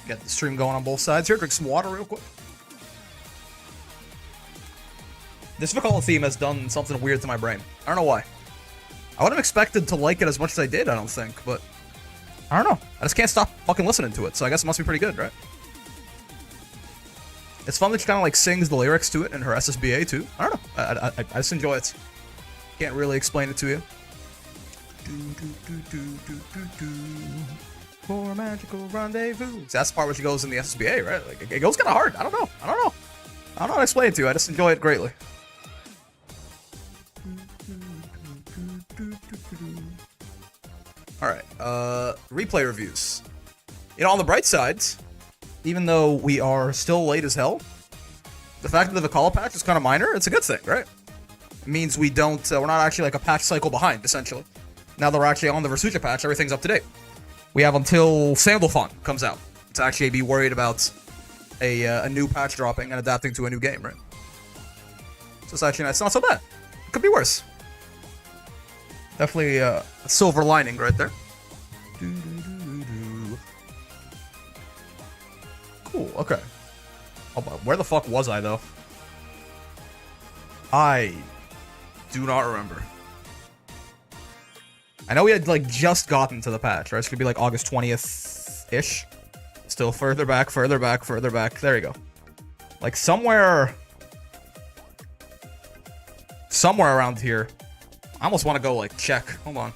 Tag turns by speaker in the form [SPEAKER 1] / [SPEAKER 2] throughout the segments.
[SPEAKER 1] Get the stream going on both sides here. Drink some water real quick. This Vakala theme has done something weird to my brain. I don't know why. I wouldn't have expected to like it as much as I did, I don't think, but I don't know. I just can't stop fucking listening to it, so I guess it must be pretty good, right? It's fun that she kind of like sings the lyrics to it in her SSBA too. I don't know. I just enjoy it. Can't really explain it to you. For magical rendezvous. That's the part where she goes in the SSBA, right? Like it goes kind of hard. I don't know. I don't know how to explain it to you. I just enjoy it greatly. Alright, replay reviews. You know, on the bright side, even though we are still late as hell, the fact that the Vakala patch is kind of minor, it's a good thing, right? It means we don't, we're not actually like a patch cycle behind, essentially. Now that we're actually on the Versucha patch, everything's up to date. We have until Sandalphon comes out to actually be worried about a new patch dropping and adapting to a new game, right? So it's actually, it's not so bad. It could be worse. Definitely a silver lining right there. Cool, okay. Oh, where the fuck was I, though? I do not remember. I know we had, like, just gotten to the patch, right? It's gonna be, like, August 20th-ish. Still further back, further back, further back. There you go. Like, somewhere around here. I almost want to go, like, check. Hold on.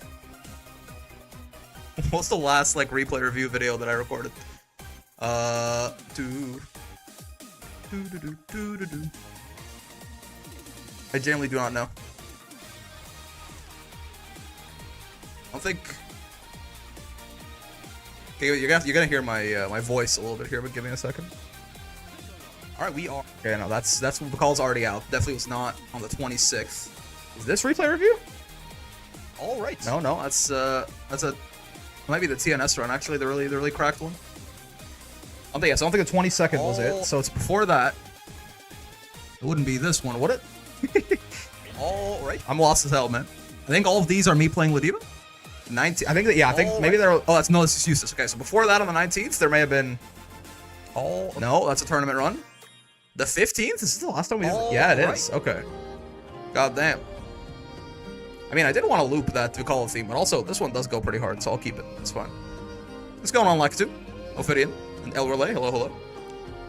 [SPEAKER 1] What's the last, like, replay review video that I recorded? I genuinely do not know. I don't think... Okay, you're gonna hear my my voice a little bit here, but give me a second. Alright, we are... Okay, no, that's what the call's already out. Definitely was not on the 26th. Is this replay review? All right. No, that's a might be the TNS run actually, the really cracked one. I don't think the 22nd was it. So it's before that. It wouldn't be this one, would it? All right. I'm lost as hell, man. I think all of these are me playing Ladima. 19. I think that, yeah. I think maybe they're. Oh, this is Eustace. Okay, so before that on the 19th, there may have been. No, that's a tournament run. The 15th. This is the last time we did it. Yeah, it is. Okay. God damn. I mean, I didn't want to loop that Vakala theme, but also this one does go pretty hard, so I'll keep it. It's fine. What's going on, Lactu? Ophidian and El Relay. Hello.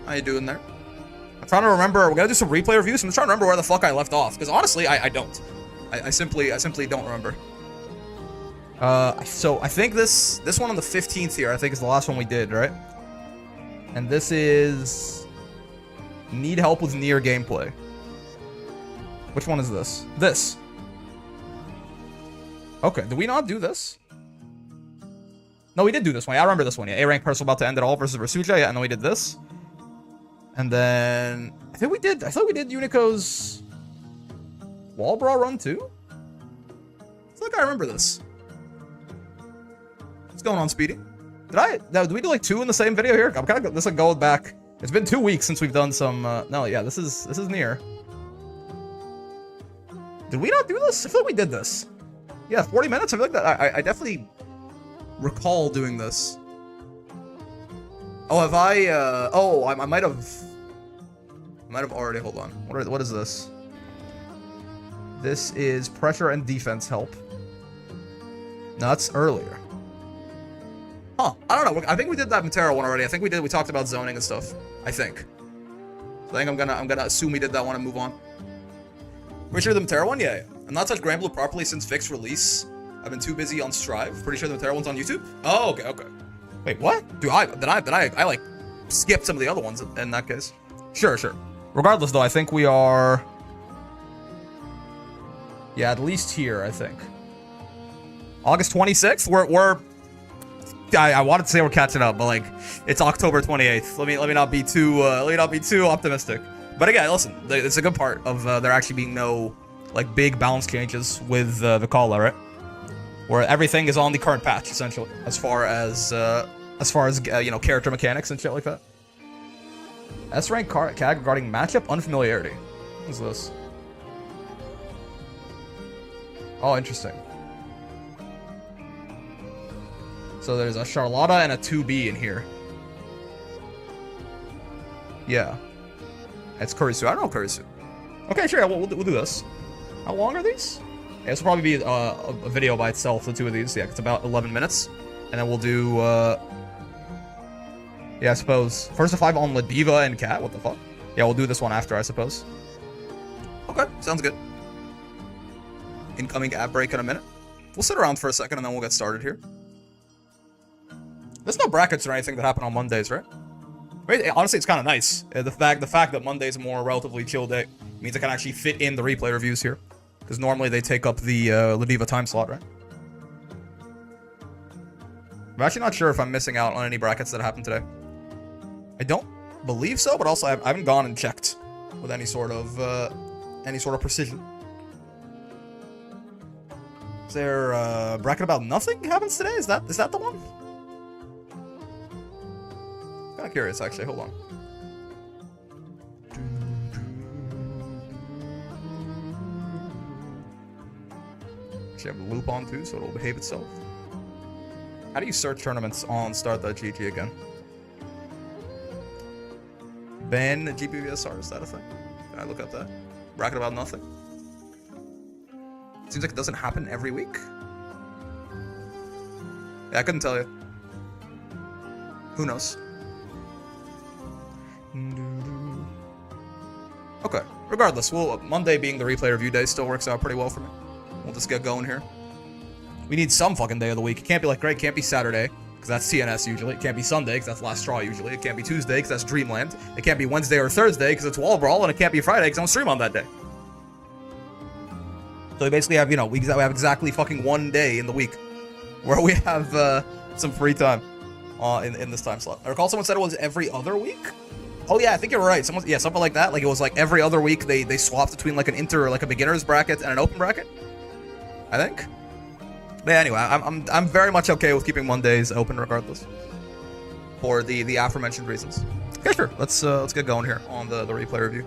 [SPEAKER 1] How you doing there? I'm trying to remember. We're gonna do some replay reviews. I'm trying to remember where the fuck I left off, because honestly, I don't. I simply don't remember. So I think this one on the 15th here, I think is the last one we did, right? And this is need help with near gameplay. Which one is this? This. Okay, did we not do this? No, we did do this one. Yeah, I remember this one. Yeah, A-rank personal about to end it all versus Versucha. Yeah, and then we did this. And then I thought we did Unico's Wall Brawl run too. I feel like I remember this. What's going on, Speedy? Did we do like 2 in the same video here? I'm kind of this like going back. It's been 2 weeks since we've done some. No, yeah, this is near. Did we not do this? I feel like we did this. Yeah, 40 minutes. I feel like that. I definitely recall doing this. Oh, have I? I might have already. Hold on. What is this? This is pressure and defense help. No, that's earlier. Huh? I don't know. I think we did that Matera one already. I think we did. We talked about zoning and stuff. I think. So I think I'm gonna assume we did that one and move on. Pretty sure the Matera one, yeah. I've not touched Granblue properly since fixed release. I've been too busy on Strive. Pretty sure the Matera one's on YouTube. Oh, okay. Wait, what? Dude, I like skipped some of the other ones in that case. Sure. Regardless, though, I think we are. Yeah, at least here, I think. August 26th. We're. I wanted to say we're catching up, but like it's October 28th. Let me not be too optimistic. But again, listen, it's a good part of there actually being no like big balance changes with Vakala, right? Where everything is on the current patch essentially, as far as you know, character mechanics and shit like that. S rank CAG regarding matchup unfamiliarity. What is this? Oh, interesting. So there's a Charlotta and a 2B in here. Yeah. It's Kurisu. I don't know Kurisu. Okay, sure. Yeah, we'll do this. How long are these? Yeah, this will probably be a video by itself, the two of these. Yeah, it's about 11 minutes. And then we'll do, yeah, I suppose. First to 5 on Ladiva and Cat. What the fuck? Yeah, we'll do this one after, I suppose. Okay, sounds good. Incoming ad break in a minute. We'll sit around for a second and then we'll get started here. There's no brackets or anything that happen on Mondays, right? I mean, honestly, it's kind of nice. The fact that Monday's a more relatively chill day means I can actually fit in the replay reviews here. Because normally they take up the Ladiva time slot, right? I'm actually not sure if I'm missing out on any brackets that happened today. I don't believe so, but also I haven't gone and checked with any sort of precision. Is there a bracket about nothing happens today? Is that the one? Kind of curious, actually. Hold on. Actually, I have a loop on too, so it'll behave itself. How do you search tournaments on start.gg again? Ban GBVSR, is that a thing? Can I look up that? Bracket about nothing? Seems like it doesn't happen every week. Yeah, I couldn't tell you. Who knows? Okay, regardless, Monday being the replay review day still works out pretty well for me. We'll just get going here. We need some fucking day of the week. It can't be like, great, can't be Saturday, because that's TNS usually. It can't be Sunday, because that's Last Straw usually. It can't be Tuesday, because that's Dreamland. It can't be Wednesday or Thursday, because it's Wall Brawl, and it can't be Friday, because I don't stream on that day. So we basically have, you know, we have exactly fucking one day in the week where we have some free time in this time slot. I recall someone said it was every other week? Oh yeah, I think you're right. Yeah, something like that. Like it was like every other week they swapped between like an inter or like a beginner's bracket and an open bracket, I think. But yeah, anyway, I'm very much okay with keeping Mondays open regardless, for the aforementioned reasons. Okay, sure. Let's get going here on the replay review.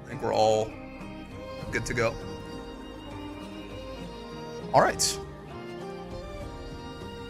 [SPEAKER 1] I think we're all good to go. All right.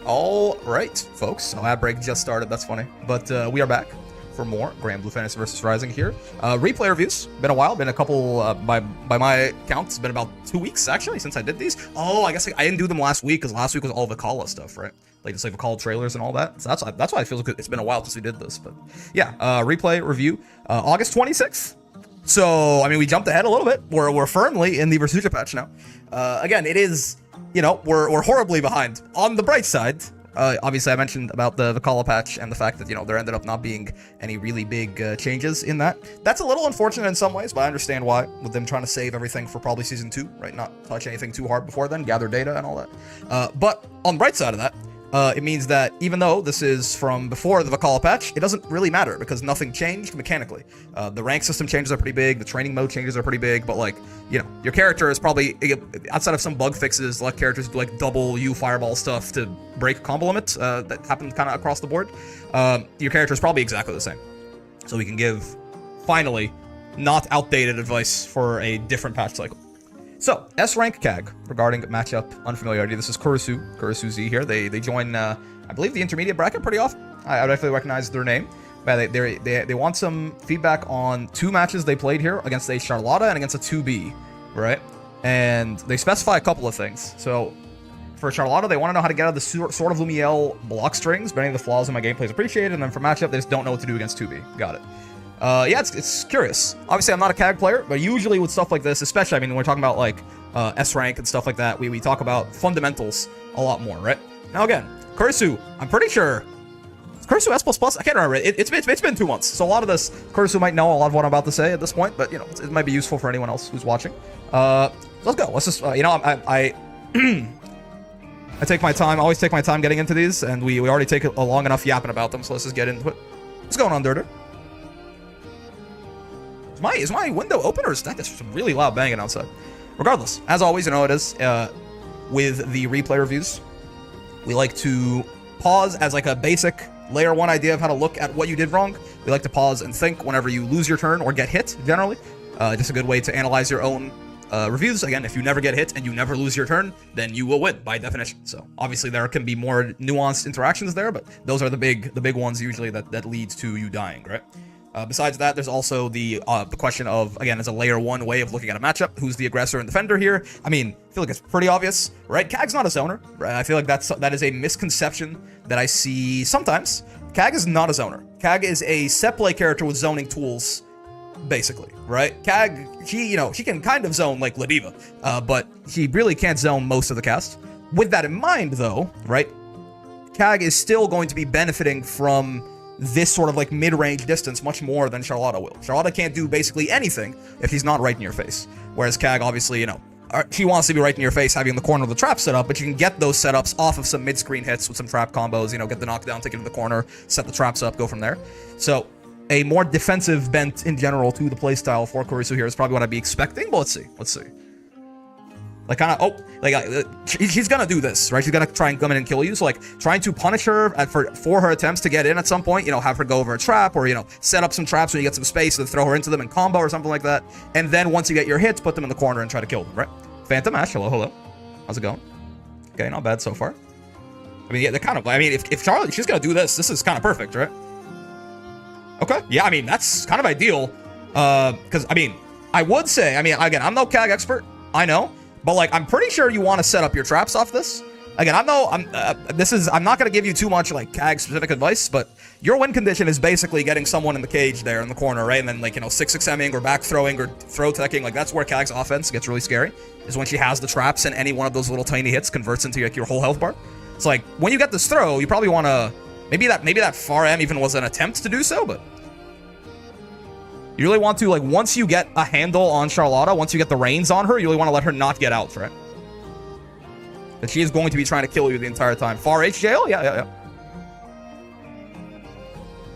[SPEAKER 1] All right, folks. So ad break just started. That's funny, but we are back for more Grand Blue Fantasy vs. Rising here. Replay reviews. Been a while. Been a couple, by my count, it's been about 2 weeks, actually, since I did these. Oh, I guess I didn't do them last week, because last week was all the Vakala stuff, right? Like, just like Vakala trailers and all that. So that's why I feel like it's been a while since we did this. But, yeah, replay review. August 26th. So, I mean, we jumped ahead a little bit. We're firmly in the Versucha patch now. Again, it is, you know, we're horribly behind. On the bright side, obviously, I mentioned about the Vakala patch and the fact that, you know, there ended up not being any really big changes in that. That's a little unfortunate in some ways, but I understand why, with them trying to save everything for probably Season 2, right? Not touch anything too hard before then, gather data and all that. But on the bright side of that, it means that even though this is from before the Vakala patch, it doesn't really matter because nothing changed mechanically. The rank system changes are pretty big, the training mode changes are pretty big, but like, you know, your character is probably, outside of some bug fixes, like characters do like double U fireball stuff to break combo limits that happen kind of across the board. Your character is probably exactly the same. So we can give, finally, not outdated advice for a different patch cycle. So, S-Rank CAG, regarding matchup unfamiliarity. This is Kurisu Z here. They join, I believe, the intermediate bracket pretty often. I definitely recognize their name. But they want some feedback on 2 matches they played here, against a Charlotta and against a 2B, right? And they specify a couple of things. So, for Charlotta, they want to know how to get out of the Sword of Lumiel block strings, but any of the flaws in my gameplay is appreciated. And then for matchup, they just don't know what to do against 2B. Got it. Yeah, it's curious. Obviously, I'm not a CAG player, but usually with stuff like this, especially, I mean, when we're talking about, like, S-Rank and stuff like that, we talk about fundamentals a lot more, right? Now, again, Kurisu, I'm pretty sure... Kurisu S++? I can't remember. It's been 2 months, so a lot of this, Kurisu might know a lot of what I'm about to say at this point, but, you know, it might be useful for anyone else who's watching. Let's go. Let's just, you know, I take my time, I always take my time getting into these, and we already take a long enough yapping about them, so let's just get into it. What's going on, Dirter? Is my window open, or is that just some really loud banging outside? Regardless, as always, you know it is, with the replay reviews, we like to pause as like a basic layer 1 idea of how to look at what you did wrong. We like to pause and think whenever you lose your turn or get hit, generally. Just a good way to analyze your own reviews. Again, if you never get hit and you never lose your turn, then you will win by definition. So obviously there can be more nuanced interactions there, but those are the big ones usually that leads to you dying, right? Besides that, there's also the question of, again, as a layer 1 way of looking at a matchup, who's the aggressor and defender here. I mean, I feel like it's pretty obvious, right? Kag's not a zoner, right? I feel like that is a misconception that I see sometimes. Kag is not a zoner. Kag is a set play character with zoning tools, basically, right? Kag, he can kind of zone like Ladiva, but he really can't zone most of the cast. With that in mind, though, right, Kag is still going to be benefiting from this sort of like mid-range distance much more than Charlotta will. Charlotta can't do basically anything if he's not right in your face. Whereas Kag, obviously, she wants to be right in your face, having the corner of the trap set up, but you can get those setups off of some mid-screen hits with some trap combos, get the knockdown, take it to the corner, set the traps up, go from there. So a more defensive bent in general to the playstyle for Kurisu here is probably what I'd be expecting, but let's see. Like, kind of, she's gonna do this, right? She's gonna try and come in and kill you. So, like, trying to punish her for her attempts to get in at some point, have her go over a trap, or, set up some traps when you get some space and throw her into them in combo or something like that. And then once you get your hits, put them in the corner and try to kill them, right? Phantom Ash, hello. How's it going? Okay, not bad so far. I mean, yeah, if Charlotte, she's gonna do this is kind of perfect, right? Okay, yeah, I mean, that's kind of ideal. Because, I would say, again, I'm no Kag expert, I know. But, like, I'm pretty sure you want to set up your traps off this. Again, I'm not going to give you too much, like, Kag-specific advice, but your win condition is basically getting someone in the cage there in the corner, right? And then, like, 6-6-emming or back throwing or throw teching. Like, that's where Kag's offense gets really scary, is when she has the traps and any one of those little tiny hits converts into, like, your whole health bar. So, like, when you get this throw, you probably want to... Maybe that far M even was an attempt to do so, but... You really want to, like, once you get a handle on Charlotta, once you get the reins on her, you really want to let her not get out, right? But she is going to be trying to kill you the entire time. Far H jail? Yeah.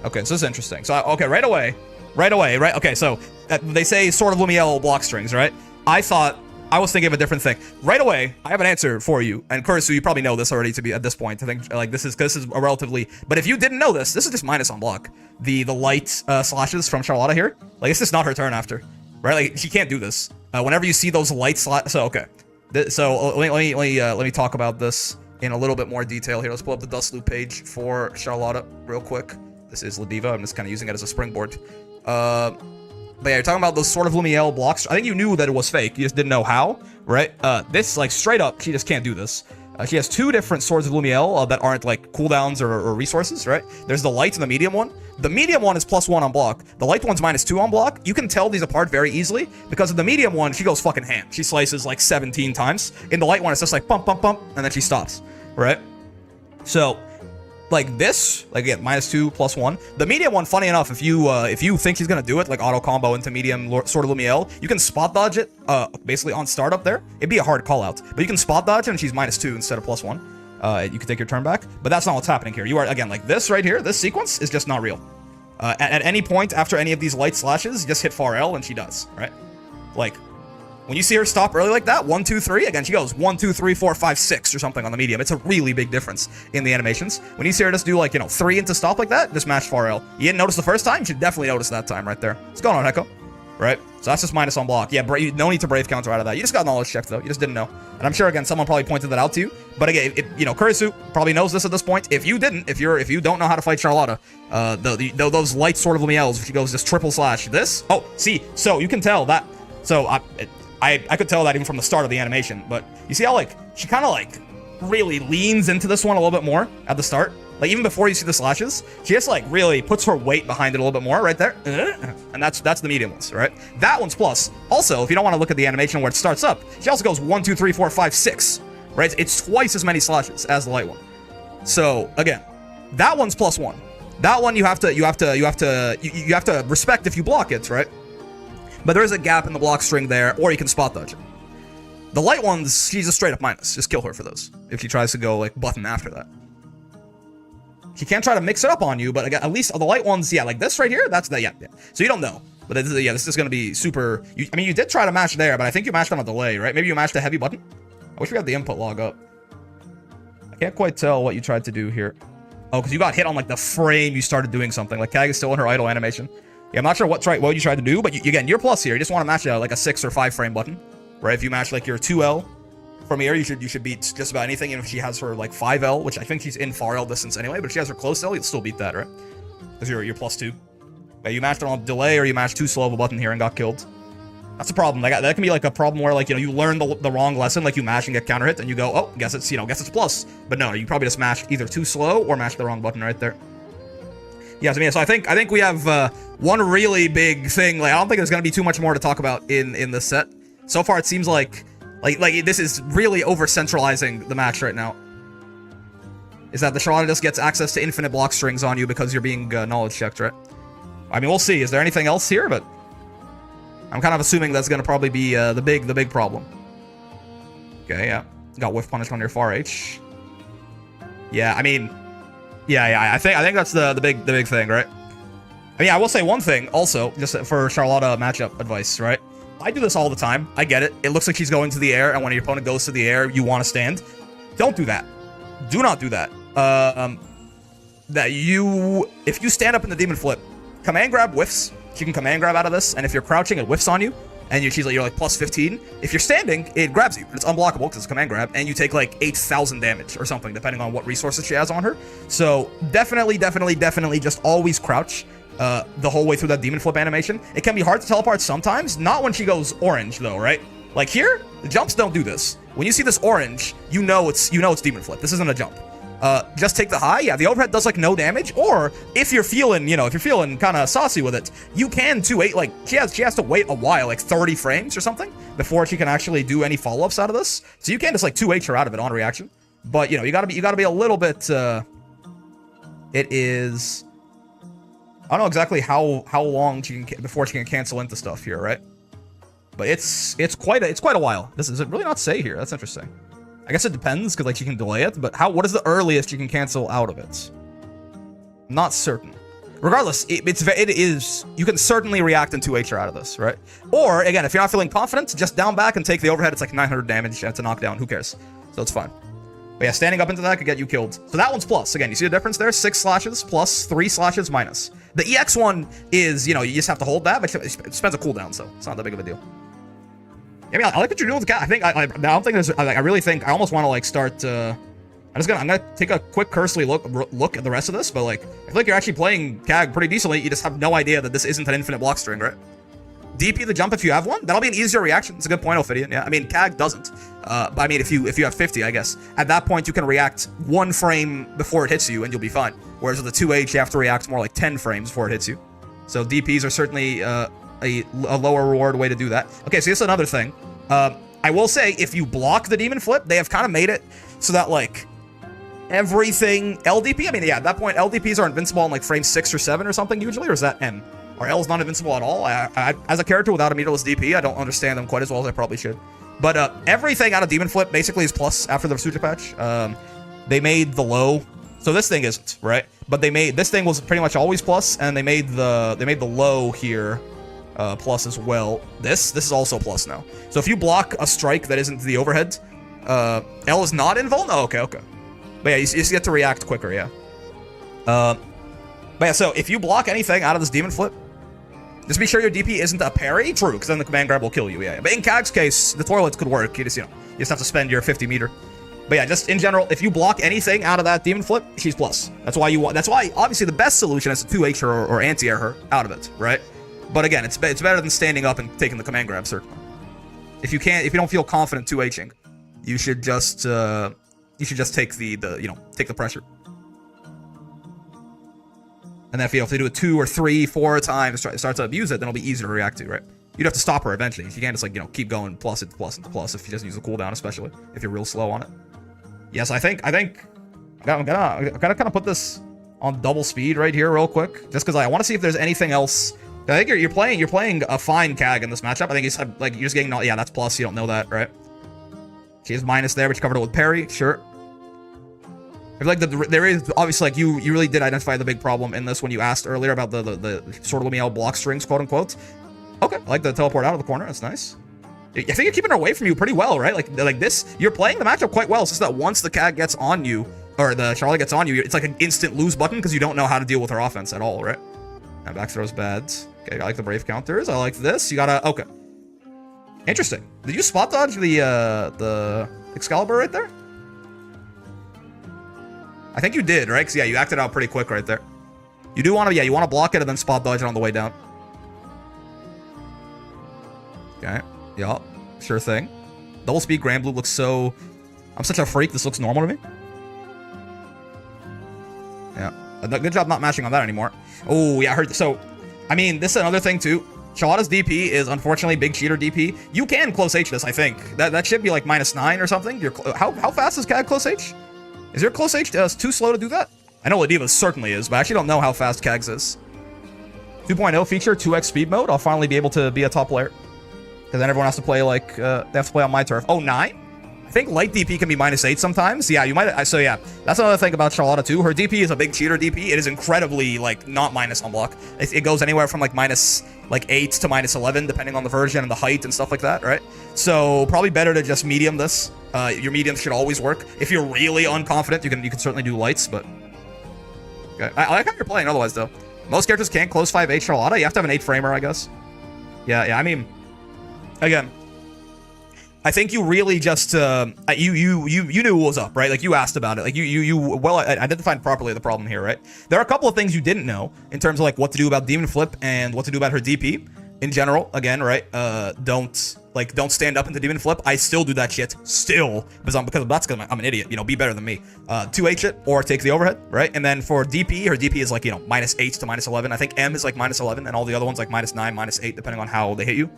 [SPEAKER 1] Okay, so this is interesting. So, okay, right away, right? Okay, so they say Sword of Lumiel block strings, right? I was thinking of a different thing. Right away, I have an answer for you. And Kurisu, you probably know this already to be at this point. I think, like, this is a relatively... But if you didn't know this is just minus on block. The light slashes from Charlotta here. Like, it's just not her turn after. Right? Like, she can't do this. Whenever you see those light slashes... So, okay. So, let me talk about this in a little bit more detail here. Let's pull up the Dust Loop page for Charlotta real quick. This is Ladiva. I'm just kind of using it as a springboard. But yeah, you're talking about those Sword of Lumiel blocks. I think you knew that it was fake. You just didn't know how, right? This, like, straight up, she just can't do this. She has two different Swords of Lumiel that aren't, like, cooldowns or resources, right? There's the light and the medium one. The medium one is +1 on block. The light one's -2 on block. You can tell these apart very easily because of the medium one, she goes fucking ham. She slices, like, 17 times. In the light one, it's just like bump, bump, bump, and then she stops, right? So... like this, like, again, -2, +1. The medium one, funny enough, if you think he's gonna do it, like auto combo into medium Sword of Lumiel, you can spot dodge it, basically on startup there. It'd be a hard call out, but you can spot dodge it and she's -2 instead of +1. You can take your turn back, but that's not what's happening here. You are, again, like this right here, this sequence is just not real. At any point after any of these light slashes, you just hit far L and she does, right? Like, when you see her stop early like that, 1, 2, 3, again, she goes 1, 2, 3, 4, 5, 6 or something on the medium. It's a really big difference in the animations. When you see her just do, like, 3 into stop like that, just match far L. You didn't notice the first time? You should definitely notice that time right there. What's going on, Echo? Right? So that's just minus on block. Yeah, no need to brave counter out of that. You just got knowledge check, though. You just didn't know. And I'm sure, again, someone probably pointed that out to you. But again, Kurisu probably knows this at this point. If you didn't, if you don't know how to fight Charlotta, those light Sword of Lumiels, she goes just triple slash this. Oh, see, so you can tell that. So I could tell that even from the start of the animation, but you see how, like, she kind of, like, really leans into this one a little bit more at the start? Like, even before you see the slashes, she just, like, really puts her weight behind it a little bit more right there. And that's the medium ones, right? That one's plus. Also, if you don't want to look at the animation where it starts up, she also goes 1, 2, 3, 4, 5, 6, right? It's twice as many slashes as the light one. So, again, that one's +1. That one you have to respect if you block it, right? But there is a gap in the block string there, or you can spot dodge it. The light ones, she's a straight up minus. Just kill her for those. If she tries to go, like, button after that. She can't try to mix it up on you, but again, at least the light ones, yeah, like this right here, that's the, yeah. So you don't know. But this is going to be super... I mean, you did try to match there, but I think you matched on a delay, right? Maybe you matched a heavy button? I wish we had the input log up. I can't quite tell what you tried to do here. Oh, because you got hit on, like, the frame you started doing something. Like, Kag is still in her idle animation. Yeah, I'm not sure what you tried to do, but again, you're plus here. You just want to match like a 6 or 5 frame button, right? If you match like your 2L from here, you should beat just about anything. Even if she has her like 5L, which I think she's in far L distance anyway, but if she has her close L, you'll still beat that, right? Because you're +2. Yeah, you mashed it on delay or you mashed too slow of a button here and got killed. That's a problem. That can be like a problem where, like, you know, you learn the wrong lesson, like you mash and get counter hit, and you go, oh, guess it's plus. But no, you probably just mashed either too slow or mashed the wrong button right there. Yeah, so I think we have one really big thing. Like, I don't think there's gonna be too much more to talk about in this set. So far, it seems like this is really over centralizing the match right now. Is that the Charlotte just gets access to infinite block strings on you because you're being knowledge checked, right? I mean, we'll see. Is there anything else here? But I'm kind of assuming that's gonna probably be the big problem. Okay, yeah, got whiff punish on your far H. Yeah, I mean, yeah. I think that's the big thing, right? I mean, I will say one thing also, just for Charlotta matchup advice, right? I do this all the time. I get it. It looks like she's going to the air, and when your opponent goes to the air, you want to stand. Don't do that. Do not do that. If you stand up in the demon flip, command grab whiffs. She can command grab out of this, and if you're crouching, it whiffs on you, and you're like plus 15. If you're standing, it grabs you. It's unblockable because it's command grab, and you take like 8,000 damage or something, depending on what resources she has on her. So definitely just always crouch the whole way through that demon flip animation. It can be hard to teleport sometimes, not when she goes orange though, right? Like here, the jumps don't do this. When you see this orange, you know it's demon flip. This isn't a jump. Just take the high. Yeah, the overhead does like no damage. Or if you're feeling, kind of saucy with it, you can 2-8. Like she has to wait a while, like 30 frames or something, before she can actually do any follow-ups out of this. So you can just like 2-8 her out of it on reaction. But you gotta be a little bit. It is. I don't know exactly how long before she can cancel into stuff here, right? But it's quite a while. Does it really not say here? That's interesting. I guess it depends, because like she can delay it, but what is the earliest you can cancel out of it? Not certain. Regardless, it is you can certainly react in 2H out of this, right? Or again, if you're not feeling confident, just down back and take the overhead. It's like 900 damage and it's a knockdown. Who cares? So it's fine. But yeah, standing up into that could get you killed. So that one's plus. Again, you see the difference there? 6 slashes plus 3 slashes minus. The EX one is, you just have to hold that, but it spends a cooldown, so it's not that big of a deal. I mean, I like what you're doing with the cat. I really think I almost want to like start. I'm gonna take a quick cursory look at the rest of this, but like I feel like you're actually playing CAG pretty decently. You just have no idea that this isn't an infinite block string, right? DP the jump if you have one. That'll be an easier reaction. It's a good point, Ophidian. Yeah, I mean CAG doesn't. But I mean if you have 50, I guess at that point you can react 1 frame before it hits you and you'll be fine. Whereas with the 2H you have to react more like 10 frames before it hits you. So DPs are certainly a lower reward way to do that. Okay, so here's another thing. I will say, if you block the demon flip, they have kind of made it so that, like, everything LDP, I mean, yeah, at that point, LDPs are invincible on, like, frame 6 or 7 or something, usually, or is that M? Or L is not invincible at all? I as a character without a meterless DP, I don't understand them quite as well as I probably should. But, everything out of demon flip basically is plus after the Suja patch. They made the low, so this thing isn't, right? But this thing was pretty much always plus, and they made the low here plus as well. This is also plus now. So if you block a strike that isn't the overhead, L is not invuln? Oh, okay. But yeah, you just get to react quicker, yeah. But yeah, so if you block anything out of this demon flip, just be sure your DP isn't a parry. True, because then the command grab will kill you, yeah. But in CAG's case, the toilets could work. You just have to spend your 50 meter. But yeah, just in general, if you block anything out of that demon flip, she's plus. That's why obviously the best solution is to 2H her or anti-air her out of it, right? But again, it's better than standing up and taking the command grab, certainly. If you don't feel confident 2Hing, you should just take take the pressure. And then if they do it 2 or 3, 4 times, start to abuse it, then it'll be easier to react to, right? You'd have to stop her eventually. You can't just keep going plus into plus into plus if you just use the cooldown, especially if you're real slow on it. Yes, I think I'm gonna kind of put this on double speed right here real quick, just because I want to see if there's anything else. I think you're playing a fine CAG in this matchup. I think you're just getting yeah, that's plus. You don't know that, right? She is minus there, but you covered it with parry. Sure. I feel like there is obviously you really did identify the big problem in this when you asked earlier about the sort of Lumiel block strings, quote unquote. Okay, I like the teleport out of the corner. That's nice. I think you're keeping her away from you pretty well, right? Like this, you're playing the matchup quite well. It's just that once the CAG gets on you, or the Charlotte gets on you, it's like an instant lose button because you don't know how to deal with her offense at all, right? And back throw's bad. Okay, I like the brave counters. I like this. You gotta okay. Interesting. Did you spot dodge the Excalibur right there? I think you did, right? Because yeah, you acted out pretty quick right there. You do want to, yeah, you want to block it and then spot dodge it on the way down. Okay. Yeah. Sure thing. Double speed Grand Blue looks so... I'm such a freak. This looks normal to me. Yeah. Good job not mashing on that anymore. Oh, yeah, I heard... So, I mean, this is another thing, too. Charlotta's DP is, unfortunately, big cheater DP. You can close H this, I think. That should be, like, -9 or something. How fast is CAG close H? Is your close H too slow to do that? I know Ladiva certainly is, but I actually don't know how fast CAG's is. 2.0 feature, 2x speed mode. I'll finally be able to be a top player. Because then everyone has to play, like, they have to play on my turf. Oh, 9? I think light DP can be -8 sometimes. Yeah, you might... So, yeah. That's another thing about Charlotta, too. Her DP is a big cheater DP. It is incredibly, like, not minus on block. It goes anywhere from, like, -8 to -11, depending on the version and the height and stuff like that, right? So, probably better to just medium this. Your mediums should always work. If you're really unconfident, you can certainly do lights, but... Okay. I like how you're playing otherwise, though. Most characters can't close 5-8 Charlotta. You have to have an 8-framer, I guess. Yeah, I mean... Again... I think you really just, you knew what was up, right? Like, you asked about it. Like, you well identified properly the problem here, right? There are a couple of things you didn't know in terms of, like, what to do about Demon Flip and what to do about her DP. In general, again, right? Don't stand up into Demon Flip. I still do that shit, still, because I'm an idiot, you know, be better than me. 2H it, or take the overhead, right? And then for DP, her DP is, like, you know, -8 to -11. I think M is, like, -11, and all the other ones, like, -9, -8, depending on how they hit you.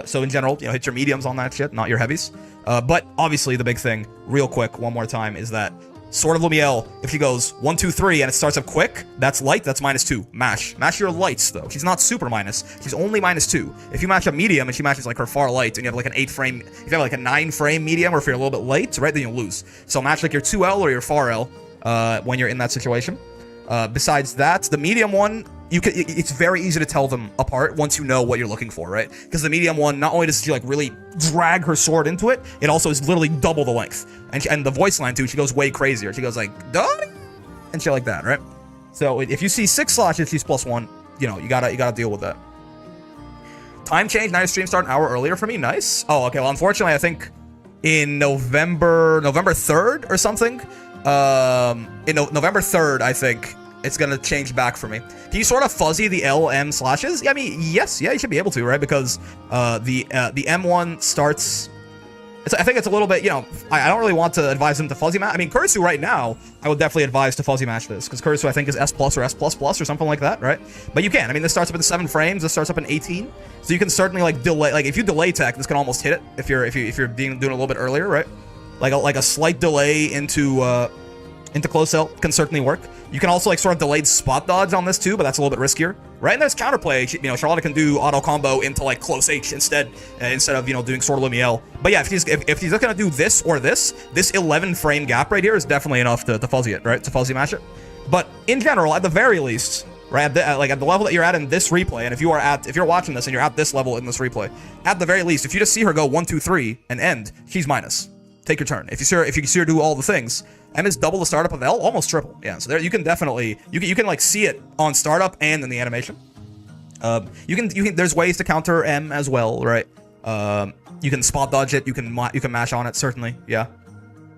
[SPEAKER 1] So in general, you know, hit your mediums on that shit, not your heavies. But obviously the big thing, real quick, one more time, is that Sword of Lumiel, if she goes 1, 2, 3 and it starts up quick, that's light, that's -2. Mash your lights, though. She's not super minus. She's only -2. If you match a medium and she matches, like, her far light, and you have, like, an 8-frame, if you have, like, a 9-frame medium, or if you're a little bit late, right, then you'll lose. So match, like, your 2L or your far L when you're in that situation. Besides that, the medium one, it's very easy to tell them apart once you know what you're looking for, right? Because the medium one, not only does she, like, really drag her sword into it, it also is literally double the length. And the voice line, too, she goes way crazier. She goes, like, duh, and shit like that, right? So if you see 6 sloshes, she's +1, you know, you gotta deal with that. Time change, night stream start an hour earlier for me, nice. Oh, okay, well, unfortunately, I think in November 3rd or something, in November 3rd, I think, it's gonna change back for me. Can you sort of fuzzy the LM slashes? Yeah, I mean, yes, yeah, you should be able to, right? Because the M1 starts... I think it's a little bit, you know, I don't really want to advise them to fuzzy match. I mean, Kurisu right now, I would definitely advise to fuzzy match this, because Kurisu, I think, is S+ or S++ or something like that, right? But you can. I mean, this starts up in 7 frames, this starts up in 18, so you can certainly, like, delay, like, if you delay tech, this can almost hit it, if you're doing a little bit earlier, right? Like a slight delay into close cell can certainly work. You can also, like, sort of delayed spot dodge on this too, but that's a little bit riskier, right? And there's counterplay. You know, Charlotte can do auto combo into, like, close H instead of, you know, doing Sword of Lumiel. But yeah, if he's not gonna do this or this 11 frame gap right here is definitely enough to fuzzy it, right? To fuzzy match it. But in general, at the very least, right, at the level that you're at in this replay, and if you're watching this and you're at this level in this replay, at the very least, if you just see her go 1, 2, 3 and end, she's minus. Take your turn. If you see her do all the things, M is double the startup of L, almost triple. Yeah, so there you can definitely you can like see it on startup and in the animation. You can there's ways to counter M as well, right? You can spot dodge it. You can mash on it, certainly. Yeah,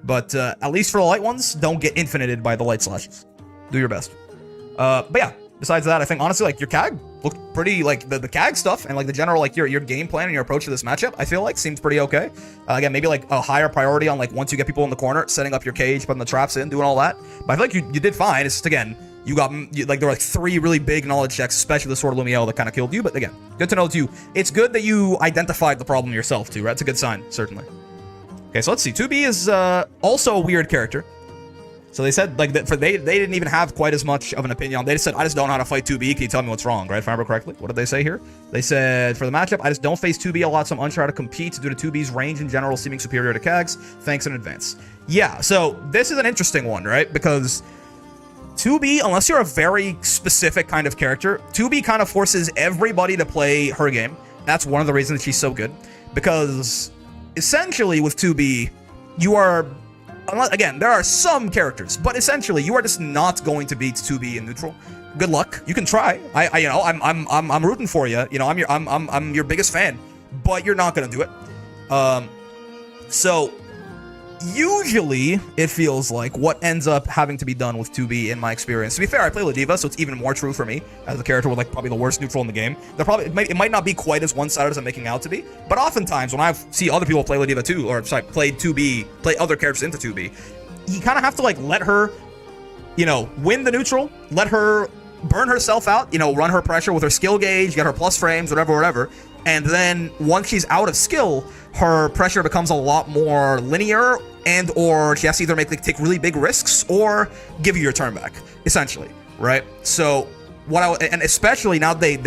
[SPEAKER 1] but at least for the light ones, don't get infinited by the light slashes. Do your best. But yeah, besides that, I think honestly, like, your CAG looked pretty, like, the CAG stuff and, like, the general, like, your game plan and your approach to this matchup, I feel like seems pretty okay. Again, maybe, like, a higher priority on, like, once you get people in the corner, setting up your cage, putting the traps in, doing all that. But I feel like you did fine. It's just, again, like, there were, like, 3 really big knowledge checks, especially the Sword of Lumiel, that kind of killed you. But again, good to know too. It's good that you identified the problem yourself too, right? It's a good sign, certainly. Okay, so let's see. 2B is also a weird character. So they said, like, they didn't even have quite as much of an opinion on. They just said, I just don't know how to fight 2B. Can you tell me what's wrong, right? If I remember correctly. What did they say here? They said, for the matchup, I just don't face 2B a lot, so I'm unsure how to compete due to 2B's range in general seeming superior to CAG's. Thanks in advance. Yeah, so this is an interesting one, right? Because 2B, unless you're a very specific kind of character, 2B kind of forces everybody to play her game. That's one of the reasons she's so good. Because essentially with 2B, you are... Again, there are some characters, but essentially you are just not going to beat 2B in neutral. Good luck. You can try. You know, I'm rooting for you. You know, I'm your biggest fan, but you're not gonna do it. So usually it feels like what ends up having to be done with 2B in my experience. To be fair, I play Ladiva, so it's even more true for me as a character with like probably the worst neutral in the game. It might not be quite as one-sided as I'm making out to be, but oftentimes when I see other people play Ladiva too, or sorry, play 2B, play other characters into 2B, you kind of have to like let her, you know, win the neutral, let her burn herself out, you know, run her pressure with her skill gauge, get her plus frames, whatever. And then once she's out of skill, her pressure becomes a lot more linear, and or she has to either take really big risks or give you your turn back, essentially, right? So and especially now they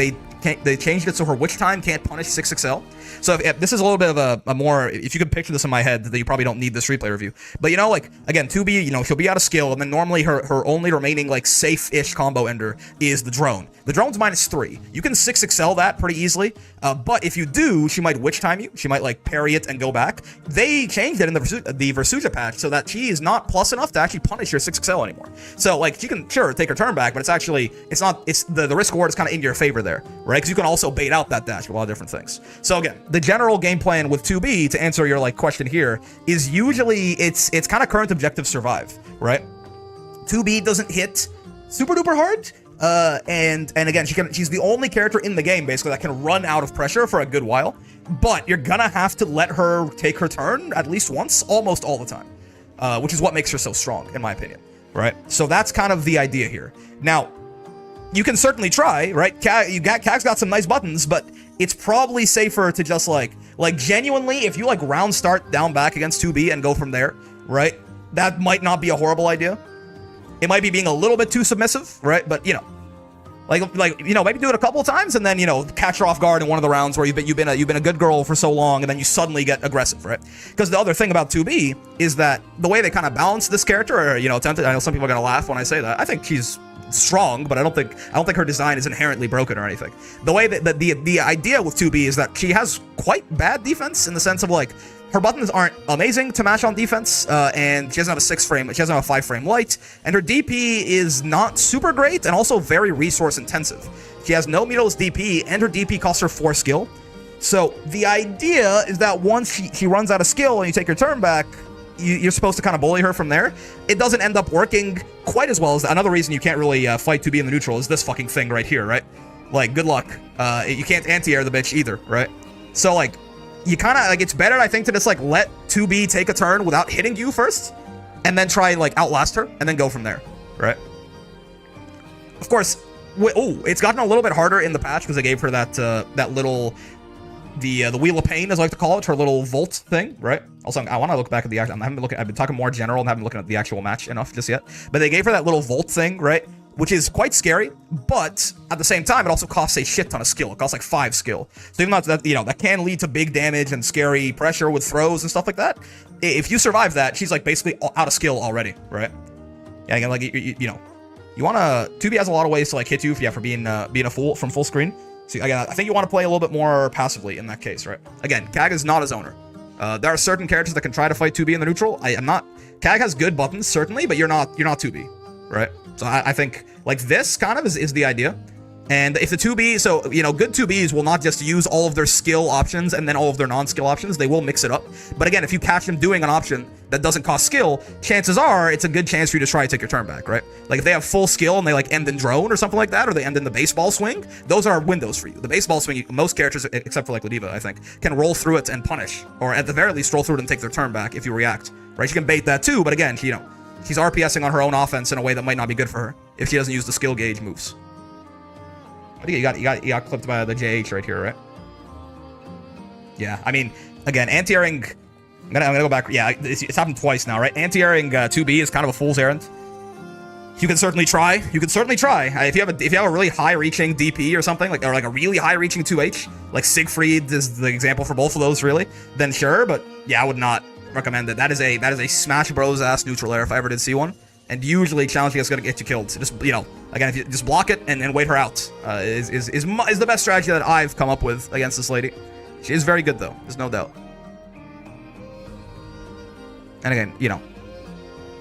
[SPEAKER 1] changed it so her witch time can't punish 6XL. So if this is a little bit of a more, if you could picture this in my head, that you probably don't need this replay review. But you know, like, again, 2B, you know, she'll be out of skill, and then normally her only remaining, like, safe-ish combo ender is the drone. The drone's -3. You can 6XL that pretty easily, but if you do, she might witch time you. She might, like, parry it and go back. They changed it in the Versuja patch so that she is not plus enough to actually punish your 6XL anymore. So, like, she can, sure, take her turn back, but it's actually, the risk reward is kind of in your favor there, right? Because you can also bait out that dash with a lot of different things. So, again, the general game plan with 2B, to answer your like question here, is usually it's kind of current objective survive, right? 2B doesn't hit super duper hard, and again, she's the only character in the game basically that can run out of pressure for a good while, but you're gonna have to let her take her turn at least once, almost all the time, which is what makes her so strong, in my opinion, right? So that's kind of the idea here. Now, you can certainly try, right? Kag's got some nice buttons, but it's probably safer to just like genuinely, if you like round start down back against 2B and go from there, right? That might not be a horrible idea. It might be being a little bit too submissive, right? But you know, like you know, maybe do it a couple of times and then, you know, catch her off guard in one of the rounds where you've been a good girl for so long, and then you suddenly get aggressive, right? Because the other thing about 2B is that the way they kind of balance this character, or you know, attempted. I know some people are gonna laugh when I say that. I think she's strong, but I don't think her design is inherently broken or anything. The way that the idea with 2B is that she has quite bad defense in the sense of like her buttons aren't amazing to match on defense, and she doesn't have a 6 frame, she doesn't have a 5 frame light, and her DP is not super great and also very resource intensive. She has no meterless DP, and her DP costs her 4 skill. So the idea is that once she runs out of skill and you take your turn back, you're supposed to kind of bully her from there. It doesn't end up working quite as well as another reason you can't really fight 2B in the neutral is this fucking thing right here, right? Like, good luck. You can't anti-air the bitch either, right? So, like, you kind of, like, it's better, I think, to just, like, let 2B take a turn without hitting you first, and then try, like, outlast her, and then go from there, right? Of course, it's gotten a little bit harder in the patch because I gave her that little... the Wheel of Pain, as I like to call it, her little Volt thing, right? Also, I want to look back at the actual... I've been talking more general and haven't been looking at the actual match enough just yet. But they gave her that little Volt thing, right? Which is quite scary, but at the same time, it also costs a shit ton of skill. It costs like 5 skill. So even though that, you know, that can lead to big damage and scary pressure with throws and stuff like that, if you survive that, she's like basically out of skill already, right? Yeah, again, like, you know, you want to... 2B has a lot of ways to like hit you for being a fool from full screen. So again, I think you want to play a little bit more passively in that case, right? Again, Kag is not a zoner. There are certain characters that can try to fight 2B in the neutral. I am not... Kag has good buttons, certainly, but you're not 2B, right? So I think, like, this kind of is the idea. And if the 2B... So, you know, good 2Bs will not just use all of their skill options and then all of their non-skill options. They will mix it up. But again, if you catch them doing an option that doesn't cost skill, chances are it's a good chance for you to try to take your turn back, right? Like, if they have full skill and they, like, end in drone or something like that, or they end in the baseball swing, those are windows for you. The baseball swing, most characters, except for, like, Ladiva, I think, can roll through it and punish. Or at the very least, roll through it and take their turn back if you react, right? She can bait that too, but again, you know, she's RPSing on her own offense in a way that might not be good for her if she doesn't use the skill gauge moves. I think you got clipped by the JH right here, right? Yeah, I mean, again, anti-airing... I'm gonna go back. Yeah, it's happened twice now, right? Anti-airing 2B is kind of a fool's errand. You can certainly try. You can certainly try. If you have a really high-reaching DP or something, like, or like a really high-reaching 2H, like Siegfried is the example for both of those, really, then sure, but yeah, I would not recommend it. That is a Smash Bros ass neutral air if I ever did see one. And usually challenging is going to get you killed. So just, you know, again, if you just block it and wait her out is the best strategy that I've come up with against this lady. She is very good, though. There's no doubt. And again, you know,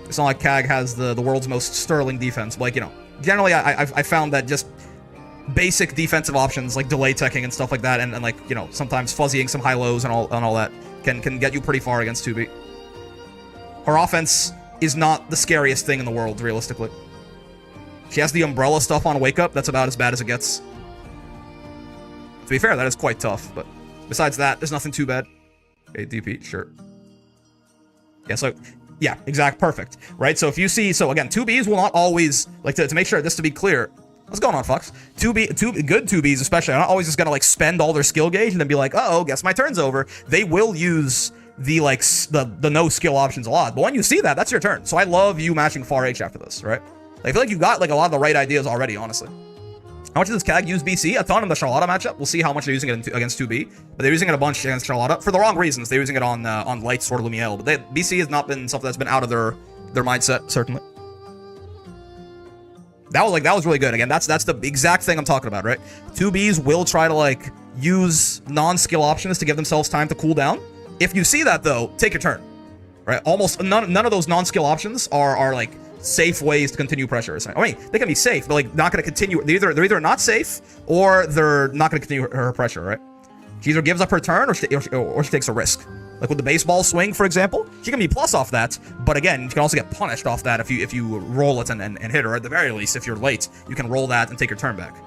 [SPEAKER 1] it's not like Kag has the world's most sterling defense. But, like, you know, generally I found that just basic defensive options like delay teching and stuff like that, and like, you know, sometimes fuzzying some high lows and all that can get you pretty far against 2B. Her offense is not the scariest thing in the world, realistically. She has the umbrella stuff on Wake Up. That's about as bad as it gets. To be fair, that is quite tough, but besides that, there's nothing too bad. Okay, DP, sure. Yeah, so, yeah, perfect, right? So if you see, so again, 2Bs will not always, like, to make sure this to be clear, what's going on, Fox? Good 2Bs especially, are not always just gonna, like, spend all their skill gauge and then be like, uh-oh, guess my turn's over. They will use the, like, the no skill options a lot, but when you see that, that's your turn. So I love you matching far H after this, right? Like, I feel like you got, like, a lot of the right ideas already, honestly. How much does CAG use BC? A ton in the Charlotta matchup. We'll see how much they're using it against 2B. But they're using it a bunch against Charlotta for the wrong reasons. They're using it on Light, Sword, Lumiel. But BC has not been something that's been out of their mindset, certainly. That was really good. Again, that's the exact thing I'm talking about, right? 2Bs will try to, like, use non-skill options to give themselves time to cool down. If you see that, though, take your turn, right? Almost none of those non-skill options are like, safe ways to continue pressure. I mean, they can be safe, but like not going to continue. They're either not safe or they're not going to continue her pressure, right? She either gives up her turn or she takes a risk. Like with the baseball swing, for example, she can be plus off that, but again, you can also get punished off that if you roll it and hit her. At the very least, if you're late, you can roll that and take your turn back.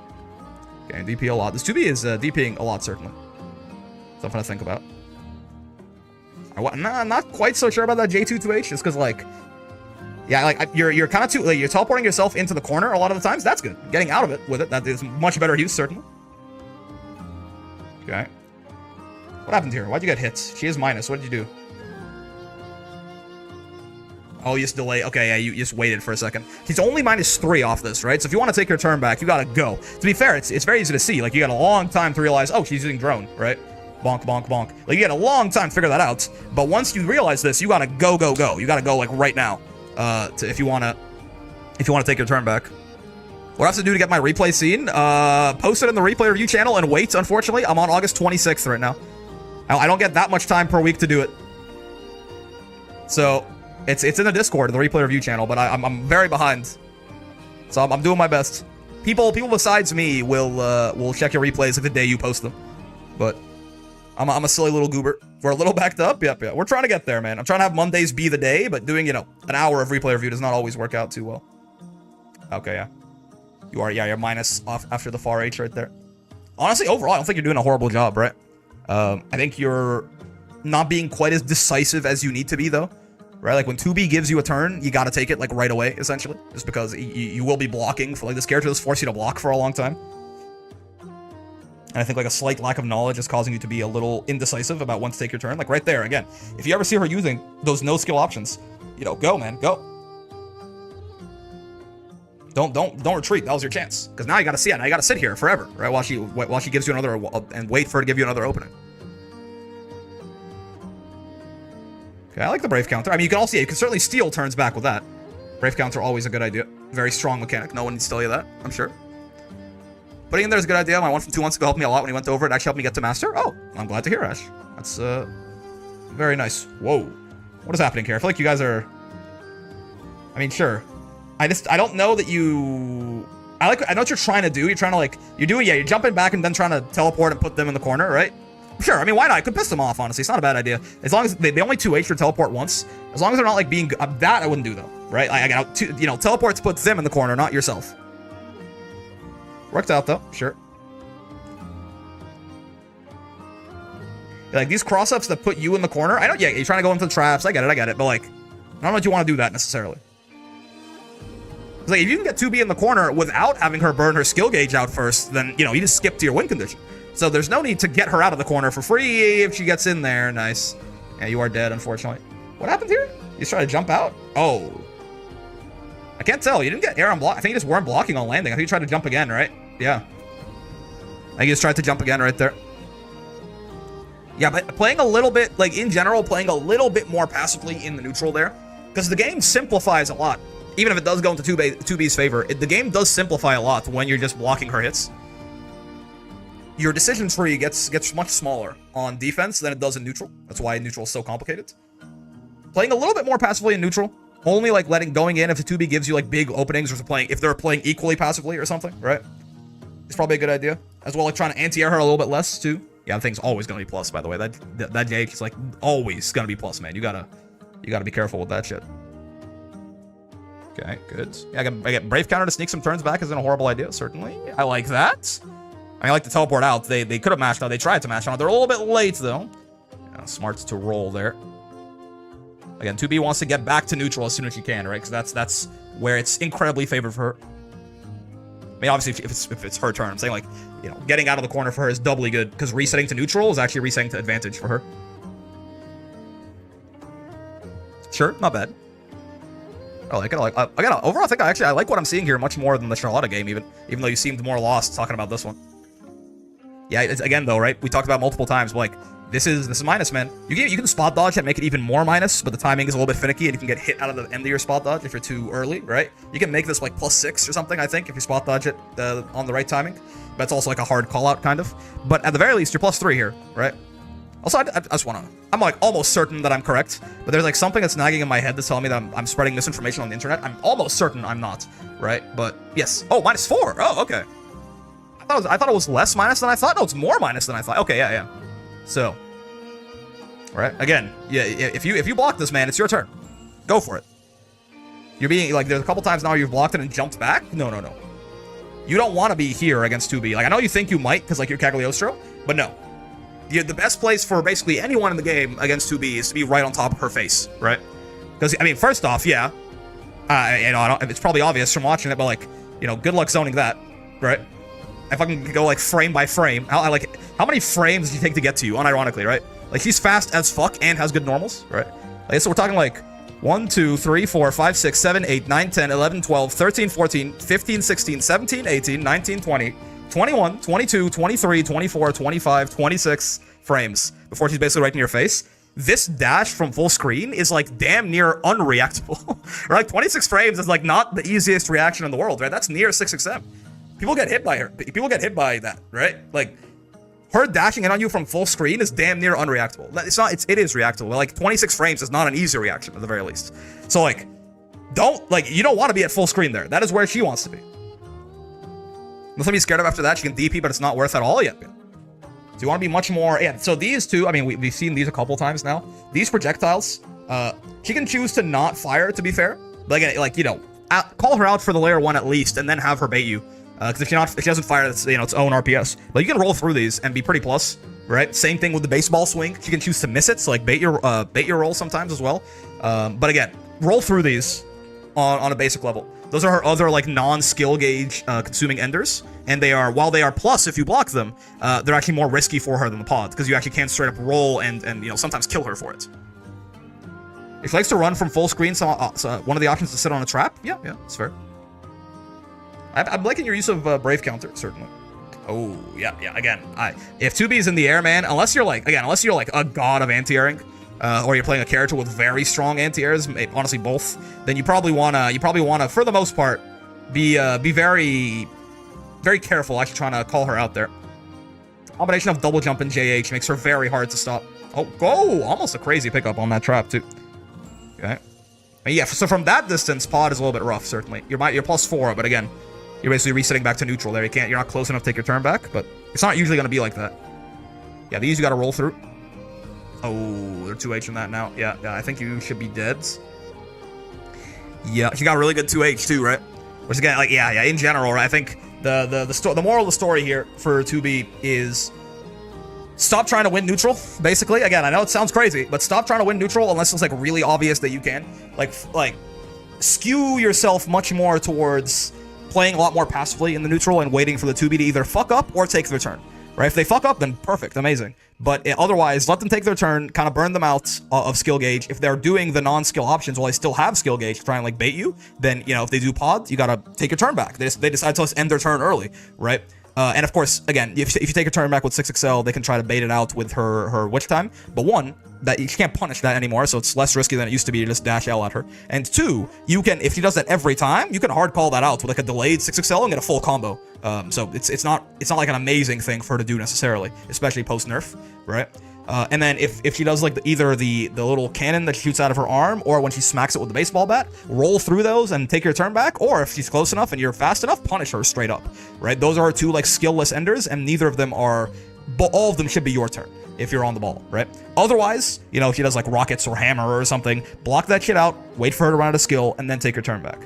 [SPEAKER 1] Okay, DP a lot. This 2B is DPing a lot, certainly. Something to think about. Nah, I'm not quite so sure about that J2-2H, just because like, yeah, like you're kind of too, like, you're teleporting yourself into the corner a lot of the times. That's good. Getting out of it with it, that is much better use, certainly. Okay. What happened here? Why'd you get hit? She is minus. What did you do? Oh, you just delay. Okay, yeah, you just waited for a second. She's only -3 off this, right? So if you want to take your turn back, you gotta go. To be fair, it's very easy to see. Like, you got a long time to realize, oh, she's using drone, right? Bonk, bonk, bonk. Like, you got a long time to figure that out. But once you realize this, you gotta go, go, go. You gotta go, like, right now. If you wanna take your turn back. What I have to do to get my replay seen? Post it in the replay review channel and wait. Unfortunately, I'm on August 26th right now. I don't get that much time per week to do it. So it's in the Discord, the replay review channel, but I'm very behind. So I'm doing my best. People besides me will check your replays the day you post them. But I'm a silly little goober. We're a little backed up. Yep. We're trying to get there, man. I'm trying to have Mondays be the day, but doing, an hour of replay review does not always work out too well. Okay, yeah. You're minus off after the far H right there. Honestly, overall, I don't think you're doing a horrible job, right? I think you're not being quite as decisive as you need to be, though. Right? Like, when 2B gives you a turn, you gotta take it, like, right away, essentially. Just because you will be blocking. For, like, this character does force you to block for a long time. And I think, like, a slight lack of knowledge is causing you to be a little indecisive about when to take your turn. Like, right there, again. If you ever see her using those no-skill options, go, man, go. Don't retreat. That was your chance. Because now you gotta see it. Now you gotta sit here forever, right? While she gives you another, and wait for her to give you another opening. Okay, I like the Brave counter. I mean, you can certainly steal turns back with that. Brave counter, always a good idea. Very strong mechanic. No one needs to tell you that, I'm sure. Putting in there is a good idea. My 1 from 2 months ago helped me a lot when he went over. It actually helped me get to master. Oh, I'm glad to hear, Ash. That's very nice. Whoa. What is happening here? I feel like you guys are... I mean, sure. I don't know that you... I know what you're trying to do. You're trying to, you're jumping back and then trying to teleport and put them in the corner, right? Sure, I mean, why not? I could piss them off, honestly. It's not a bad idea. As long as they only 2H for teleport once. As long as they're not, like, being... that I wouldn't do, though, right? I got teleports puts them in the corner, not yourself. Worked out, though. Sure. Like, these cross-ups that put you in the corner, I know, yeah, you're trying to go into the traps, I get it, but, like, I don't know if you want to do that, necessarily. It's like, if you can get 2B in the corner without having her burn her skill gauge out first, then, you just skip to your win condition. So there's no need to get her out of the corner for free if she gets in there. Nice. Yeah, you are dead, unfortunately. What happened here? You just try to jump out? Oh. I can't tell. You didn't get air on block. I think you just weren't blocking on landing. I think you tried to jump again, right? Yeah. I think you just tried to jump again right there. Yeah, but playing a little bit, like, in general, playing a little bit more passively in the neutral there. Because the game simplifies a lot. Even if it does go into 2B's favor, the game does simplify a lot when you're just blocking her hits. Your decision tree gets much smaller on defense than it does in neutral. That's why neutral is so complicated. Playing a little bit more passively in neutral, only like going in if the 2B gives you like big openings, or if they're playing equally passively or something, right? It's probably a good idea. As well, like trying to anti-air her a little bit less too. Yeah, the thing's always gonna be plus, by the way. That JH is like always gonna be plus, man. You gotta You gotta be careful with that shit. Okay, good. Yeah, I get Brave Counter to sneak some turns back isn't a horrible idea, certainly. I like that. I like to teleport out. They could have mashed out. They tried to mash out. They're a little bit late, though. Yeah, smart to roll there. Again, 2B wants to get back to neutral as soon as she can, right? Because that's where it's incredibly favored for her. I mean, obviously, if it's her turn, I'm saying, like, you know, getting out of the corner for her is doubly good, because resetting to neutral is actually resetting to advantage for her. Sure, not bad. I like it. Overall, I think I like what I'm seeing here much more than the Charlotta game, even though you seemed more lost talking about this one. Yeah, it's, again though, right? We talked about multiple times, but like this is minus, man. You can spot dodge and make it even more minus, but the timing is a little bit finicky, and you can get hit out of the end of your spot dodge if you're too early, right? You can make this like +6 or something, I think, if you spot dodge it on the right timing. But it's also like a hard call out kind of. But at the very least, you're +3 here, right? Also, I just want to... I'm, like, almost certain that I'm correct, but there's, like, something that's nagging in my head that's telling me that I'm spreading misinformation on the internet. I'm almost certain I'm not, right? But, yes. Oh, -4. Oh, okay. I thought it was less minus than I thought. No, it's more minus than I thought. Okay, yeah. So, right? Again, yeah, if you block this, man, it's your turn. Go for it. You're being, like, there's a couple times now you've blocked it and jumped back. No. You don't want to be here against 2B. Like, I know you think you might, because, like, you're Cagliostro, but no. The best place for basically anyone in the game against 2B is to be right on top of her face, right? Because, I mean, first off, yeah, you know, it's probably obvious from watching it, but, like, you know, good luck zoning that, right? If I can go, like, frame by frame, how many frames does it take to get to you, unironically, right? Like, she's fast as fuck and has good normals, right? Like, so we're talking, like, 1, 2, 3, 4, 5, 6, 7, 8, 9, 10, 11, 12, 13, 14, 15, 16, 17, 18, 19, 20... 21, 22, 23, 24, 25, 26 frames before she's basically right in your face. This dash from full screen is like damn near unreactable. Right? Like 26 frames is like not the easiest reaction in the world, right? That's near 6XM. People get hit by her. People get hit by that, right? Like her dashing in on you from full screen is damn near unreactable. It is reactable. Like 26 frames is not an easy reaction at the very least. So like, you don't want to be at full screen there. That is where she wants to be. Nothing to be scared of after that. She can DP, but it's not worth at all yet. So you want to be much more... Yeah, so these two... I mean, we've seen these a couple times now. These projectiles, she can choose to not fire, to be fair. But again, like, you know, call her out for the layer 1 at least, and then have her bait you. Because if she doesn't fire, it's, you know, its own RPS. But you can roll through these and be pretty plus, right? Same thing with the baseball swing. She can choose to miss it, so like bait your roll sometimes as well. But again, roll through these on a basic level. Those are her other, like, non-skill gauge consuming enders, and they are, while they are plus if you block them, they're actually more risky for her than the pods, because you actually can straight up roll and you know, sometimes kill her for it. If she likes to run from full screen, so one of the options is to sit on a trap. Yeah, it's fair. I'm liking your use of Brave Counter, certainly. Oh, yeah, again, if 2B is in the air, man, unless you're like a god of anti-airing, or you're playing a character with very strong anti-airs, honestly both, then you probably wanna, for the most part, be very, very careful actually trying to call her out there. Combination of double jump and JH makes her very hard to stop. Oh, go! Almost a crazy pickup on that trap too. Okay. And yeah, so from that distance, pod is a little bit rough, certainly. You're +4, but again, you're basically resetting back to neutral there. You're not close enough to take your turn back, but it's not usually gonna be like that. Yeah, these you gotta roll through. Oh, they're 2H in that now. Yeah, I think you should be dead. Yeah, she got really good 2H too, right? Which again, like, yeah, in general, right? I think the moral of the story here for 2B is stop trying to win neutral, basically. Again, I know it sounds crazy, but stop trying to win neutral unless it's, like, really obvious that you can. Like, skew yourself much more towards playing a lot more passively in the neutral and waiting for the 2B to either fuck up or take their turn. Right? If they fuck up, then perfect, amazing. But otherwise, let them take their turn, kind of burn them out of skill gauge. If they're doing the non-skill options while they still have skill gauge to try and, like, bait you, then, you know, if they do pods, you gotta take your turn back. They decide to end their turn early, right? And of course, again, if you take a turn back with 6XL, they can try to bait it out with her witch time. But one, that you can't punish that anymore, so it's less risky than it used to be to just dash L at her. And two, you can, if she does that every time, you can hard call that out with like a delayed 6XL and get a full combo. So it's not like an amazing thing for her to do necessarily, especially post nerf, right? And then if she does like either the little cannon that shoots out of her arm, or when she smacks it with the baseball bat, roll through those and take your turn back. Or if she's close enough and you're fast enough, punish her straight up, right? Those are two like skillless enders, and neither of them are, but all of them should be your turn. if you're on the ball, right? Otherwise, you know, if she does like rockets or hammer or something, block that shit out, wait for her to run out of skill, and then take your turn back.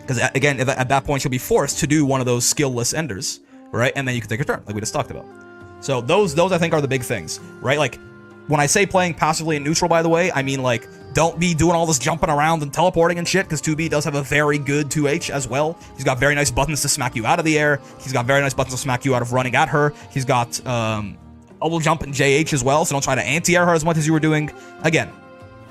[SPEAKER 1] Because again, at that point, she'll be forced to do one of those skill-less enders, right? And then you can take your turn, like we just talked about. So those I think are the big things, right? Like, when I say playing passively and neutral, by the way, I mean, like, don't be doing all this jumping around and teleporting and shit, because 2B does have a very good 2H as well. He's got very nice buttons to smack you out of the air. He's got very nice buttons to smack you out of running at her. He's got double jump and JH as well, so don't try to anti-air her as much as you were doing. Again,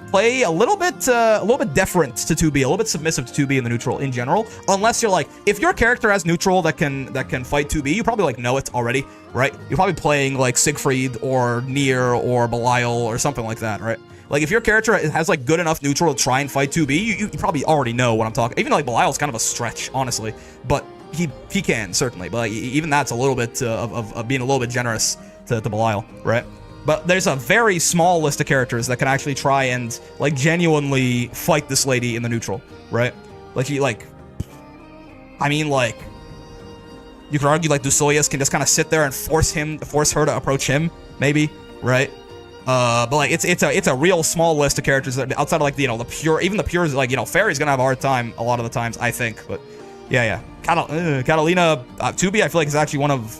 [SPEAKER 1] play a little bit deferent to 2B, a little bit submissive to 2B in the neutral in general, unless you're like, if your character has neutral that can fight 2B, you probably like know it already, right? You're probably playing like Siegfried or Nier or Belial or something like that, right? Like, if your character has like good enough neutral to try and fight 2B, you probably already know what I'm talking. Even like Belial's kind of a stretch, honestly, but he can certainly, but like, even that's a little bit of being a little bit generous to Belial, right? But there's a very small list of characters that can actually try and, like, genuinely fight this lady in the neutral, right? Like, I mean, like, you could argue, like, Dusoyas can just kind of sit there and force her to approach him, maybe, right? But, like, it's a real small list of characters that, outside of, like, you know, the pure, even the pures, like, you know, Fairy's gonna have a hard time a lot of the times, I think, but, yeah. Catalina, 2B, I feel like is actually one of,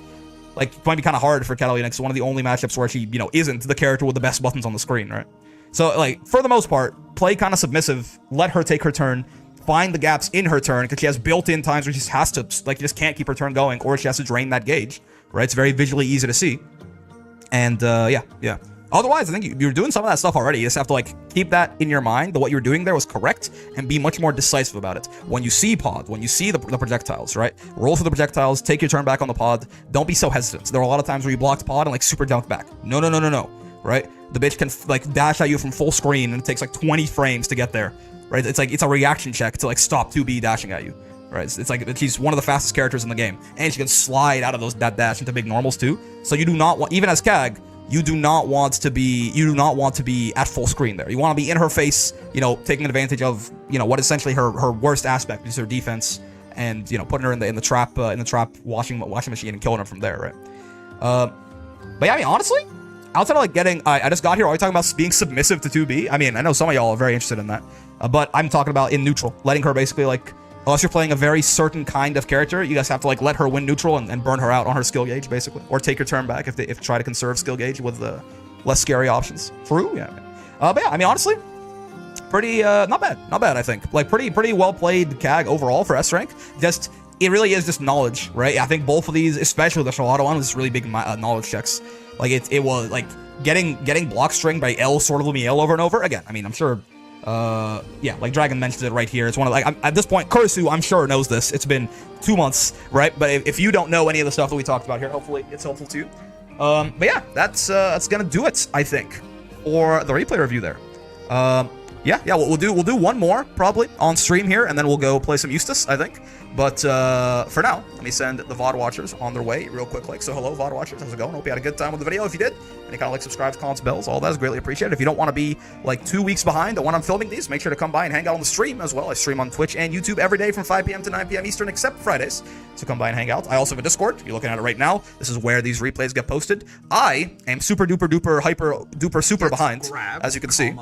[SPEAKER 1] like, it might be kind of hard for Catalina, because it's one of the only matchups where she, you know, isn't the character with the best buttons on the screen, right? So, like, for the most part, play kind of submissive, let her take her turn, find the gaps in her turn, because she has built-in times where she just has to, like, you just can't keep her turn going, or she has to drain that gauge, right? It's very visually easy to see. And, yeah. Otherwise, I think you're doing some of that stuff already. You just have to, like, keep that in your mind, that what you were doing there was correct, and be much more decisive about it. When you see pod, when you see the projectiles, right? Roll for the projectiles, take your turn back on the pod. Don't be so hesitant. There are a lot of times where you blocked pod and, like, super dunked back. No, right? The bitch can, like, dash at you from full screen, and it takes, like, 20 frames to get there, right? It's like, it's a reaction check to, like, stop 2B dashing at you, right? It's like, she's one of the fastest characters in the game, and she can slide out of that dash into big normals, too. So you do not want, even as CAG, you do not want to be at full screen there. You want to be in her face, you know, taking advantage of, you know, what essentially her worst aspect is her defense, and, you know, putting her in the trap washing machine and killing her from there, right? But yeah, I mean, honestly, outside of, like, getting, I just got here, are we talking about being submissive to 2B? I mean, I know some of y'all are very interested in that, but I'm talking about in neutral, letting her basically, like, unless you're playing a very certain kind of character, you guys have to, like, let her win neutral and burn her out on her skill gauge, basically. Or take your turn back if try to conserve skill gauge with the less scary options. True, yeah. But yeah, I mean, honestly, pretty, not bad, I think. Like, pretty well played CAG overall for S rank. Just, it really is just knowledge, right? I think both of these, especially the Charlotte one, was really big knowledge checks. Like, it was, like, getting block string by L sort of Lumiel over and over. Again, I mean, I'm sure... yeah, like Dragon mentions it right here. It's one of, like, at this point, Kurisu, I'm sure, knows this. It's been 2 months, right? But if you don't know any of the stuff that we talked about here, hopefully it's helpful too. But yeah, that's gonna do it, I think, for the replay review there. Yeah, we'll do one more probably on stream here, and then we'll go play some Eustace, I think. But for now, let me send the VOD watchers on their way real quick. Like, so hello, VOD watchers, how's it going? Hope you had a good time with the video. If you did, any kind of like, subscribes, comments, bells, all that is greatly appreciated. If you don't want to be like 2 weeks behind on when I'm filming these, make sure to come by and hang out on the stream as well. I stream on Twitch and YouTube every day from 5 p.m. to 9 p.m. Eastern, except Fridays. So come by and hang out. I also have a Discord. You're looking at it right now. This is where these replays get posted. I am super duper duper hyper duper super behind, as you can see.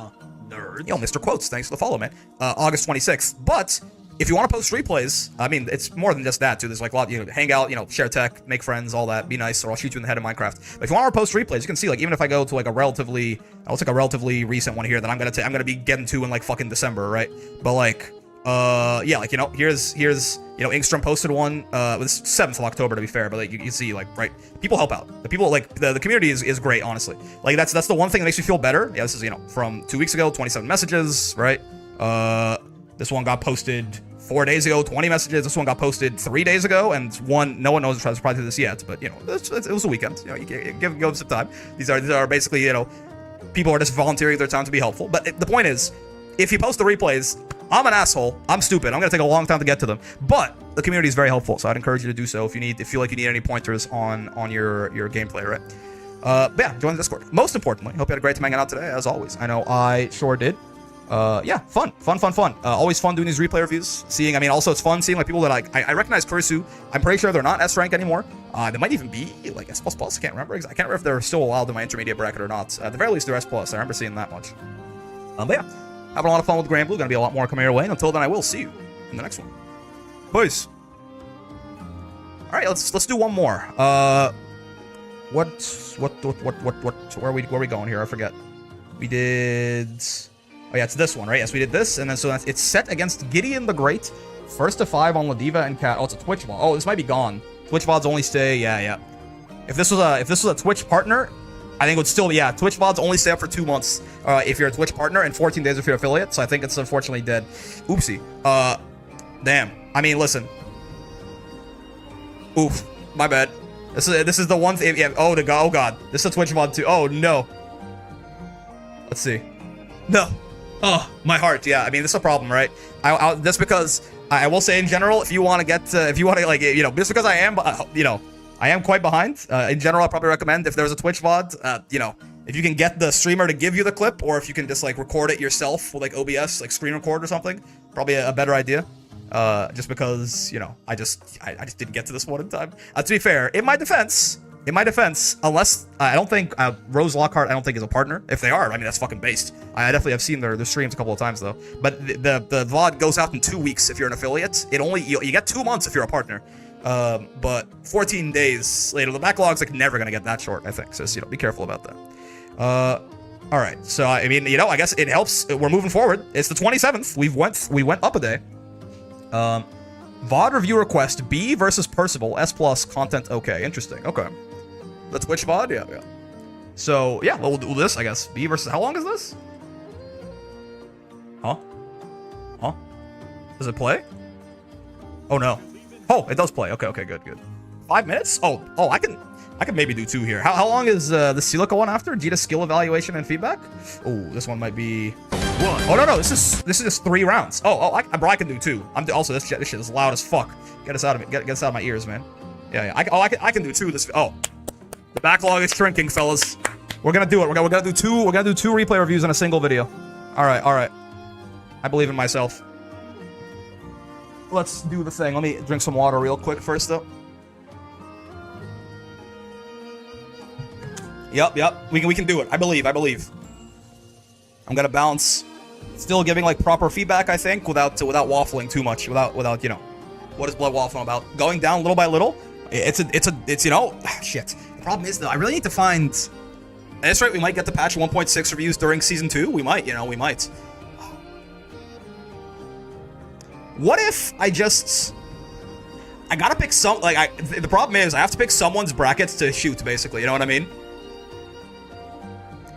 [SPEAKER 1] Yo, Mr. Quotes, thanks for the follow, man. August 26th. But if you want to post replays, I mean, it's more than just that, too. There's like a lot, you know, hang out, you know, share tech, make friends, all that, be nice, or I'll shoot you in the head in Minecraft. But if you want to post replays, you can see, like, even if I go to like I'll take a relatively recent one here that I'm gonna be getting to in like fucking December, right? But like, yeah, like, you know, here's you know, Ingstrom posted one, it was 7th of October to be fair, but like you see, like, right, people help out. The people, like, the community is great, honestly. Like, that's the one thing that makes me feel better. Yeah, this is, you know, from 2 weeks ago, 27 messages, right? This one got posted 4 days ago, 20 messages. This one got posted 3 days ago, and no one knows if I was probably this yet, but, you know, it was a weekend. You know, you give them some time. These are basically, you know, people are just volunteering their time to be helpful. But the point is, if you post the replays, I'm an asshole. I'm stupid. I'm gonna take a long time to get to them. But the community is very helpful, so I'd encourage you to do so if you feel like you need any pointers on your gameplay, right? But yeah, join the Discord. Most importantly, hope you had a great time hanging out today, as always. I know I sure did. Yeah, fun. Always fun doing these replay reviews. Seeing, I mean, also it's fun seeing like people that I recognize Kurisu. I'm pretty sure they're not S rank anymore. They might even be like S++. I can't remember. I can't remember if they're still allowed in my intermediate bracket or not. At the very least, they're S+. I remember seeing that much. But yeah, having a lot of fun with Grand Blue. Gonna be a lot more coming your way. And until then, I will see you in the next one. Peace. All right, let's do one more. Where are we going here? I forget. We did. Oh yeah, it's this one, right? Yes, we did this, and then so it's set against Gideon the Great, first to 5 on Ladiva and Cat. Oh, it's a Twitch VOD. Oh, this might be gone. Twitch VODs only stay. Yeah. If this was a Twitch partner, I think it would still. Yeah, Twitch VODs only stay up for 2 months if you're a Twitch partner, and 14 days if you're affiliate. So I think it's unfortunately dead. Oopsie. Damn. I mean, listen. Oof. My bad. This is the one thing. Yeah. Oh god. This is a Twitch VOD too. Oh no. Let's see. No. Oh, my heart. Yeah, I mean, this is a problem, right? Just because I will say in general, if you want to get, like, you know, just because I am, I am quite behind. In general, I'd probably recommend if there's a Twitch VOD, if you can get the streamer to give you the clip, or if you can just like record it yourself with like OBS, like screen record or something, probably a better idea. Just because, I just didn't get to this one in time. To be fair, in my defense, unless I don't think Rose Lockhart, I don't think is a partner. If they are, I mean, that's fucking based. I definitely have seen their streams a couple of times though. But the VOD goes out in 2 weeks if you're an affiliate. It only you get 2 months if you're a partner. But 14 days later, the backlog's like never gonna get that short. I think so. Just, be careful about that. All right. So I mean, I guess it helps. We're moving forward. It's the 27th. We went up a day. VOD review request: B versus Percival. S+ content. Okay, interesting. Okay. The Twitch VOD? Yeah. So, yeah, we'll do this, I guess. B versus... How long is this? Huh? Does it play? Oh, no. Oh, it does play. Okay, good. 5 minutes? Oh, I can maybe do 2 here. How long is the Silica one after? Gita skill evaluation and feedback? Oh, this one might be... Oh, no, this is just 3 rounds. I can do 2. Also, this shit is loud as fuck. Get us out of it. Get us out of my ears, man. Yeah. I can do 2 this... Oh. The backlog is shrinking, fellas. We're gonna do it. We're gonna do 2 replay reviews in a single video. All right. I believe in myself. Let's do the thing. Let me drink some water real quick first, though. Yep. We can do it. I believe. I'm gonna balance. Still giving like proper feedback, I think, without waffling too much. Without what is Blood waffling about? Going down little by little. It's shit. The problem is, though, I really need to find... At this rate, we might get to patch 1.6 reviews during Season 2. We might, we might. What if I gotta pick some... the problem is, I have to pick someone's brackets to shoot, basically. You know what I mean?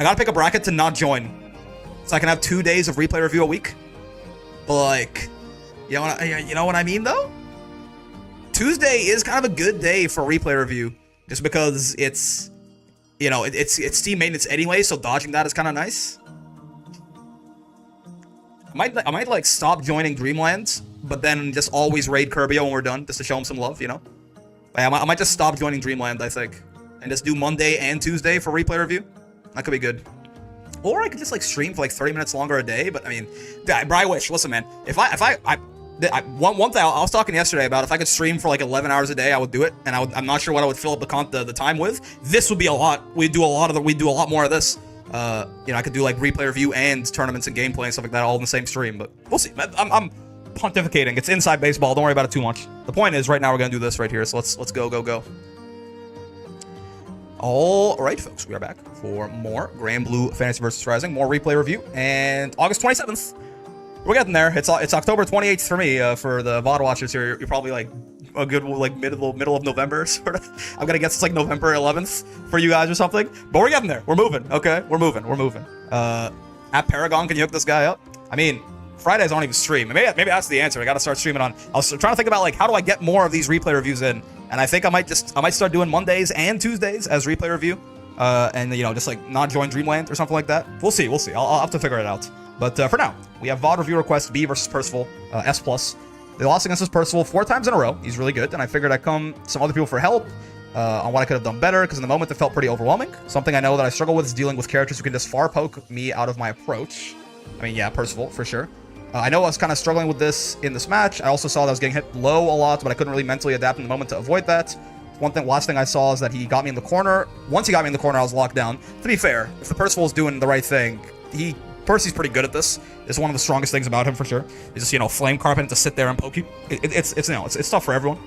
[SPEAKER 1] I gotta pick a bracket to not join. So I can have 2 days of replay review a week. But, like... You know what I mean, though? Tuesday is kind of a good day for replay review. Just because it's, it's Steam maintenance anyway, so dodging that is kind of nice. I might like stop joining Dreamland, but then just always raid Kirbio when we're done, just to show him some love, I might just stop joining Dreamland, I think, and just do Monday and Tuesday for replay review. That could be good. Or I could just like stream for like 30 minutes longer a day. But I mean, I wish. Listen, man, one thing I was talking yesterday about, if I could stream for like 11 hours a day, I would do it, and I'm not sure what I would fill up the time with. This would be a lot. We'd do a lot more of this. I could do like replay review and tournaments and gameplay and stuff like that all in the same stream. But we'll see. I'm pontificating. It's inside baseball. Don't worry about it too much. The point is, right now we're gonna do this right here. So let's go. All right, folks, we are back for more Grand Blue Fantasy vs Rising, more replay review, and August 27th. We're getting there. It's October 28th for me. For the VOD watchers here, you're probably like a good like middle of November, sort of. I'm gonna guess it's like November 11th for you guys or something. But we're getting there. We're moving. Okay, we're moving. At Paragon, can you hook this guy up? I mean, Fridays aren't even stream. Maybe that's the answer. I gotta start streaming on. I was trying to think about like how do I get more of these replay reviews in, and I think I might start doing Mondays and Tuesdays as replay review, and just like not join Dreamland or something like that. We'll see. I'll have to figure it out. But for now, we have VOD review request B versus Percival, S+. They lost against this Percival 4 times in a row. He's really good, and I figured I'd come some other people for help on what I could have done better, because in the moment it felt pretty overwhelming. Something I know that I struggle with is dealing with characters who can just far poke me out of my approach. I mean, yeah, Percival, for sure. I know I was kind of struggling with this in this match. I also saw that I was getting hit low a lot, but I couldn't really mentally adapt in the moment to avoid that. Last thing I saw is that he got me in the corner. Once he got me in the corner, I was locked down. To be fair, if the Percival's doing the right thing, Percy's pretty good at this. It's one of the strongest things about him, for sure. He's just, you know, flame carpet to sit there and poke you. It's tough for everyone.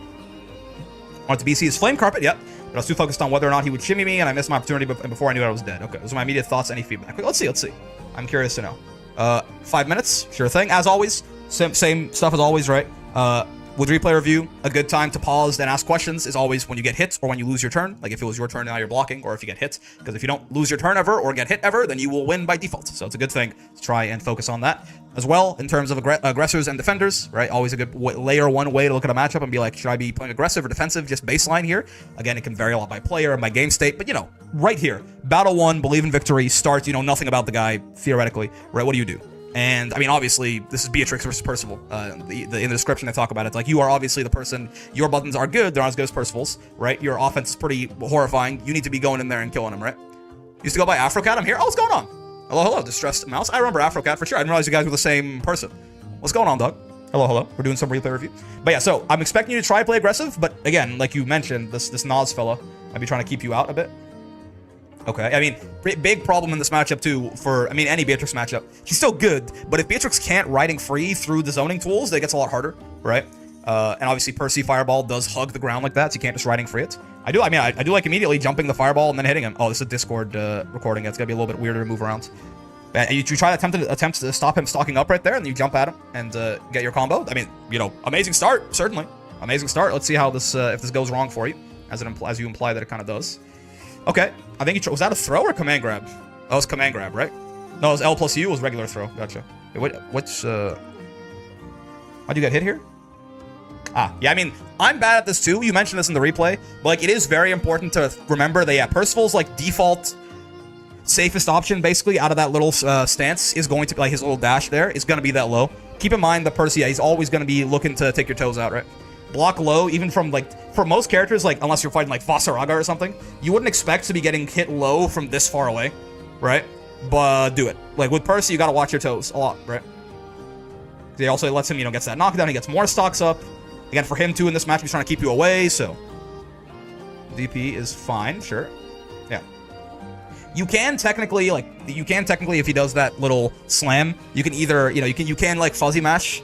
[SPEAKER 1] Wanted to BC his flame carpet, yep. But I was too focused on whether or not he would shimmy me, and I missed my opportunity before I knew I was dead. Okay, those are my immediate thoughts. Any feedback? Let's see. I'm curious to know. 5 minutes, sure thing. As always, same stuff as always, right? With replay review, a good time to pause and ask questions is always when you get hit or when you lose your turn. Like if it was your turn now you're blocking, or if you get hit. Because if you don't lose your turn ever or get hit ever, then you will win by default. So it's a good thing to try and focus on that. As well, in terms of aggressors and defenders, right? Always a good layer one way to look at a matchup and be like, should I be playing aggressive or defensive? Just baseline here. Again, it can vary a lot by player and by game state, but you know, right here, battle one, believe in victory, start, you know nothing about the guy, theoretically, right? What do you do? And, I mean, obviously, this is Beatrix versus Percival. In the description, they talk about it. It's like, you are obviously the person, your buttons are good, they're not as good as Percival's, right? Your offense is pretty horrifying. You need to be going in there and killing him, right? Used to go by Afrocat, I'm here. Oh, what's going on? Hello, Distressed Mouse. I remember Afrocat for sure. I didn't realize you guys were the same person. What's going on, dog? Hello. We're doing some replay review. But yeah, so, I'm expecting you to try to play aggressive, but again, like you mentioned, this Nas fella, I'd be trying to keep you out a bit. Okay, I mean, big problem in this matchup too for, I mean, any Beatrix matchup. She's still good, but if Beatrix can't riding free through the zoning tools, it gets a lot harder, right? And obviously Percy Fireball does hug the ground like that, so you can't just riding free it. I do like immediately jumping the Fireball and then hitting him. Oh, this is a Discord recording. It's gonna be a little bit weirder to move around. You try to attempt to stop him stalking up right there, and you jump at him and get your combo. I mean, you know, amazing start, certainly. Amazing start. Let's see how this, if this goes wrong for you, as you imply that it kind of does. Okay, I think was that a throw or command grab? That was command grab, right? No, it was L plus U was regular throw. Gotcha. Wait, how'd you get hit here? Yeah, I mean, I'm bad at this too. You mentioned this in the replay, but like, it is very important to remember that, yeah, Percival's like default safest option basically out of that little stance is going to be like his little dash there is going to be that low. Keep in mind that Percy, yeah, he's always going to be looking to take your toes out, right? Block low, even from like, for most characters, like unless you're fighting like Vasaraga or something, you wouldn't expect to be getting hit low from this far away, right? But do it. Like with Percy, you gotta watch your toes a lot, right? He also lets him, you know, gets that knockdown, he gets more stocks up. Again, for him too in this match, he's trying to keep you away, so DP is fine, sure. Yeah. You can technically, if he does that little slam, you can either, you know, you can like fuzzy mash.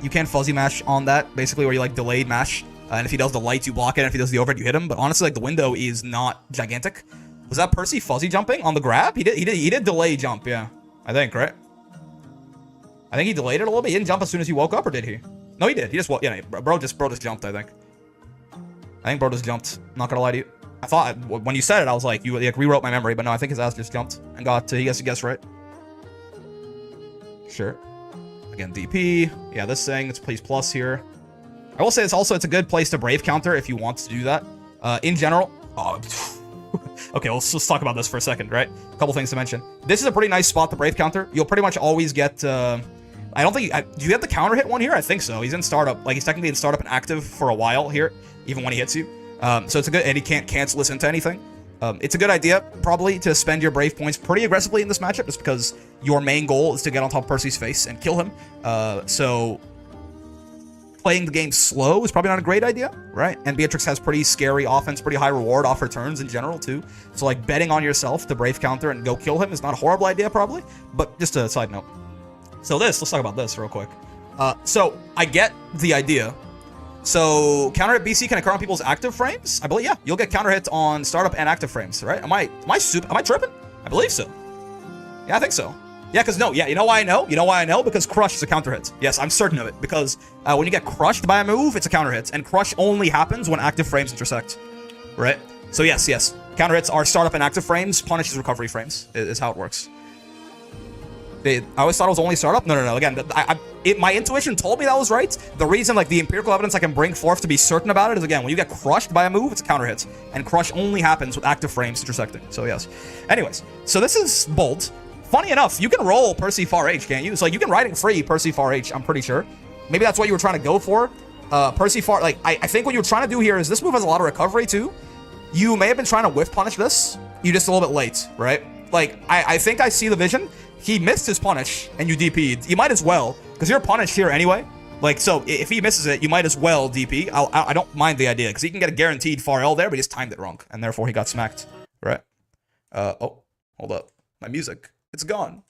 [SPEAKER 1] You can fuzzy mash on that, basically, where you like delayed mash. And if he does the light, you block it. And if he does the overhead, you hit him. But honestly, like the window is not gigantic. Was that Percy fuzzy jumping on the grab? He did delay jump, yeah. I think, right? I think he delayed it a little bit. He didn't jump as soon as he woke up, or did he? No, he did. He just, yeah, bro just jumped, I think. Bro just jumped. Not gonna lie to you. I thought, when you said it, I was like, you like rewrote my memory. But no, I think his ass just jumped and got, he guessed right. Sure. Again, DP. Yeah, this thing, it's please plus here. I will say it's a good place to Brave counter if you want to do that. In general, okay, let's talk about this for a second, right? A couple things to mention. This is a pretty nice spot to Brave counter. You'll pretty much always get, I don't think, do you have the counter hit one here? I think so. He's in startup, like he's technically in startup and active for a while here, even when he hits you. So it's a good, and he can't cancel this into anything. It's a good idea, probably, to spend your Brave points pretty aggressively in this matchup, just because your main goal is to get on top of Percy's face and kill him. So playing the game slow is probably not a great idea, right? And Beatrix has pretty scary offense, pretty high reward off her turns in general, too. So, like, betting on yourself to Brave counter and go kill him is not a horrible idea, probably. But just a side note. So let's talk about this real quick. So I get the idea. So counter hit BC can occur on people's active frames? I believe, yeah, you'll get counter hits on startup and active frames, right? Am I tripping? I believe so. Yeah, I think so. Yeah, because no, yeah, you know why I know? You know why I know? Because Crush is a counter hit. Yes, I'm certain of it. Because when you get crushed by a move, it's a counter hit. And Crush only happens when active frames intersect. Right? So yes. Counter hits are startup and active frames, punishes recovery frames, is how it works. I always thought it was only startup. No. Again, my intuition told me that was right. The reason, like, the empirical evidence I can bring forth to be certain about it is, again, when you get crushed by a move, it's a counter hit. And Crush only happens with active frames intersecting. So, yes. Anyways, so this is bold. Funny enough, you can roll Percy Far H, can't you? So, like, you can riding free Percy Far H, I'm pretty sure. Maybe that's what you were trying to go for. Percy Far, like, I think what you were trying to do here is this move has a lot of recovery, too. You may have been trying to whiff punish this. You just a little bit late, right? Like, I think I see the vision. he missed his punish and you DP'd, you might as well, because you're punished here anyway. Like, so if he misses it, you might as well DP. I don't mind the idea, because he can get a guaranteed far L there, but he just timed it wrong, and therefore he got smacked, right? Oh, hold up. My music. It's gone.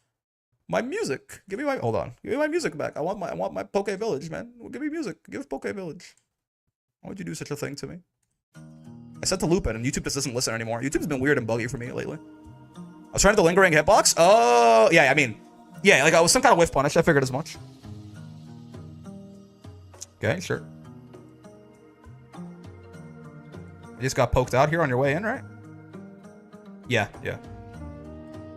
[SPEAKER 1] My music. Give me my, hold on. Give me my music back. I want my Poke Village, man. Well, give me music. Give Poke Village. Why would you do such a thing to me? I said to loop it, and YouTube just doesn't listen anymore. YouTube's been weird and buggy for me lately. I was trying to do the lingering hitbox. Oh, yeah, I mean, yeah, like I was some kind of whiff punish. I figured as much. Okay, sure. You just got poked out here on your way in, right? Yeah, yeah.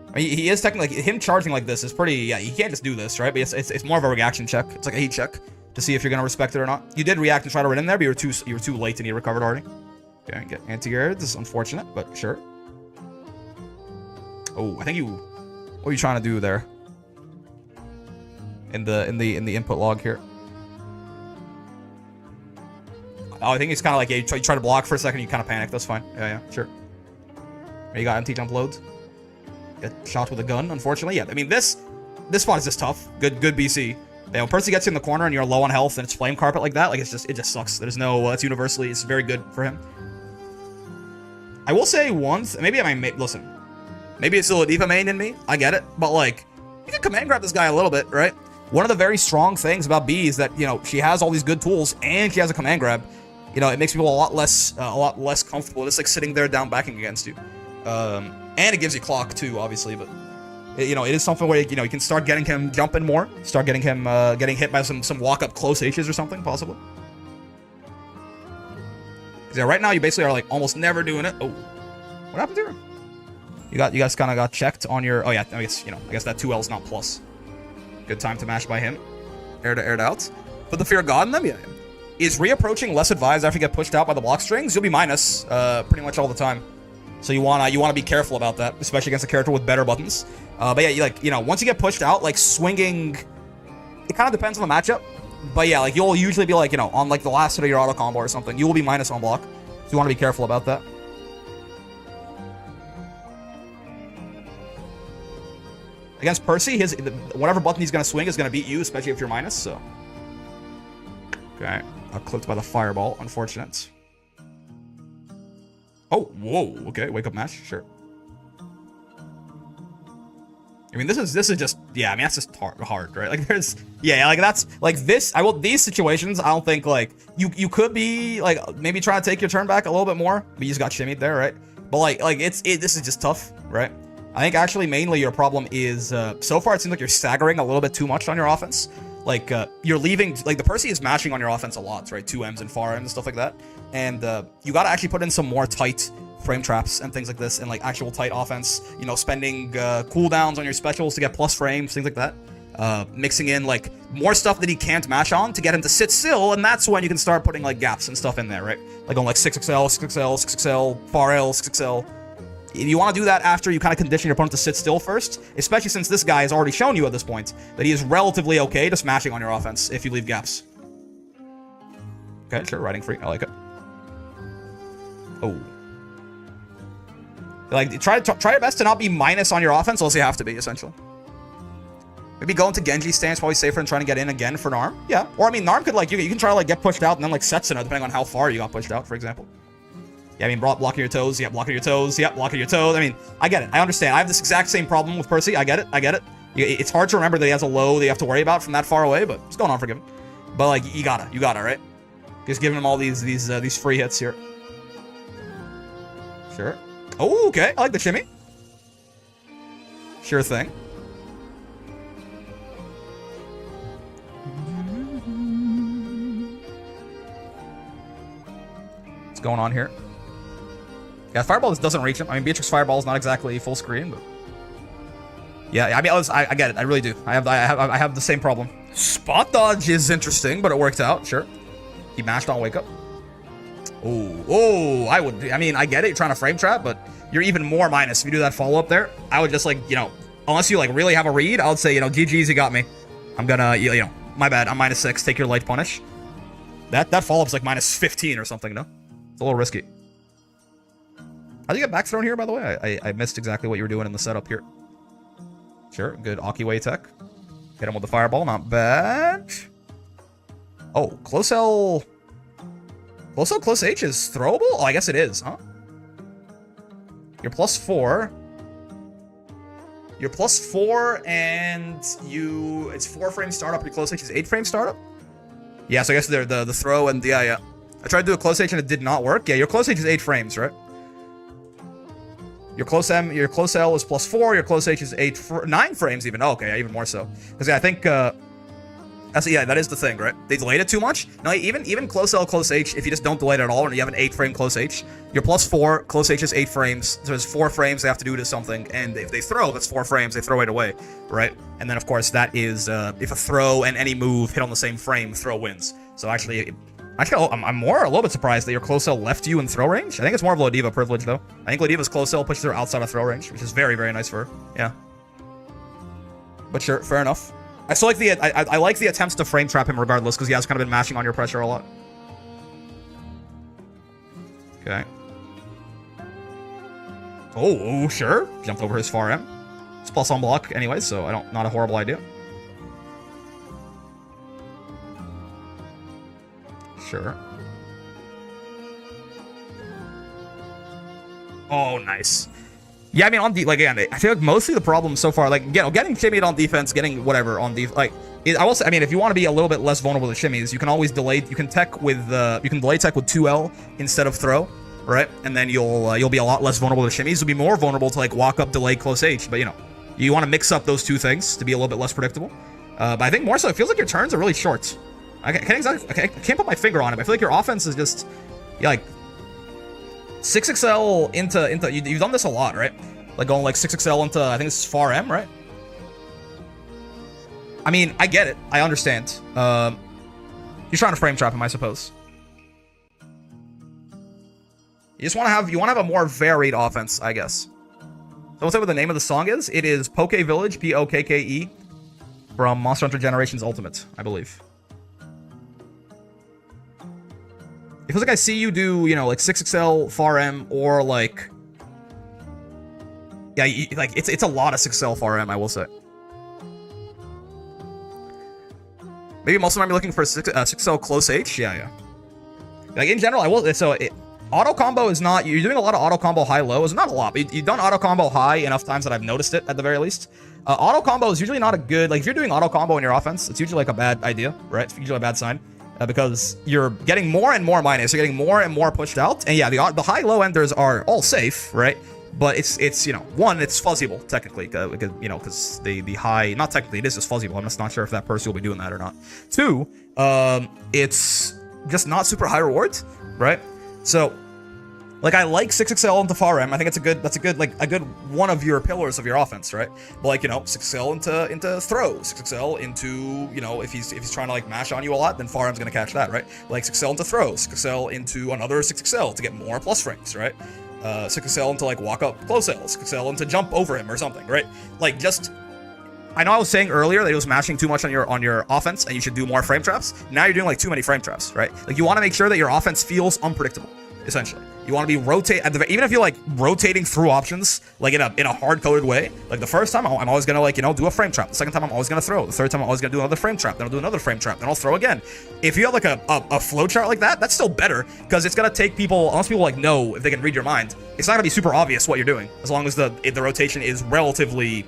[SPEAKER 1] I mean, he is technically, like, him charging like this is pretty, yeah, you can't just do this, right? But it's more of a reaction check. It's like a heat check to see if you're going to respect it or not. You did react and try to run in there, but you were too late and you recovered already. Okay, get anti-air. This is unfortunate, but sure. Oh, I think you, what are you trying to do there? In the input log here. Oh, I think it's kind of like, yeah, you try to block for a second, you kind of panic. That's fine. Yeah, sure. You got empty jump loads. Get shot with a gun, unfortunately. Yeah, I mean, this spot is just tough. Good BC. Yeah, when Percy gets you in the corner and you're low on health and it's flame carpet like that, like, it just sucks. There's no, it's universally, it's very good for him. I will say once, maybe I might, listen, maybe it's still a Diva main in me. I get it. But, like, you can command grab this guy a little bit, right? One of the very strong things about B is that, you know, she has all these good tools and she has a command grab. You know, it makes people a lot less comfortable just like sitting there down backing against you. And it gives you clock too, obviously, but you know, it is something where, you know, you can start getting him jumping more, start getting him getting hit by some walk up close H's or something, possibly. Yeah, right now you basically are like almost never doing it. Oh, what happened here? You guys kind of got checked on your, oh yeah, I guess, you know, I guess that 2L is not plus. Good time to mash by him. Air to aired out. Put the fear of God in them, yeah. Is reapproaching less advised after you get pushed out by the block strings? You'll be minus pretty much all the time. So you wanna be careful about that, especially against a character with better buttons. But yeah, you know, once you get pushed out, like swinging, it kind of depends on the matchup. But yeah, like you'll usually be like, you know, on like the last hit of your auto combo or something, you will be minus on block. So you want to be careful about that. Against Percy, whatever button he's gonna swing is gonna beat you, especially if you're minus. So okay, got clipped by the fireball. Unfortunate. Oh, whoa. Okay, wake up mash. Sure. I mean, this is just, yeah, I mean, that's just hard, right? Like, there's, yeah, like, that's, like, this, these situations, I don't think, like, you could be, like, maybe try to take your turn back a little bit more, but you just got shimmied there, right? But, like, this is just tough, right? I think, actually, mainly your problem is, so far, it seems like you're staggering a little bit too much on your offense. Like, you're leaving, like, the Percy is mashing on your offense a lot, right? 2Ms and far Ms and stuff like that. And, you gotta actually put in some more tight frame traps and things like this, and like actual tight offense, you know, spending cooldowns on your specials to get plus frames, things like that. Mixing in like more stuff that he can't mash on to get him to sit still, and that's when you can start putting like gaps and stuff in there, right? Like on like 6XL, 6XL, 6XL, far L, 6XL. You want to do that after you kind of condition your opponent to sit still first, especially since this guy has already shown you at this point that he is relatively okay to smashing on your offense if you leave gaps. Okay, sure, riding free, I like it. Oh. Like, try your best to not be minus on your offense unless you have to be, essentially. Maybe go into Genji stance, probably safer than trying to get in again for Narm. Yeah. Or, I mean, Narm could, like, you can try to, like, get pushed out and then, like, Setsuna, depending on how far you got pushed out, for example. Yeah, I mean, blocking your toes. Yeah, blocking your toes. Yeah, blocking your toes. I mean, I get it. I understand. I have this exact same problem with Percy. I get it. I get it. It's hard to remember that he has a low that you have to worry about from that far away, but it's going on, forgive him. But, like, you gotta, right? Just giving him all these free hits here. Sure. Oh, okay. I like the shimmy. Sure thing. What's going on here? Yeah, Fireball just doesn't reach him. I mean, Beatrix Fireball is not exactly full screen, but yeah, I mean, I get it. I really do. I have the same problem. Spot dodge is interesting, but it worked out. Sure. He mashed on wake up. Oh, I mean, I get it. You're trying to frame trap, but you're even more minus if you do that follow up there. I would just, like, you know, unless you like really have a read, I would say, you know, GG's, you got me. I'm gonna, you know, my bad. I'm -6. Take your light punish. That follow up's like -15 or something. No, it's a little risky. How do you get back thrown here, by the way? I missed exactly what you were doing in the setup here. Sure, good Akiway tech. Hit him with the fireball, not bad. Oh, close L... Close L, close H is throwable? Oh, I guess it is, huh? You're +4. You're +4, and you... It's 4 frame startup, your close H is 8 frame startup? Yeah, so I guess they're the throw and the... Yeah. I tried to do a close H and it did not work. Yeah, your close H is 8 frames, right? Your close L is +4. Your close H is 9 frames even. Oh, okay, yeah, even more so. Because yeah, I think yeah, that is the thing, right? They delayed it too much. No, even close L, close H, if you just don't delay it at all and you have an 8 frame close H, you're +4. Close H is 8 frames. So there's 4 frames they have to do to something, and if they throw, that's 4 frames. They throw it away, right? And then of course that is if a throw and any move hit on the same frame, throw wins. So actually, I'm a little bit surprised that your close L left you in throw range. I think it's more of a Lodiva privilege, though. I think Lodiva's close L pushes her outside of throw range, which is very, very nice for her. Yeah. But sure, fair enough. I still like the I like the attempts to frame trap him regardless, because he has kind of been mashing on your pressure a lot. Okay. Oh, sure. Jumped over his far M. It's plus on block anyway, so not a horrible idea. Sure. Oh, nice. Yeah, I mean, again, I feel like mostly the problem so far, like, getting shimmied on defense, getting whatever on defense, like, I will say, I mean, if you want to be a little bit less vulnerable to shimmies, you can always delay, you can delay tech with 2L instead of throw, right? And then you'll be a lot less vulnerable to shimmies. You'll be more vulnerable to, like, walk up, delay, close H, but, you want to mix up those two things to be a little bit less predictable. But I think more so, it feels like your turns are really short. I can't put my finger on it. I feel like your offense is just, like, 6XL into you've done this a lot, right? Like going like 6XL into, I think this is far M, right? I mean, I get it. I understand. You're trying to frame trap him, I suppose. You just want to have a more varied offense, I guess. Don't say what the name of the song is. It is Poke Village, Pokke, from Monster Hunter Generations Ultimate, I believe. It feels like I see you do, like 6XL, far M, or like... Yeah, like, it's a lot of 6XL, far M, I will say. Maybe most of them might be looking for 6XL close H? Yeah. Like, in general, I will... So, auto combo is not... You're doing a lot of auto combo high-low. It's not a lot, but you've done auto combo high enough times that I've noticed it, at the very least. Auto combo is usually not a good... Like, if you're doing auto combo in your offense, it's usually like a bad idea, right? It's usually a bad sign. Because you're getting more and more minus, you're getting more and more pushed out, and yeah, the high-low enders are all safe, right? But it's one, it's fuzzyable technically, because the high, not technically, it is just fuzzyable. I'm just not sure if that person will be doing that or not. 2, it's just not super high rewards, right? So, like, I like 6XL into far M. I think that's a good one of your pillars of your offense, right? But like, 6XL into throw, 6XL into, if he's trying to like mash on you a lot, then far M's gonna catch that, right? Like 6XL into throw, 6XL into another 6XL to get more plus frames, right? 6XL into like walk up close L, 6XL into jump over him or something, right? Like, just, I know I was saying earlier that it was mashing too much on your offense and you should do more frame traps. Now you're doing like too many frame traps, right? Like, you want to make sure that your offense feels unpredictable, essentially. You want to be even if you're like rotating through options, like in a hard-coded way. Like the first time, I'm always gonna like do a frame trap. The second time, I'm always gonna throw. The third time, I'm always gonna do another frame trap. Then I'll do another frame trap. Then I'll throw again. If you have like a flow chart like that, that's still better because it's gonna take people. Unless people like know if they can read your mind, it's not gonna be super obvious what you're doing as long as the rotation is relatively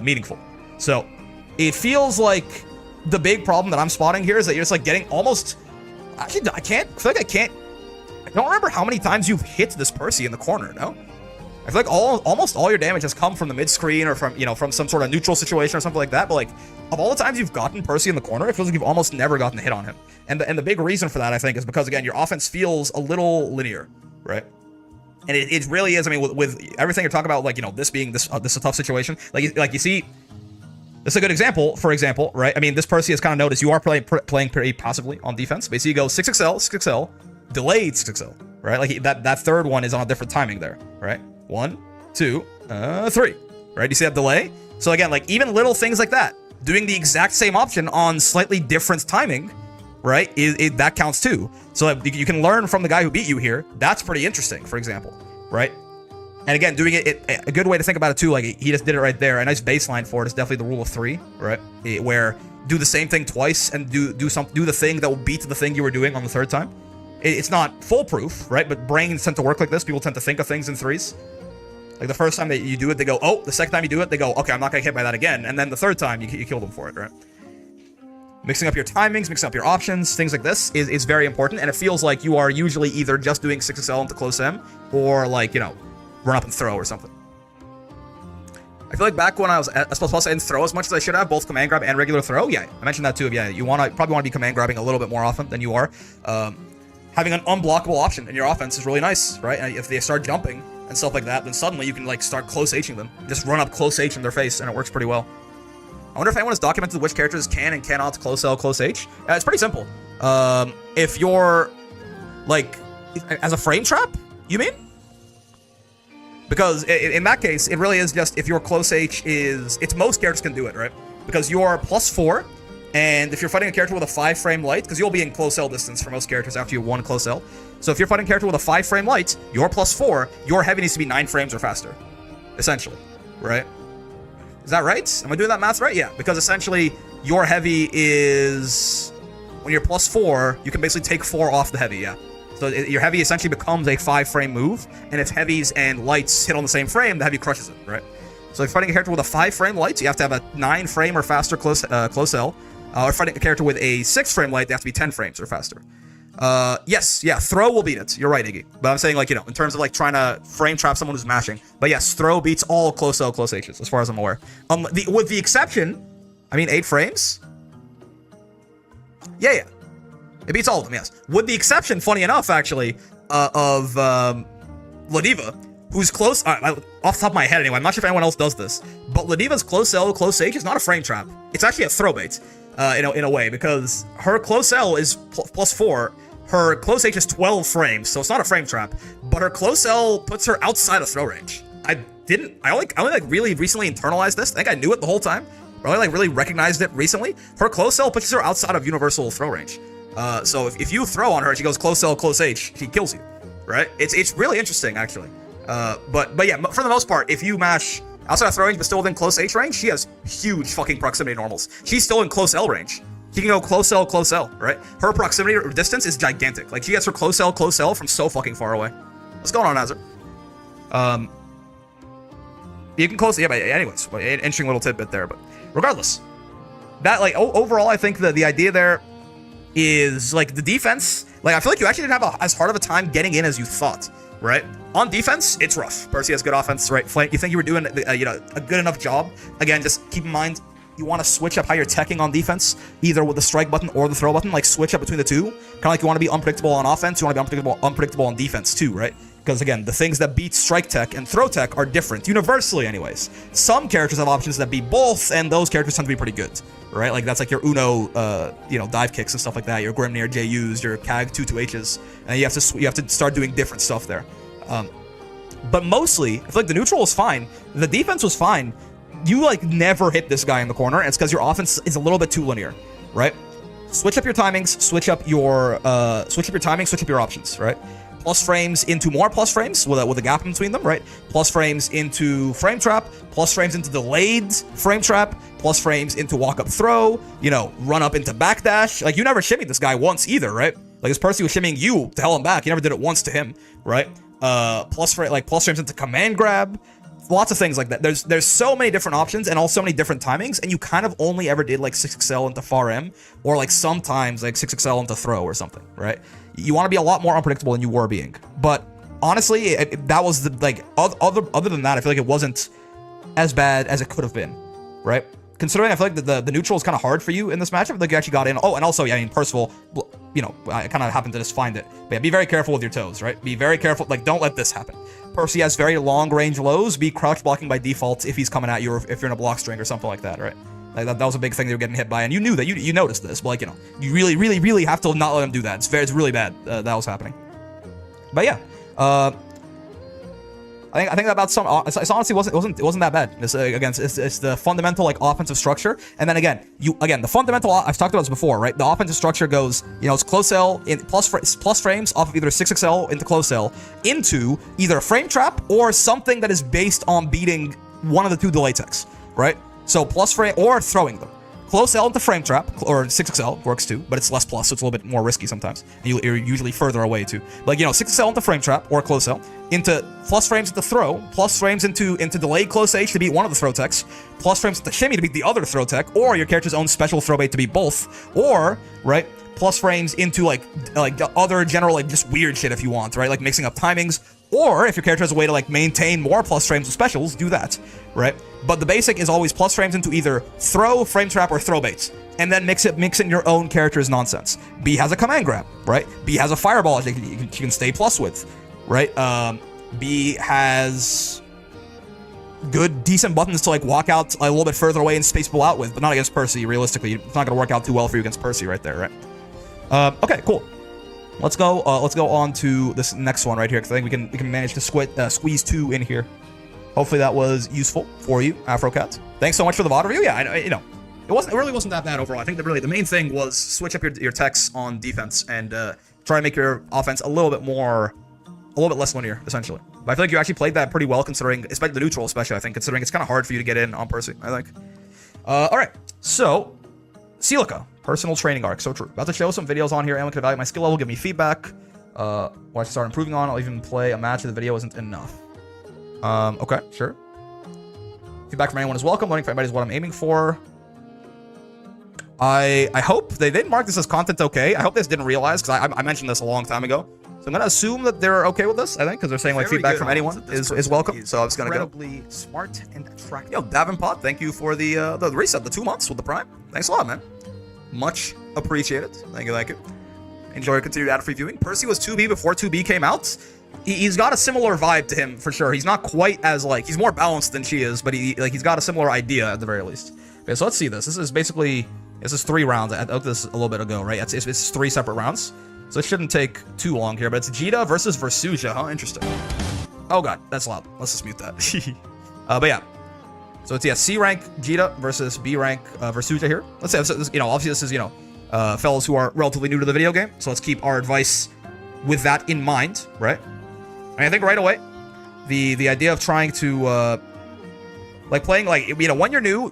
[SPEAKER 1] meaningful. So it feels like the big problem that I'm spotting here is that you're just like getting almost. Actually, I don't remember how many times you've hit this Percy in the corner, no? I feel like almost all your damage has come from the mid-screen or from some sort of neutral situation or something like that, but like, of all the times you've gotten Percy in the corner, it feels like you've almost never gotten a hit on him. And the big reason for that, I think, is because, again, your offense feels a little linear, right? And it really is, I mean, with everything you're talking about, like, this being this a tough situation, like you see, this is a good example, for example, right? I mean, this Percy has kind of noticed you are playing pretty passively on defense. Basically, you go 6XL, delayed 6XL, right? Like that third one is on a different timing there, right? 1, 2, 3, right? You see that delay? So again, like even little things like that, doing the exact same option on slightly different timing, right? That counts too. So you can learn from the guy who beat you here. That's pretty interesting, for example, right? And again, doing it, a good way to think about it too, like he just did it right there. A nice baseline for it is definitely the rule of 3, right? Where do the same thing twice and do the thing that will beat the thing you were doing on the 3rd time. It's not foolproof, right? But brains tend to work like this. People tend to think of things in 3s. Like the first time that you do it, they go, oh. The second time you do it, they go, okay, I'm not gonna get hit by that again. And then the 3rd time, you kill them for it, right? Mixing up your timings, mixing up your options, things like this is very important. And it feels like you are usually either just doing 6XL into close M or like, you know, run up and throw or something. I feel like back when I was at S++, I didn't throw as much as I should have, both command grab and regular throw. Yeah, I mentioned that too. Yeah, you probably want to be command grabbing a little bit more often than you are. Having an unblockable option in your offense is really nice, right? And if they start jumping and stuff like that, then suddenly you can like start close H'ing them. Just run up close H in their face, and it works pretty well. I wonder if anyone has documented which characters can and cannot close L, close H. It's pretty simple. If you're like as a frame trap, you mean? Because in that case, it really is just if your close H it's most characters can do it, right? Because you're +4, and if you're fighting a character with a 5-frame light, because you'll be in close L distance for most characters after you 1 close L. So if you're fighting a character with a 5-frame light, you're +4, your heavy needs to be 9 frames or faster, essentially, right? Is that right? Am I doing that math right? Yeah, because essentially your heavy is, when you're +4, you can basically take 4 off the heavy, yeah. So your heavy essentially becomes a 5-frame move, and if heavies and lights hit on the same frame, the heavy crushes it, right? So if you're fighting a character with a 5-frame light, you have to have a 9-frame or faster close L. Or fighting a character with a 6-frame light, they have to be 10 frames or faster. Yes, yeah, throw will beat it. You're right, Iggy. But I'm saying, like, you know, in terms of, like, trying to frame trap someone who's mashing. But yes, throw beats all close L, close H's, as far as I'm aware. With the exception, I mean, 8 frames? Yeah. It beats all of them, yes. With the exception, funny enough, actually, of Ladiva, who's close... off the top of my head, anyway, I'm not sure if anyone else does this, but Ladiva's close L, close H is not a frame trap. It's actually a throw bait, in a way, because her close L is +4, her close H is 12 frames, so it's not a frame trap, but her close L puts her outside of throw range. I only like really recently internalized this. I think I knew it the whole time, but I only like really recognized it recently. Her close L puts her outside of universal throw range. So if you throw on her, she goes close L, close H, she kills you, right? It's really interesting, actually. But yeah, for the most part, if you mash outside of throw range but still within close H range, she has huge fucking proximity normals. She's still in close L range. She can go close L, right? Her proximity distance is gigantic. Like, she gets her close L from so fucking far away. What's going on, Azur? You can close... Yeah, but anyways, an interesting little tidbit there, but regardless. That, like, overall, I think the idea there is, like, the defense... Like, I feel like you actually didn't have as hard of a time getting in as you thought, right? On defense, it's rough. Percy has good offense, right? Flank. You think you were doing, you know, a good enough job. Again, just keep in mind, you want to switch up how you're teching on defense, either with the strike button or the throw button. Like, switch up between the two. Kind of like you want to be unpredictable on offense, you want to be unpredictable on defense too, right? Because again, the things that beat strike tech and throw tech are different, universally anyways. Some characters have options that beat both, and those characters tend to be pretty good, right? Like, that's like your Uno, you know, dive kicks and stuff like that, your Grimnir JUs, your CAG 2-2Hs, and you have to start doing different stuff there. But mostly, I feel like the neutral was fine, the defense was fine. You, like, never hit this guy in the corner, and it's because your offense is a little bit too linear, right? Switch up your timings, switch up your options, right? Plus frames into more plus frames with a gap in between them, right? Plus frames into frame trap, plus frames into delayed frame trap, plus frames into walk up throw, you know, run up into backdash. Like, you never shimmied this guy once either, right? Like, this Percy was shimmying you to hell and back. You never did it once to him, right? Plus frames into command grab. Lots of things like that. There's so many different options and also so many different timings, and you kind of only ever did like 6XL into far M, or like sometimes like 6XL into throw or something, right? You want to be a lot more unpredictable than you were being. But honestly, that was the, like, other than that, I feel like it wasn't as bad as it could have been, right? Considering I feel like the neutral is kind of hard for you in this matchup, like you actually got in. Oh, and also, yeah, I mean, Percival, you know, I kind of happened to just find it. But yeah, be very careful with your toes, right? Be very careful. Like, don't let this happen. Percy has very long range lows. Be crouch blocking by default if he's coming at you, or if you're in a block string or something like that, right? Like, that was a big thing they were getting hit by, and you knew that. You noticed this, but, like, you know, you really have to not let him do that. It's really bad that was happening. But yeah, I think about some. It honestly wasn't that bad. It's, again, it's the fundamental like offensive structure, and then again the fundamental. I've talked about this before, right? The offensive structure goes, it's close L in plus frames off of either 6XL into close L into either a frame trap or something that is based on beating one of the two delay techs, right? So plus frame or throwing them. Close L into frame trap, or 6XL works too, but it's less plus, so it's a little bit more risky sometimes. You're usually further away too. But 6XL into frame trap or close L into plus frames into throw, plus frames into delayed close H to beat one of the throw techs, plus frames into shimmy to beat the other throw tech, or your character's own special throw bait to beat both, or right, plus frames into like other general like just weird shit if you want, right? Like mixing up timings. Or if your character has a way to like maintain more plus frames with specials, do that, right? But the basic is always plus frames into either throw, frame trap, or throw baits, and then mix in your own character's nonsense. B has a command grab, right? B has a fireball you can stay plus with, right? B has good, decent buttons to like walk out a little bit further away and space people out with, but not against Percy. Realistically, it's not gonna work out too well for you against Percy right there, right? Okay, cool. Let's go on to this next one right here, because I think we can manage to squeeze 2 in here. Hopefully that was useful for you, AfroCat. Thanks so much for the VOD review. Yeah, I know, it really wasn't that bad overall. I think that really the main thing was switch up your techs on defense and try and make your offense a little bit less linear, essentially. But I feel like you actually played that pretty well, considering, especially the neutral, I think, considering it's kind of hard for you to get in on Percy, I think. All right, so Celica. Personal training arc, so true. About to show some videos on here. Anyone can evaluate my skill level, give me feedback. What I should start improving on. I'll even play a match if the video isn't enough. Okay, sure. Feedback from anyone is welcome. Learning from everybody is what I'm aiming for. I hope they didn't mark this as content okay. I hope they didn't realize, because I mentioned this a long time ago. So I'm gonna assume that they're okay with this, I think, because they're saying like feedback from anyone is welcome. So I'm just gonna go. Incredibly smart and attractive. Yo, Davenpot, thank you for the reset, the 2 months with the Prime. Thanks a lot, man. Much appreciated. Thank you. Enjoy your continued ad-free viewing. Percy was 2B before 2B came out. He's got a similar vibe to him for sure. He's not quite as like, he's more balanced than she is, but he's got a similar idea at the very least. Okay, so let's see this. This is 3 rounds. I looked this a little bit ago, right? It's 3 separate rounds. So it shouldn't take too long here, but it's Jita versus Versuja, huh? Interesting. Oh god, that's loud. Let's just mute that. But yeah. So it's, C rank Jita versus B rank Versuja here. Let's say, obviously this is, fellas who are relatively new to the video game. So let's keep our advice with that in mind, right? And I think right away, the idea of trying to, like playing, like, when you're new,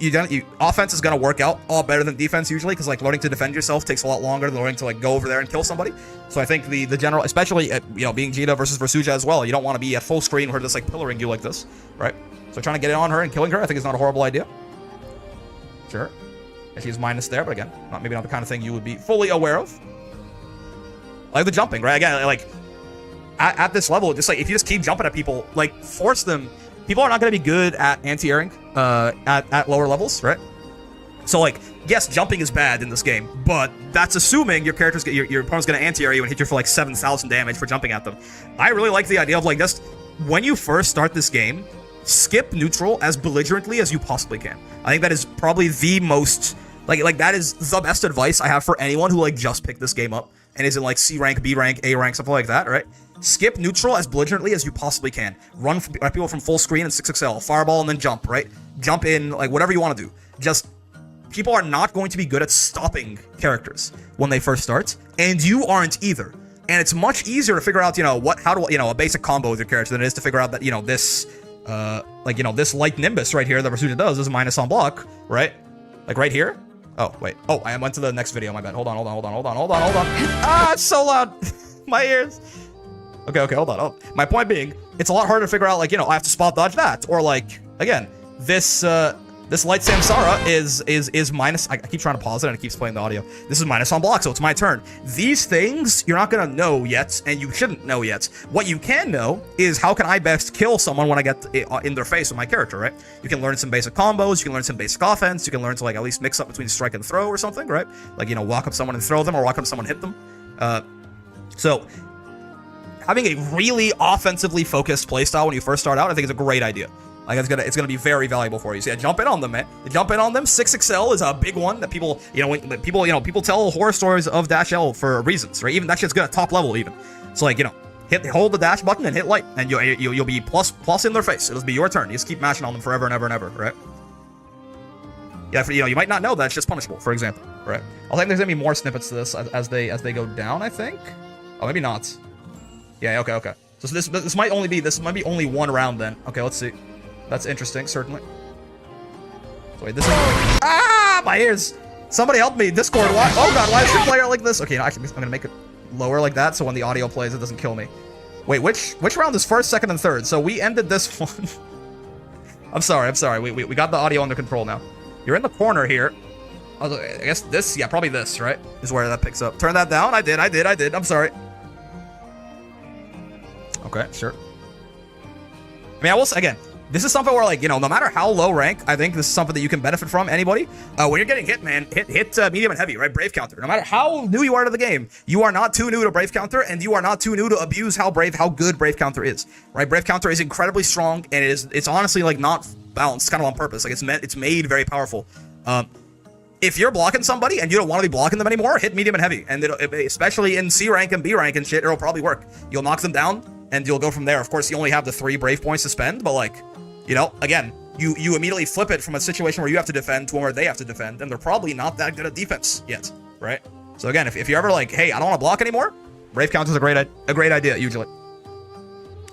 [SPEAKER 1] offense is going to work out all better than defense usually, because like learning to defend yourself takes a lot longer than learning to like go over there and kill somebody. So I think the general, especially, being Jita versus Versuja as well, you don't want to be at full screen with her just like pillaring you like this, right? So trying to get in on her and killing her, I think is not a horrible idea. Sure. And she's minus there, but again, maybe not the kind of thing you would be fully aware of. Like the jumping, right? Again, like, at this level, just like, if you just keep jumping at people, like, force them. People are not going to be good at anti-airing at lower levels, right? So, like, yes, jumping is bad in this game, but that's assuming your opponent's going to anti-air you and hit you for, like, 7,000 damage for jumping at them. I really like the idea of, like, just, when you first start this game, skip neutral as belligerently as you possibly can. I think that is probably the most, like that is the best advice I have for anyone who, like, just picked this game up and is in, like, C rank, B rank, A rank, something like that, right? Skip neutral as belligerently as you possibly can. Run people from full screen and 6XL. Fireball and then jump, right? Jump in, like, whatever you want to do. Just, people are not going to be good at stopping characters when they first start, and you aren't either. And it's much easier to figure out, a basic combo with your character than it is to figure out that, this, this light Nimbus right here that Versuja does is minus on block, right? Like right here? Oh, wait. Oh, I went to the next video, my bad. Hold on. Ah, it's so loud. My ears. Okay, hold on. Oh, my point being, it's a lot harder to figure out, like, I have to spot dodge that. Or, like, again, this light Samsara is minus. I keep trying to pause it and it keeps playing the audio. This is minus on block, so it's my turn. These things you're not gonna know yet, and you shouldn't know yet. What you can know is how can I best kill someone when I get in their face with my character, right? You can learn some basic combos, you can learn some basic offense, you can learn to, like, at least mix up between strike and throw or something, right? Like, walk up someone and throw them, or walk up someone and hit them. So having a really offensively focused playstyle when you first start out, I think is a great idea. Like, it's gonna be very valuable for you. So yeah, jump in on them, man. Jump in on them. 6XL is a big one that people, people tell horror stories of Dash L for reasons, right? Even that shit's good at top level even. So, like, hold the dash button and hit light, and you'll be plus in their face. It'll be your turn. You just keep mashing on them forever and ever and ever, right? Yeah, you might not know that it's just punishable, for example, right? I think there's gonna be more snippets to this as they go down, I think. Oh, maybe not. Yeah, okay. So this might be only one round then. Okay, let's see. That's interesting, certainly. So wait, this is my ears. Somebody help me, Discord. Why? Oh god, why is your player like this? Okay, I'm gonna make it lower like that so when the audio plays it doesn't kill me. Wait, which round is first, second, and third? So we ended this one. I'm sorry. We got the audio under control now. You're in the corner here. I guess this, yeah, probably this, right? Is where that picks up. Turn that down. I did. I'm sorry. Okay, sure. I mean, I will say, again, this is something where, like, you know, no matter how low rank, I think this is something that you can benefit from, anybody. When you're getting hit, man, hit medium and heavy, right? Brave counter. No matter how new you are to the game, you are not too new to Brave counter, and you are not too new to abuse how good Brave counter is, right? Brave counter is incredibly strong, and it's honestly, like, not balanced, kind of on purpose. Like, it's made very powerful. If you're blocking somebody and you don't want to be blocking them anymore, hit medium and heavy, and especially in C rank and B rank and shit, it'll probably work. You'll knock them down, and you'll go from there. Of course, you only have the 3 Brave points to spend, but, like, you know, again, you immediately flip it from a situation where you have to defend to one where they have to defend, and they're probably not that good at defense yet, right? So again, if you're ever like, hey, I don't want to block anymore, Brave counter is a great idea usually.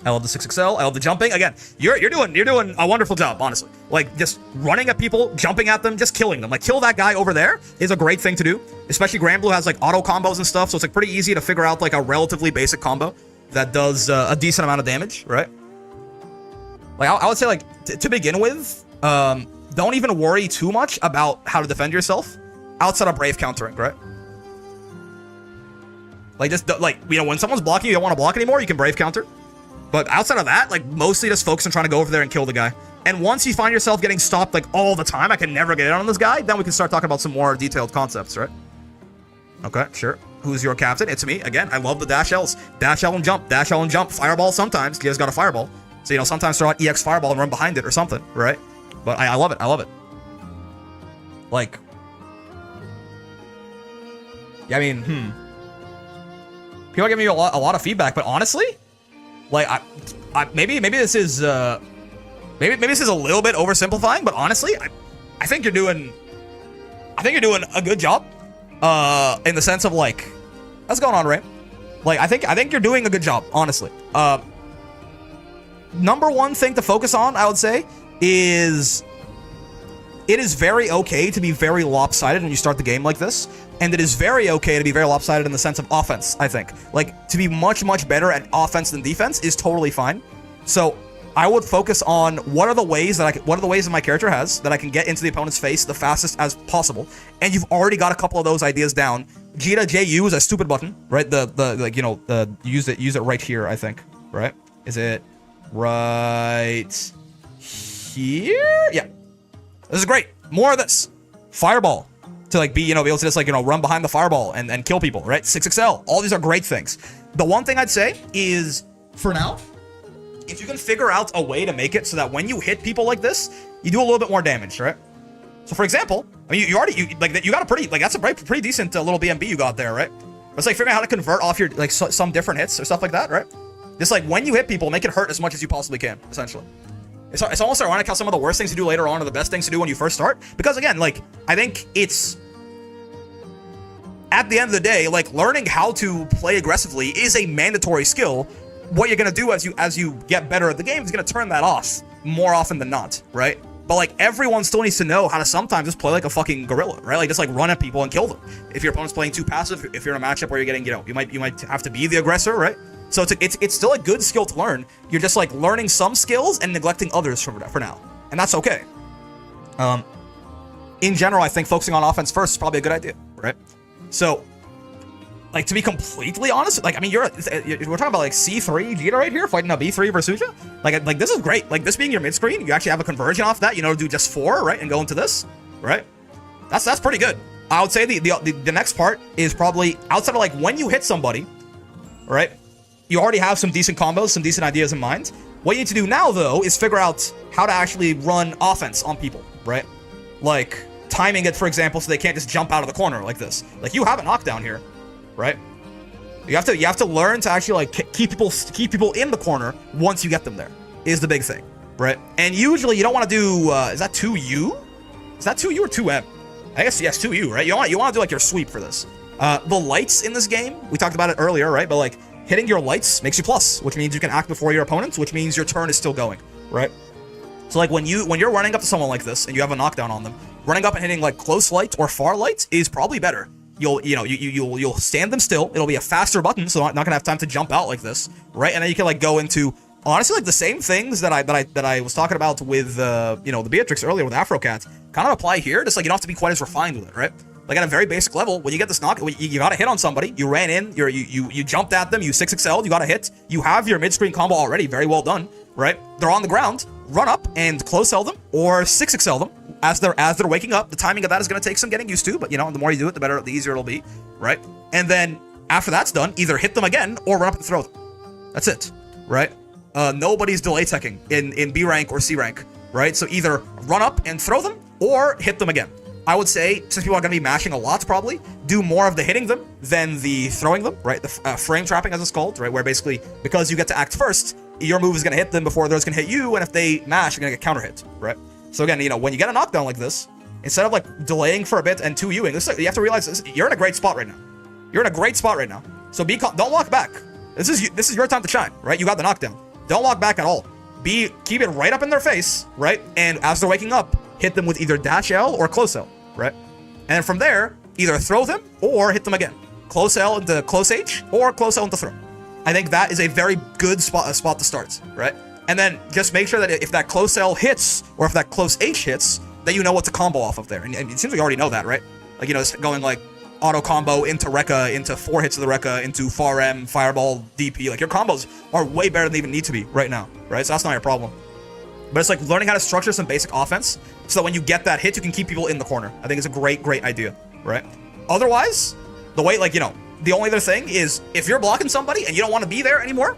[SPEAKER 1] I love the 6XL. I love the jumping. Again, you're doing a wonderful job, honestly. Like, just running at people, jumping at them, just killing them. Like, kill that guy over there is a great thing to do. Especially Granblue has, like, auto combos and stuff, so it's, like, pretty easy to figure out, like, a relatively basic combo that does a decent amount of damage, right? Like, I would say, like, to begin with, don't even worry too much about how to defend yourself outside of Brave countering, right? Like, just, like, you know, when someone's blocking you don't want to block anymore, you can Brave counter. But outside of that, like, mostly just focus on trying to go over there and kill the guy. And once you find yourself getting stopped, like, all the time, I can never get in on this guy, then we can start talking about some more detailed concepts, right? Okay, sure. Who's your captain? It's me. Again, I love the dash L's. Dash L and jump. Dash L and jump. Fireball sometimes. You guys got a fireball. So, you know, sometimes throw out EX fireball and run behind it or something, right? But I love it. I love it. Like, yeah, I mean, people are giving me a lot of feedback, but honestly, like, maybe this is maybe this is a little bit oversimplifying, but honestly, I think you're doing a good job in the sense of, like, what's going on, Ray? Like, I think you're doing a good job, honestly. Number one thing to focus on, I would say, is it is very okay to be very lopsided when you start the game like this, and it is very okay to be very lopsided in the sense of offense, I think. Like, to be much better at offense than defense is totally fine. So I would focus on what are the ways that my character has that I can get into the opponent's face the fastest as possible, and you've already got a couple of those ideas down. Jita JU is a stupid button, right? Like, you know, use it right here, I think, right? Is it right here? Yeah. This is great. More of this. Fireball. To, like, be able to just, like, you know, run behind the fireball and kill people, right? 6XL. All these are great things. The one thing I'd say is, for now, if you can figure out a way to make it so that when you hit people like this, you do a little bit more damage, right? So, for example, I mean, you got a pretty, like, that's a pretty decent little BMB you got there, right? It's like figuring out how to convert off your, like, some different hits or stuff like that, right? Just, like, when you hit people, make it hurt as much as you possibly can, essentially. It's almost ironic how some of the worst things to do later on are the best things to do when you first start. Because, again, like, I think it's, at the end of the day, like, learning how to play aggressively is a mandatory skill. What you're going to do as you get better at the game is going to turn that off more often than not, right? But, like, everyone still needs to know how to sometimes just play like a fucking gorilla, right? Like, just, like, run at people and kill them. If your opponent's playing too passive, if you're in a matchup where you're getting, you know, you might have to be the aggressor, right? So it's still a good skill to learn. You're just, like, learning some skills and neglecting others for now. And that's okay. In general, I think focusing on offense first is probably a good idea, right? So, like, to be completely honest, like, I mean, we're talking about, like, C3 Jita right here, fighting a B3 Versuja. Like, this is great. Like, this being your mid-screen, you actually have a conversion off that, you know, do just 4, right, and go into this, right? That's pretty good. I would say the next part is probably, outside of, like, when you hit somebody, right, you already have some decent combos, some decent ideas in mind. What you need to do now, though, is figure out how to actually run offense on people, right? Like, timing it, for example, so they can't just jump out of the corner like this. Like, you have a knockdown here, right? You have to learn to actually like keep people in the corner once you get them there is the big thing, right? And usually you don't want to do is that 2U? Is that 2U or 2M? I guess yes, 2U, right? You want to do like your sweep for this. The lights in this game, we talked about it earlier, right? But like hitting your lights makes you plus, which means you can act before your opponents, which means your turn is still going, right? So like when you're running up to someone like this and you have a knockdown on them, running up and hitting like close light or far light is probably better. You'll stand them still. It'll be a faster button, so I'm not gonna have time to jump out like this, right? And then you can like go into honestly like the same things that I was talking about with the Beatrix earlier with Afrocat kind of apply here. Just like you don't have to be quite as refined with it, right? Like at a very basic level, when you get this knock, you got to hit on somebody. You ran in, you jumped at them, you 6XL'd, you got to hit. You have your mid-screen combo already, very well done, right? They're on the ground, run up and close sell them or 6XL them as they're waking up. The timing of that is going to take some getting used to, but the more you do it, the easier it'll be, right? And then after that's done, either hit them again or run up and throw them. That's it, right? Nobody's delay teching in B rank or C rank, right? So either run up and throw them or hit them again. I would say, since people are going to be mashing a lot, probably, do more of the hitting them than the throwing them, right? The frame trapping, as it's called, right? Where basically, because you get to act first, your move is going to hit them before theirs can hit you, and if they mash, you're going to get counter hit, right? So again, when you get a knockdown like this, instead of like delaying for a bit and 2Uing, you have to realize you're in a great spot right now. You're in a great spot right now. So don't walk back. This is your time to shine, right? You got the knockdown. Don't walk back at all. Keep it right up in their face, right? And as they're waking up, hit them with either dash L or close L, right? And from there, either throw them or hit them again. Close L into close H or close L into throw. I think that is a very good spot to start, right? And then just make sure that if that close L hits or if that close H hits, then you know what to combo off of there. And it seems like you already know that, right? Like, it's going like auto combo into Rekka, into 4 hits of the Rekka, into far M, fireball, DP. Like your combos are way better than they even need to be right now, right? So that's not your problem. But it's like learning how to structure some basic offense so that when you get that hit, you can keep people in the corner. I think it's a great idea, right? Otherwise, the way, the only other thing is if you're blocking somebody and you don't want to be there anymore,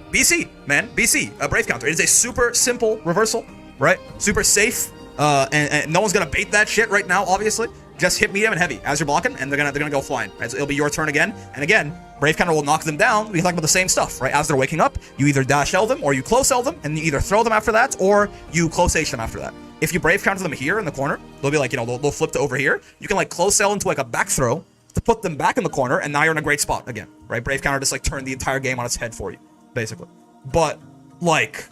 [SPEAKER 1] BC, man, BC, a Brave counter. It is a super simple reversal, right? Super safe, and no one's gonna bait that shit right now, obviously. Just hit medium and heavy as you're blocking, and they're gonna go flying. Right? So it'll be your turn again, and again, Brave counter will knock them down. We can talk about the same stuff, right? As they're waking up, you either dash L them or you close L them, and you either throw them after that or you close H them after that. If you Brave counter them here in the corner, they'll be like, they'll flip to over here. You can like close L into like a back throw to put them back in the corner, and now you're in a great spot again, right? Brave counter just like turn the entire game on its head for you, basically. But like,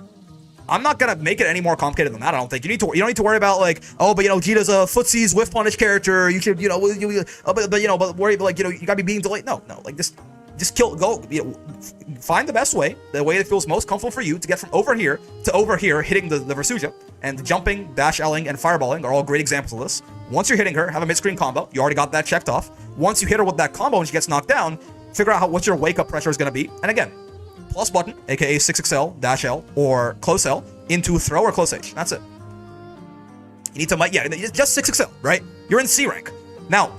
[SPEAKER 1] I'm not gonna make it any more complicated than that. I don't think you don't need to worry about like, oh, but Jita's a footsies whiff punish character. You should, but worry, like, you gotta be being delayed. No, like just go, find the best way, the way that feels most comfortable for you to get from over here to over here, hitting the Versuja, and jumping, dash L-ing, and fireballing are all great examples of this. Once you're hitting her, have a mid-screen combo. You already got that checked off. Once you hit her with that combo and she gets knocked down, figure out what your wake-up pressure is gonna be. And again, plus button, aka 6XL, dash L, or close L, into throw or close H. That's it. You need to, just 6XL, right? You're in C rank. Now,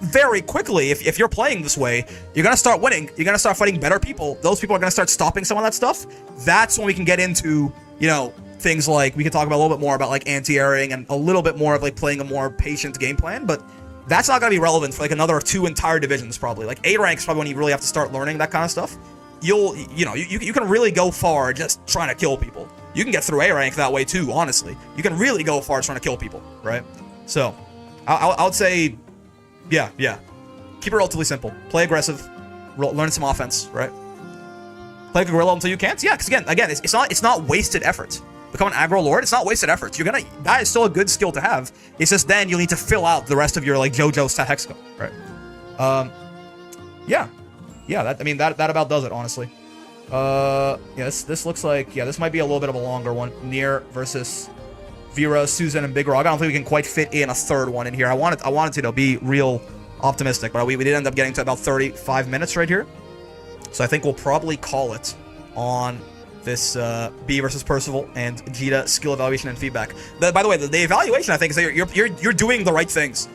[SPEAKER 1] very quickly, if you're playing this way, you're going to start winning. You're going to start fighting better people. Those people are going to start stopping some of that stuff. That's when we can get into, things like, we can talk about a little bit more about like anti-airing and a little bit more of like playing a more patient game plan, but that's not going to be relevant for like another 2 entire divisions probably. Like A rank is probably when you really have to start learning that kind of stuff. You can really go far just trying to kill people. You can get through A rank that way too, honestly. You can really go far trying to kill people, right? So, I would say, yeah. Keep it relatively simple. Play aggressive. Learn some offense, right? Play Gorilla until you can't. Yeah, because again, it's not wasted effort. Become an aggro lord. It's not wasted effort. That is still a good skill to have. It's just then you'll need to fill out the rest of your like JoJo stat hexagon, right? Yeah. That about does it, honestly. This looks like, this might be a little bit of a longer one. Nier versus Vera, Susan, and Big Rog. I don't think we can quite fit in a third one in here. I wanted to be real optimistic, but we did end up getting to about 35 minutes right here. So I think we'll probably call it on this B versus Percival and Jita skill evaluation and feedback. By the way, the evaluation, I think, is that you're doing the right things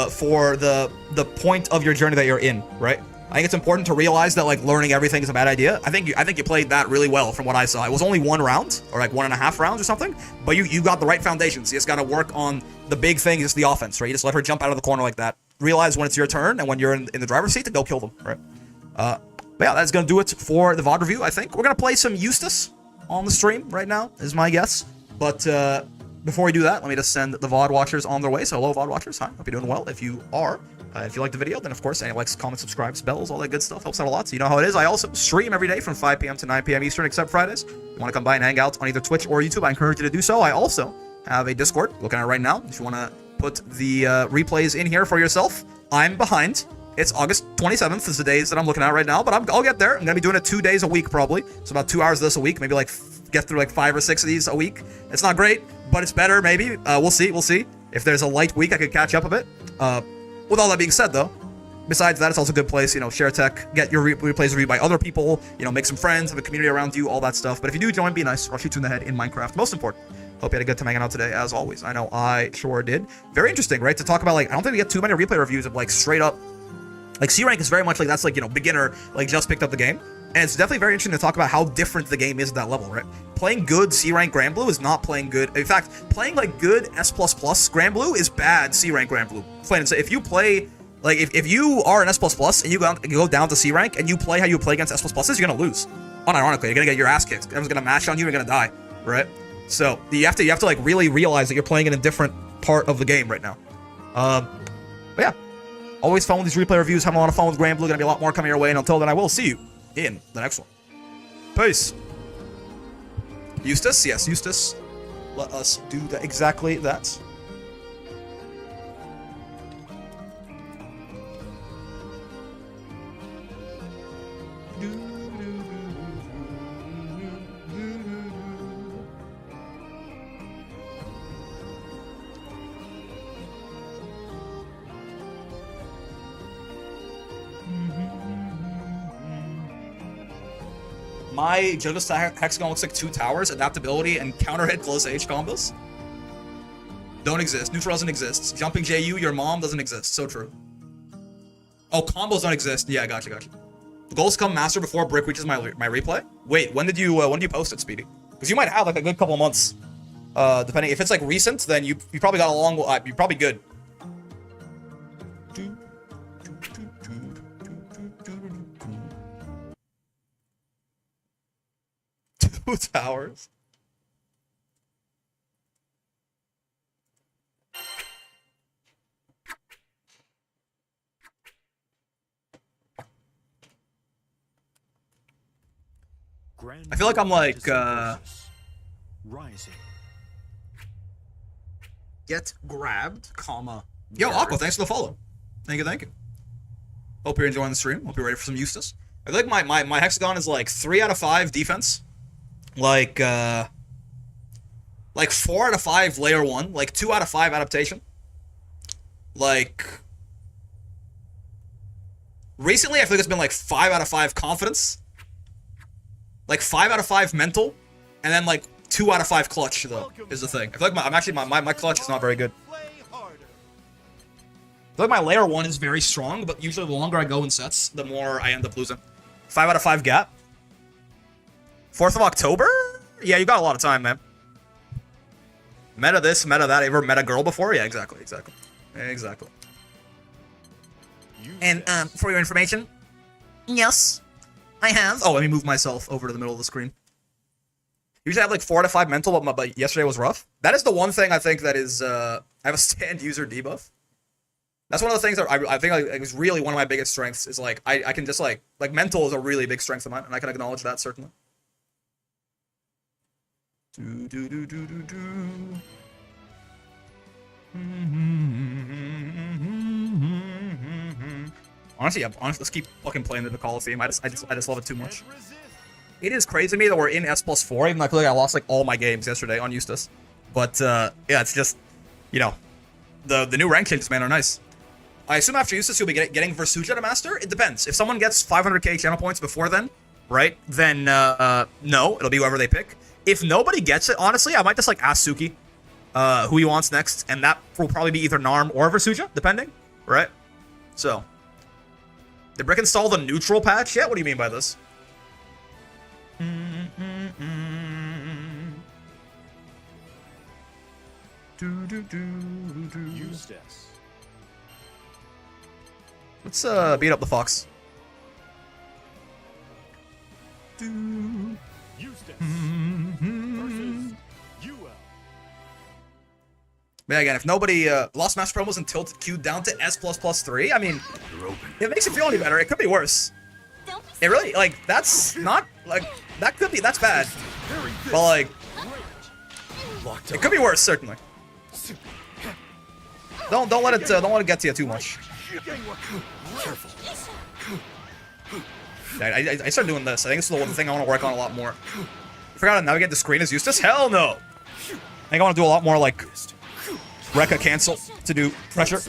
[SPEAKER 1] for the point of your journey that you're in, right? I think it's important to realize that like learning everything is a bad idea. I think you played that really well from what I saw. It was only 1 round or like 1.5 rounds or something, but you got the right foundations. You just got to work on the big thing, is the offense, right? You just let her jump out of the corner like that. Realize when it's your turn and when you're in the driver's seat to go kill them, right? But yeah, that's going to do it for the VOD review, I think. We're going to play some Eustace on the stream right now, is my guess. But before we do that, let me just send the VOD watchers on their way. So hello, VOD watchers. Hi, hope you're doing well. If you are, if you like the video, then of course, any likes, comments, subscribes, bells, all that good stuff helps out a lot. So you know how it is. I also stream every day from 5 p.m. to 9 p.m. Eastern, except Fridays. If you want to come by and hang out on either Twitch or YouTube, I encourage you to do so. I also have a Discord, looking at it right now. If you want to put the replays in here for yourself, I'm behind. It's August 27th is the days that I'm looking at right now, but I'll get there. I'm going to be doing it 2 days a week probably. So about 2 hours of this a week, maybe like get through like 5 or 6 of these a week. It's not great, but it's better maybe. We'll see. If there's a light week, I could catch up a bit. With all that being said though, besides that, it's also a good place, share tech, get your replays reviewed by other people, make some friends, have a community around you, all that stuff. But if you do join, be nice, or I'll shoot you in the head in Minecraft. Most important. Hope you had a good time hanging out today, as always. I know I sure did. Very interesting, right? To talk about, I don't think we get too many replay reviews of, straight up, C rank is very much that's beginner, just picked up the game. And it's definitely very interesting to talk about how different the game is at that level, right? Playing good C rank Grand Blue is not playing good. In fact, playing good S++ Grand Blue is bad C rank Grand Blue. Plain and say, if you play, if you are an S++ and you go down to C rank and you play how you play against S++s, you're gonna lose. Unironically, you're gonna get your ass kicked. Everyone's gonna mash on you, you're gonna die, right? So you have to really realize that you're playing in a different part of the game right now. But yeah, always fun with these replay reviews. Having a lot of fun with Grand Blue. Gonna be a lot more coming your way. And until then, I will see you in the next one. Peace. Eustace, yes, Eustace. Let us do exactly that. My Jonas Hexagon looks like 2 towers, adaptability, and counter-hit close H combos. Don't exist. Neutral doesn't exist. Jumping JU, your mom doesn't exist. So true. Oh, combos don't exist. Yeah, gotcha. The goals come master before Brick reaches my replay. Wait, when did you post it, Speedy? Because you might have a good couple months. Depending if it's recent, then you probably got a long. You're probably good. 2 towers. I feel like I'm rising. Get grabbed, comma. Yo, Aqua, thanks for the follow. Thank you. Hope you're enjoying the stream. Hope you're ready for some Eustace. I feel like my Hexagon is 3 out of 5 defense. 4 out of 5 layer 1, 2 out of 5 adaptation. Recently I feel like it's been 5 out of 5 confidence. 5 out of 5 mental, and then 2 out of 5 clutch though is the thing. I feel like my clutch is not very good. I feel like my layer 1 is very strong, but usually the longer I go in sets, the more I end up losing. 5 out of 5 gap. 4th of October? Yeah, you got a lot of time, man. Meta this, meta that. Ever met a girl before? Yeah, exactly. And, for your information, yes, I have. Oh, let me move myself over to the middle of the screen. Usually I have 4 out of 5 mental, but yesterday was rough. That is the one thing I think that is, I have a stand user debuff. That's one of the things that I think is really one of my biggest strengths is I can just mental is a really big strength of mine, and I can acknowledge that certainly. Honestly, let's keep fucking playing the Coliseum. I just love it too much. It is crazy to me that we're in S+4, even though I feel like I lost all my games yesterday on Eustace. But yeah, it's just, the new rank changes, man, are nice. I assume after Eustace you'll be getting Versuja to master. It depends. If someone gets 500k channel points before then, right? Then no, it'll be whoever they pick. If nobody gets it, honestly, I might just ask Suki who he wants next, and that will probably be either Narm or Versuja, depending, right? So, did Brick install the neutral patch yet? What do you mean by this? Eustace. Let's beat up the fox.
[SPEAKER 2] Eustace versus
[SPEAKER 1] But yeah, again, if nobody Lost Master promos and tilted Q down to S++3, I mean, it makes it feel any better. It could be worse. It really, like, that's not, like, that's bad. But, like, it could be worse, certainly. Don't let it get to you too much. I started doing this. I think this is the one thing I want to work on a lot more. I forgot to navigate the screen as Eustace? Hell no! I think I want to do a lot more, like, Rekka cancel to do pressure.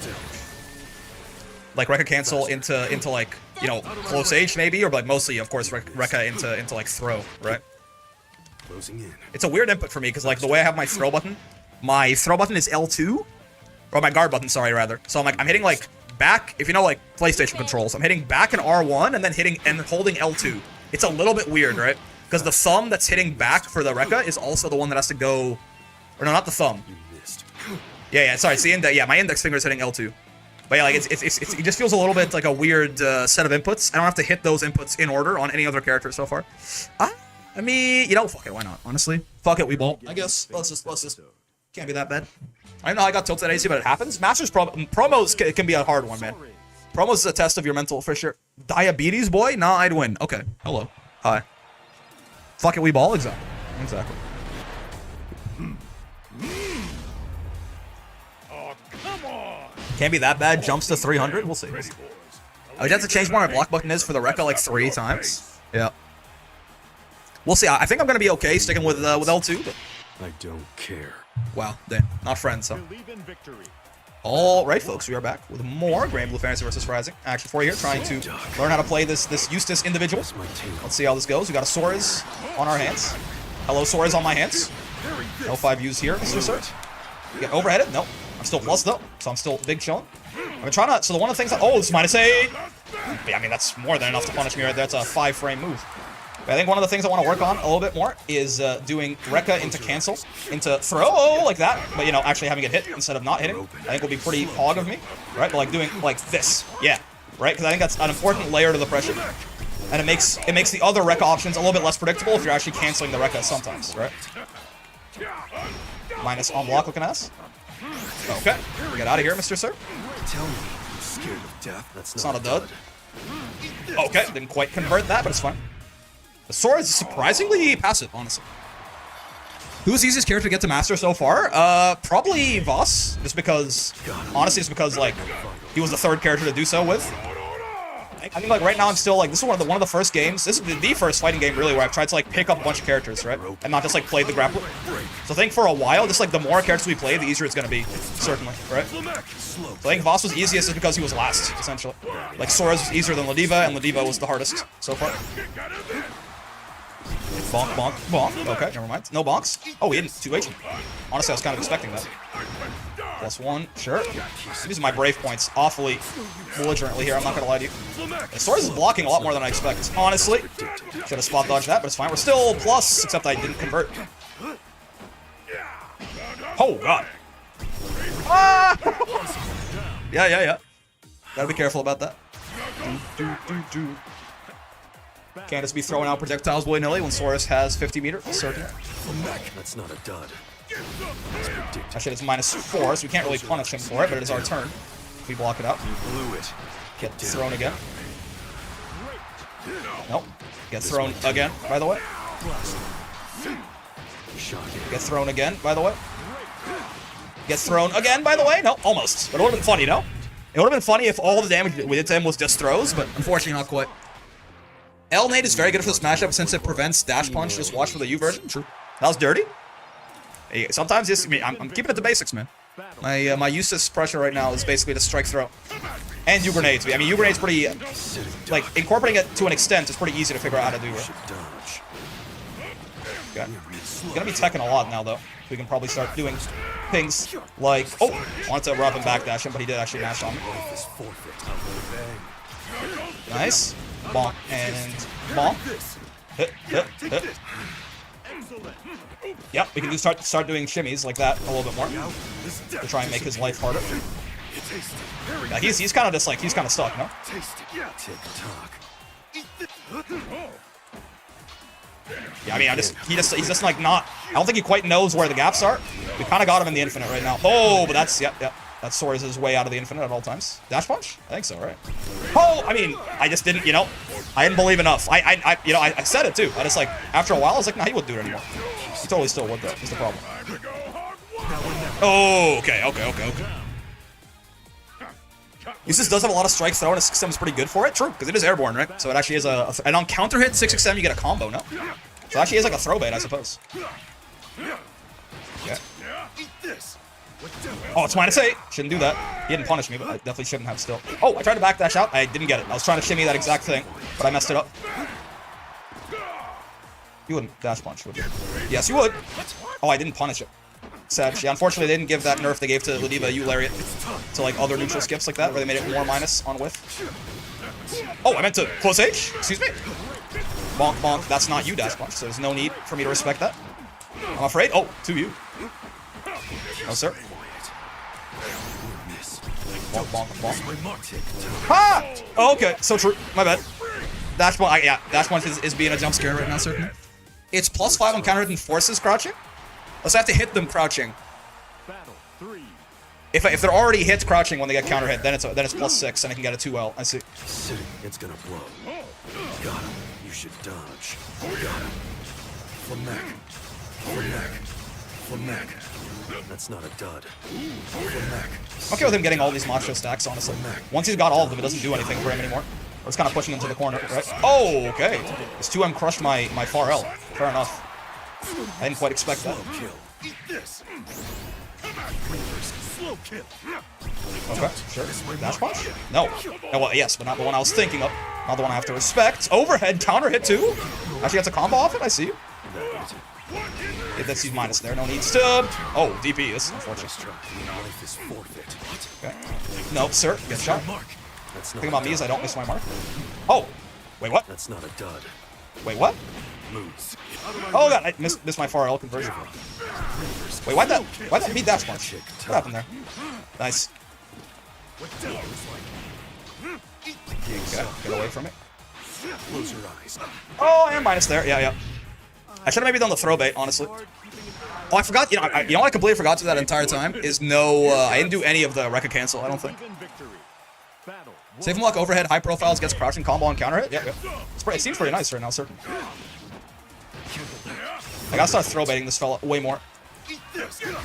[SPEAKER 1] Like, Rekka cancel into like, you know, close H maybe, or like mostly, of course, Rekka into like throw, right? It's a weird input for me, because like the way I have my throw button is L2, or my guard button, sorry, rather. So I'm hitting like back, if you know like PlayStation controls, I'm hitting back in R1 and then holding L2. It's a little bit weird, right? Because the thumb that's hitting back for the Rekka is also the one that has to go, or no, not the thumb. Yeah, sorry, it's the index. Yeah, my index finger is hitting L2. But yeah, like it just feels a little bit like a weird set of inputs. I don't have to hit those inputs in order on any other character so far. I mean, you know, fuck it, why not? Honestly, fuck it, we won't. I guess let's just can't be that bad. I don't know how I got tilted at AC, but it happens. Masters promos can be a hard one, man. Promos is a test of your mental for sure. Diabetes boy? Nah, I'd win. Okay, hello, hi. Fuck it, we ball. Exactly. Can't be that bad. Jumps to 300. We'll see. I would have to change what my block button is for the Rekka like 3 times. Yeah. We'll see. I think I'm gonna be okay sticking with L2. But...
[SPEAKER 3] I don't care.
[SPEAKER 1] Wow, damn. Not friends, huh? All right, folks. We are back with more Grand Blue Fantasy vs. Rising action for you here, trying to learn how to play this Eustace individual. Let's see how this goes. We got a Soares on our hands. Hello, Soares on my hands. No 5 U's here, Mr. Sir. Get overheaded. Nope. I'm still plus though, so I'm still big chilling. I've been trying to. So one of the things. Oh, it's -8. But, I mean, that's more than enough to punish me right there. That's a 5-frame move. But I think one of the things I want to work on a little bit more is doing Rekka into cancel, into throw like that. But you know, actually having it hit instead of not hitting. I think will be pretty hog of me, right? But like doing like this, yeah, right? Because I think that's an important layer to the pressure, and it makes the other Rekka options a little bit less predictable if you're actually canceling the Rekka sometimes, right? Minus on block looking ass. Okay, get out of here, Mr. Sir.
[SPEAKER 3] Tell me you're scared of death.
[SPEAKER 1] It's not a dud. Okay, didn't quite convert that, but it's fine. The Sora is surprisingly passive, honestly. Who's the easiest character to get to master so far? Probably Voss, just because, honestly, it's because like he was the 3rd character to do so with. I think like right now I'm still like, this is one of the first games. This is the first fighting game really where I've tried to like pick up a bunch of characters, right? And not just like play the grappler. So I think for a while, just like the more characters we play, the easier it's gonna be, certainly, right? So I think Voss was easiest just because he was last, essentially. Like Soares was easier than Ladiva, and Ladiva was the hardest so far. Bonk, bonk, bonk. Okay, never mind. No bonks. Oh, he didn't 2H. Honestly, I was kind of expecting that. +1, sure. I'm using my brave points awfully belligerently here, I'm not gonna lie to you. The Soares is blocking a lot more than I expect, honestly. Should have spot dodged that, but it's fine. We're still plus, except I didn't convert. Oh, God. Ah! Yeah. Gotta be careful about that. Can't just be throwing out projectiles willy-nilly when Soares has 50 meter, certainly.
[SPEAKER 3] That's not a dud.
[SPEAKER 1] Actually, it's -4, so we can't really punish him for it, but it is our turn. If we block it out. Get thrown again. Nope. Get thrown again, by the way. Get thrown again, by the way. Get thrown again, by the way. No, almost. But it would have been funny, no? It would have been funny if all the damage we did to him was just throws, but unfortunately not quite. L-Nade is very good for this matchup since it prevents dash punch. Just watch for the U version. True. That was dirty. Hey, sometimes this, I mean, I'm keeping it to basics, man. My Eustace pressure right now is basically to strike throw. And U grenades. I mean, U grenades pretty, like, incorporating it to an extent is pretty easy to figure out how to do, right? Okay. He's gonna be teching a lot now, though. We can probably start doing things like, oh, wanted to rub and backdash him, but he did actually mash on me. Nice. Bonk and bonk. Hit. Yep, we can do start doing shimmies like that a little bit more to try and make his life harder. Yeah, he's kind of just like, he's kind of stuck, no? Yeah, I mean, he's just like not. I don't think he quite knows where the gaps are. We kind of got him in the infinite right now. Oh, but that's yep. That sword is his way out of the infinite at all times. Dash punch? I think so, right? Oh, I mean, I just didn't, I didn't believe enough. I said it too. I just like after a while, I was like, nah, he wouldn't do it anymore. He totally still would though. Is the problem? Oh, okay. Eustace does have a lot of strike throw, and his 6XM is pretty good for it. True, because it is airborne, right? So it actually is and on counter hit 6XM, you get a combo, no? So it actually is like a throw bait, I suppose. Okay. Oh, it's -8. Shouldn't do that. He didn't punish me, but I definitely shouldn't have still. Oh, I tried to backdash out. I didn't get it. I was trying to shimmy that exact thing, but I messed it up. You wouldn't dash punch, would you? Yes, you would. Oh, I didn't punish it. Sad. Yeah, unfortunately, they didn't give that nerf they gave to Ladiva U-Lariat to like other neutral skips like that, where they made it more minus on whiff. Oh, I meant to close H. Excuse me. Bonk, bonk. That's not you, dash punch, so there's no need for me to respect that. I'm afraid. Oh, to you. No, sir. Bonk, bonk, bonk. Ha! Oh, okay, so true. My bad. Dash punch. Yeah, dash punch is being a jump scare right now, certainly. It's +5 on counter hit and forces crouching. Let's have to hit them crouching. If they're already hit crouching when they get counter hit, then it's +6 and I can get a 2L. I see.
[SPEAKER 3] Sitting, it's gonna blow. Got him. You should dodge. Got him. Flamek. That's not a dud.
[SPEAKER 1] I'm okay with him getting all these macho stacks, honestly. Once he's got all of them, it doesn't do anything for him anymore. It's kind of pushing him to the corner, right? Oh, okay. This 2M crushed my far L. Fair enough. I didn't quite expect that. Okay, sure. Dash punch? No. Oh, well, yes, but not the one I was thinking of. Not the one I have to respect. Overhead counter hit too? Actually gets a combo off it, I see you. That's he's minus there. No needs to. Oh, DP. This is unfortunate. Okay. Nope, sir. Get shot. The thing about me is I don't miss my mark. Oh! Wait, what?
[SPEAKER 3] That's not a dud.
[SPEAKER 1] Wait, what? Oh god, I missed my far L conversion. Wait, why'd that beat dash punch? What happened there? Nice. Okay, get away from it.
[SPEAKER 3] Close your eyes.
[SPEAKER 1] Oh, I am minus there. Yeah. I should have maybe done the throw bait, honestly. Oh, I forgot. You know what I completely forgot to that entire time is no. I didn't do any of the Rekka cancel. I don't think. Save him luck overhead, high profiles, gets crouching combo on counter hit. Yeah. It seems pretty nice right now, certainly. I gotta start throw baiting this fella way more.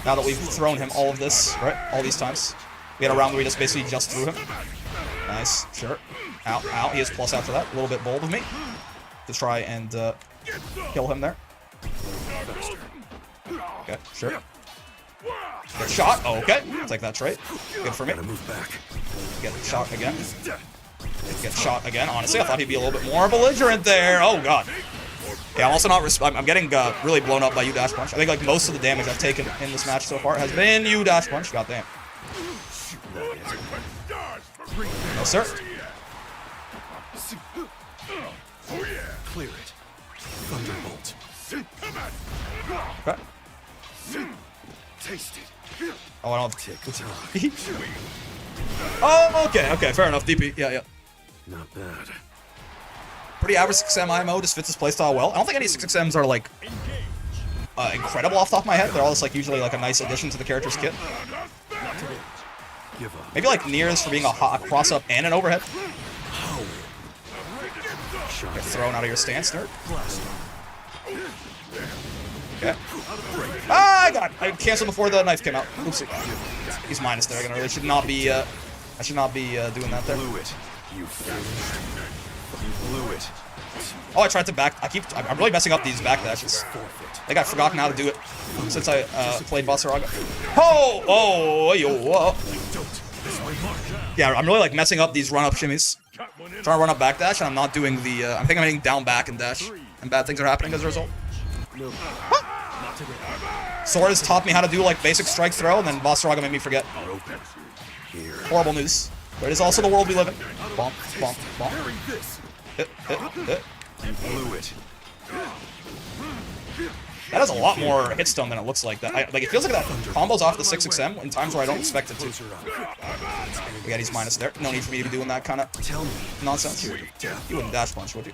[SPEAKER 1] Now that we've thrown him all of this, right? All these times. We had a round where we just basically just threw him. Nice, sure. Ow. He is plus after that. A little bit bold of me to try and kill him there. Okay, sure. Get shot. Oh, okay. I'll take that trade. Good for me. Get shot again. Get shot again. Honestly, I thought he'd be a little bit more belligerent there. Oh, God. Yeah, I'm also not... I'm getting really blown up by you dash punch. I think like most of the damage I've taken in this match so far has been you dash punch. God damn. No, sir.
[SPEAKER 3] Clear it. Thunderbolt.
[SPEAKER 1] Okay.
[SPEAKER 3] Taste it.
[SPEAKER 1] Oh, I don't...
[SPEAKER 3] Tick-tock.
[SPEAKER 1] Oh, okay, fair enough. DP, yeah.
[SPEAKER 3] Not bad.
[SPEAKER 1] Pretty average 6XM IMO, just fits his playstyle well. I don't think any 6XMs are like incredible off the top of my head. They're all just like usually like a nice addition to the character's kit. Maybe like Nears for being a cross up and an overhead. Get thrown out of your stance, nerd. Okay. Ah, I canceled before the knife came out. Oopsie. He's minus there. I really should not be. I should not be doing that there.
[SPEAKER 3] You blew it.
[SPEAKER 1] Oh, I tried to back. I'm really messing up these backdashes. I think I've forgotten how to do it since I played Vasaraga. Oh, yo. Yeah, I'm really like messing up these run-up shimmies. Trying to run up backdash, and I'm not doing the. I think I'm hitting down back and dash, and bad things are happening as a result. Sora has taught me how to do like basic strike throw, and then Vasaraga made me forget. Horrible news. But it is also the world we live in. Bonk, bonk, bonk. Hit.
[SPEAKER 3] You blew it.
[SPEAKER 1] That has a lot more hit stun than it looks like. Like it feels like that combos off the 6XM in times where I don't expect it to. We got he's minus there. No need for me to be doing that kind of nonsense. You wouldn't dash punch, would you?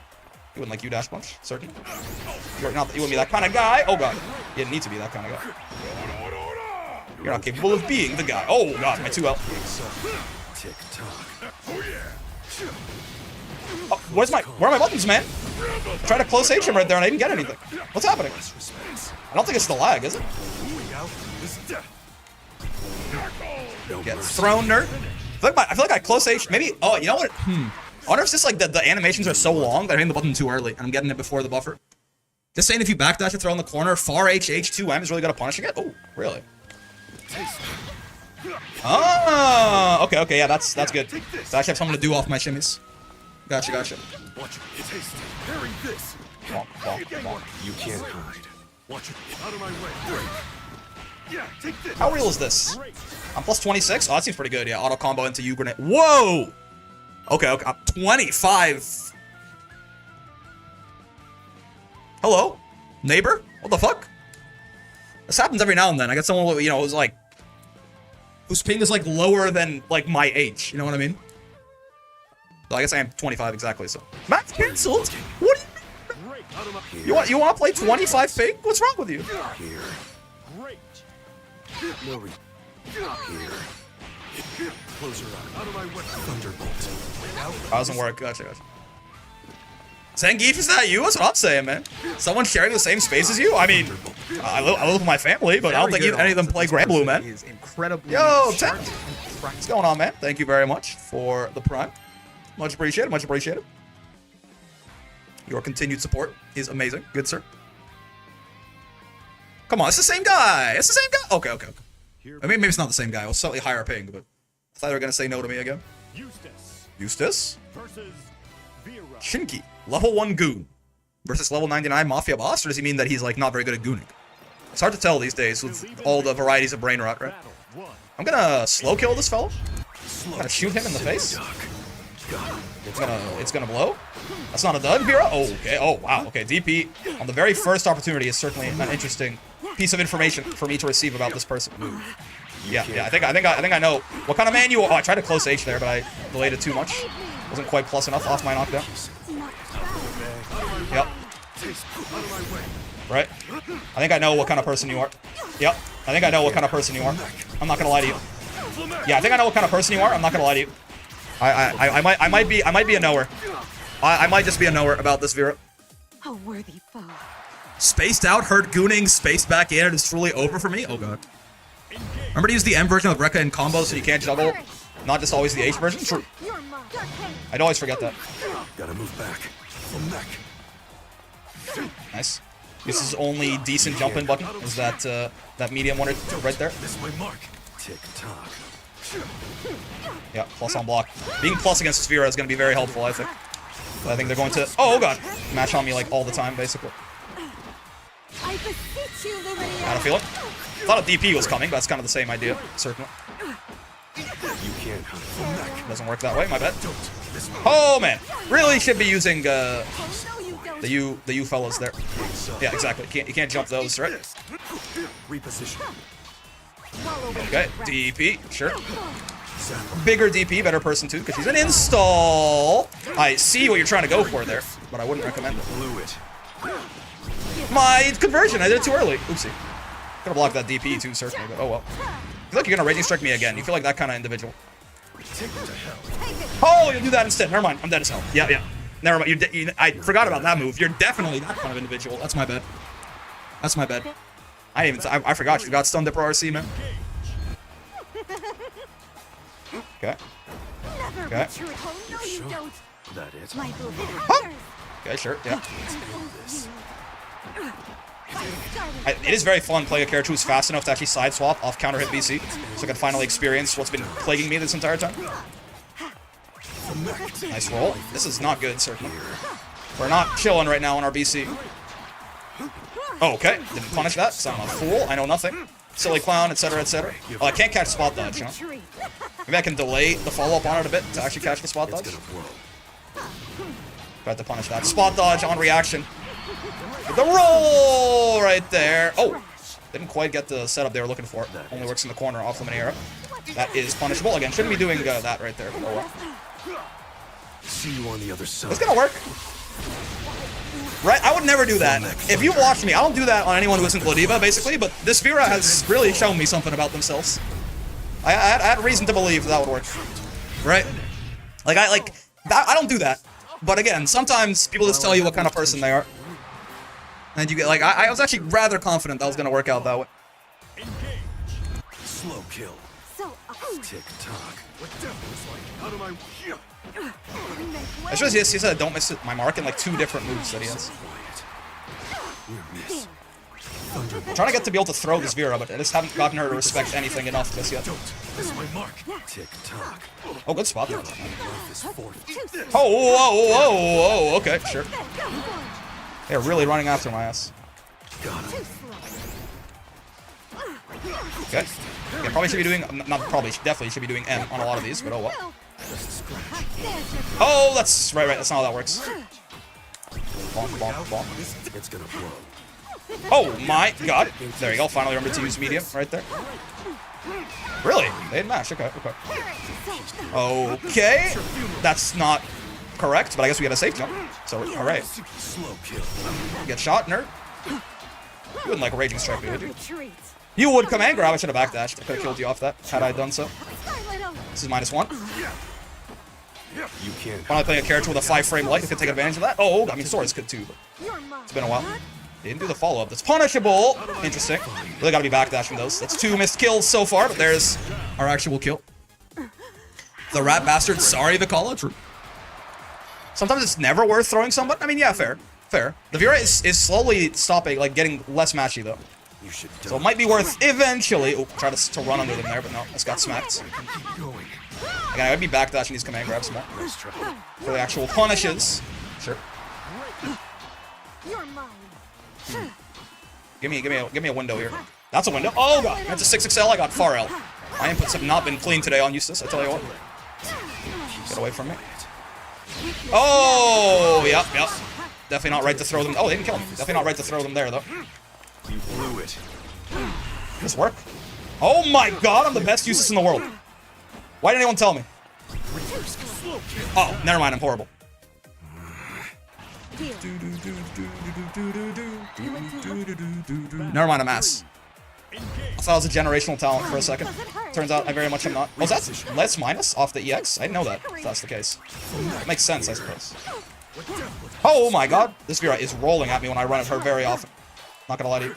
[SPEAKER 1] You wouldn't like you dash punch, certainly. You're not. You wouldn't be that kind of guy. Oh god, you didn't need to be that kind of guy. You're not capable of being the guy. Oh god, my 2L.
[SPEAKER 3] Tick tock.
[SPEAKER 1] Oh, where are my buttons, man? Try to close H him right there and I didn't get anything. What's happening? I don't think it's the lag, is it? Get thrown, nerd. I feel like I close H. Maybe. Oh, you know what? I wonder if it's just like the animations are so long that I'm hitting the button too early and I'm getting it before the buffer. Just saying, if you backdash and throw in the corner, far H2M is really good at punishing it. Oh, really? Ah, okay, yeah, that's good. So I actually have something to do off my shimmies. Gotcha.
[SPEAKER 3] Watch it. Taste. Parry this.
[SPEAKER 1] Bonk.
[SPEAKER 3] You can't hide. Watch it. Out of my way. Break. Yeah, take this.
[SPEAKER 1] How real is this? I'm plus 26? Oh, that seems pretty good. Yeah, auto combo into U grenade. Whoa! Okay, I'm 25. Hello? Neighbor? What the fuck? This happens every now and then. I get someone, you know, who's like, whose ping is like lower than like my age. You know what I mean? So I guess I am 25 exactly. So Matt's cancelled. What do you mean? You want to play 25 ping? What's wrong with you?
[SPEAKER 3] Here. No re. Here. Close your eye. Out of my way. Thunderbolt.
[SPEAKER 1] That doesn't work. Gotcha. Gief, is that you? That's what I'm saying, man. Someone sharing the same space as you? I mean, I live with my family, but I don't think any of them play Grand Blue, man.
[SPEAKER 2] Is incredibly
[SPEAKER 1] Yo,
[SPEAKER 2] sharp
[SPEAKER 1] Ted.
[SPEAKER 2] and precise.
[SPEAKER 1] What's going on, man? Thank you very much for the prime. Much appreciated. Your continued support is amazing. Good, sir. Come on, it's the same guy. Okay. I mean, maybe it's not the same guy. It was slightly higher ping, but I thought they were going to say no to me again. Eustace
[SPEAKER 2] Versus Vera.
[SPEAKER 1] Shinki, level 1 goon versus level 99 mafia boss, or does he mean that he's like not very good at gooning? It's hard to tell these days with all the varieties of brain rot, right? I'm gonna slow kill this fellow. I'm gonna shoot him in the face. It's gonna blow. That's not a dud, Vera. Oh, okay. Oh, wow. Okay, DP on the very first opportunity is certainly an interesting piece of information for me to receive about this person. Yeah. I think I know what kind of man you are. Oh, I tried to close H there, but I delayed it too much. Wasn't quite plus enough off my knockdown. Yep. Right. I think I know what kind of person you are. Yep. I think I know what kind of person you are. I'm not gonna lie to you. Yeah, I think I know what kind of person you are. I'm not gonna lie to you. I might be a knower. I might just be a knower about this, Vera.
[SPEAKER 4] A worthy foe.
[SPEAKER 1] Spaced out, hurt gooning, spaced back in, it's truly over for me? Oh god. Remember to use the M version of Rekka in combos so you can't juggle, not just always the H version? True. I'd always forget that.
[SPEAKER 3] Gotta move back. From neck.
[SPEAKER 1] Nice. This is only decent jump-in button. Is that that medium one right there?
[SPEAKER 3] Miss my mark. Tick tock.
[SPEAKER 1] Yeah, plus on block. Being plus against Sphera is going to be very helpful, I think. But I think they're going to, oh god, match on me like all the time, basically.
[SPEAKER 4] I beseech you, Luminia.
[SPEAKER 1] I don't feel it. Thought a DP was coming, but that's kind of the same idea, certainly.
[SPEAKER 3] You can't hide from neck.
[SPEAKER 1] Doesn't work that way, my bad. Oh man, really should be using the U fellas there. Yeah, exactly. You can't jump those, right?
[SPEAKER 3] Reposition.
[SPEAKER 1] Okay, DP, sure. Bigger DP, better person too, because she's an install. I see what you're trying to go for there, but I wouldn't recommend it.
[SPEAKER 3] Blew it.
[SPEAKER 1] My conversion, I did it too early. Oopsie. Could have blocked that DP too, certainly, but oh well. You feel like you're gonna raging strike me again. You feel like that kind of individual.
[SPEAKER 3] Take it to hell.
[SPEAKER 1] Oh, you'll do that instead. Never mind. I'm dead as hell. Yeah. Never mind. I forgot about that move. You're definitely that kind of individual. That's my bad. I forgot you got Stun Dipper RC, man. Okay. Okay.
[SPEAKER 3] That it.
[SPEAKER 1] Huh? Okay, sure. Yeah. It is very fun playing a character who's fast enough to actually side swap off counter hit BC, so I can finally experience what's been plaguing me this entire time. Nice roll. This is not good, certainly. We're not chilling right now on our BC. Oh, okay. Didn't punish that, because I'm a fool. I know nothing. Silly clown, etc., etc. Oh, I can't catch spot dodge, huh? Maybe I can delay the follow-up on it a bit to actually catch the spot dodge. Got to punish that. Spot dodge on reaction. With the roll right there. Oh, didn't quite get the setup they were looking for. Only works in the corner off Luminera. That is punishable. Again, shouldn't be doing that right there. But oh well.
[SPEAKER 3] See you on the other side.
[SPEAKER 1] It's gonna work. Right? I would never do that. If you watch me, I don't do that on anyone who isn't Gladiva, basically, but this Vera has really shown me something about themselves. I had reason to believe that would work. Right? Like, I don't do that. But again, sometimes people just tell you what kind of person they are. And you get, like, I was actually rather confident that was gonna work out that way.
[SPEAKER 3] Slow kill.
[SPEAKER 4] So,
[SPEAKER 3] Tick tock.
[SPEAKER 2] What devil is like out of my...
[SPEAKER 1] I suppose he said don't miss my mark in like 2 different moves that he has.
[SPEAKER 3] Near miss.
[SPEAKER 1] I'm trying to get to be able to throw this Vera, but I just haven't gotten her to respect anything enough just yet.
[SPEAKER 3] Miss my mark. Tick tock.
[SPEAKER 1] Oh, good spot there.
[SPEAKER 3] Life is forfeit.
[SPEAKER 1] Oh, whoa, whoa, whoa, okay, sure. They're really running after my ass.
[SPEAKER 3] Got him.
[SPEAKER 1] Okay. Yeah, probably should be doing, not probably, definitely should be doing M on a lot of these, but oh well. Oh, that's right, that's not how that works. Bonk, bonk, bonk.
[SPEAKER 3] It's gonna blow.
[SPEAKER 1] Oh my god. There you go, finally remembered to use medium right there. Really? They didn't match, okay, okay. Okay. That's not correct, but I guess we got a safe jump. So, alright.
[SPEAKER 3] Slow kill.
[SPEAKER 1] Get shot, nerd. You wouldn't like Raging Strike me, would you?
[SPEAKER 4] retreat.
[SPEAKER 1] You would command grab, I should have backdashed. I could have killed you off that, had I done so. This is -1.
[SPEAKER 3] You can't.
[SPEAKER 1] When I play a character with a 5-frame light, you could take advantage of that. Oh, I mean, swords could too, but it's been a while. Didn't do the follow-up. That's punishable. Interesting. Really gotta be backdashing those. That's 2 missed kills so far, but there's our actual kill. The rat bastard, sorry, Vikala. True. Sometimes it's never worth throwing someone. I mean, yeah, fair. Fair. The Vera is slowly stopping, like, getting less matchy, though.
[SPEAKER 3] You should
[SPEAKER 1] So it might be worth eventually... Oh, try to run under them there, but no. Just got smacked.
[SPEAKER 3] keep going.
[SPEAKER 1] Again, I would be backdashing these command grabs more.
[SPEAKER 3] Nice try.
[SPEAKER 1] For the actual punishes. Sure.
[SPEAKER 4] You're mine.
[SPEAKER 1] Give me a window here. That's a window. Oh god, that's a 6XL. I got far L. My inputs have not been clean today on Eustace. I tell you what. Get away from me. Oh, yep. Definitely not right to throw them. Oh, they didn't kill him. Definitely not right to throw them there though.
[SPEAKER 3] You blew it.
[SPEAKER 1] This work? Oh my god, I'm the best Eustace in the world. Why didn't anyone tell me? Oh, never mind. I'm horrible. Never mind, I'm ass. I thought I was a generational talent for a second. Turns out I very much am not. Oh, that's less minus off the EX? I didn't know that, if that's the case. Makes sense, I suppose. Oh my god! This Vera is rolling at me when I run at her very often. Not gonna lie to you.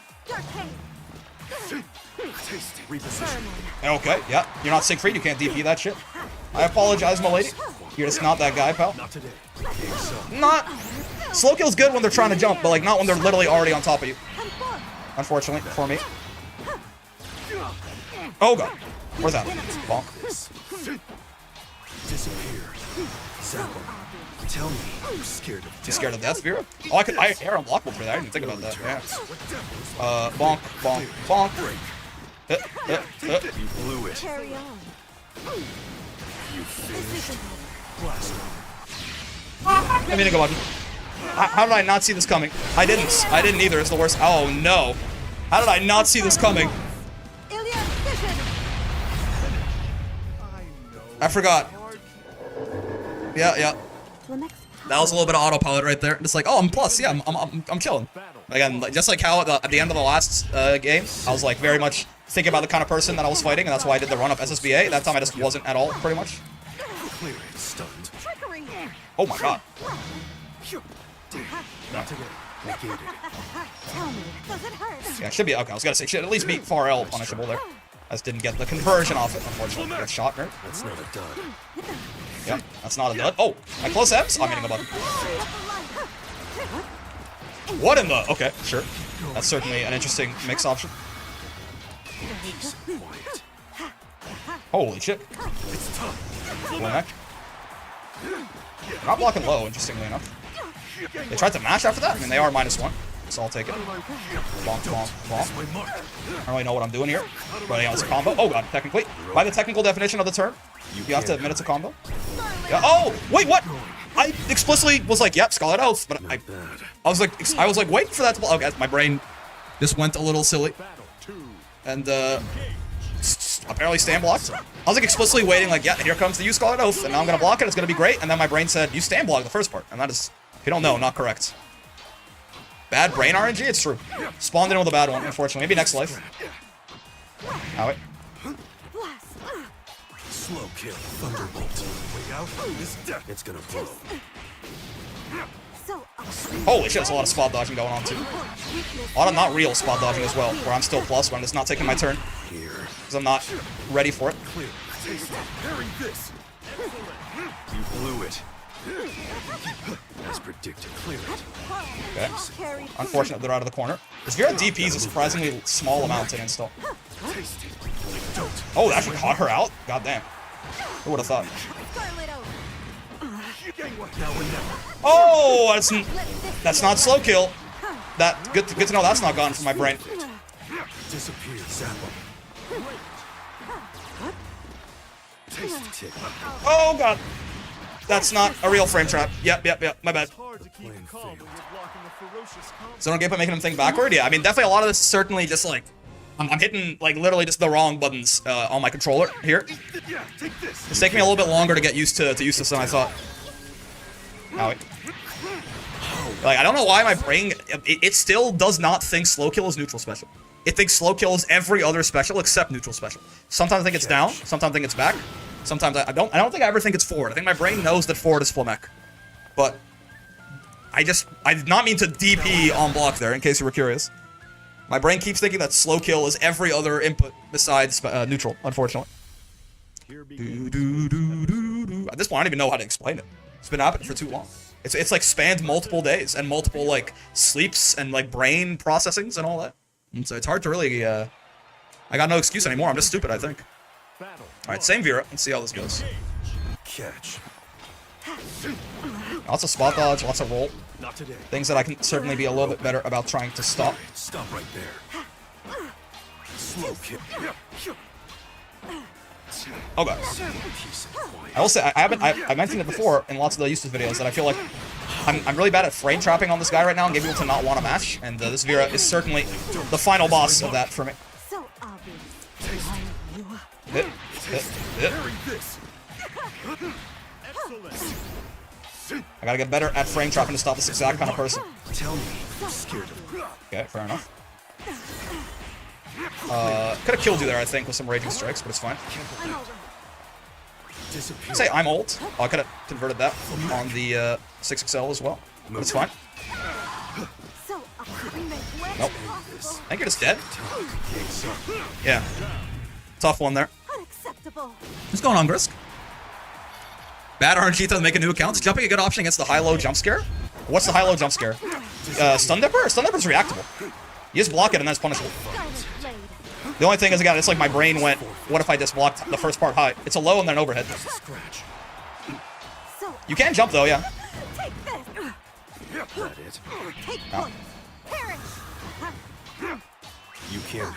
[SPEAKER 1] Okay, yeah. You're not Siegfried, you can't DP that shit. I apologize, my lady. You're just not that guy, pal.
[SPEAKER 3] Not today.
[SPEAKER 1] Not... Slow kill's good when they're trying to jump, but like not when they're literally already on top of you. Unfortunately, for me. Oh god. Where's that? Bonk.
[SPEAKER 3] Disappear. Zap him. Tell me you're scared of death.
[SPEAKER 1] You scared of death, Vera? Oh, I air unblockable for that. I didn't think about that. Yeah. Bonk, bonk, bonk.
[SPEAKER 3] You blew it.
[SPEAKER 4] Carry on.
[SPEAKER 3] You finished. Blast him.
[SPEAKER 1] I mean, go on. How did I not see this coming? I didn't either. It's the worst. Oh no. How did I not see this coming? I forgot. Yeah. That was a little bit of autopilot right there. Just like, oh, I'm plus. Yeah, I'm chilling. Again, just like how at the end of the last game, I was like very much thinking about the kind of person that I was fighting, and that's why I did the run up SSBA. That time I just wasn't at all, pretty much.
[SPEAKER 3] Clear it. Stunned.
[SPEAKER 1] Oh my god.
[SPEAKER 3] Not today. Negated.
[SPEAKER 4] Tell me, does it hurt?
[SPEAKER 1] Yeah, it should be okay. I was gonna say, should at least be far L punishable there. I just didn't get the conversion off it, unfortunately. Get shot, nerd.
[SPEAKER 3] That's not a dud.
[SPEAKER 1] Yeah, that's not a dud. Oh, my close M's? I'm hitting a button. What in the? Okay, sure. That's certainly an interesting mix option.
[SPEAKER 3] Quiet.
[SPEAKER 1] Holy shit.
[SPEAKER 3] It's tough.
[SPEAKER 1] Full neck. Not blocking low, interestingly enough. They tried to mash after that? I mean, they are -1, so I'll take it. Bonk, bonk, bonk.
[SPEAKER 3] My mark.
[SPEAKER 1] I don't really know what I'm doing here. But yeah, it's a combo. Oh god, technically. By the technical definition of the term, you have to admit it's a combo. Yeah. Oh, wait, what? I explicitly was like, yep, Scarlet Oath, but I was like waiting for that to... Okay, my brain just went a little silly. And, apparently stand blocked. I was like explicitly waiting, like, yeah, here comes the use Scarlet Oath, and now I'm gonna block it, it's gonna be great, and then my brain said, you stand block the first part, and that is, if you don't know, not correct. Bad brain RNG? It's true. Spawned in with a bad one, unfortunately. Maybe next life. Ow, wait.
[SPEAKER 3] Slow kill. Thunderbolt. Way out. This death. It's gonna blow.
[SPEAKER 4] So
[SPEAKER 1] Holy shit, there's a lot of spot dodging going on too. A lot of not real spot dodging as well, where I'm still plus, but I'm just not taking my turn. Because I'm not ready for it.
[SPEAKER 3] Clear. Taste it. Parry this. You blew it. As predicted. Clear it.
[SPEAKER 1] Okay. Unfortunate they're out of the corner. This Vera DPs a surprisingly small amount to install.
[SPEAKER 3] Taste it. Don't.
[SPEAKER 1] Oh, that actually caught her out? God damn. Who would have thought?
[SPEAKER 3] Now or never.
[SPEAKER 1] Oh, that's not slow kill. That good to know that's not gone from my brain.
[SPEAKER 3] Disappear, Zappa. Taste tick.
[SPEAKER 1] Oh god. That's not a real frame trap. Yep, my bad. So don't get making him think backward? Yeah, I mean definitely a lot of this is certainly just like I'm hitting like literally just the wrong buttons on my controller here. It's taking me a little bit longer to get used to Eustace than I thought. Owie. Like I don't know why my brain it still does not think slow kill is neutral special. It thinks slow kill is every other special except neutral special. Sometimes I think it's down, sometimes I think it's back. Sometimes I don't think I ever think it's forward. I think my brain knows that forward is full mech. But I did not mean to DP on block there in case you were curious. My brain keeps thinking that slow kill is every other input besides neutral, unfortunately. At this point, I don't even know how to explain it. It's been happening for too long. It's like spanned multiple days and multiple like sleeps and like brain processings and all that. And so it's hard to really. I got no excuse anymore. I'm just stupid, I think. All right, same Vera. Let's see how this goes.
[SPEAKER 3] Catch.
[SPEAKER 1] Lots of spot dodge, lots of roll.
[SPEAKER 3] Not today.
[SPEAKER 1] Things that I can certainly be a little bit better about trying to stop.
[SPEAKER 3] Stop right there. Slow kick.
[SPEAKER 1] Oh god. I will say I mentioned it before in lots of the Eustace videos that I feel like I'm really bad at frame trapping on this guy right now and getting people to not want to match, and this Vera is certainly the final boss of that for me.
[SPEAKER 4] So obvious.
[SPEAKER 1] Hit. I gotta get better at frame trapping to stop this exact kind of person.
[SPEAKER 3] Tell me you're scared of me.
[SPEAKER 1] Okay, fair enough. Could have killed you there, I think, with some raging strikes, but it's fine. Say I'm ult. Oh, I could have converted that on the 6XL as well, but it's fine. Nope. I think you're just dead. Yeah. Tough one there. What's going on, Grisk? Bad RNG to make a new account. Is jumping a good option against the high-low jump scare? What's the high-low jump scare? Stun Dipper? Stun Dipper's reactable. You just block it and that's punishable. The only thing is, again, it's like my brain went, what if I just blocked the first part high? It's a low and then an overhead. You can jump though, yeah. No.
[SPEAKER 3] You can't.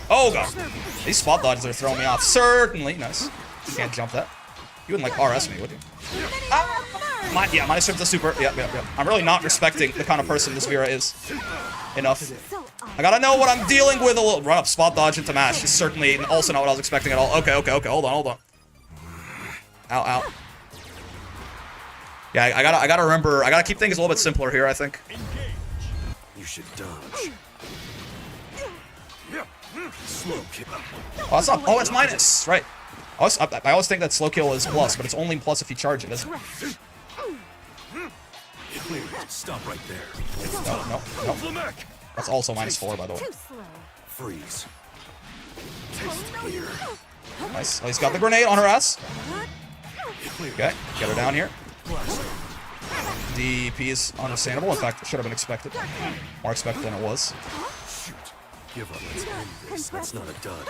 [SPEAKER 1] Oh god. These spot dodges are throwing me off. Certainly. Nice. You can't jump that. You wouldn't like RS me, would you? Yeah, minus the super. Yep. I'm really not respecting the kind of person this Vera is. Enough. I gotta know what I'm dealing with a little. Run up, spot dodge into mash is certainly also not what I was expecting at all. Okay. Hold on. Ow. Yeah, I gotta remember. I gotta keep things a little bit simpler here, I think.
[SPEAKER 3] You should dodge. Slow kill.
[SPEAKER 1] Oh, it's not. Oh, it's minus. Right. I always think that slow kill is plus, but it's only plus if you charge it, isn't it?
[SPEAKER 3] Clear. Stop right there.
[SPEAKER 1] No. That's also -4, by the way.
[SPEAKER 3] Freeze. Taste here.
[SPEAKER 1] Nice. Oh, he's got the grenade on her ass. Okay, get her down here. DP is understandable. In fact, it should have been expected. More expected than it was.
[SPEAKER 3] Shoot. Give up. Let's end this. That's not a dud.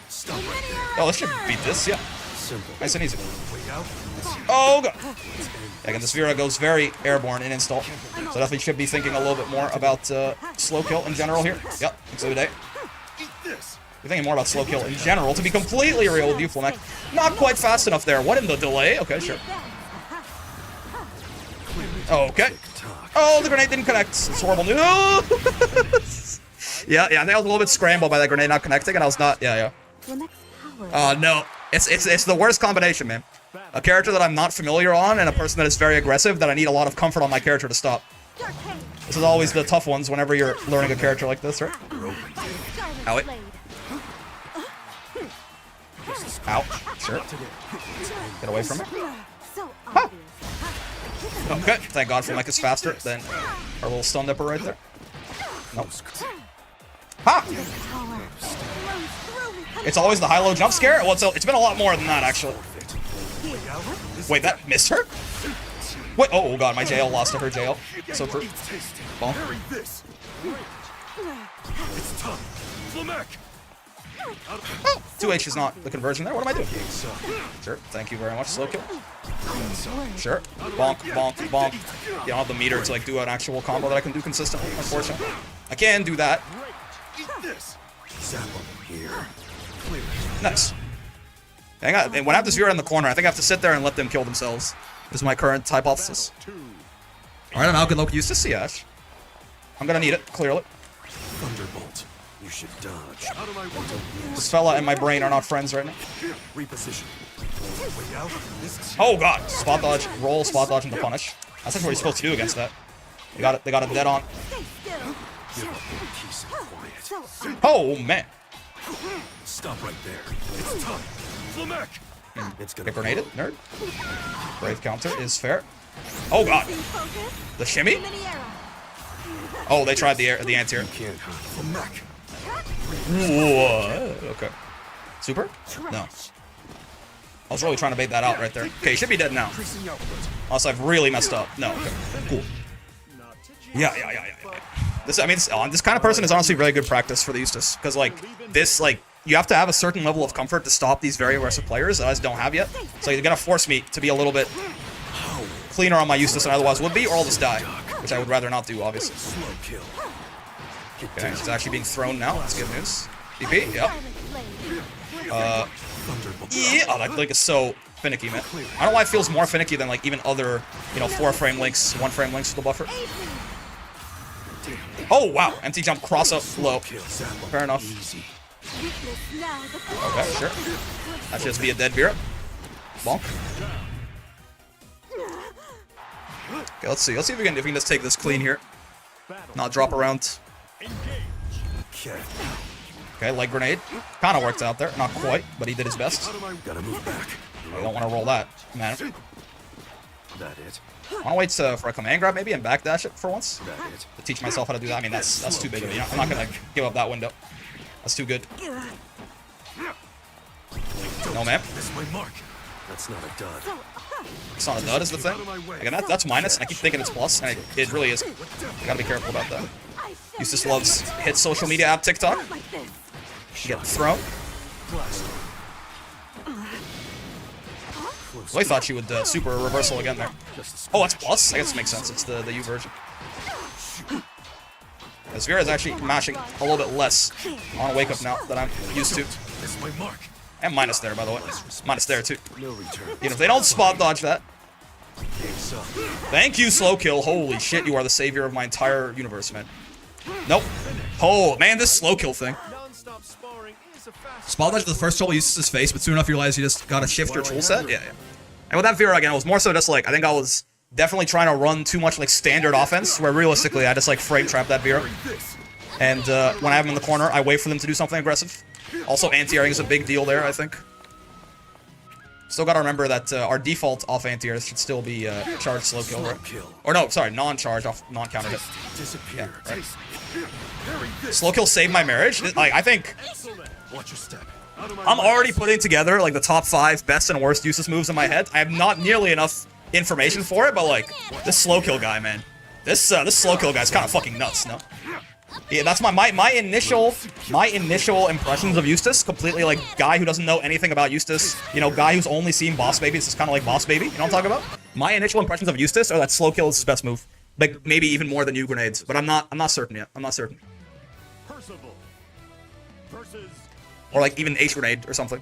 [SPEAKER 3] Stop right there.
[SPEAKER 1] Oh, let's should beat this. Yeah.
[SPEAKER 3] Simple.
[SPEAKER 1] Nice and easy.
[SPEAKER 3] Way out.
[SPEAKER 1] Oh god. Again, this Vera goes very airborne in install, so definitely should be thinking a little bit more about slow kill in general here. Yep, exhibit A. You're thinking more about slow kill in general, to be completely real with you, Flamek. Not quite fast enough there. What in the delay? Okay, sure. Okay. Oh, the grenade didn't connect. It's horrible news. Yeah, I think I was a little bit scrambled by that grenade not connecting, and I was not. Yeah. No. It's the worst combination, man. A character that I'm not familiar on, and a person that is very aggressive that I need a lot of comfort on my character to stop. This is always the tough ones whenever you're learning a character like this, right? Ow it. Ow. Sure. Get away from it. Huh. Okay, thank God Flemek is faster than our little stun dipper right there. Nope. Ha! It's always the high-low jump scare? Well, it's been a lot more than that, actually. Wait, that missed her? Wait, oh God, my jail lost to her jail. So true. Bonk.
[SPEAKER 3] It's time. Flemek!
[SPEAKER 1] Oh, 2H is not the conversion there. What am I doing? Sure, thank you very much, slow kill. Sure, bonk, bonk, bonk. You don't have the meter to like do an actual combo that I can do consistently, unfortunately. I can do that. Nice. Hang on, and when I have this viewer in the corner, I think I have to sit there and let them kill themselves. This is my current hypothesis. Alright, I'm out. Good luck, Eustace. Ash. I'm gonna need it, clearly.
[SPEAKER 3] Thunderbolt. You should dodge.
[SPEAKER 1] This fella and my brain are not friends right now.
[SPEAKER 3] Reposition.
[SPEAKER 1] Oh God! Spot dodge, roll, spot dodge, and the punish. That's actually what he's supposed to do against that. They got it dead on.
[SPEAKER 3] Peace and quiet.
[SPEAKER 1] Oh man!
[SPEAKER 3] Stop right there. It's time. Flemek! It's gonna
[SPEAKER 1] Get grenaded, nerd. Brave counter is fair. Oh God! The shimmy? Oh, they tried the anti-air.
[SPEAKER 3] Can't hide. Flemek!
[SPEAKER 1] Whoa. Okay. Super? No. I was really trying to bait that out right there. Okay, he should be dead now. Unless I've really messed up. No. Okay. Cool. Yeah. This, I mean, this kind of person is honestly really good practice for the Eustace, because like this, like you have to have a certain level of comfort to stop these very aggressive players that I just don't have yet. So you're gonna force me to be a little bit cleaner on my Eustace than I otherwise would be, or I'll just die, which I would rather not do, obviously.
[SPEAKER 3] Slow kill.
[SPEAKER 1] Okay, he's actually being thrown now. That's good news. DP, yep. Yeah, oh, that link is so finicky, man. I don't know why it feels more finicky than like even other, 4-frame links, 1-frame links with the buffer. Oh wow, empty jump, cross up, low. Fair enough. Okay, sure. That should just be a dead Vera. Bonk. Okay, let's see. Let's see if we can just take this clean here. Not drop around. Okay, leg grenade. Kind of worked out there. Not quite, but he did his best.
[SPEAKER 3] Gotta move back.
[SPEAKER 1] I don't want to roll that, man.
[SPEAKER 3] That it.
[SPEAKER 1] I want to wait for a command grab maybe and backdash it for once.
[SPEAKER 3] That it.
[SPEAKER 1] To teach myself how to do that. I mean, that's too big of me. I'm not going to give up that window. That's too good. No, man.
[SPEAKER 3] That's my mark. That's not a dud.
[SPEAKER 1] It's not a dud is the thing. Again, that's minus, and I keep thinking it's plus, and it really is. You gotta be careful about that. Eustace loves hit social media app TikTok. Get thrown. Well, I thought she would super reversal again there. Oh, that's plus? I guess it makes sense. It's the U version. This Vera is actually mashing a little bit less on a wake up now than I'm used to.
[SPEAKER 3] That's my mark.
[SPEAKER 1] And minus there, by the way. Minus there, too.
[SPEAKER 3] No return.
[SPEAKER 1] Even if they don't spot dodge that.
[SPEAKER 3] Game's up.
[SPEAKER 1] Thank you, slow kill. Holy shit, you are the savior of my entire universe, man. Nope. Oh, man, this slow kill thing. Spot dodge the first trouble uses his face, but soon enough you realize you just gotta shift your tool set. Yeah. And with that Vera, again, it was more so just like, I think I was definitely trying to run too much like standard offense, where realistically I just like frame trap that Vera. And when I have him in the corner, I wait for them to do something aggressive. Also, anti-airing is a big deal there, I think. Still gotta remember that our default off anti-air should still be charged slow kill, right? Or no, sorry, non-charge off non-counter hit. Yeah, right. Slow kill saved my marriage. Like, I think
[SPEAKER 3] Watch your step.
[SPEAKER 1] I'm already putting together like the top 5 best and worst Eustace moves in my head. I have not nearly enough information for it, but like this slow kill guy, man, this slow kill guy's kind of fucking nuts, no? Yeah, that's my initial impressions of Eustace. Completely like guy who doesn't know anything about Eustace. Guy who's only seen Boss Baby. This is kind of like Boss Baby. You know what I'm talking about? My initial impressions of Eustace are that slow kill is his best move. Like maybe even more than U grenades, but I'm not certain yet. I'm not certain. Or like even H grenade or something.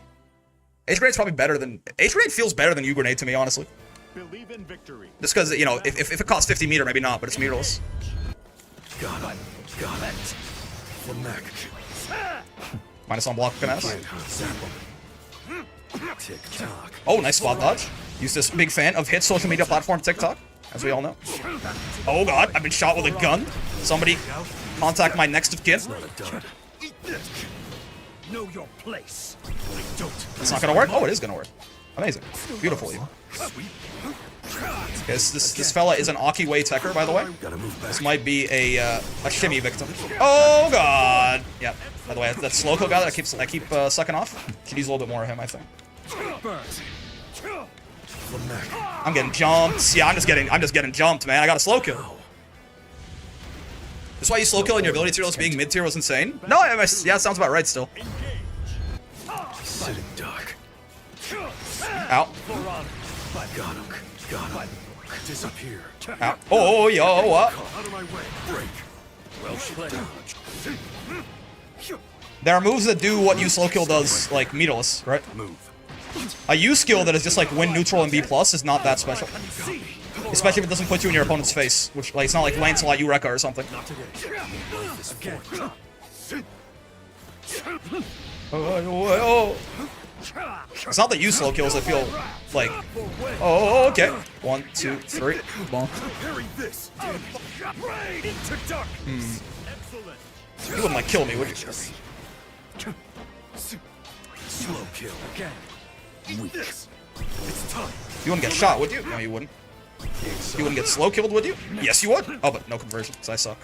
[SPEAKER 1] H grenade's probably better than H grenade feels better than U grenade to me, honestly.
[SPEAKER 2] Believe in victory.
[SPEAKER 1] Just because if it costs 50 meter, maybe not, but it's meterless.
[SPEAKER 3] Got it. Flemek.
[SPEAKER 1] Minus on block finesse.
[SPEAKER 3] Tick-tock.
[SPEAKER 1] Oh, nice spot dodge. Eustace, big fan of hit social media platform TikTok, as we all know. Oh god, I've been shot with a gun. Somebody contact my next of kin.
[SPEAKER 3] Eat this. Know your place. I don't.
[SPEAKER 1] It's not gonna work? Oh, it is gonna work. Amazing. Beautiful, even. This fella is an Akiway Tekker, by the way.
[SPEAKER 3] Gotta move back.
[SPEAKER 1] This might be a shimmy victim. Oh god! Yeah. By the way, that slow kill guy that I keep sucking off. Could use a little bit more of him, I think. I'm getting jumped. Yeah, I'm just getting jumped, man. I got a slow kill. That's why you slow kill and your ability tier list being mid tier was insane. No, yeah, it sounds about right still.
[SPEAKER 3] Sitting duck.
[SPEAKER 1] Out.
[SPEAKER 3] Got him. Disappear.
[SPEAKER 1] Out. Oh, yo, what?
[SPEAKER 3] Out of my way. Break. Well played.
[SPEAKER 1] There are moves that do what you slow kill does, like meterless, right?
[SPEAKER 3] Move.
[SPEAKER 1] A U skill that is just like win neutral and B plus is not that special. Especially if it doesn't put you in your opponent's face, which like it's not like Lancelot Eureka or something. It's not that you slow kills, I feel like. Oh, okay. 1, 2, 3. Bonk. You wouldn't like kill me, would you?
[SPEAKER 3] Slow kill. Weak. It's time.
[SPEAKER 1] You wouldn't get shot, would you? No, you wouldn't. You wouldn't get slow killed, would you? Yes, you would. Oh, but no conversion, because I suck.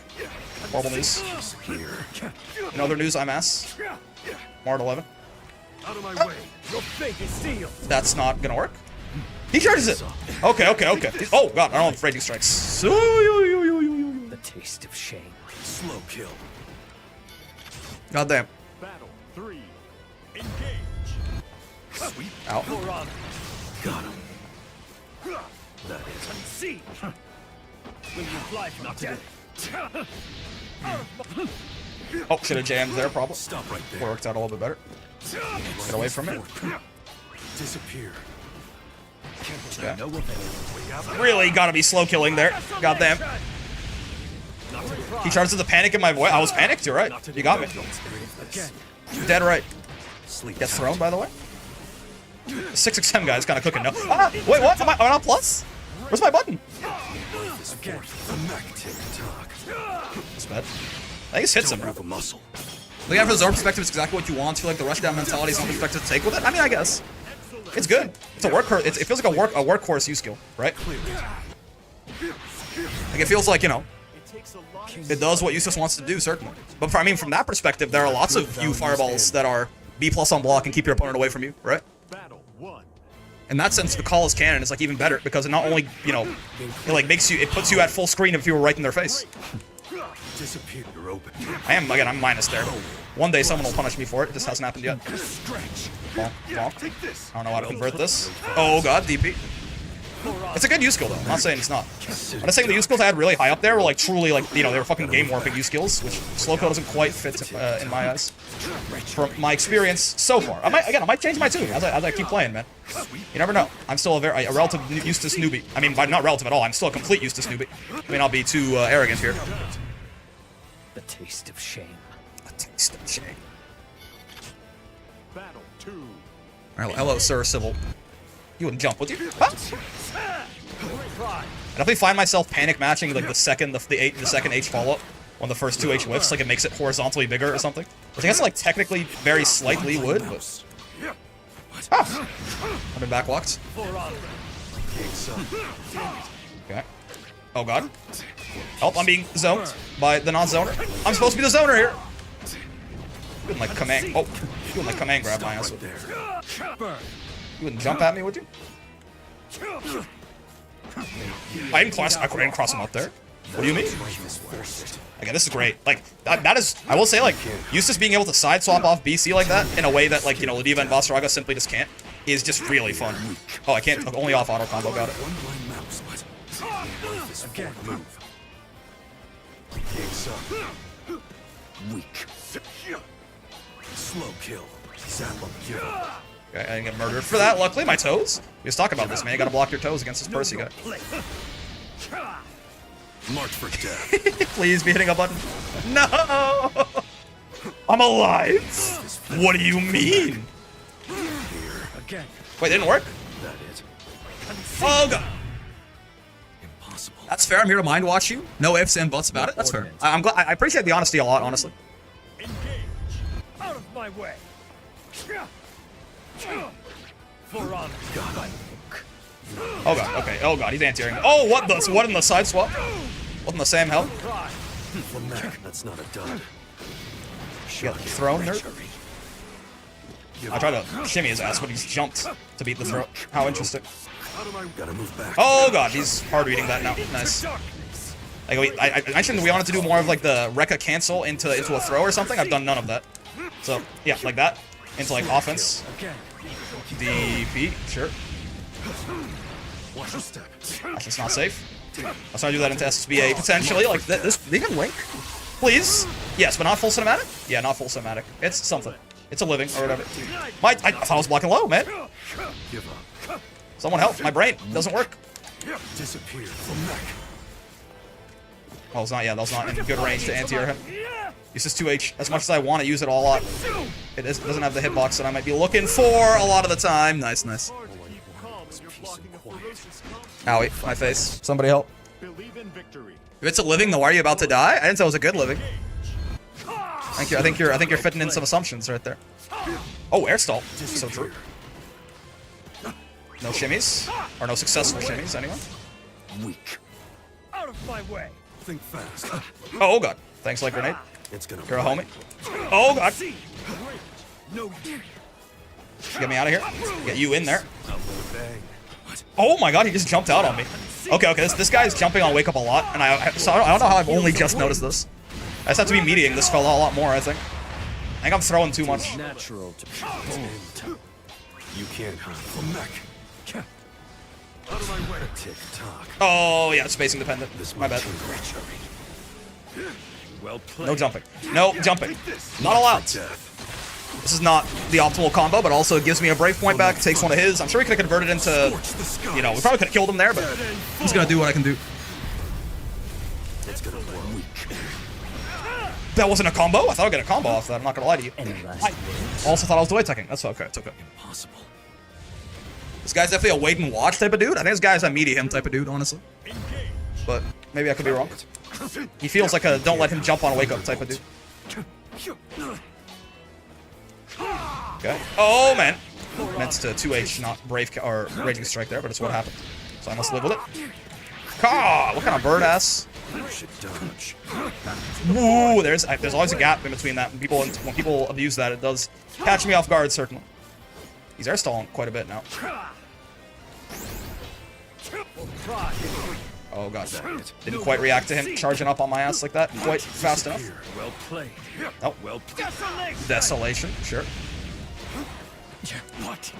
[SPEAKER 1] Horrible news. In other news, I'm ass. Mart 11.
[SPEAKER 3] Out of my way. Your fate is sealed.
[SPEAKER 1] That's not gonna work. He charges it. Okay. Oh god, I don't have raging strikes.
[SPEAKER 5] The taste of shame.
[SPEAKER 3] Slow kill.
[SPEAKER 1] God damn.
[SPEAKER 2] Battle 3. Engage.
[SPEAKER 3] Sweep.
[SPEAKER 1] Out.
[SPEAKER 3] Got him. That is.
[SPEAKER 5] See. Will you fly from death?
[SPEAKER 1] Oh, should have jammed there, probably.
[SPEAKER 3] Stop right there.
[SPEAKER 1] Worked out a little bit better. Get away from it.
[SPEAKER 3] Disappear.
[SPEAKER 1] Yeah.
[SPEAKER 5] No avail.
[SPEAKER 1] Really gotta be slow killing there. Goddamn. He charges the panic in my voice. I was panicked, you're right. You got me. You're dead right. Gets thrown, by the way. The 6XM guy's kind of cooking now. Ah, wait, what? Am I on plus? Where's my button? That's bad. I think it hits him, bro.
[SPEAKER 3] A muscle.
[SPEAKER 1] Looking at it from the Zorb perspective, it's exactly what you want. I feel like the rushdown mentality is something expected to take with it. I mean, I guess. It's good. It's a workhorse. It feels like a workhorse U skill, right? Like it feels like, you know, it does what Eustace wants to do, certainly. But from that perspective, there are lots of U fireballs that are B+ on block and keep your opponent away from you, right?
[SPEAKER 2] Battle 1.
[SPEAKER 1] In that sense, the call is canon is like even better because it not only, you know, it like it puts you at full screen if you were right in their face.
[SPEAKER 3] Disappear. You're open.
[SPEAKER 1] I'm minus there. One day someone will punish me for it. It just hasn't happened yet. Bonk, bonk. I don't know how to convert this. Oh god, DP. It's a good U skill though. I'm not saying it's not. I'm just saying the U skills I had really high up there were like truly like, you know, they were fucking game warping U skills, which slow kill doesn't quite fit in my eyes. From my experience so far. I might change my tune as I keep playing, man. You never know. I'm still a relative Eustace newbie. I mean, not relative at all. I'm still a complete Eustace newbie. I may not be too arrogant here.
[SPEAKER 5] The taste of shame.
[SPEAKER 1] A taste of shame.
[SPEAKER 2] Battle 2.
[SPEAKER 1] Hello, Sir Civil. You wouldn't jump, would you? Huh? I definitely find myself panic matching like the second H follow-up when the first 2 H whiffs, like it makes it horizontally bigger or something. Which I guess like technically very slightly would, but ah! I've been backwalked. Okay. Oh god. Oh, I'm being zoned by the non-zoner. I'm supposed to be the zoner here. You wouldn't like command. Oh, you wouldn't like command grab my ass. You wouldn't jump at me, would you? I didn't cross him up there. What do you mean? Okay, this is great. Like, that is, I will say, like, Eustace being able to side swap off BC like that in a way that, like, you know, Lediva and Vasaraga simply just can't is just really fun. Oh, I can't, only off auto combo, got it.
[SPEAKER 3] Move. Weak. Slow kill. Zap him.
[SPEAKER 1] Okay, I didn't get murdered for that, luckily. My toes? We just talk about this, man. You gotta block your toes against this Percy guy.
[SPEAKER 3] Marked for death.
[SPEAKER 1] Please be hitting a button. No! I'm alive! What do you mean?
[SPEAKER 5] Again.
[SPEAKER 1] Wait, it didn't work?
[SPEAKER 3] That is
[SPEAKER 1] Oh god!
[SPEAKER 3] impossible.
[SPEAKER 1] That's fair. I'm here to mind watch you. No ifs and buts about it. That's fair. I'm glad. I appreciate the honesty a lot, honestly.
[SPEAKER 5] Out of my way. For honor.
[SPEAKER 1] Oh god. Okay. Oh god. He's anti-airing. Oh, what the? What in the side swap? What in the Sam hell?
[SPEAKER 3] From that, that's not a dud.
[SPEAKER 1] You got thrown, nerd. I tried to shimmy his ass, but he's jumped to beat the throw. How interesting.
[SPEAKER 3] Gotta move back.
[SPEAKER 1] Oh god, he's hard reading that now. Nice. Like I mentioned we wanted to do more of like the Rekka cancel into a throw or something. I've done none of that. So yeah, like that into like offense. DP, sure.
[SPEAKER 3] Watch your step.
[SPEAKER 1] That's just not safe. I'll try to do that into SBA potentially. Like this, even Link, please. Yes, but not full cinematic. Yeah, not full cinematic. It's something. It's a living or whatever. I thought I was blocking low, man.
[SPEAKER 3] Give up.
[SPEAKER 1] Someone help! My brain doesn't work.
[SPEAKER 3] Disappear from mech.
[SPEAKER 1] Oh, it's not. Yeah, that was not in good range to anti-air him. Use this 2H as much as I want to use it all out. It doesn't have the hitbox that I might be looking for a lot of the time. Nice, nice. Owie, my face. Somebody help.
[SPEAKER 2] Believe in victory.
[SPEAKER 1] If it's a living, then why are you about to die? I didn't say it was a good living. Thank you. I think you're fitting in some assumptions right there. Oh, air stall. So true. No shimmies, or no successful shimmies. Anyone?
[SPEAKER 3] Weak.
[SPEAKER 5] Out of my way.
[SPEAKER 3] Think fast.
[SPEAKER 1] Oh god. Thanks, like grenade.
[SPEAKER 3] It's gonna.
[SPEAKER 1] You're a homie. Oh god.
[SPEAKER 3] No.
[SPEAKER 1] Get me out of here. Get you in there.
[SPEAKER 3] Bang.
[SPEAKER 1] Oh my god, he just jumped out on me. Okay, this guy's jumping on wake up a lot, and I don't know how I've only just noticed this. I just have to be mediating this fella a lot more, I think. I think I'm throwing too much.
[SPEAKER 5] Natural to
[SPEAKER 3] You can't hide from mech. Out of my way. Tick tock.
[SPEAKER 1] Oh yeah, spacing dependent. My bad.
[SPEAKER 5] well played.
[SPEAKER 1] No jumping. No jumping. Not allowed. This is not the optimal combo, but also it gives me a brave point back, takes one of his. I'm sure he could have converted into, you know, we probably could have killed him there, but I'm just gonna do what I can do.
[SPEAKER 3] It's gonna work. Weak.
[SPEAKER 1] That wasn't a combo? I thought I'd get a combo off that, I'm not gonna lie to you. I also thought I was delay teching. That's okay, it's okay.
[SPEAKER 3] Impossible.
[SPEAKER 1] This guy's definitely a wait and watch type of dude. I think this guy's a media him type of dude, honestly. But maybe I could be wrong. He feels like a don't let him jump on wake up type of dude. Okay. Oh man. Meant to 2H, not brave or raging strike there, but it's what happened. So I must live with it. Caw! What kind of bird ass? Ooh, there's always a gap in between that. When people abuse that, it does catch me off guard, certainly. He's air stalling quite a bit now. Oh god. Didn't quite react to him charging up on my ass like that quite fast enough.
[SPEAKER 5] Well played.
[SPEAKER 1] Oh.
[SPEAKER 5] Well played.
[SPEAKER 1] Desolation, sure.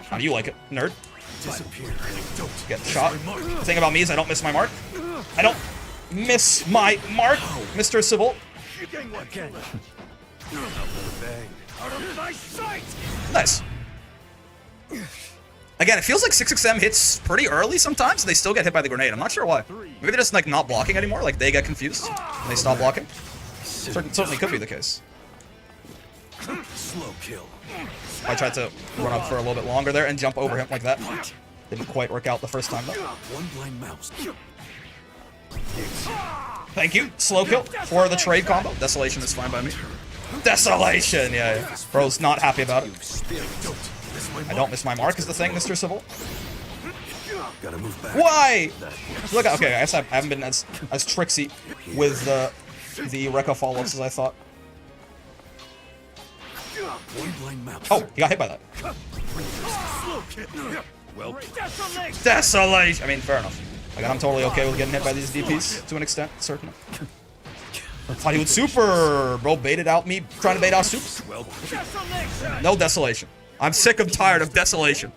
[SPEAKER 1] How do you like it, nerd? Get shot. The thing about me is I don't miss my mark. I don't miss my mark, Mr. Sybil. Nice. Again, it feels like 6XM hits pretty early sometimes, and they still get hit by the grenade. I'm not sure why. Maybe they're just like not blocking anymore, like they get confused and they stop blocking. Certainly could be the case.
[SPEAKER 3] Slow kill.
[SPEAKER 1] I tried to run up for a little bit longer there and jump over him like that. Didn't quite work out the first time though.
[SPEAKER 3] One blind mouse.
[SPEAKER 1] Thank you. Slow kill for the trade combo. Desolation is fine by me. Desolation! Yeah. Bro's not happy about it. I don't miss my mark is the thing, Mr. Sybil.
[SPEAKER 3] Gotta move back.
[SPEAKER 1] Why? Look, okay, I guess I haven't been as tricksy with the Rekka follow-ups as I thought.
[SPEAKER 3] One blind mouse.
[SPEAKER 1] Oh, he got hit by that.
[SPEAKER 5] Well played.
[SPEAKER 1] Desolation! I mean, fair enough. Like, I'm totally okay with getting hit by these DPs to an extent, certainly. Thought he would super! Bro baited out me trying to bait out super. No desolation. I'm sick and tired of desolation.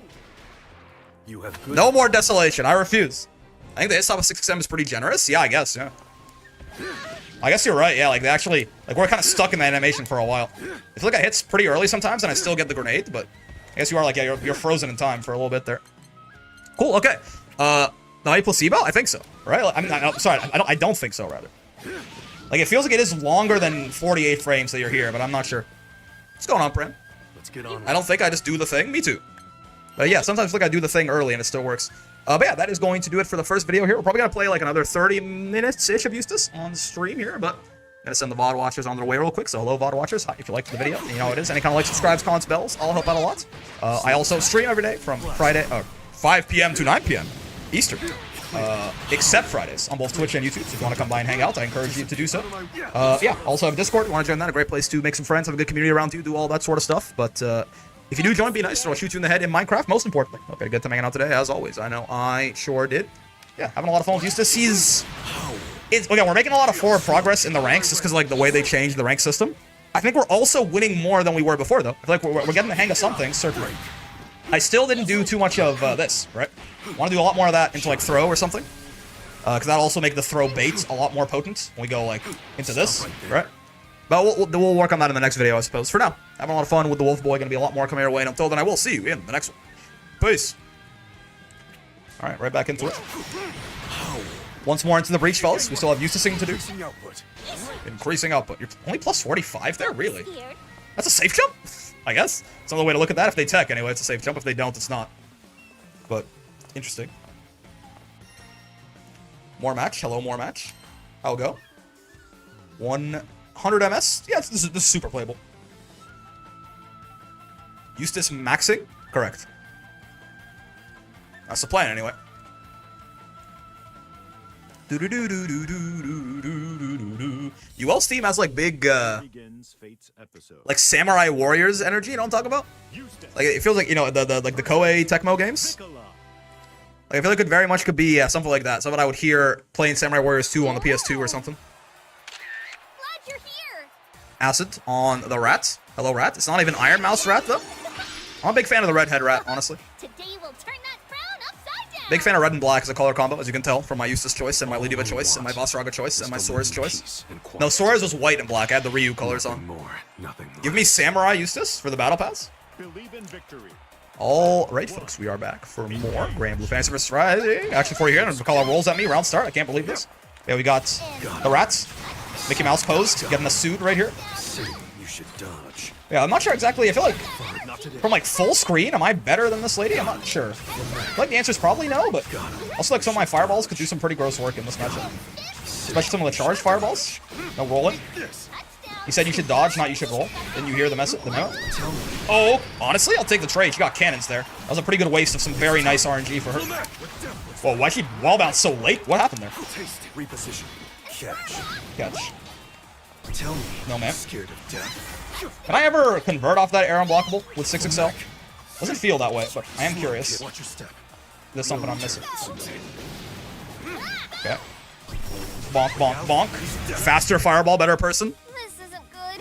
[SPEAKER 3] You have good.
[SPEAKER 1] No more desolation. I refuse. I think the hit stop of 6XM is pretty generous. Yeah, I guess, yeah. I guess you're right, yeah, like they actually, like we're kind of stuck in the animation for a while. I feel like I hits pretty early sometimes and I still get the grenade, but I guess you are like, yeah, you're frozen in time for a little bit there. Cool, okay. Not a placebo? I think so, right? I mean, sorry, I don't think so, rather. Like, it feels like it is longer than 48 frames that you're here, but I'm not sure. What's going on, Pran?
[SPEAKER 3] Let's get on.
[SPEAKER 1] I don't think I just do the thing. Me too. But yeah, sometimes like I do the thing early and it still works. But yeah, that is going to do it for the first video here. We're probably going to play like another 30 minutes-ish of Eustace on stream here, but I'm going to send the VOD watchers on their way real quick. So hello, VOD watchers. Hi, if you liked the video, you know how it is. Any kind of like, subscribes, comments, bells, all help out a lot. I also stream every day from Friday, 5 p.m. to 9 p.m. Eastern. Except Fridays on both Twitch and YouTube. So if you want to come by and hang out, I encourage you to do so. Yeah, also have a Discord. You want to join that? A great place to make some friends, have a good community around you, do all that sort of stuff. But if you do join, be nice, or I'll shoot you in the head in Minecraft, most importantly. Okay, good time hanging out today, as always. I know I sure did. Yeah, having a lot of fun with Eustace. Okay, we're making a lot of forward progress in the ranks just because like the way they changed the rank system. I think we're also winning more than we were before, though. I feel like we're getting the hang of some things, certainly. I still didn't do too much of this, right? I want to do a lot more of that into like throw or something. Because that'll also make the throw bait a lot more potent when we go like into this, right? But we'll work on that in the next video, I suppose. For now, having a lot of fun with the Wolf Boy. Gonna be a lot more coming your way. And until then, I will see you in the next one. Peace. All right, right back into it. Once more into the breach, fellas. We still have Eustasing to do. Increasing output. You're only plus 45 there, really? That's a safe jump, I guess. It's another way to look at that. If they tech, anyway, it's a safe jump. If they don't, it's not. But interesting. More match. Hello, more match. I'll go. 100 MS. Yeah, this is super playable. Eustace maxing? Correct. That's the plan, anyway. UL's team has like big, like Samurai Warriors energy. You know what I'm talking about? Like it feels like, you know, the Koei Tecmo games. Like I feel like it very much could be something like that. Something I would hear playing Samurai Warriors 2 on the PS2 or something.
[SPEAKER 4] Glad you're here.
[SPEAKER 1] Acid on the rat. Hello, rat. It's not even Iron Mouse rat though. I'm a big fan of the redhead rat, honestly.
[SPEAKER 4] Today we'll turn that frown upside down.
[SPEAKER 1] Big fan of red and black as a color combo, as you can tell from my Eustace choice and my Lady choice and my Vasraga choice and my Sora's choice. No, Sora's was white and black. I had the Ryu colors on. Give me Samurai Eustace for the battle pass.
[SPEAKER 2] Believe in victory.
[SPEAKER 1] All right, folks, we are back for more Grand Blue Fantasy vs. Rising. Actually, before you hear it, McCullough rolls at me. Round start. I can't believe this. Yeah, we got the rats. Mickey Mouse posed, getting a suit right here.
[SPEAKER 3] You should dodge.
[SPEAKER 1] Yeah, I'm not sure exactly. I feel like from like full screen, am I better than this lady? I'm not sure. I feel like the answer is probably no, but also like some of my fireballs could do some pretty gross work in this matchup. Especially some of the charged fireballs. No rolling. He said you should dodge, not you should roll. Didn't you hear the message? The memo? Oh, honestly, I'll take the trade. She got cannons there. That was a pretty good waste of some very nice RNG for her. Whoa, why'd she wall bounce so late? What happened there?
[SPEAKER 3] Reposition.
[SPEAKER 1] Catch.
[SPEAKER 3] Tell me.
[SPEAKER 1] No, ma'am.
[SPEAKER 3] Scared of death.
[SPEAKER 1] Can I ever convert off that air unblockable with 6XL? Doesn't feel that way, but I am curious.
[SPEAKER 3] Watch your step.
[SPEAKER 1] There's something I'm missing. Okay. Bonk, bonk, bonk. Faster fireball, better person.
[SPEAKER 4] This isn't good.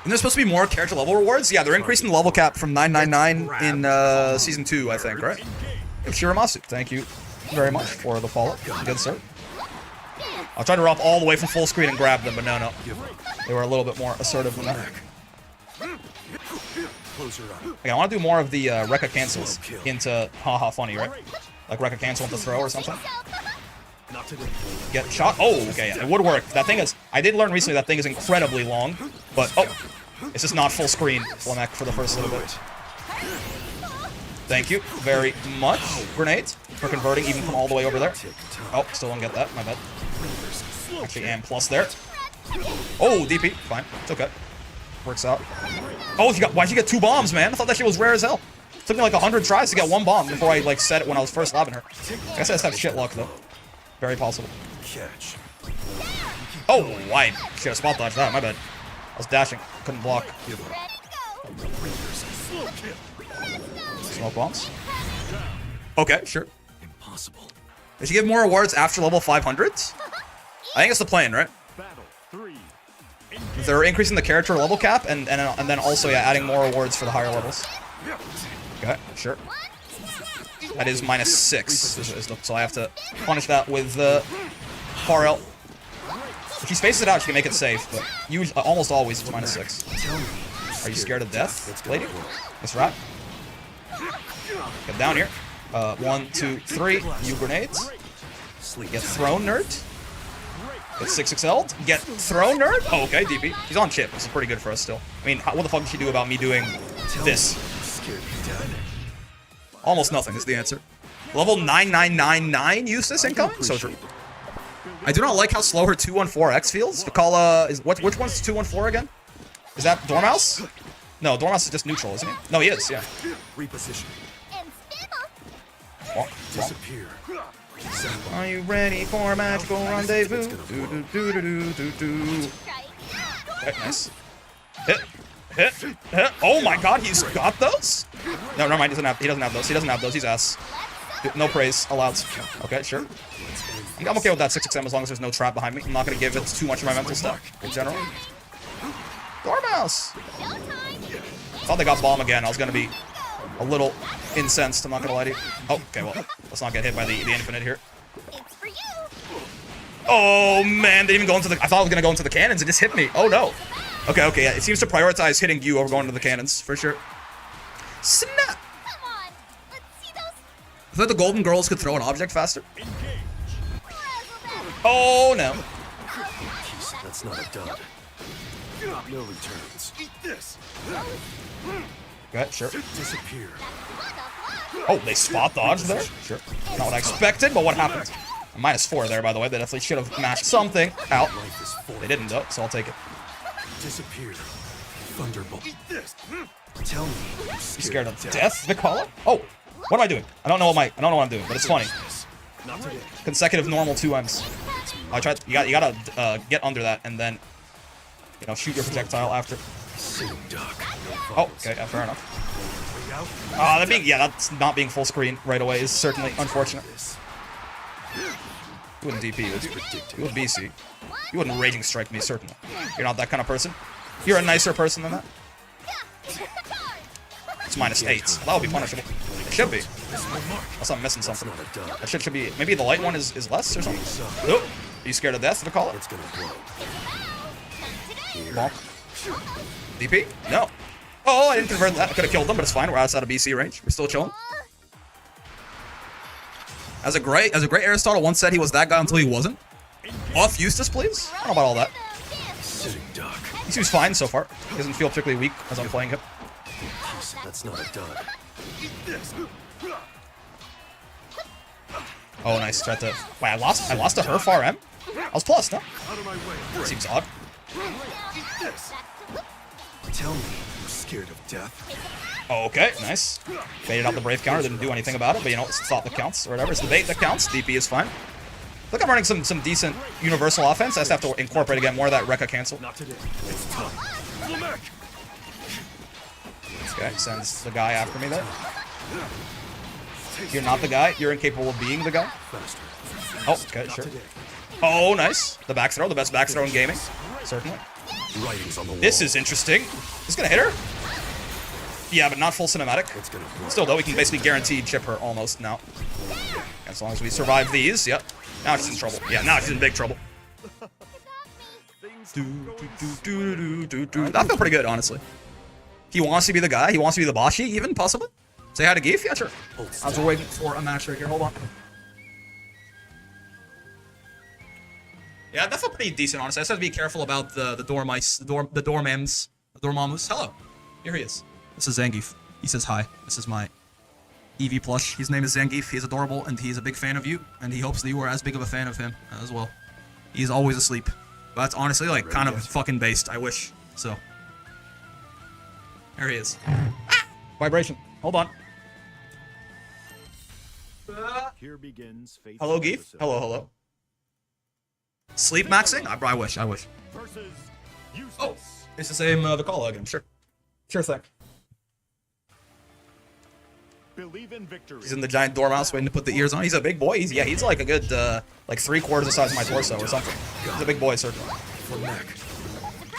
[SPEAKER 1] And there's supposed to be more character level rewards? Yeah, they're increasing the level cap from 999 in Season 2, I think, right? Shiramasu, thank you very much for the follow. Good sir. I'll try to run up all the way from full screen and grab them, but no. They were a little bit more assertive than that. Okay, I want to do more of the Rekka cancels into haha funny, right? Like Rekka cancel into throw or something. Get shot. Oh, okay, yeah, it would work. That thing is, I did learn recently that thing is incredibly long, but oh, it's just not full screen Flamek for the first little bit. Thank you very much. Grenades for converting even from all the way over there. Oh, still don't get that. My bad. Actually, and plus there. Oh, DP. Fine. It's okay. Works out. Oh, why'd you get 2 bombs, man? I thought that shit was rare as hell. It took me like 100 tries to get 1 bomb before I like set it when I was first lobbing her. I guess I just have shit luck though. Very possible. Oh, I should have spot dodged that. My bad. I was dashing. Couldn't block. Smoke bombs. Okay, sure.
[SPEAKER 3] Impossible.
[SPEAKER 1] Did you give more awards after level 500? I think it's the plan, right?
[SPEAKER 2] Battle 3.
[SPEAKER 1] They're increasing the character level cap and then also yeah, adding more awards for the higher levels. Okay, sure. That is -6, so I have to punish that with far out. If she spaces it out, she can make it safe, but usually, almost always it's -6. Are you scared of death, lady? This rat. Get down here. 1, 2, 3. You grenades. Get thrown, nerd. Get 6XL. Get thrown, nerd. Oh, okay, DP. He's on chip. This is pretty good for us still. I mean, what the fuck did she do about me doing this? Almost nothing is the answer. Level 9999 Eustace incoming? So true. I do not like how slow her 214X feels. Vicala is which one's 214 again? Is that Dormouse? No, Dormouse is just neutral, isn't he? No, he is, yeah.
[SPEAKER 3] Reposition.
[SPEAKER 4] And spin
[SPEAKER 1] Wrong.
[SPEAKER 3] Disappear.
[SPEAKER 1] Are you ready for a magical rendezvous? Do do do do do do do.
[SPEAKER 4] strike.
[SPEAKER 1] Okay, nice. Hit. Oh my god, he's got those? No, never mind, he doesn't have those. He doesn't have those, he's ass. No praise allowed. Okay, sure. I'm okay with that 6XM as long as there's no trap behind me. I'm not gonna give it too much of my mental stuff in general. Dormouse! Thought they got bomb again. I was gonna be a little incensed, I'm not gonna lie to you. Oh, okay, well, let's not get hit by the infinite here.
[SPEAKER 4] It's for you.
[SPEAKER 1] Oh man, they didn't even go into the. I thought I was gonna go into the cannons. It just hit me. Oh no. Okay, yeah. It seems to prioritize hitting you over going to the cannons for sure. Snap.
[SPEAKER 4] Come on. Let's see those.
[SPEAKER 1] I thought the Golden Girls could throw an object faster.
[SPEAKER 4] Razzle dazzle.
[SPEAKER 1] Oh no.
[SPEAKER 3] That's not a dud. No returns. Eat this.
[SPEAKER 1] Okay, sure.
[SPEAKER 3] Disappear.
[SPEAKER 1] Oh, they spot dodged there? Sure. Not what I expected, but what happened? A -4 there, by the way. They definitely should have mashed something out.
[SPEAKER 3] Life is full.
[SPEAKER 1] They didn't, though, so I'll take it.
[SPEAKER 3] Disappear. Thunderbolt. Eat this. Tell me.
[SPEAKER 1] You scared of death, Vicala? Oh, what am I doing? I don't know what I'm doing, but it's funny.
[SPEAKER 3] Not today.
[SPEAKER 1] Consecutive normal 2Ms. I tried. You gotta get under that and then, you know, shoot your projectile after.
[SPEAKER 3] Sitting duck.
[SPEAKER 1] Oh, okay, yeah, fair enough. That's not being full screen right away is certainly unfortunate. You wouldn't DP, would you? You would BC. You wouldn't raging strike me, certainly. You're not that kind of person. You're a nicer person than that. It's -8. That would be punishable. It should be. Unless I'm missing something. That shit should be. Maybe the light one is less or something. Oh, are you scared of death to call it?
[SPEAKER 3] It's gonna blow.
[SPEAKER 1] Bonk. DP? No. Oh, I didn't convert that. I could have killed them, but it's fine. We're outside of BC range. We're still chilling. As a great Aristotle once said, he was that guy until he wasn't. Off Eustace, please. I don't know about all that.
[SPEAKER 3] Sitting duck.
[SPEAKER 1] He seems fine so far. He doesn't feel particularly weak as I'm playing him.
[SPEAKER 3] That's not a dud.
[SPEAKER 1] Oh, nice. Tried to. Wait, I lost to her far M. I was plus, no?
[SPEAKER 3] Out of my way.
[SPEAKER 1] Seems odd.
[SPEAKER 3] Eat this. Tell me you're scared of death.
[SPEAKER 1] Okay, nice. Baited out the brave counter. Didn't do anything about it, but you know, it's the thought that counts or whatever. It's the bait that counts. DP is fine. Look, I'm running some decent universal offense. I just have to incorporate again more of that Rekka cancel.
[SPEAKER 3] Not today. It's time. Flamek.
[SPEAKER 1] Okay, sends the guy after me there. You're not the guy. You're incapable of being the guy.
[SPEAKER 3] Faster.
[SPEAKER 1] Oh, okay, sure. Oh, nice. The back throw, the best back throw in gaming. Certainly.
[SPEAKER 3] Writings on the wall.
[SPEAKER 1] This is interesting. This gonna hit her? Yeah, but not full cinematic.
[SPEAKER 3] It's gonna blow.
[SPEAKER 1] Still, though, we can basically guarantee chip her almost now. As long as we survive these, yep. Now she's in trouble. Yeah, now she's in big trouble. That felt pretty good, honestly. He wants to be the guy. He wants to be the Bashi, even, possibly. Say hi to Gief? Yeah, sure. As we're waiting for a match right here. Hold on. Yeah, that felt pretty decent, honestly. I just have to be careful about the dormice, the dormams, the dormamus. Hello. Here he is. This is Zangief. He says hi. This is my Eevee plush. His name is Zangief. He's adorable, and he's a big fan of you, and he hopes that you are as big of a fan of him as well. He's always asleep. But that's honestly, like, kind of fucking based. I wish. So. There he is. Ah! Vibration. Hold on.
[SPEAKER 2] Here begins fate.
[SPEAKER 1] Hello, Gief. Hello, hello. Sleep maxing? I wish.
[SPEAKER 2] Versus Eustace.
[SPEAKER 1] Oh, it's the same Vicala again. Sure. Sure thing.
[SPEAKER 2] Believe in victory.
[SPEAKER 1] He's in the giant dormouse waiting to put the ears on. He's a big boy. He's like a good, like 3/4 the size of my torso or something. He's a big boy, certainly.
[SPEAKER 3] Flamek.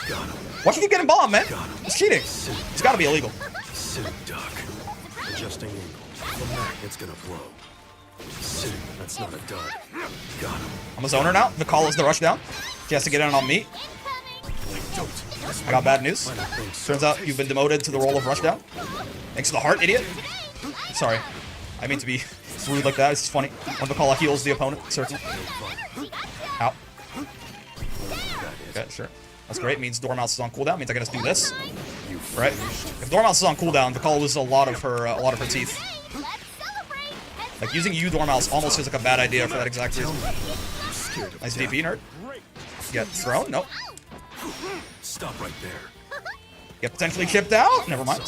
[SPEAKER 3] Got him.
[SPEAKER 1] Why should you get him bomb, man? It's cheating. It's gotta be illegal.
[SPEAKER 3] Sitting duck. Adjusting angle. Flamek. It's gonna blow. Sitting. That's not a dud. Got him.
[SPEAKER 1] I'm a zoner now. Vicala's the rush down. She has to get in on me. I got bad news. Turns out you've been demoted to the role of rushdown. Thanks to the heart, idiot. Sorry. I mean to be rude like that. It's just funny. When Vicala heals the opponent, certainly. Ow. Okay, sure. That's great. Means Dormouse is on cooldown. Means I can just do this. Right? If Dormouse is on cooldown, Vicala loses a lot of her teeth. Like, using U Dormouse almost feels like a bad idea for that exact reason. Nice DP, nerd. Get thrown? Nope.
[SPEAKER 3] Stop right there.
[SPEAKER 1] Get potentially chipped out? Never mind.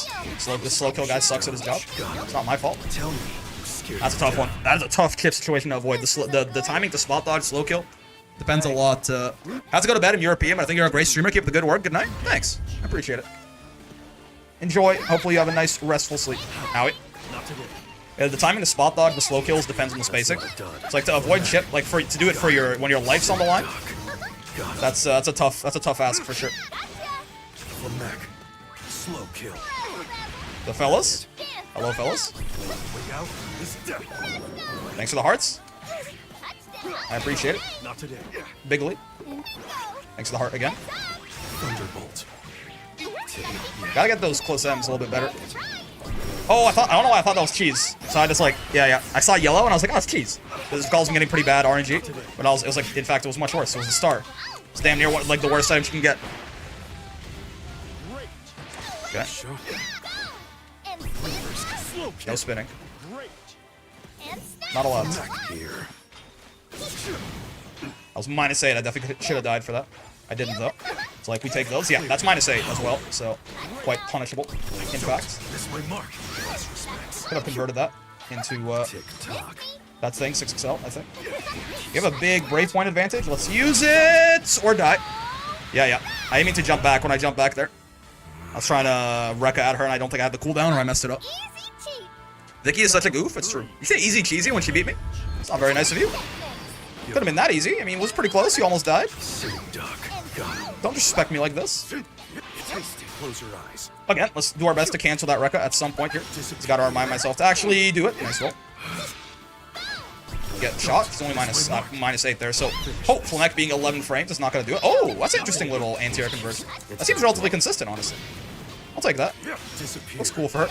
[SPEAKER 1] This slow kill guy sucks at his job. It's not my fault.
[SPEAKER 3] Tell me. Scared
[SPEAKER 1] That's a tough one. That is a tough chip situation to avoid. The timing to spot dodge, slow kill, depends a lot. Have to go to bed. I'm European, but I think you're a great streamer. Keep up the good work. Good night. Thanks. I appreciate it. Enjoy. Hopefully you have a nice, restful sleep. Owie.
[SPEAKER 3] Not today.
[SPEAKER 1] Yeah, the timing to spot dodge, the slow kills depends on the spacing. It's like to avoid chip, like to do it for when your life's on the line. That's a tough ask for sure.
[SPEAKER 3] Flamek. Slow kill.
[SPEAKER 1] The fellas, hello fellas.
[SPEAKER 3] Way out is death.
[SPEAKER 1] Thanks for the hearts. I appreciate it.
[SPEAKER 3] Not today.
[SPEAKER 1] Bigly. Thanks for the heart again.
[SPEAKER 3] Thunderbolt.
[SPEAKER 1] Gotta get those close M's a little bit better. Oh, I don't know why I thought that was cheese. So I just like, yeah. I saw yellow and I was like, oh, it's cheese. This calls me getting pretty bad RNG. But it was like, in fact, it was much worse. It was a star. It's damn near like the worst items you can get. Okay. No spinning. Not allowed.
[SPEAKER 3] Here.
[SPEAKER 1] I was -8. I definitely should have died for that. I didn't though. So like we take those. Yeah, that's -8 as well. So quite punishable. In fact,
[SPEAKER 3] This my mark. Last respects.
[SPEAKER 1] could have converted that into
[SPEAKER 3] Tick tock.
[SPEAKER 1] that thing 6XL. I think. You have a big brave point advantage. Let's use it or die. Yeah. I didn't mean to jump back when I jumped back there. I was trying to Rekka at her and I don't think I had the cooldown or I messed it up.
[SPEAKER 4] Easy cheat.
[SPEAKER 1] Vicky is such a goof. It's true. You say easy cheesy when she beat me? It's not very nice of you. Could have been that easy. I mean, it was pretty close. You almost died.
[SPEAKER 3] Sitting duck. Got him.
[SPEAKER 1] Don't disrespect me like this.
[SPEAKER 3] Tasty. Close your eyes.
[SPEAKER 1] Again, let's do our best to cancel that Rekka at some point here. Just gotta remind myself to actually do it. Nice roll. Get shot. It's only -8 there, so hopeful neck being 11 frames is not gonna do it. Oh, that's an interesting little anti-air conversion. That seems relatively consistent, honestly. I'll take that.
[SPEAKER 3] Disappear.
[SPEAKER 1] Looks cool for her.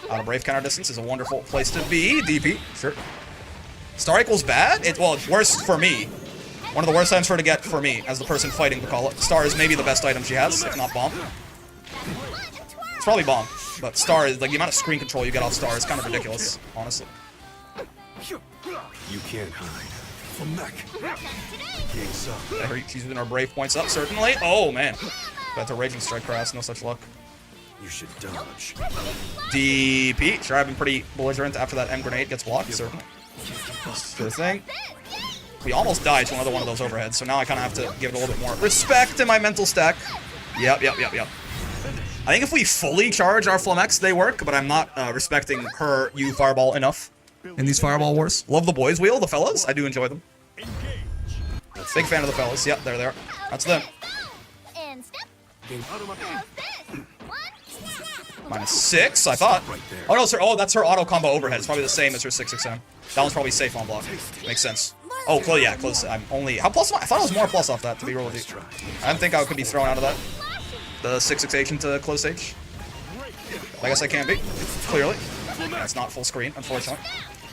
[SPEAKER 1] Out of brave counter distance is a wonderful place to be. DP, sure. Star equals bad? Well, it's worse for me. One of the worst items for her to get for me, as the person fighting to call it. Star is maybe the best item she has, if not bomb. It's probably bomb, but Star is like the amount of screen control you get off Star is kind of ridiculous, honestly.
[SPEAKER 3] You can't hide. Flamek. Gigs up.
[SPEAKER 1] She's using her brave points up, certainly. Oh man, got to Raging Strike her ass. No such luck.
[SPEAKER 3] You should dodge.
[SPEAKER 1] DP. Sure, I've been pretty belligerent after that M grenade gets blocked, certainly. Sure thing. We almost died to another one of those overheads, so now I kind of have to give it a little bit more respect in my mental stack. Yep. I think if we fully charge our Flamex, they work, but I'm not respecting her U Fireball enough in these Fireball wars. Love the boys wheel, the fellas. I do enjoy them. Big fan of the fellas. Yep, there they are. That's them.
[SPEAKER 4] And step.
[SPEAKER 1] -6, I thought. Oh no, sir. Oh, that's her auto combo overhead. It's probably the same as her 6XM. That one's probably safe on block. Makes sense. Oh, yeah, close. I'm only... How plus? I thought it was more plus off that, to be real with you. I didn't think I could be thrown out of that. The 6H into close H. I guess I can be. Clearly. That's not full screen, unfortunately.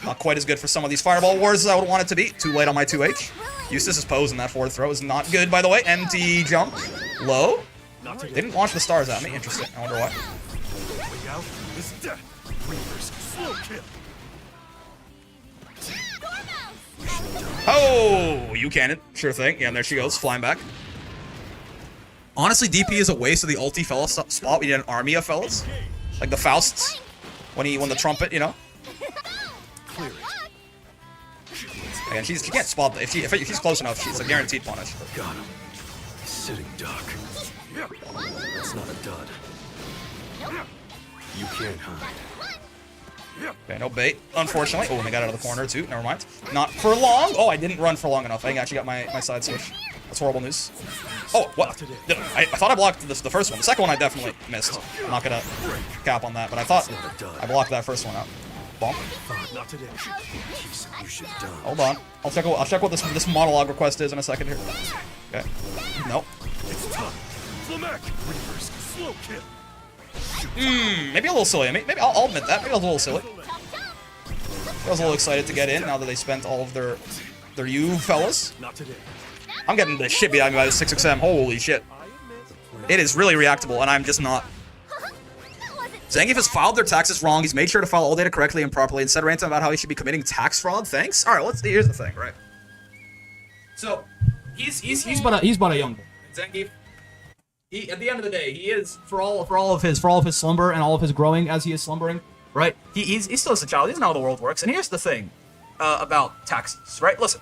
[SPEAKER 1] Not quite as good for some of these Fireball wars as I would want it to be. Too late on my 2H. Eustace's pose in that forward throw is not good, by the way. Empty jump. Low. They didn't launch the stars at me. Interesting. I wonder why.
[SPEAKER 3] Way out is death. Reavers. Slow kill.
[SPEAKER 1] Oh, you cannon. Sure thing. Yeah, and there she goes, flying back. Honestly, DP is a waste of the ulti fella spot. We need an army of fellas. Like the Fausts. When the trumpet, you know?
[SPEAKER 3] Clear it.
[SPEAKER 1] And she can't spot if she's close enough, she's a guaranteed punish.
[SPEAKER 3] Got him. Sitting duck. That's not a dud. You can't hide.
[SPEAKER 1] Okay, no bait, unfortunately. Oh, and I got out of the corner too. Never mind. Not for long. Oh, I didn't run for long enough. I actually got my side switch. That's horrible news. Oh, what? I thought I blocked the first one. The second one I definitely missed. I'm not gonna cap on that, but I thought I blocked that first one out. Bonk.
[SPEAKER 3] Not today. You should dodge.
[SPEAKER 1] Hold on. I'll check what this monologue request is in a second here. Okay. Nope.
[SPEAKER 3] It's tough. Flamek. Reavers. Slow kill.
[SPEAKER 1] Maybe a little silly. Maybe I'll admit that. Maybe I was a little silly. I was a little excited to get in now that they spent all of their U fellas.
[SPEAKER 3] Not today.
[SPEAKER 1] I'm getting the shit beat out of me by the 6XM. Holy shit. It is really reactable, and I'm just not. Zangief has filed their taxes wrong. He's made sure to file all data correctly and properly and said ranting about how he should be committing tax fraud. Thanks. All right, here's the thing, right? So, he's but a young boy. Zangief, at the end of the day, he is for all of his slumber and all of his growing as he is slumbering, right? He's still just a child. He doesn't know how the world works. And here's the thing about taxes, right? Listen,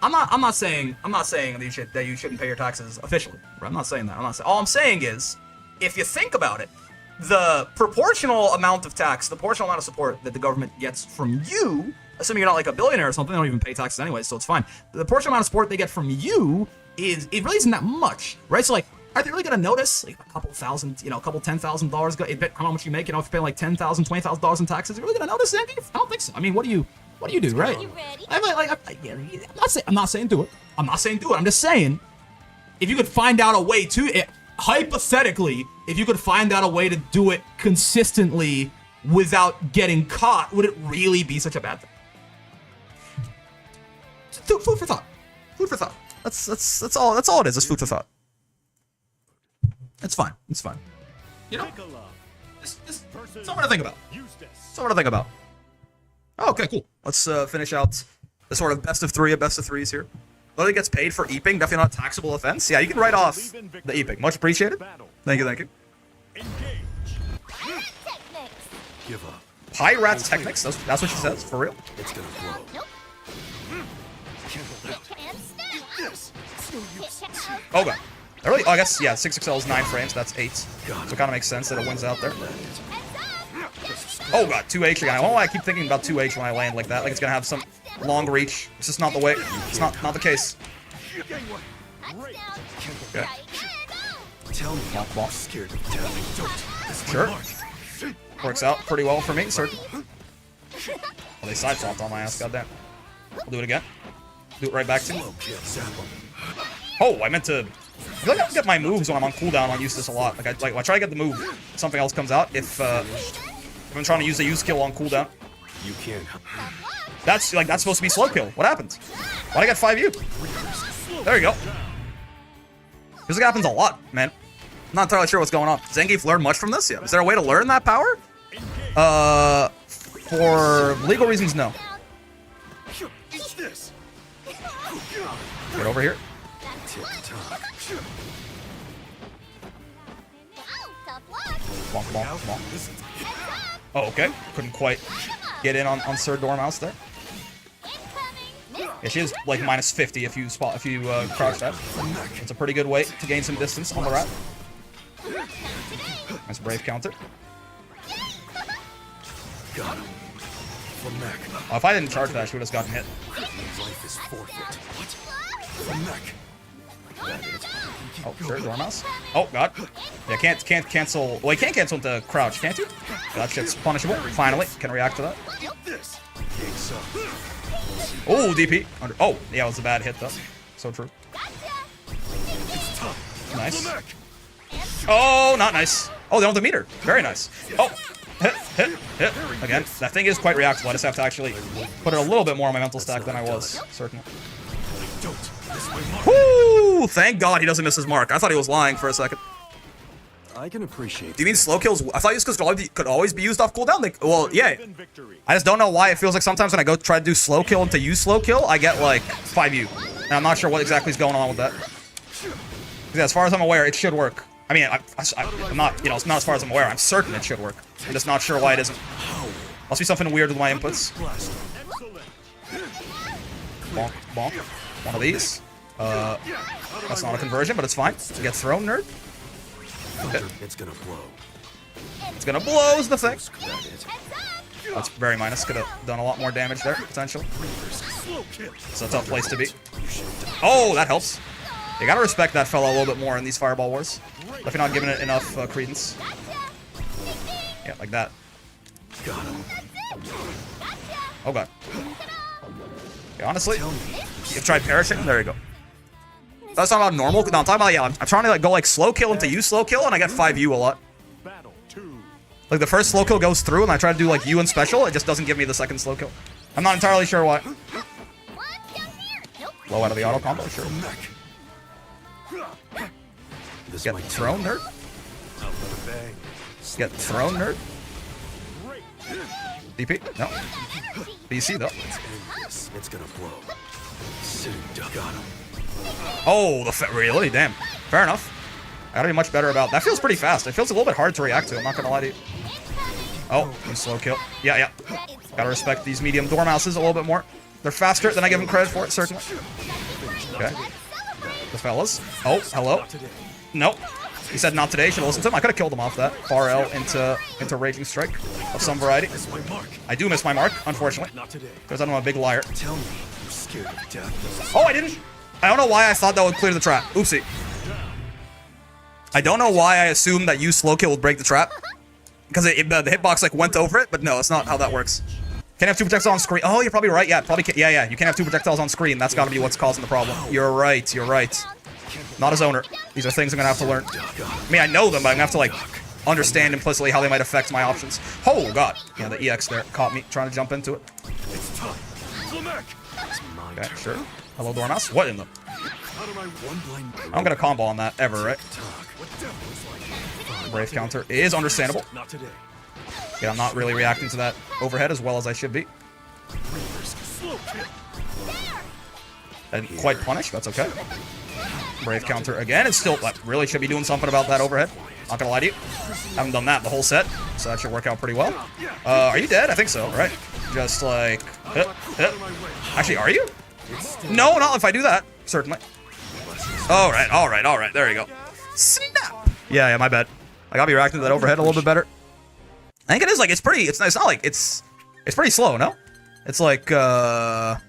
[SPEAKER 1] I'm not saying that you shouldn't pay your taxes officially. Right? I'm not saying that. All I'm saying is, if you think about it, the proportional amount of tax, the proportional amount of support that the government gets from you, assuming you're not like a billionaire or something, they don't even pay taxes anyway, so it's fine. The proportional amount of support they get from you it really isn't that much, right? So like, are they really gonna notice like a couple $10,000, $10,000? How much you make? If you're paying like $10,000, $20,000 in taxes, are you really gonna notice, Zangief? I don't think so. I mean, what do you do, right?
[SPEAKER 4] You ready?
[SPEAKER 1] I'm not saying do it. I'm just saying, if you could find out a way to hypothetically, if you could find out a way to do it consistently without getting caught, would it really be such a bad thing? Food for thought. Food for thought. That's all it is. It's food for thought. It's fine. You know, just something to think about. Something to think about. Oh, okay, cool. Let's finish out the sort of best of threes here. Literally gets paid for eeping, definitely not a taxable offense. Yeah, you can write off the eeping. Much appreciated. Thank you.
[SPEAKER 2] Engage.
[SPEAKER 4] Technics.
[SPEAKER 3] Give up.
[SPEAKER 1] Pirate technics. That's what she says. For real.
[SPEAKER 3] It's gonna blow.
[SPEAKER 4] Nope.
[SPEAKER 3] Can't
[SPEAKER 4] And snap.
[SPEAKER 3] this.
[SPEAKER 1] Oh god. Really? Oh, I guess yeah. 6XL is 9 frames. That's 8. So it kind of makes sense that it wins out there. Oh god, 2H again. I don't know why I keep thinking about 2H when I land like that. Like it's gonna have some long reach. It's just not the way. It's not the case.
[SPEAKER 4] Touchdown.
[SPEAKER 1] Okay.
[SPEAKER 4] Try again.
[SPEAKER 3] Tell me
[SPEAKER 1] Bonk, bonk.
[SPEAKER 3] I'm scared of death. Don't. This is my
[SPEAKER 1] Sure.
[SPEAKER 3] mark.
[SPEAKER 1] Works out pretty well for me, certainly. Well, they side swapped on my ass. Goddamn. We'll do it again. Do it right back to me.
[SPEAKER 3] Slow kill. Zap him.
[SPEAKER 1] Oh, I meant to. I feel like I get my moves when I'm on cooldown on Eustace a lot. Like I try to get the move. Something else comes out. If I'm trying to use the use skill on cooldown.
[SPEAKER 3] You can.
[SPEAKER 1] That's supposed to be slow kill. What happened? Why'd I get 5U? There you go. Feels like it happens a lot, man. I'm not entirely sure what's going on. Zangief learned much from this? Yeah. Is there a way to learn that power? For legal reasons, no.
[SPEAKER 3] Eat this.
[SPEAKER 1] Get over here.
[SPEAKER 3] Tick-tock.
[SPEAKER 4] Oh, tough luck.
[SPEAKER 1] Bonk, bonk, bonk. Oh, okay. Couldn't quite get in on Sir Dormouse there.
[SPEAKER 4] Incoming.
[SPEAKER 1] Yeah, she is like minus 50 if you crouch that. It's a pretty good way to gain some distance on the rat. Nice brave counter.
[SPEAKER 3] Got him. From neck.
[SPEAKER 1] Oh, if I didn't charge that, she would have gotten hit.
[SPEAKER 3] Life is forfeit. What? From neck. That it.
[SPEAKER 1] Oh, sure, Dormouse. Oh, God. Yeah, can't cancel. Well, you can't cancel into crouch, can't you? That shit's punishable. Finally, can react to that.
[SPEAKER 3] Eat this. Gates up.
[SPEAKER 1] Oh, DP. Oh, yeah, it was a bad hit, though. So true.
[SPEAKER 3] It's tough.
[SPEAKER 1] Nice.
[SPEAKER 3] From neck.
[SPEAKER 1] Oh, not nice. Oh, they don't have the meter. Very nice. Oh, hit. Again, that thing is quite reactable. I just have to actually put it a little bit more on my mental stack than I was, certainly.
[SPEAKER 3] Don't. This my mark.
[SPEAKER 1] Woo! Thank God he doesn't miss his mark. I thought he was lying for a second.
[SPEAKER 3] I can appreciate.
[SPEAKER 1] Do you mean slow kills? I thought use could always be used off cooldown. Well, yeah.
[SPEAKER 2] Victory.
[SPEAKER 1] I just don't know why it feels like sometimes when I go try to do slow kill into use slow kill, I get like 5U. And I'm not sure what exactly is going on with that. Yeah, as far as I'm aware, it should work. I mean, I'm not, it's not as far as I'm aware. I'm certain it should work. I'm just not sure why it isn't. Must be something weird with my inputs. Bonk, bonk. One of these. That's not a conversion, but it's fine. Get thrown, nerd. Okay.
[SPEAKER 3] It's gonna blow.
[SPEAKER 1] It's gonna blow is the thing.
[SPEAKER 3] That it.
[SPEAKER 1] That's very minus. Could have done a lot more damage there, potentially. It's a tough place to be. Oh, that helps. You gotta respect that fella a little bit more in these Fireball Wars. Definitely not giving it enough credence. Yeah, like that.
[SPEAKER 3] Got him.
[SPEAKER 1] Oh god. Yeah, honestly, you've tried perishing. There you go. That's not about normal. No, I'm talking about, yeah, I'm trying to like go like slow kill into use slow kill, and I get 5U a lot.
[SPEAKER 2] Battle 2.
[SPEAKER 1] Like the first slow kill goes through, and I try to do like U and special, it just doesn't give me the second slow kill. I'm not entirely sure why.
[SPEAKER 4] One down here. Nope.
[SPEAKER 1] Low out of the auto combo, sure.
[SPEAKER 3] From neck. This
[SPEAKER 1] Get
[SPEAKER 3] might
[SPEAKER 1] thrown, nerd.
[SPEAKER 3] Out with a bang.
[SPEAKER 1] Get thrown, nerd. DP? No. BC though.
[SPEAKER 3] It's gonna blow. Sitting duck. Got him.
[SPEAKER 1] Oh, really? Damn. Fair enough. I gotta be much better about that. Feels pretty fast. It feels a little bit hard to react to. I'm not gonna lie to you. Oh, you slow kill. Yeah. Gotta respect these medium dormouses a little bit more. They're faster than I give them credit for it, certainly. Okay. The fellas. Oh, hello. Nope. He said not today. Should have listened to him. I could have killed him off that. Far L into Raging Strike of some variety. I do miss my mark, unfortunately. Because I'm a big liar.
[SPEAKER 3] Tell me you're scared of death.
[SPEAKER 1] Oh, I didn't. I don't know why I thought that would clear the trap. Oopsie. I don't know why I assumed that you slow kill would break the trap. Because the hitbox like went over it, but no, that's not how that works. Can't have two projectiles on screen. Oh, you're probably right. Yeah, probably can't. Yeah. You can't have two projectiles on screen. That's got to be what's causing the problem. You're right. Not as owner. These are things I'm gonna have to learn. I mean, I know them, but I'm gonna have to like understand implicitly how they might affect my options. Oh god. Yeah, the EX there caught me trying to jump into it.
[SPEAKER 3] It's time.
[SPEAKER 1] Okay, sure. Hello, Dormouse. What in the? I'm gonna combo on that ever, right? Brave counter is understandable. Yeah, I'm not really reacting to that overhead as well as I should be. And quite punished. That's okay. Brave counter again. It's still really should be doing something about that overhead. Not gonna lie to you. Haven't done that the whole set, so that should work out pretty well. Are you dead? I think so, right? Just like... Actually, are you? No, not if I do that. Certainly. Alright. There you go. Snap! Yeah, my bad. I gotta be reacting to that overhead a little bit better. I think it is like, it's not like, it's pretty slow, no? It's like, that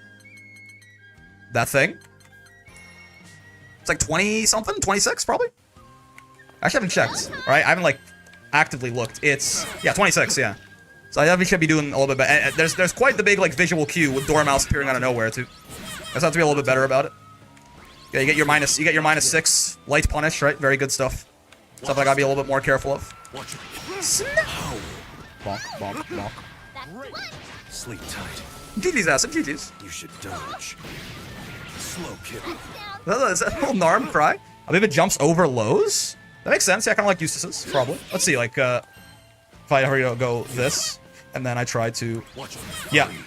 [SPEAKER 1] thing. It's like 20-something? 26, probably? I actually haven't checked, right? I haven't, like, actively looked. It's, yeah, 26, yeah. So I definitely should be doing a little bit better. There's quite the big, like, visual cue with Dormouse appearing out of nowhere, too. I just have to be a little bit better about it. Yeah, you get your -6, light punish, right? Very good stuff. Stuff I gotta be a little bit more careful of. Snap! Bonk.
[SPEAKER 3] Sleep tight.
[SPEAKER 1] GG's acid, GG's.
[SPEAKER 3] You should dodge. Slow kill.
[SPEAKER 1] Is that a little Narm cry? I believe it jumps over lows? That makes sense. Yeah, kind of like Eustace's, probably. Let's see, like, if I hurry to go this, and then I try to... Yeah. You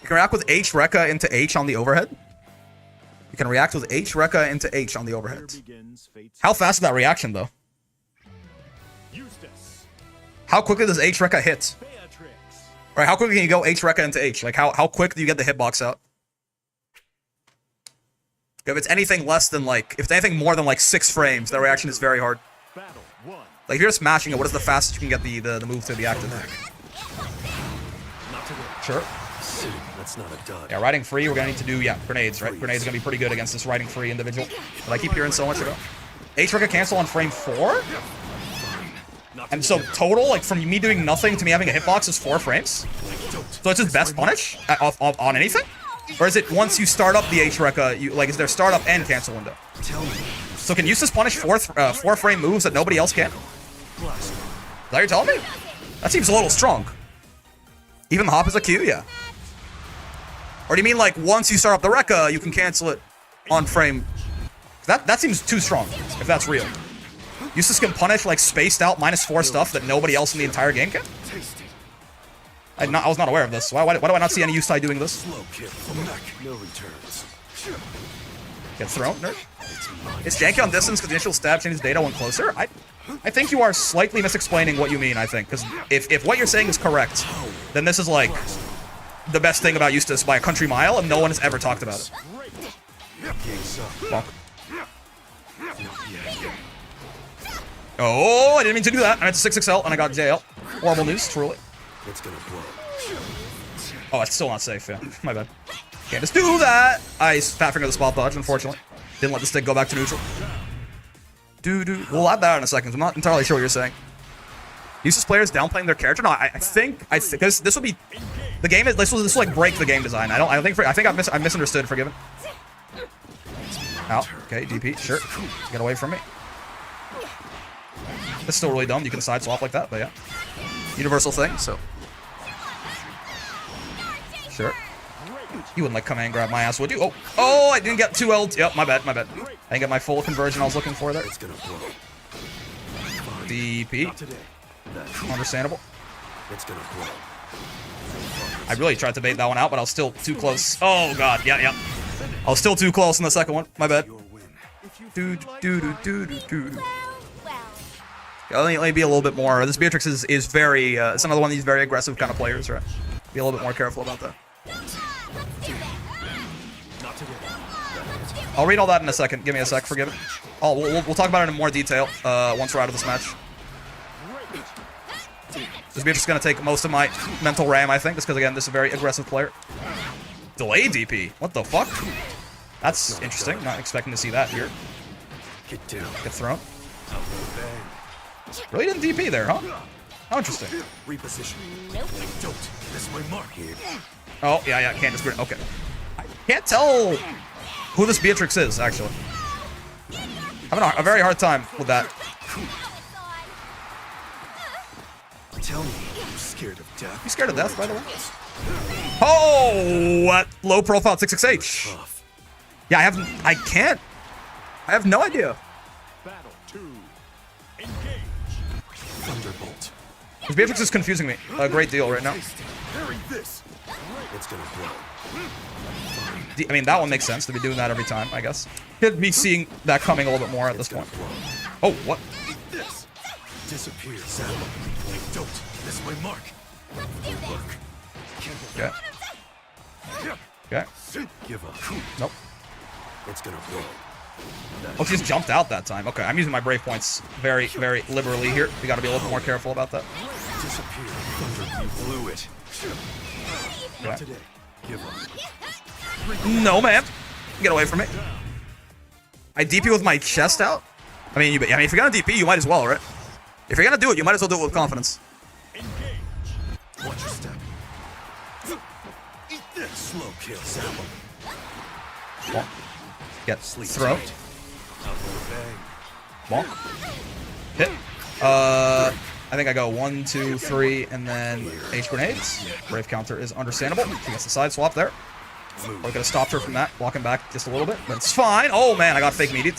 [SPEAKER 1] can react with H Rekka into H on the overhead. You can react with H Rekka into H on the overhead. How fast is that reaction, though?
[SPEAKER 2] Eustace.
[SPEAKER 1] How quickly does H Rekka hit? Right, how quickly can you go H Rekka into H? Like, how quick do you get the hitbox out? If it's anything less than, like, if it's anything more than, like, 6 frames, that reaction is very hard. Like, if you're smashing it, what is the fastest you can get the move to be active? Sure.
[SPEAKER 3] That's not a dud.
[SPEAKER 1] Yeah, riding free, we're gonna need to do, yeah, grenades, right? Grenades are gonna be pretty good against this riding free individual. But I keep hearing so much about. H Rekka cancel on frame 4? And so total, like, from me doing nothing to me having a hitbox is 4 frames? So it's his best punish on anything? Or is it once you start up the H Rekka, like, is there startup and cancel window? So can Eustace punish 4 frame moves that nobody else can? Is that what you're telling me? That seems a little strong. Even the hop is a Q, yeah. Or do you mean like once you start up the Rekka, you can cancel it on frame? That seems too strong, if that's real. Eustace can punish like spaced out -4 stuff that nobody else in the entire game can? I was not aware of this. Why do I not see any Eustace doing this? Get thrown, nerd. Is janky on distance because the initial stab changes data when closer? I think you are slightly misexplaining what you mean, I think. Because if what you're saying is correct, then this is like the best thing about Eustace by a country mile, and no one has ever talked about it. Bonk. Oh, I didn't mean to do that. I meant to 6XL, and I got JL. Horrible news, truly. Oh, it's still not safe, yeah. My bad. Can't just do that! I fat finger the spot dodge, unfortunately. Didn't let the stick go back to neutral. We'll add that in a second. I'm not entirely sure what you're saying. Eustace players downplaying their character? No, I think because this would be the game. This will like break the game design. I think I've misunderstood. Forgiven. Out. Okay, DP. Sure. Get away from me. That's still really dumb. You can side swap like that, but yeah. Universal thing. So. Sure. You wouldn't like come in and grab my ass, would you? Oh, I didn't get 2L'd. Yep, my bad. I didn't get my full conversion I was looking for there. DP. Understandable.
[SPEAKER 3] It's gonna blow.
[SPEAKER 1] I really tried to bait that one out, but I was still too close. Oh god, yeah. I was still too close in the second one. My bad.
[SPEAKER 3] Your win.
[SPEAKER 4] Well,
[SPEAKER 1] Let me be a little bit more. This Beatrix is very. It's another one of these very aggressive kind of players, right? Be a little bit more careful about that.
[SPEAKER 3] Not today.
[SPEAKER 1] I'll read all that in a second. Give me a sec. Forgive it. We'll talk about it in more detail once we're out of this match. This Beatrix is going to take most of my mental RAM, I think, just because, again, this is a very aggressive player. Delay DP. What the fuck? That's interesting. Not expecting to see that here.
[SPEAKER 3] Get down.
[SPEAKER 1] Get thrown.
[SPEAKER 3] Out with a bang.
[SPEAKER 1] Really didn't DP there, huh? How interesting.
[SPEAKER 3] Reposition.
[SPEAKER 4] nope.
[SPEAKER 3] Don't miss my mark here.
[SPEAKER 1] Oh, yeah. Can't just grin. Okay. I can't tell who this Beatrix is, actually. Having a very hard time with that.
[SPEAKER 3] Tell me you're scared of death.
[SPEAKER 1] You scared of death, by the way? Oh, at low profile 66H.
[SPEAKER 3] Tough.
[SPEAKER 1] Yeah, I have no idea.
[SPEAKER 2] Battle 2. Engage.
[SPEAKER 3] Thunderbolt.
[SPEAKER 1] This Beatrix is confusing me a great deal right now.
[SPEAKER 3] Parry this. It's gonna blow.
[SPEAKER 1] I mean, that one makes sense to be doing that every time, I guess. Could be seeing that coming a little bit more at this point. Oh, what?
[SPEAKER 3] Eat this. Disappear, Saddle. Don't miss my mark. Look.
[SPEAKER 1] Okay. Okay.
[SPEAKER 3] Give up.
[SPEAKER 1] Nope.
[SPEAKER 3] It's gonna blow.
[SPEAKER 1] Oh, she just jumped out that time. Okay, I'm using my brave points very, very liberally here. We gotta be a little bit more careful about that.
[SPEAKER 3] Disappear. Thunder, you blew it.
[SPEAKER 1] Okay.
[SPEAKER 3] Not today. Give up.
[SPEAKER 1] No, man. Get away from me. I DP with my chest out? I mean, if you're gonna DP, you might as well, right? If you're gonna do it, you might as well do it with confidence.
[SPEAKER 3] Watch your step. Eat this. Slow kill, Saddle.
[SPEAKER 1] Bonk. Get
[SPEAKER 3] Sleep
[SPEAKER 1] throw.
[SPEAKER 3] tight. Out with a bang.
[SPEAKER 1] Bonk. Hit. I think I go 1, 2, 3, and then H grenades. Brave counter is understandable. She gets the side swap there. Probably could have stopped her from that, walking back just a little bit, but it's fine. Oh man, I got fake meated.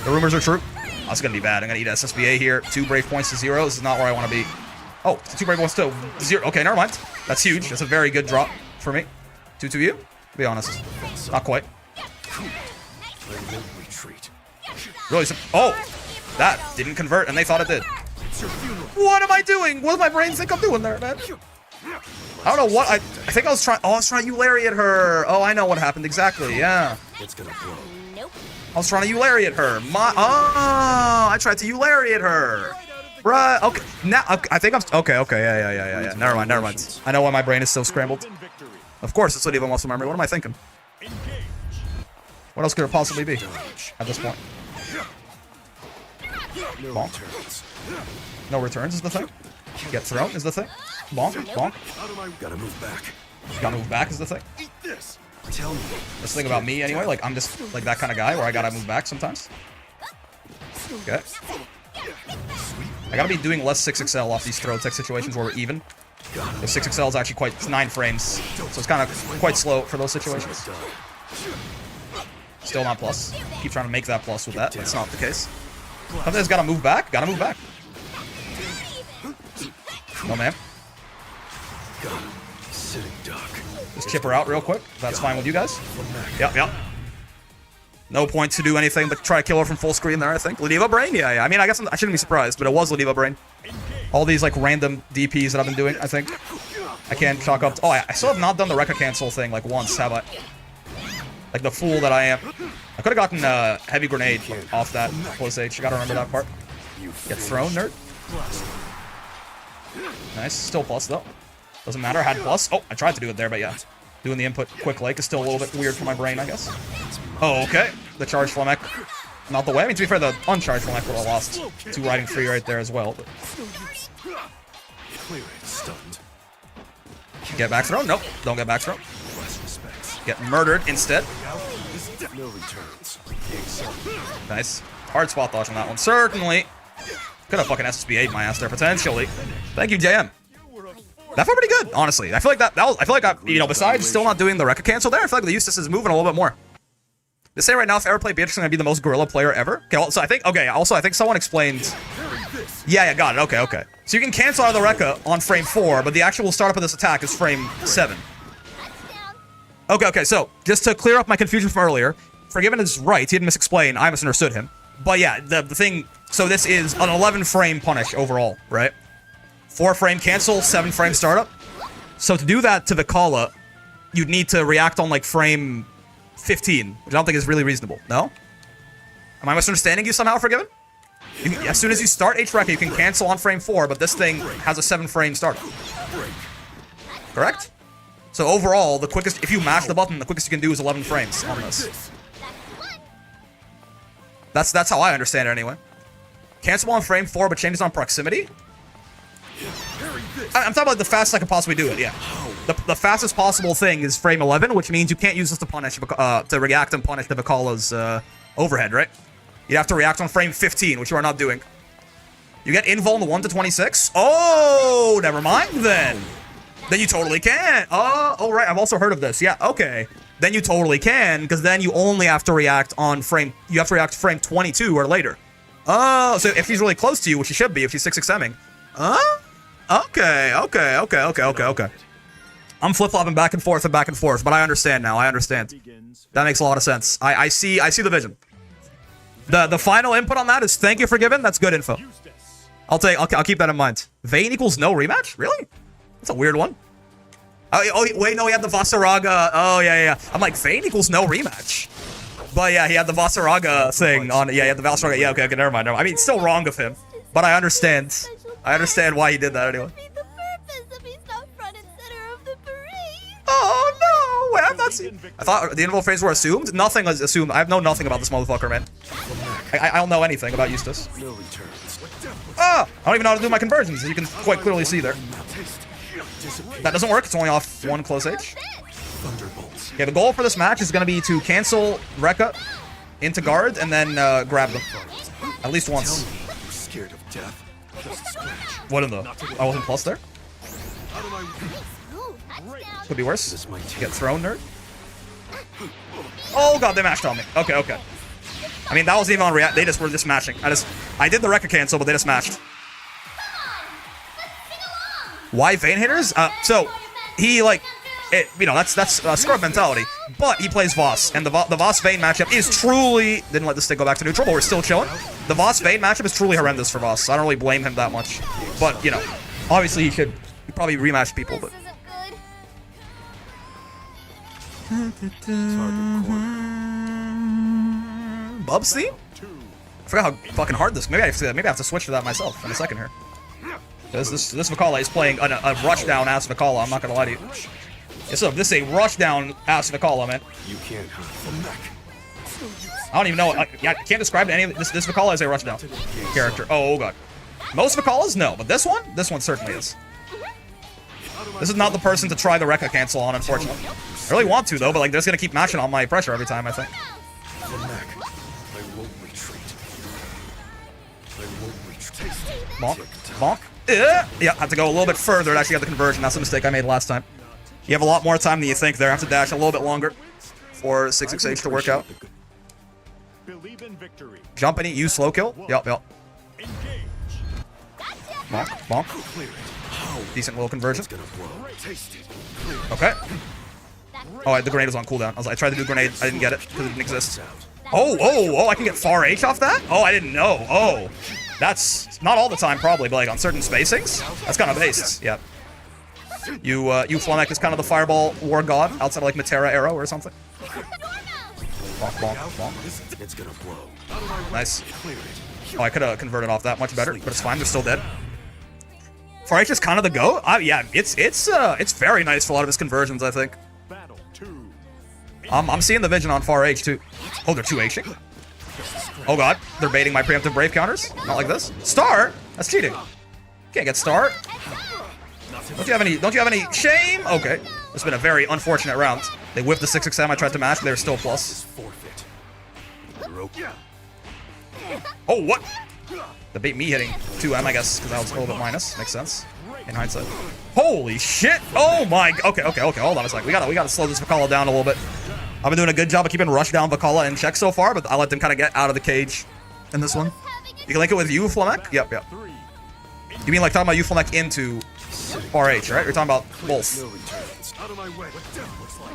[SPEAKER 1] The rumors are true. That's gonna be bad. I'm gonna eat SSBA here. 2 brave points to 0. This is not where I want to be. Oh, 2 brave points to 0. Okay, never mind. That's huge. That's a very good drop for me. 2 to you. To be honest, not quite.
[SPEAKER 3] Retreat.
[SPEAKER 1] Really? Oh, that didn't convert, and they thought it did. What am I doing? What does my brain think I'm doing there, man? I don't know what I think I was trying. Oh, I was trying to Eulariat her. Oh, I know what happened exactly. Yeah.
[SPEAKER 3] It's gonna blow.
[SPEAKER 4] Nope.
[SPEAKER 1] I was trying to Eulariat her. I tried to Eulariat her. Right. Okay. Now I think I'm. Okay. Yeah. Never mind. I know why my brain is so scrambled.
[SPEAKER 2] In victory.
[SPEAKER 1] Of course, it's Leave muscle memory. What am I thinking?
[SPEAKER 2] Engage.
[SPEAKER 1] What else could it possibly be at this point?
[SPEAKER 3] No
[SPEAKER 1] Bonk.
[SPEAKER 3] returns.
[SPEAKER 1] No returns is the thing. Get thrown is the thing. Bonk. Bonk.
[SPEAKER 3] Out of my. Gotta move back.
[SPEAKER 1] Gotta move back is the thing.
[SPEAKER 3] Eat this. Tell me.
[SPEAKER 1] That's the thing about me anyway. Like I'm just like that kind of guy where I gotta move back sometimes. Okay. I gotta be doing less 6XL off these throw tech situations where we're even. The 6XL is actually it's 9 frames, so it's kind of quite slow for those situations. Still not plus. Keep trying to make that plus with that. That's not the case. Sometimes gotta move back. Gotta move back. No, man.
[SPEAKER 3] Got him. Sitting duck.
[SPEAKER 1] Just chip her out real quick. If that's fine with you guys. Yep. No point to do anything but try to kill her from full screen there, I think. Ladiva Brain? Yeah. I mean, I guess I shouldn't be surprised, but it was Ladiva Brain. All these, like, random DPs that I've been doing, I think. I can't chalk up... Oh, I still have not done the Rekka cancel thing, like, once, have I? Like, the fool that I am. I could have gotten a heavy grenade off that plus H. You gotta remember that part. Get thrown, nerd. Nice. Still plus, though. Doesn't matter. I had plus. Oh, I tried to do it there, but yeah. Doing the input quick like is still a little bit weird for my brain, I guess. Oh, okay. The charge Flamek. Not the way. I mean, to be fair, the uncharged Flamek would have lost 2 riding free right there as well. But...
[SPEAKER 3] Clear it. Stunned.
[SPEAKER 1] Get back thrown? Nope. Don't get back thrown.
[SPEAKER 3] Less respects.
[SPEAKER 1] Get murdered instead.
[SPEAKER 3] No returns.
[SPEAKER 1] Nice. Hard spot dodge on that one. Certainly. Could have fucking SSBA'd my ass there, potentially. Thank you, JM. That felt pretty good, honestly. I feel like I feel like I, besides still not doing the Rekka cancel there, I feel like the Eustace is moving a little bit more. They say right now, if I ever play Beatrix, I'm gonna be the most gorilla player ever. Okay, also I think someone explained Yeah, got it. Okay, okay. So you can cancel out of the Rekka on frame 4, but the actual startup of this attack is frame 7. Okay, okay, so just to clear up my confusion from earlier, Forgiven is right. He didn't misexplain. I misunderstood him. But yeah, the thing... So this is an 11-frame punish overall, right? 4-frame cancel, 7-frame startup. So to do that to Vikala, you'd need to react on, like, frame 15, which I don't think is really reasonable. No? Am I misunderstanding you somehow, Forgiven? As soon as you start H-Rekka, you can cancel on frame 4, but this thing has a 7-frame startup. Correct? So overall, the quickest... If you mash the button, the quickest you can do is 11 frames on this. That's how I understand it anyway. Cancel on frame 4, but changes on proximity? I'm talking about the fastest I can possibly do it, yeah. The fastest possible thing is frame 11, which means you can't use this to punish, to react and punish the Vikala's overhead, right? You'd have to react on frame 15, which you are not doing. You get invuln 1 to 26? Oh, never mind then. Then you totally can. Oh, right, I've also heard of this. Yeah, okay. Then you totally can, because then you only have to react on frame... You have to react to frame 22 or later. Oh, so if she's really close to you, which she should be if she's 6-6-Ming. Okay. I'm flip-flopping back and forth, but I understand now. I understand. That makes a lot of sense. I see the vision. The final input on that is thank you, Forgiven. That's good info. I'll keep that in mind. Vayne equals no rematch? Really? That's a weird one. Oh, wait, no, he had the Vasaraga. Oh, yeah. I'm like, Vayne equals no rematch. But yeah, he had the Vasaraga thing on. Yeah, he had the Vasaraga. Yeah, okay, never mind. I mean, it's still wrong of him, but I understand. I understand why he did that anyway. Oh no! Wait, I'm not seeing. I thought the interval frames were assumed. Nothing was assumed. I know nothing about this motherfucker, man. I don't know anything about Eustace. Ah! I don't even know how to do my conversions, as you can quite clearly see there. That doesn't work. It's only off 1 close H. Okay, the goal for this match is going to be to cancel Rekka into guard and then grab them. At least once. What in the... I wasn't plus there? Could be worse. Get thrown, nerd. Oh god, they mashed on me. Okay. I mean, that wasn't even on react. They just were just mashing. I did the Rekka cancel, but they just mashed. Why Vayne hitters? So he like... that's scrub mentality. But he plays Voss, and the Voss Vayne matchup is truly... Didn't let this thing go back to neutral, but we're still chilling. The Voss Vayne matchup is truly horrendous for Voss. I don't really blame him that much. But, obviously he should probably rematch people, but... Bub's theme? I forgot how fucking hard this... Maybe I have to switch to that myself in a second here. This Vikala is playing a rushdown ass Vikala, I'm not gonna lie to you. Yeah, so this is a rushdown ass Vikala, man. You can't hide from that. I don't even know. I can't describe any of this. This Vikala is a rushdown character. Oh god. Most Vikalas, no, but this one certainly is. This is not the person to try the Rekka cancel on, unfortunately. I really want to though, but like they're just gonna keep mashing on my pressure every time, I think. Bonk. Yeah, have to go a little bit further to actually get the conversion. That's the mistake I made last time. You have a lot more time than you think there. I have to dash a little bit longer for 6-6-H to work out. Jump and eat, use slow kill. Yup. Bonk. Decent little conversion. Okay. Oh, the grenade was on cooldown. I tried to do grenade. I didn't get it because it didn't exist. Oh, I can get far H off that? Oh, I didn't know. Oh. That's not all the time, probably, but like on certain spacings, that's kind of based. Yeah. Flamek is kind of the fireball war god outside of like Matera Arrow or something. Bonk. It's gonna blow. Nice. Oh, I could have converted off that much better, but it's fine. They're still dead. Far H is kind of the go. Yeah, it's very nice for a lot of his conversions, I think. I'm seeing the vision on Far H too. Oh, they're 2Hing. Oh god, they're baiting my preemptive brave counters. Not like this. Star? That's cheating. Can't get star. Don't you have any shame? Okay. It's been a very unfortunate round. They whiffed the 6-6-M I tried to match, but they were still plus. Oh, what? They bait me hitting 2M, I guess, because I was a little bit minus. Makes sense. In hindsight. Holy shit! Oh my... Okay, hold on a sec. We gotta slow this Vikala down a little bit. I've been doing a good job of keeping rush down Vikala in check so far, but I let them kind of get out of the cage in this one. You can link it with you, Flamek? Yep. You mean like talking about Euphlemec into Far H, right? You're talking about both.
[SPEAKER 3] No returns. Out of my way. What death looks like.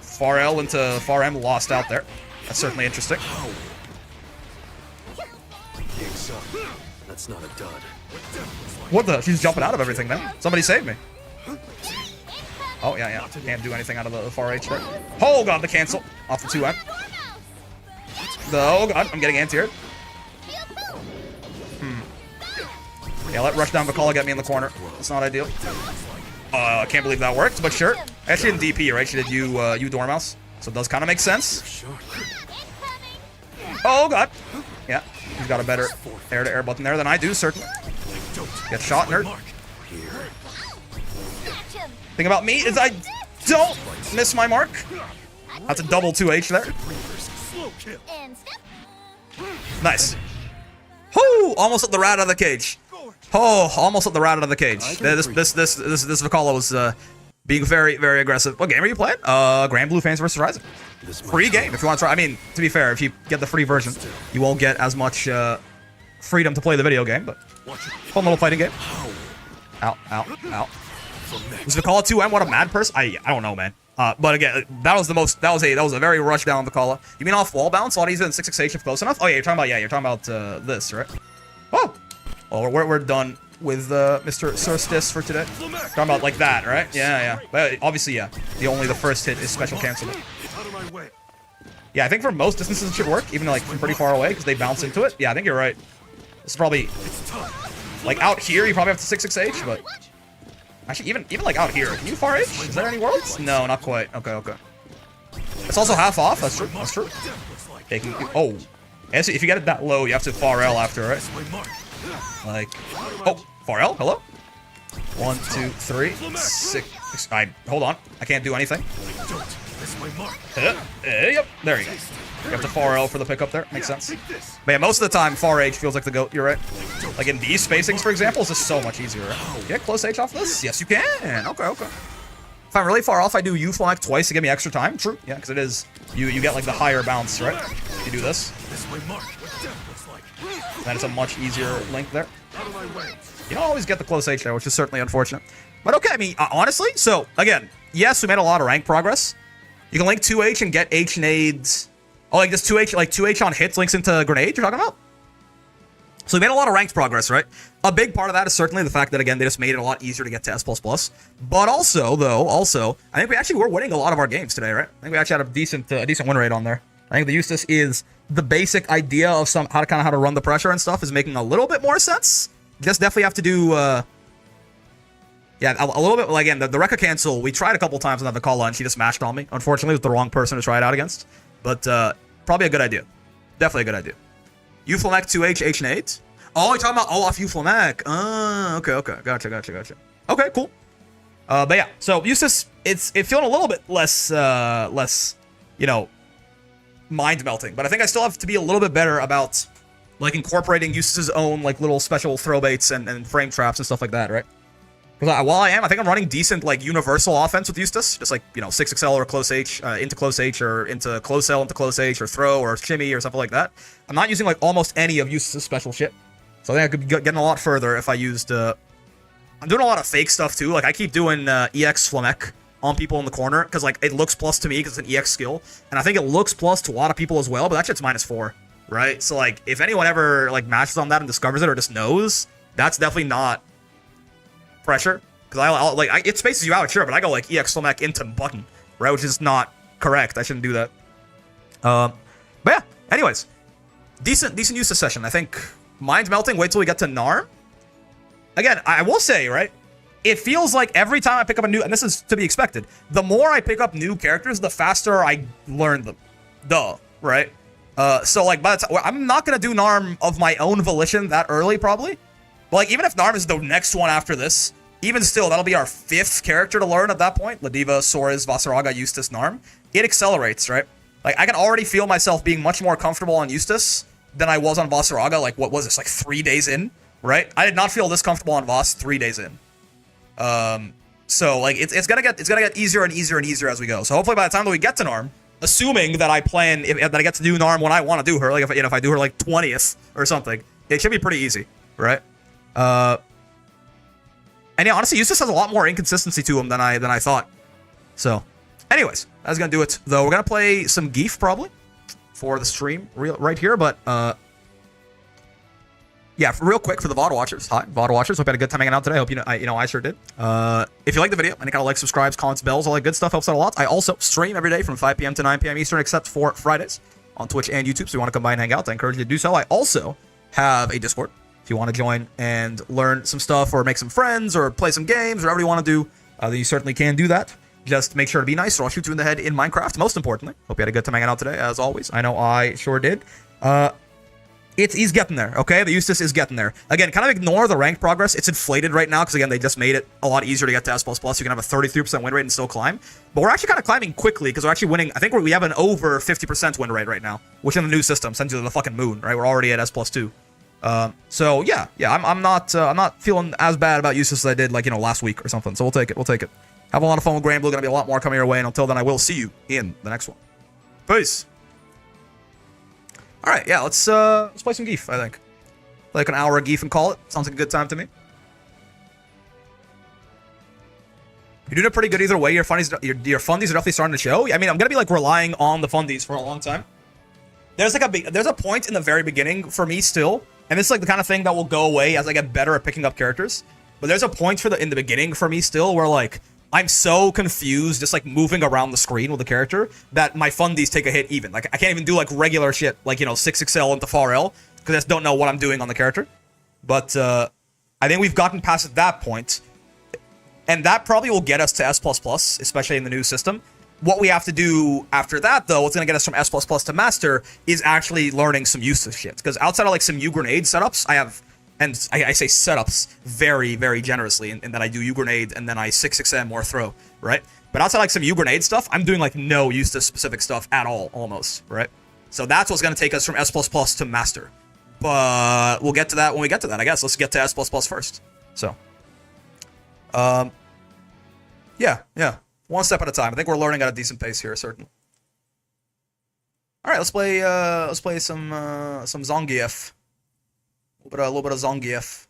[SPEAKER 1] Far L into Far M lost out there. That's certainly interesting.
[SPEAKER 3] Game's up. That's not a dud.
[SPEAKER 1] What the? She's jumping out of everything, man. Somebody save me. Oh, yeah. Can't do anything out of the Far H there. Oh, God, the cancel. Off the 2M. Oh, God, I'm getting anti-aired. Yeah, let Rushdown Vakala get me in the corner. That's not ideal. I can't believe that worked, but sure. Actually in DP, right? She did you Dormouse. So it does kind of make sense. Oh, God. Yeah, he's got a better air-to-air button there than I do, certainly. Get shot, nerd. Thing about me is I don't miss my mark. That's a double 2H there.
[SPEAKER 4] And step.
[SPEAKER 1] Nice. Whoo! Almost let the rat out of the cage. Oh, almost let the rat out of the cage. This Vakala was being very, very aggressive. What game are you playing? Grand Blue Fans vs. Rising. Free game if you want to try. I mean, to be fair, if you get the free version, you won't get as much freedom to play the video game, but fun little fighting game. Ow. Was Vakala 2M? What a mad person. I don't know, man. But again, that was a very rushed down Vakala. You mean off wall bounce? A lot easier than 668 if close enough? Oh yeah, you're talking about this, right? Oh! Well, we're done with Mr. Eustace for today. Talking about like that, right? Yeah. But obviously, yeah. The first hit is special cancel. Yeah, I think for most distances it should work, even like from pretty far away, because they bounce into it. Yeah, I think you're right. This is probably like out here. You probably have to 6H, but actually, even like out here, can you far H? Is there any worlds? No, not quite. Okay. It's also half off. That's true. Taking. Oh, and if you get it that low, you have to far L after, right? Like, oh, far L. Hello. 1, 2, 3, 6. Hold on. I can't do anything. Yep. There you go. You have to far L for the pickup there. Makes sense. But yeah, most of the time, far H feels like the GOAT. You're right. Like in these spacings, for example, it's just so much easier. Right? Get close H off this? Yes, you can. Okay. If I'm really far off, I do U-flank twice to give me extra time. True. Yeah, because it is you get like the higher bounce, right? If you do this. Then it's a much easier link there. You don't always get the close H there, which is certainly unfortunate. But okay, I mean, honestly, so again, yes, we made a lot of rank progress. You can link 2H and get H nades. Oh, like this 2H, like 2H on hits links into grenades you're talking about? So we made a lot of ranked progress, right? A big part of that is certainly the fact that, again, they just made it a lot easier to get to S++. But also, I think we actually were winning a lot of our games today, right? I think we actually had a decent win rate on there. I think the Eustace is the basic idea of how to run the pressure and stuff is making a little bit more sense. Just definitely have to do, yeah, a little bit. Well, again, the Rekka cancel, we tried a couple times on that Vakala and she just mashed on me. Unfortunately, it was the wrong person to try it out against. But probably a good idea. Definitely a good idea. Euphlemec 2H, H and 8. Oh, you're talking about off Euphlemec. Okay. Gotcha. Okay, cool. But yeah, so Eustace, it's feeling a little bit less, mind melting. But I think I still have to be a little bit better about like incorporating Eustace's own like little special throw baits and frame traps and stuff like that, right? Because while I think I'm running decent like universal offense with Eustace, just like 6XL or close H into close H or into close L into close H or throw or shimmy or something like that. I'm not using like almost any of Eustace's special shit, so I think I could be getting a lot further if I used. I'm doing a lot of fake stuff too. Like I keep doing EX Flemec on people in the corner because like it looks plus to me because it's an EX skill, and I think it looks plus to a lot of people as well. But that shit's -4, right? So like if anyone ever like matches on that and discovers it or just knows, that's definitely not pressure, because it spaces you out, sure, but I go like EX Flemec into button, right, which is not correct. I shouldn't do that. But yeah, anyways, decent Eustace session. I think mind melting. Wait till we get to Narm. Again, I will say, right, it feels like every time I pick up a new, and this is to be expected, the more I pick up new characters, the faster I learn them. Right? So like by the time, I'm not gonna do Narm of my own volition that early probably. But like even if Narm is the next one after this, even still, that'll be our 5th character to learn at that point. Ladiva, Soares, Vasaraga, Eustace, Narm. It accelerates, right? Like, I can already feel myself being much more comfortable on Eustace than I was on Vasaraga. Like, what was this, like 3 days in, right? I did not feel this comfortable on Vas 3 days in. So, like, it's gonna get easier and easier as we go. So hopefully by the time that we get to Narm, assuming that I that I get to do Narm when I want to do her, like if I do her like 20th or something, it should be pretty easy, right? And yeah, honestly, Eustace has a lot more inconsistency to him than I thought. So, anyways, that's gonna do it. Though we're gonna play some Gief probably for the stream right here. But yeah, real quick for the VOD watchers. Hi, VOD watchers. Hope you had a good time hanging out today. Hope I sure did. If you like the video, any kind of like, subscribes, comments, bells, all that good stuff helps out a lot. I also stream every day from 5 p.m. to 9 p.m. Eastern, except for Fridays on Twitch and YouTube. So if you want to come by and hang out, I encourage you to do so. I also have a Discord. If you want to join and learn some stuff or make some friends or play some games or whatever you want to do, then you certainly can do that. Just make sure to be nice or I'll shoot you in the head in Minecraft. Most importantly, hope you had a good time hanging out today, as always. I know I sure did. He's getting there, okay? The Eustace is getting there. Again, kind of ignore the ranked progress. It's inflated right now because, again, they just made it a lot easier to get to S++. You can have a 33% win rate and still climb. But we're actually kind of climbing quickly because we're actually winning. I think we have an over 50% win rate right now, which in the new system sends you to the fucking moon, right? We're already at S+2. So yeah, I'm not feeling as bad about Eustace as I did, like, last week or something. So we'll take it. Have a lot of fun with Granblue. Gonna be a lot more coming your way, and until then, I will see you in the next one. Peace. All right, yeah, let's play some Gief. I think like an hour of Gief and call it. Sounds like a good time to me. You're doing it pretty good either way. Your fundies are definitely starting to show. I mean, I'm gonna be like relying on the fundies for a long time. There's a point in the very beginning for me still. And this is like the kind of thing that will go away as I get better at picking up characters. But there's a point in the beginning for me still where like I'm so confused just like moving around the screen with the character that my fundies take a hit even. Like I can't even do like regular shit like 6XL into 4L because I just don't know what I'm doing on the character. But I think we've gotten past that point. And that probably will get us to S++, especially in the new system. What we have to do after that, though, what's going to get us from S++ to Master is actually learning some Eustace shit. Because outside of, like, some U-Grenade setups, I have... And I say setups very, very generously in that I do U-Grenade and then I 6XM or throw, right? But outside, like, some U-Grenade stuff, I'm doing, like, no Eustace-specific stuff at all, almost, right? So that's what's going to take us from S++ to Master. But we'll get to that when we get to that, I guess. Let's get to S++ first. So. Yeah. One step at a time. I think we're learning at a decent pace here, certainly. All right, let's play some Zangief. A little bit of Zangief.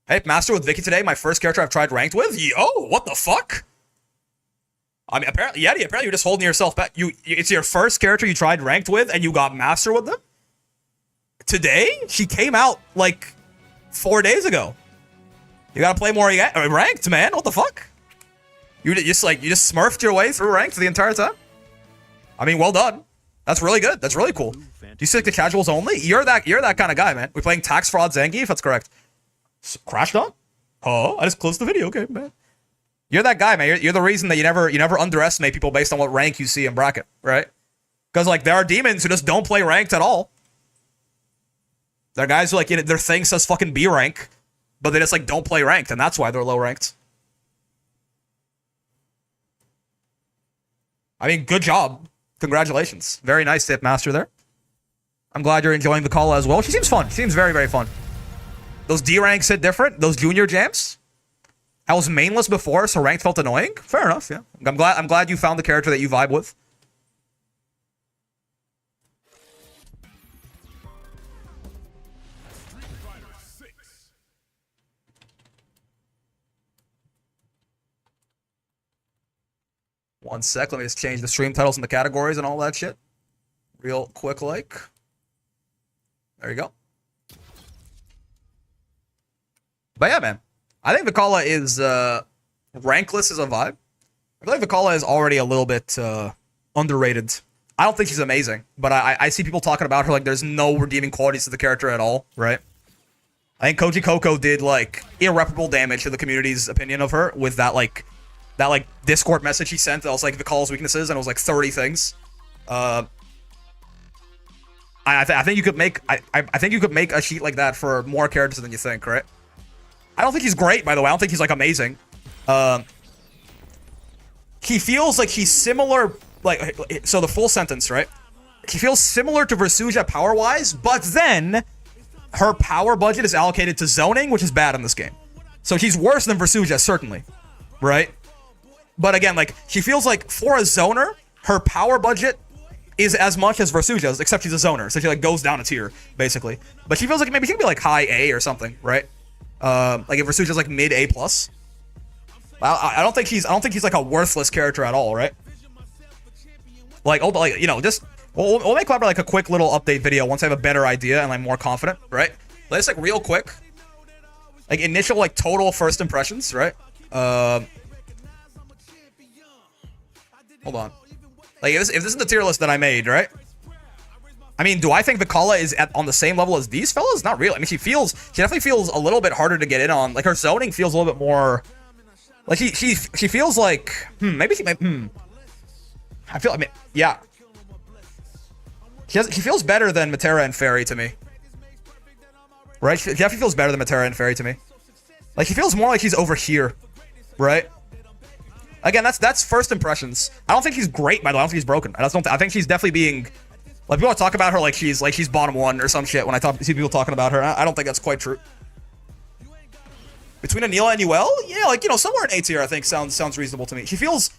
[SPEAKER 1] Hey, Master with Vicky today. My first character I've tried ranked with. Yo, what the fuck? I mean, apparently, Yeti. Apparently, you're just holding yourself back. It's your first character you tried ranked with, and you got Master with them. Today, she came out like 4 days ago. You gotta play more ranked, man. What the fuck? You just smurfed your way through ranked the entire time? I mean, well done. That's really good. That's really cool. Do you stick to casuals only? You're that kind of guy, man. We're playing Tax Fraud Zangief? That's correct. Crashed on? Oh, I just closed the video. Okay, man. You're that guy, man. You're the reason that you never underestimate people based on what rank you see in bracket, right? Because, like, there are demons who just don't play ranked at all. There are guys who, like, their thing says fucking B rank, but they just, like, don't play ranked, and that's why they're low ranked. I mean, good job. Congratulations. Very nice tip, Master, there. I'm glad you're enjoying the call as well. She seems fun. She seems very, very fun. Those D ranks hit different. Those junior jams. I was mainless before, so ranked felt annoying. Fair enough, yeah. I'm glad you found the character that you vibe with. One sec, let me just change the stream titles and the categories and all that shit. Real quick, like. There you go. But yeah, man. I think Vikala is, rankless as a vibe. I feel like Vikala is already a little bit, underrated. I don't think she's amazing, but I see people talking about her like there's no redeeming qualities to the character at all, right? I think Koji Coco did, like, irreparable damage to the community's opinion of her with that, like, Discord message he sent that was like Vikala's weaknesses, and it was like 30 things. I think you could make a sheet like that for more characters than you think, right? I don't think he's great, by the way. I don't think he's like amazing. He feels like he's similar, like, so the full sentence, right? He feels similar to Versuja power-wise, but then her power budget is allocated to zoning, which is bad in this game. So she's worse than Versuja, certainly, right? But again, like, she feels like for a zoner, her power budget is as much as Versuja's, except she's a zoner, so she like goes down a tier basically. But she feels like maybe she could be like high A or something, right? Like if Versuja's like mid A plus. I don't think he's like a worthless character at all, right? Like, oh, like, you know, just we'll make like a quick little update video once I have a better idea and I'm more confident, right? Let's like real quick, like initial like total first impressions, right? Hold on. Like if this is the tier list that I made, right? I mean, do I think Vikala is on the same level as these fellas? Not really. I mean, she definitely feels a little bit harder to get in on. Like her zoning feels a little bit more. Like she feels like maybe she might I mean, yeah. She feels better than Matera and Fairy to me. Right? She definitely feels better than Matera and Fairy to me. Like she feels more like she's over here, right? Again, that's first impressions. I don't think she's great, by the way. I don't think she's broken. I think she's definitely being like people talk about her like she's bottom one or some shit when I see people talking about her. I don't think that's quite true. Between Anila and UL? Yeah, like, you know, somewhere in A tier I think sounds reasonable to me. He feels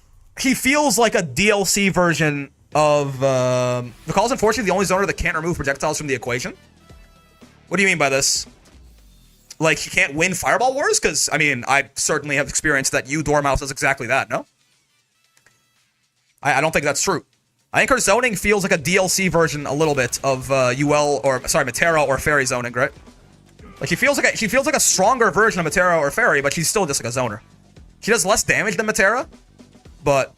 [SPEAKER 1] like a DLC version of Vikala's unfortunately the only zoner that can't remove projectiles from the equation. What do you mean by this? Like, he can't win Fireball Wars? Because, I mean, I certainly have experienced that Dormouse does exactly that, no? I don't think that's true. I think her zoning feels like a DLC version a little bit of Matera or Fairy zoning, right? Like she feels like a stronger version of Matera or Fairy, but she's still just like a zoner. She does less damage than Matera, but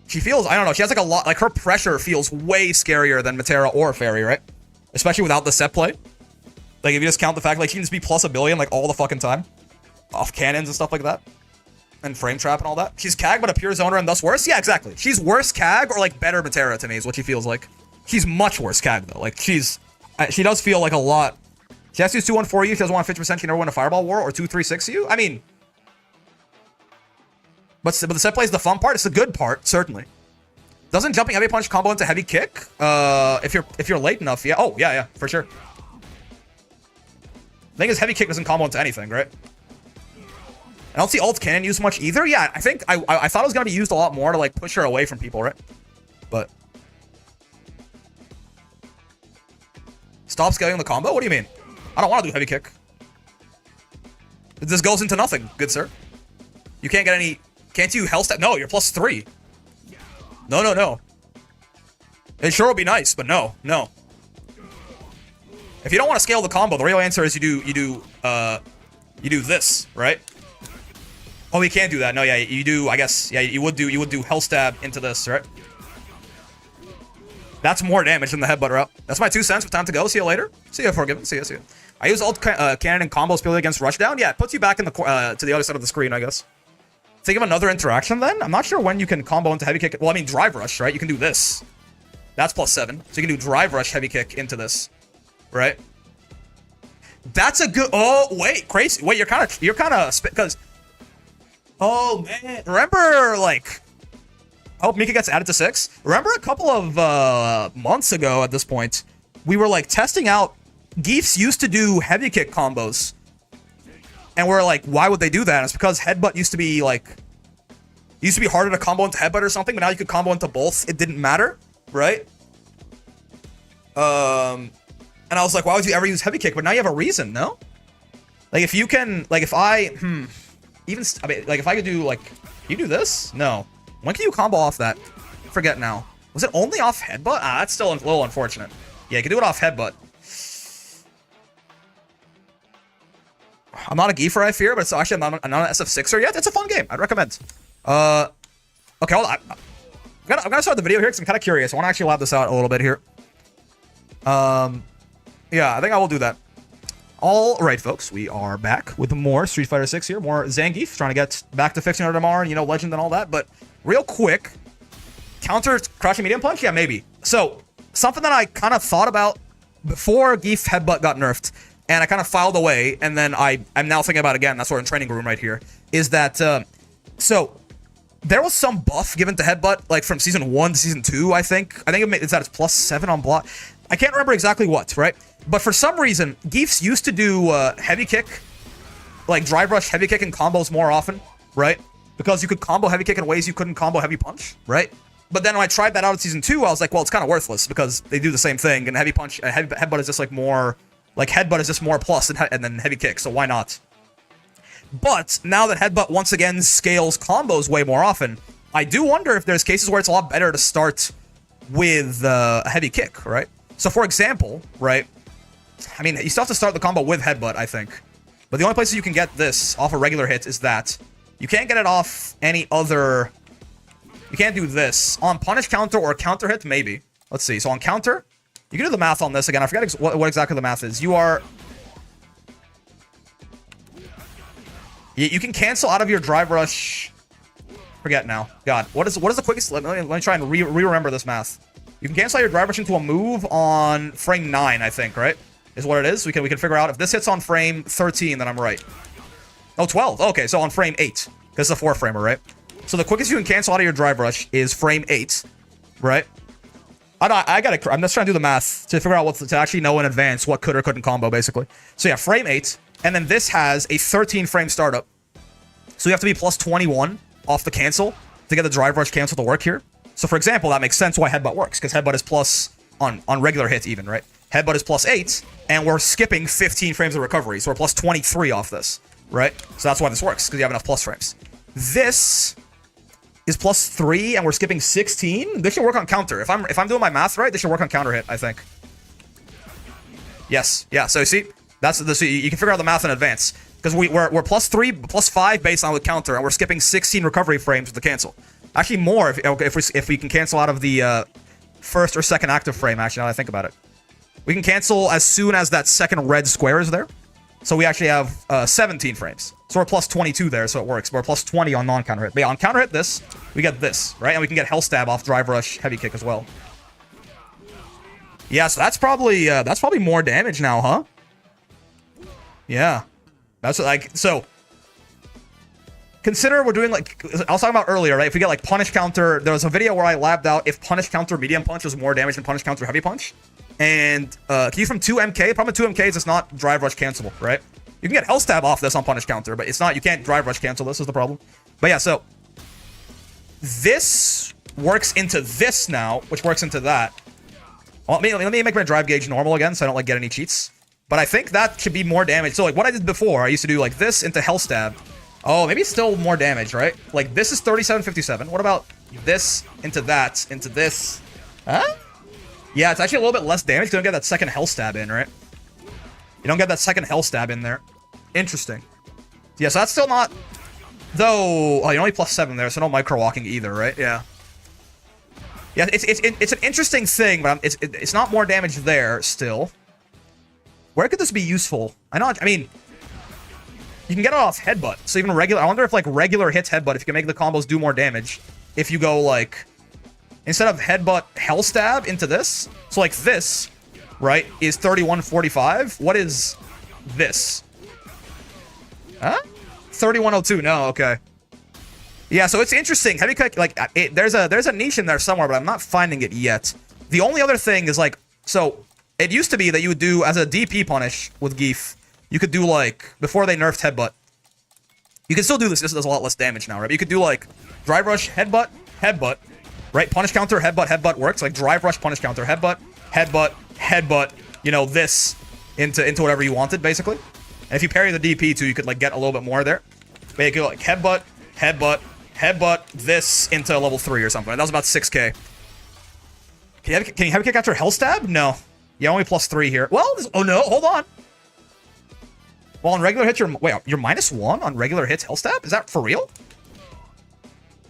[SPEAKER 1] she feels, I don't know, she has like a lot, like her pressure feels way scarier than Matera or Fairy, right? Especially without the set play. Like if you just count the fact like she can just be plus a billion like all the fucking time. Off cannons and stuff like that. And frame trap and all that. She's CAG but a pure zoner and thus worse? Yeah, exactly. She's worse CAG or like better Matera to me is what she feels like. She's much worse CAG though. Like she does feel like a lot. She has to use 2-1-4 you, she doesn't want 50%, she can never win a Fireball War, or 2-3-6 you? I mean... But the set play is the fun part, it's the good part, certainly. Doesn't jumping heavy punch combo into heavy kick? If you're late enough, yeah. Oh, yeah, for sure. The thing is, heavy kick doesn't combo into anything, right? I don't see alt cannon used much either. Yeah, I think I thought it was gonna be used a lot more to like push her away from people, right? But... Stop scaling the combo? What do you mean? I don't want to do heavy kick. This goes into nothing, good sir. You can't get any... Can't you hell step? No, you're +3. No. It sure would be nice, but no. If you don't want to scale the combo, the real answer is you do this, right? Oh, you can't do that. No, yeah, you do, I guess. Yeah, you would do hell stab into this, right? That's more damage than the headbutt route. That's my 2 cents with time to go. See you later. See you, Forgiven. See you. I use alt cannon and combos purely against rushdown. Yeah, it puts you back in the to the other side of the screen, I guess. Think of another interaction then. I'm not sure when you can combo into heavy kick. Well, I mean drive rush, right? You can do this. That's +7. So you can do drive rush heavy kick into this, right? That's a good. Oh wait, crazy. Wait, you're kind of because. Oh man, remember like. I hope Mika gets added to 6. Remember a couple of months ago at this point, we were like testing out. Giefs used to do heavy kick combos. And we're like, why would they do that? And it's because headbutt used to be harder to combo into headbutt or something, but now you could combo into both. It didn't matter, right? And I was like, why would you ever use heavy kick? But now you have a reason, no? Like if you can, like if I, like if I could do like, you do this? No. When can you combo off that? Forget now. Was it only off headbutt? Ah, that's still a little unfortunate. Yeah, you can do it off headbutt. I'm not a Giefer, I fear, but it's actually I'm not an SF6er yet. It's a fun game. I'd recommend. Okay, hold on. I'm gonna start the video here because I'm kind of curious. I want to actually lab this out a little bit here. Yeah, I think I will do that. All right, folks, we are back with more Street Fighter 6 here. More Zangief, trying to get back to fixing her tomorrow and, you know, Legend and all that. But real quick, counter crouching medium punch? Yeah, maybe. So, something that I kind of thought about before Gief Headbutt got nerfed, and I kind of filed away, and then I'm now thinking about it again, that's what in training room right here, is that, so, there was some buff given to Headbutt, like from Season 1 to Season 2, I think. I think it's that it's +7 on block. I can't remember exactly what, right? But for some reason, Giefs used to do heavy kick, like drive rush heavy kick and combos more often, right? Because you could combo heavy kick in ways you couldn't combo heavy punch, right? But then when I tried that out in season 2, I was like, well, it's kind of worthless because they do the same thing. And heavy punch, headbutt is just like more, like headbutt is just more plus and then heavy kick. So why not? But now that headbutt once again scales combos way more often, I do wonder if there's cases where it's a lot better to start with a heavy kick, right? So for example, right? I mean, you still have to start the combo with headbutt, I think. But the only places you can get this off a regular hit is that. You can't get it off any other... You can't do this. On punish counter or counter hit, maybe. Let's see. So on counter, you can do the math on this again. I forget what exactly the math is. You are... You can cancel out of your drive rush... Forget now. God, what is the quickest... Let me try and re-remember this math. You can cancel out your drive rush into a move on frame 9, I think, right? Is what it is. We can figure out if this hits on frame 13, then I'm right. Oh, 12. Okay, so on frame 8. This is a 4-framer, right? So the quickest you can cancel out of your drive rush is frame 8, right? I'm just trying to do the math to figure out to actually know in advance what could or couldn't combo, basically. So yeah, frame 8, and then this has a 13-frame startup. So you have to be plus 21 off the cancel to get the drive rush cancel to work here. So for example, that makes sense why headbutt works, because headbutt is plus on regular hit even, right? Headbutt is plus 8, and we're skipping 15 frames of recovery, so we're plus 23 off this, right? So that's why this works, because you have enough plus frames. This is plus 3, and we're skipping 16. This should work on counter. If I'm doing my math right, this should work on counter hit, I think. Yes, yeah. So you see, so you can figure out the math in advance because we're plus 3, plus 5 baseline with counter, and we're skipping 16 recovery frames with the cancel. Actually, more if we can cancel out of the first or second active frame. Actually, now that I think about it, we can cancel as soon as that second red square is there. So we actually have 17 frames. So we're plus 22 there, so it works. We're plus 20 on non-counter hit. But yeah, on counter hit this, we get this, right? And we can get Hell Stab off Drive Rush, Heavy Kick as well. Yeah, so that's probably more damage now, huh? Yeah. That's like, so... Consider we're doing like, I was talking about earlier, right? If we get like Punish Counter, there was a video where I labbed out if Punish Counter Medium Punch was more damage than Punish Counter Heavy Punch. And key from 2MK, the problem with 2MK is it's not Drive Rush cancelable, right? You can get Hell Stab off this on Punish Counter, but it's not, you can't Drive Rush cancel this is the problem. But yeah, so this works into this now, which works into that. Well, let me make my drive gauge normal again so I don't like get any cheats. But I think that should be more damage. So like what I did before, I used to do like this into Hell Stab. Oh, maybe it's still more damage, right? Like this is 3757. What about this into that, into this? Huh? Yeah, it's actually a little bit less damage. You don't get that second Hell Stab in, right? You don't get that second Hell Stab in there. Interesting. Yeah, so that's still not... Though... Oh, you're only plus 7 there, so no micro walking either, right? Yeah. Yeah, it's an interesting thing, but it's not more damage there still. Where could this be useful? I mean... You can get it off Headbutt. So even regular... I wonder if, like, regular hits Headbutt, if you can make the combos do more damage. If you go, like... Instead of Headbutt Hell Stab into this. So, like, this, right, is 3145. What is this? Huh? 3102. No, okay. Yeah, so it's interesting. Heavy Kick, like, there's a niche in there somewhere, but I'm not finding it yet. The only other thing is, like... So, it used to be that you would do, as a DP punish with Gief, you could do, like, before they nerfed Headbutt. You can still do this. This does a lot less damage now, right? But you could do, like, Drive Rush, Headbutt, Headbutt, right? Punish Counter, Headbutt, Headbutt works. Like, Drive Rush, Punish Counter, Headbutt, Headbutt, Headbutt, you know, this into whatever you wanted, basically. And if you parry the DP, too, you could, like, get a little bit more there. But you could, like, Headbutt, Headbutt, Headbutt, this into level 3 or something. That was about 6k. Can you have a kick after Hell Stab? No. Yeah, only plus 3 here. Well, oh no, hold on. Well, on regular hits, you're -1 on regular hits Hell Stab? Is that for real?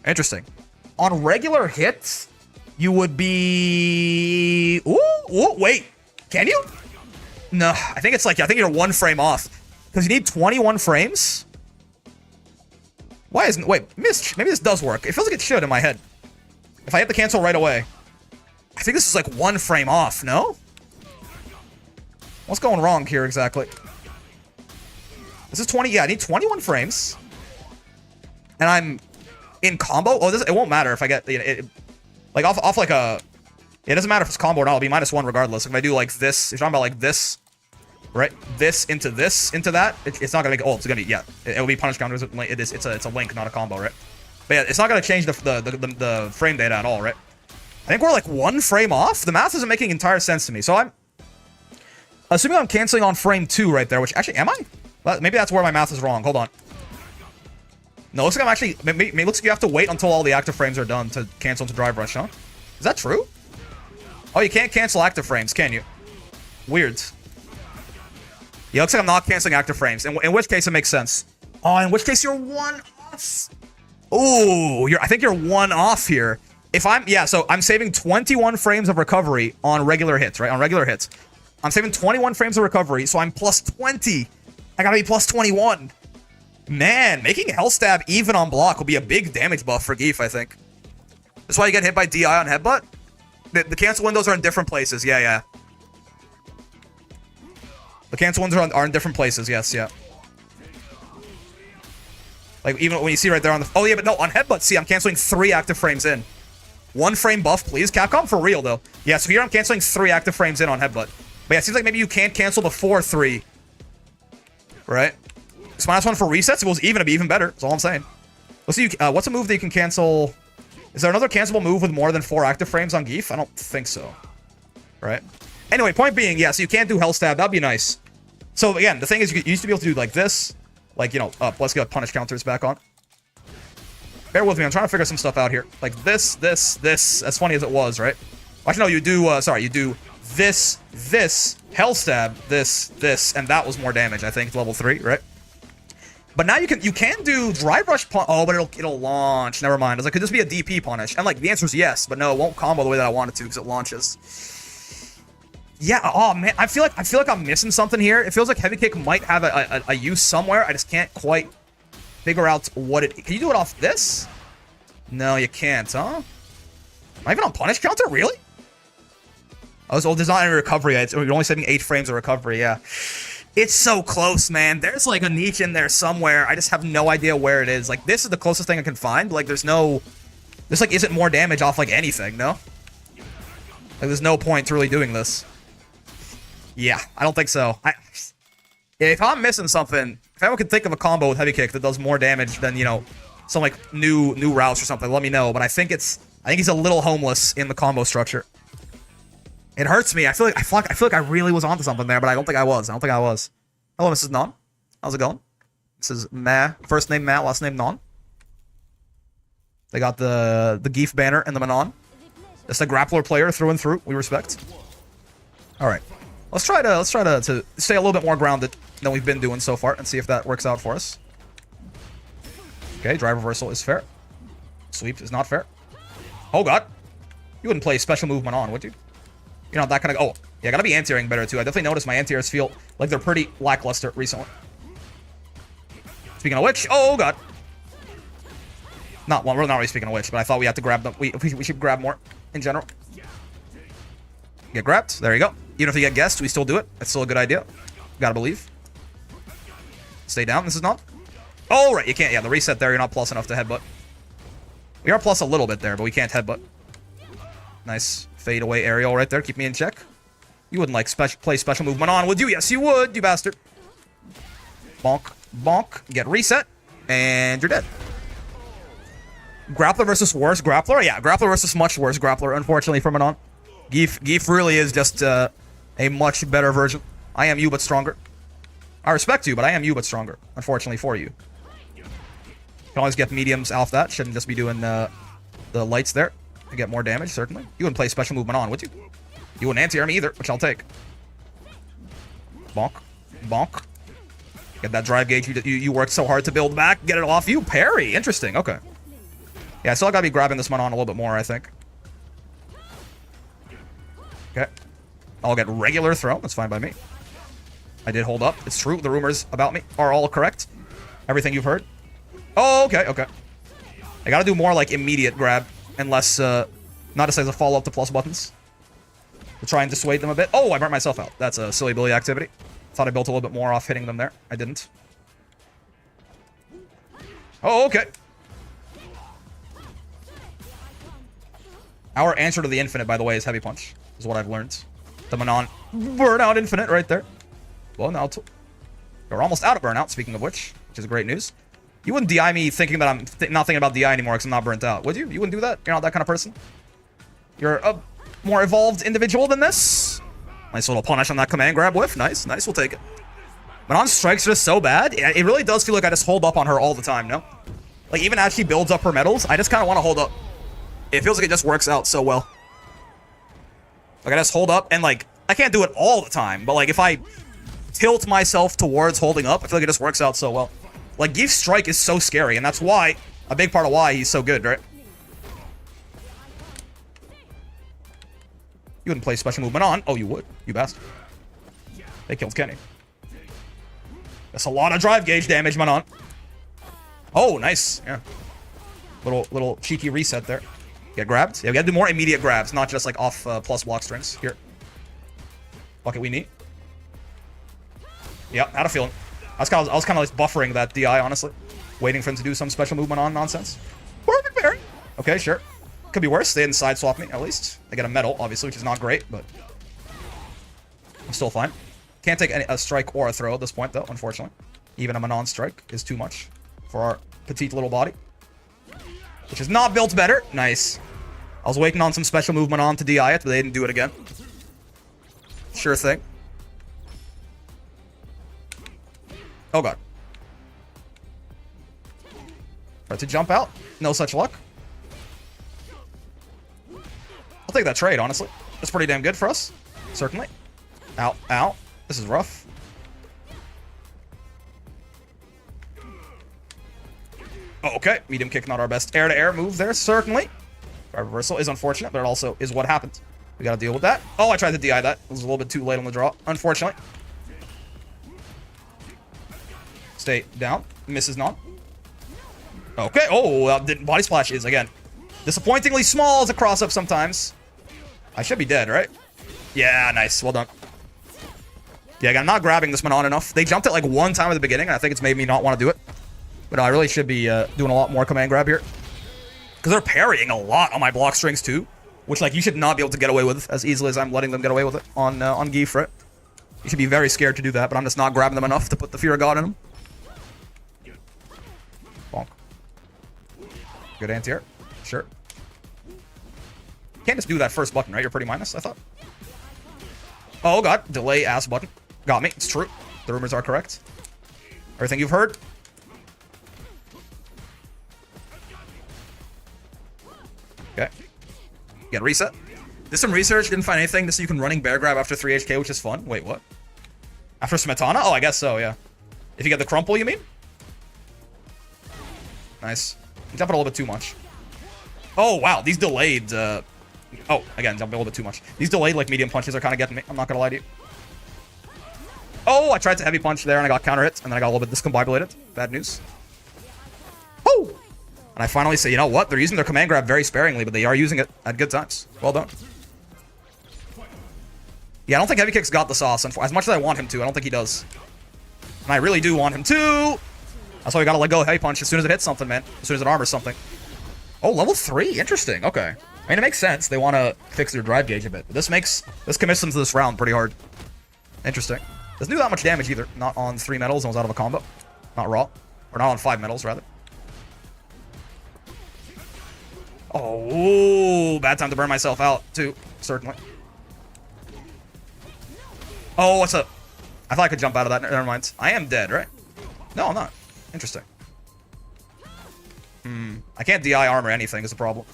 [SPEAKER 1] Interesting. On regular hits, you would be... Ooh, wait. Can you? No, I think you're 1 frame off. Because you need 21 frames? Why isn't... Wait, maybe this does work. It feels like it should in my head. If I hit the cancel right away. I think this is like 1 frame off, no? What's going wrong here exactly? This is 20, yeah, I need 21 frames. And I'm in combo. Oh, it won't matter if I get, like, off like a... It doesn't matter if it's combo or not, it'll be -1 regardless. If I do, like, this, if you're talking about, like, this, right? This, into that, it's not gonna make, oh, it's gonna be, yeah. It'll be punish counters, it's a link, not a combo, right? But yeah, it's not gonna change the frame data at all, right? I think we're like 1 frame off. The math isn't making entire sense to me. So I'm assuming I'm canceling on frame 2 right there, which actually, am I? Well, maybe that's where my math is wrong. Hold on. No, looks like I'm actually, maybe looks like you have to wait until all the active frames are done to cancel into drive rush, huh? Is that true? Oh, you can't cancel active frames, can you? Weird. Yeah, looks like I'm not canceling active frames, in which case it makes sense. Oh, in which case you're 1 off. Ooh, I think you're 1 off here. If I'm, yeah, so I'm saving 21 frames of recovery on regular hits, right? On regular hits. I'm saving 21 frames of recovery, so I'm plus 20. I gotta be plus 21. Man, making Hell Stab even on block will be a big damage buff for Gief, I think. That's why you get hit by DI on headbutt. The cancel windows are in different places. Yeah, yeah. The cancel windows are in different places. Yes, yeah. Like, even when you see right there on the... Oh, yeah, but no, on headbutt, see, I'm canceling 3 active frames in. 1 frame buff, please. Capcom, for real, though. Yeah, so here I'm canceling 3 active frames in on headbutt. But yeah, it seems like maybe you can't cancel before 3. Right? So -1 for resets, it was even to be even better. That's all I'm saying. Let's see, what's a move that you can cancel... Is there another cancelable move with more than 4 active frames on Gief? I don't think so. Right? Anyway, point being, yeah, so you can't do Hell Stab. That'd be nice. So again, the thing is, you used to be able to do like this. Like, you know, let's get punish counters back on. Bear with me, I'm trying to figure some stuff out here. Like this, as funny as it was, right? Actually, no, you do, sorry, you do this, Hell Stab, this, and that was more damage, I think, level 3, right? But now you can do Drive Rush punish. Oh, but it'll launch. Never mind. I was like, could this be a DP punish? And like, the answer is yes, but no, it won't combo the way that I want it to because it launches. Yeah, oh man, I feel like I'm missing something here. It feels like Heavy Kick might have a use somewhere. I just can't quite figure out what it... Can you do it off this? No, you can't, huh? Am I even on punish counter? Really? Oh, so there's not any recovery. You're only saving 8 frames of recovery, yeah. It's so close, man. There's like a niche in there somewhere. I just have no idea where it is. Like, this is the closest thing I can find. Like, there's no... This, like, isn't more damage off, like, anything, no? Like, there's no point to really doing this. Yeah, I don't think so. If I'm missing something, if anyone can think of a combo with Heavy Kick that does more damage than, you know, some, like, new routes or something, let me know. But I think he's a little homeless in the combo structure. It hurts me. I feel like I really was onto something there, but I don't think I was. Hello, Mrs. Non. How's it going? This is Ma. First name Matt, last name Non. They got the Gief banner and the Manon. It's a grappler player through and through. We respect. All right, let's try to stay a little bit more grounded than we've been doing so far and see if that works out for us. Okay, drive reversal is fair. Sweep is not fair. Oh god, you wouldn't play special move Manon, would you? You're not that kind of... Oh, yeah, I gotta be anti-airing better, too. I definitely noticed my anti-airs feel like they're pretty lackluster recently. Speaking of which... Oh, God. Well, we're not really speaking of which, but I thought we had to grab them. We should grab more, in general. Get grabbed. There you go. Even if you get guessed, we still do it. That's still a good idea. Gotta believe. Stay down. This is not... Oh, right. You can't... Yeah, the reset there, you're not plus enough to headbutt. We are plus a little bit there, but we can't headbutt. Nice. Fade away aerial right there. Keep me in check. You wouldn't like play special movement on, would you? Yes, you would, you bastard. Bonk. Bonk. Get reset. And you're dead. Grappler versus worse grappler? Yeah, grappler versus much worse grappler, unfortunately, for Manon. Gief really is just a much better version. I am you, but stronger. I respect you, but I am you, but stronger, unfortunately, for you. You can always get mediums off that. Shouldn't just be doing the lights there. To get more damage, certainly. You wouldn't play special movement on, would you? You wouldn't anti-air me either, which I'll take. Bonk. Bonk. Get that drive gauge you worked so hard to build back. Get it off you. Parry. Interesting. Okay. Yeah, I still gotta be grabbing this one on a little bit more, I think. Okay. I'll get regular throw. That's fine by me. I did hold up. It's true. The rumors about me are all correct. Everything you've heard. Oh, okay. Okay. I gotta do more, like, immediate grab. Unless, not as a follow-up to plus buttons. To try and dissuade them a bit. Oh, I burnt myself out. That's a silly Billy activity. Thought I built a little bit more off hitting them there. I didn't. Oh, okay. Our answer to the infinite, by the way, is heavy punch. Is what I've learned. The Manon burnout infinite right there. Well, now we're almost out of burnout, speaking of which is great news. You wouldn't DI me thinking that I'm not thinking about DI anymore because I'm not burnt out, would you? You wouldn't do that? You're not that kind of person? You're a more evolved individual than this. Nice little punish on that command grab whiff. Nice, nice, we'll take it. Manon's strikes are just so bad. It really does feel like I just hold up on her all the time, no? Like, even as she builds up her medals, I just kind of want to hold up. It feels like it just works out so well. Like, I just hold up, and, like, I can't do it all the time, but, like, if I tilt myself towards holding up, I feel like it just works out so well. Like, Gief's strike is so scary, and that's why, a big part of why he's so good, right? You wouldn't play special movement on. Oh, you would. You bastard. They killed Kenny. That's a lot of drive gauge damage, Manon. Oh, nice. Yeah. Little cheeky reset there. Get grabbed. Yeah, we gotta do more immediate grabs, not just like off plus block strings. Here. Bucket we need. Yeah, had a feeling. I was kind of like buffering that DI, honestly. Waiting for him to do some special movement on nonsense. Perfect parry. Okay, sure. Could be worse. They didn't side swap me, at least. They get a medal, obviously, which is not great, but I'm still fine. Can't take a strike or a throw at this point, though, unfortunately. Even a Manon strike is too much for our petite little body. Which is not built better. Nice. I was waiting on some special movement on to DI it, but they didn't do it again. Sure thing. Oh, God. Tried to jump out. No such luck. I'll take that trade, honestly. That's pretty damn good for us. Certainly. Ow, ow. This is rough. Oh, okay. Medium kick, not our best air-to-air move there, certainly. Our reversal is unfortunate, but it also is what happens. We gotta deal with that. Oh, I tried to DI that. It was a little bit too late on the draw, unfortunately. Stay down. Misses not. Okay. Oh, body splash is, again, disappointingly small as a cross-up sometimes. I should be dead, right? Yeah, nice. Well done. Yeah, I'm not grabbing this Manon enough. They jumped it like one time at the beginning, and I think it's made me not want to do it. But no, I really should be doing a lot more command grab here. Because they're parrying a lot on my block strings too. Which, like, you should not be able to get away with as easily as I'm letting them get away with it on Gief, right? You should be very scared to do that, but I'm just not grabbing them enough to put the Fear of God in them. Bonk. Good anti-air. Sure. Can't just do that first button, right? You're pretty minus, I thought. Oh, God. Delay ass button. Got me. It's true. The rumors are correct. Everything you've heard. Okay. Get reset. Did some research, didn't find anything. This you can running bear grab after 3 HK, which is fun. Wait, what? After Smetana? Oh, I guess so, yeah. If you get the crumple, you mean? Nice. You jump it a little bit too much. Oh, wow. These delayed, oh, again, jumping a little bit too much. These delayed, like, medium punches are kind of getting me. I'm not gonna lie to you. Oh, I tried to heavy punch there, and I got counter hit, and then I got a little bit discombobulated. Bad news. Oh! And I finally say, you know what? They're using their command grab very sparingly, but they are using it at good times. Well done. Yeah, I don't think Heavy Kick's got the sauce. As much as I want him to, I don't think he does. And I really do want him to. That's why we gotta let go of Heavy Punch as soon as it hits something, man. As soon as it armors something. Oh, level 3? Interesting. Okay. I mean, it makes sense. They want to fix their drive gauge a bit. But this commits them to this round pretty hard. Interesting. Doesn't do that much damage either. Not on 3 metals and was out of a combo. Not raw. Or not on 5 metals, rather. Oh, bad time to burn myself out, too. Certainly. Oh, what's up? I thought I could jump out of that. Never mind. I am dead, right? No, I'm not. Interesting. I can't DI armor anything is the problem.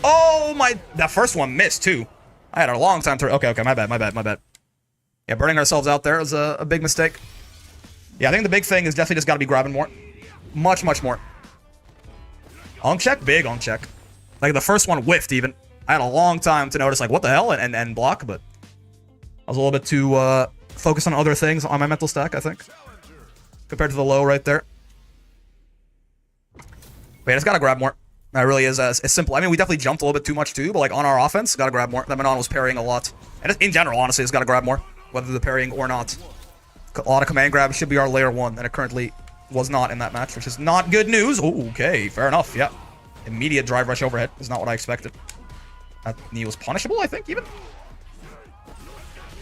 [SPEAKER 1] Oh, my... That first one missed, too. I had a long time to... Okay, my bad. Yeah, burning ourselves out there is a big mistake. Yeah, I think the big thing is definitely just got to be grabbing more. Much more. On check? Big on check. Like, the first one whiffed, even. I had a long time to notice, like, what the hell? And block, but... I was a little bit too focused on other things on my mental stack, I think. Compared to the low right there. But yeah, just gotta grab more. That really is as simple. I mean, we definitely jumped a little bit too much too, but like on our offense, gotta grab more. That Manon was parrying a lot. And just in general, honestly, just gotta grab more. Whether they're parrying or not. A lot of command grabs should be our layer 1, and it currently was not in that match, which is not good news. Oh, okay, fair enough, yeah. Immediate drive rush overhead is not what I expected. That knee was punishable, I think, even.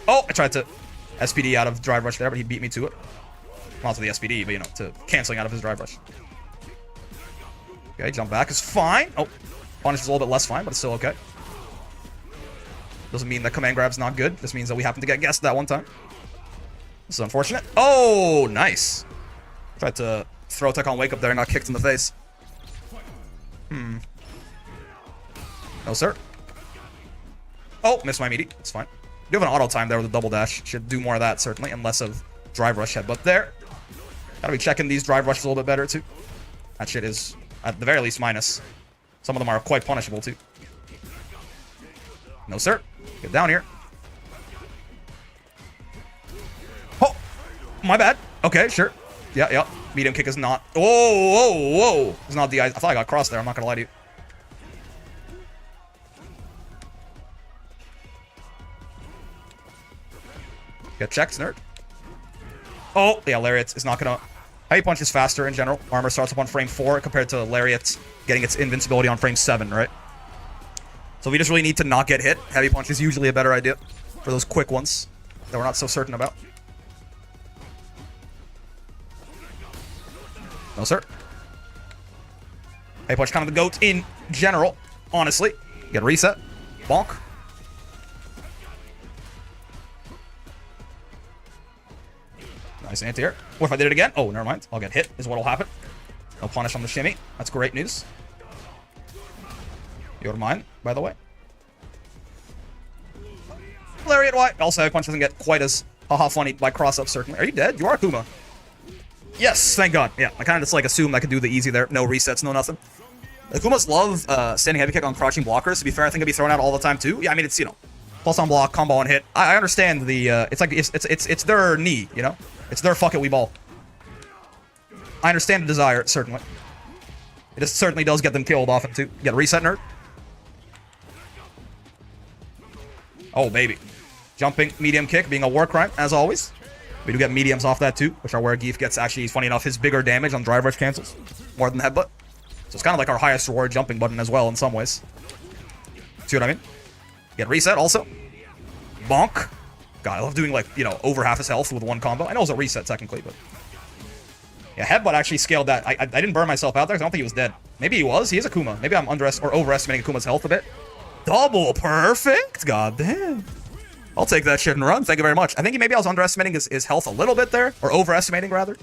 [SPEAKER 1] Oh, I tried to SPD out of drive rush there, but he beat me to it. Not to the SPD, but, you know, to canceling out of his drive rush. Okay, jump back is fine. Oh, punish is a little bit less fine, but it's still okay. Doesn't mean that command grab's not good. This means that we happen to get guessed that one time. This is unfortunate. Oh, nice. Tried to throw tech on wake up there and got kicked in the face. No, sir. Oh, missed my meaty. It's fine. You have an auto time there with a double dash. Should do more of that, certainly, and less of drive rush headbutt there. Gotta be checking these drive rushes a little bit better, too. That shit is, at the very least, minus. Some of them are quite punishable, too. No, sir. Get down here. Oh! My bad. Okay, sure. Yeah. Medium kick is not... Whoa! It's not the... I thought I got crossed there. I'm not gonna lie to you. Get checked, nerd. Oh, yeah, Lariat is not gonna... Heavy Punch is faster in general. Armor starts up on frame 4 compared to Lariat getting its invincibility on frame 7, right? So we just really need to not get hit. Heavy Punch is usually a better idea for those quick ones that we're not so certain about. No, sir. Heavy Punch kind of the GOAT in general, honestly. Get a reset. Bonk. Nice anti-air. What if I did it again? Oh, never mind. I'll get hit is what'll happen. No punish on the shimmy. That's great news. You're mine, by the way. Lariat Y. Also, Heavy Punch doesn't get quite as haha funny by cross-up, certainly. Are you dead? You are Akuma. Yes, thank God. Yeah, I kind of just like assumed I could do the easy there. No resets, no nothing. Akumas love standing heavy kick on crouching blockers. To be fair, I think it'd be thrown out all the time too. Yeah, I mean, it's, you know, plus on block, combo on hit. I understand the, it's like, it's their knee, you know? It's their fuck it, we ball. I understand the desire, certainly. It just certainly does get them killed often too. Get a reset, nerd. Oh, baby. Jumping medium kick being a war crime, as always. We do get mediums off that too, which are where Gief gets actually, funny enough, his bigger damage on drive rush cancels. More than headbutt. So it's kind of like our highest reward jumping button as well in some ways. See what I mean? Get reset also. Bonk. God, I love doing like, you know, over half his health with one combo. I know it was a reset technically, but... Yeah, headbutt actually scaled that. I didn't burn myself out there because I don't think he was dead. Maybe he was. He is Akuma. Maybe I'm overestimating Akuma's health a bit. Double perfect? God damn. I'll take that shit and run. Thank you very much. I think maybe I was underestimating his health a little bit there. Or overestimating, rather.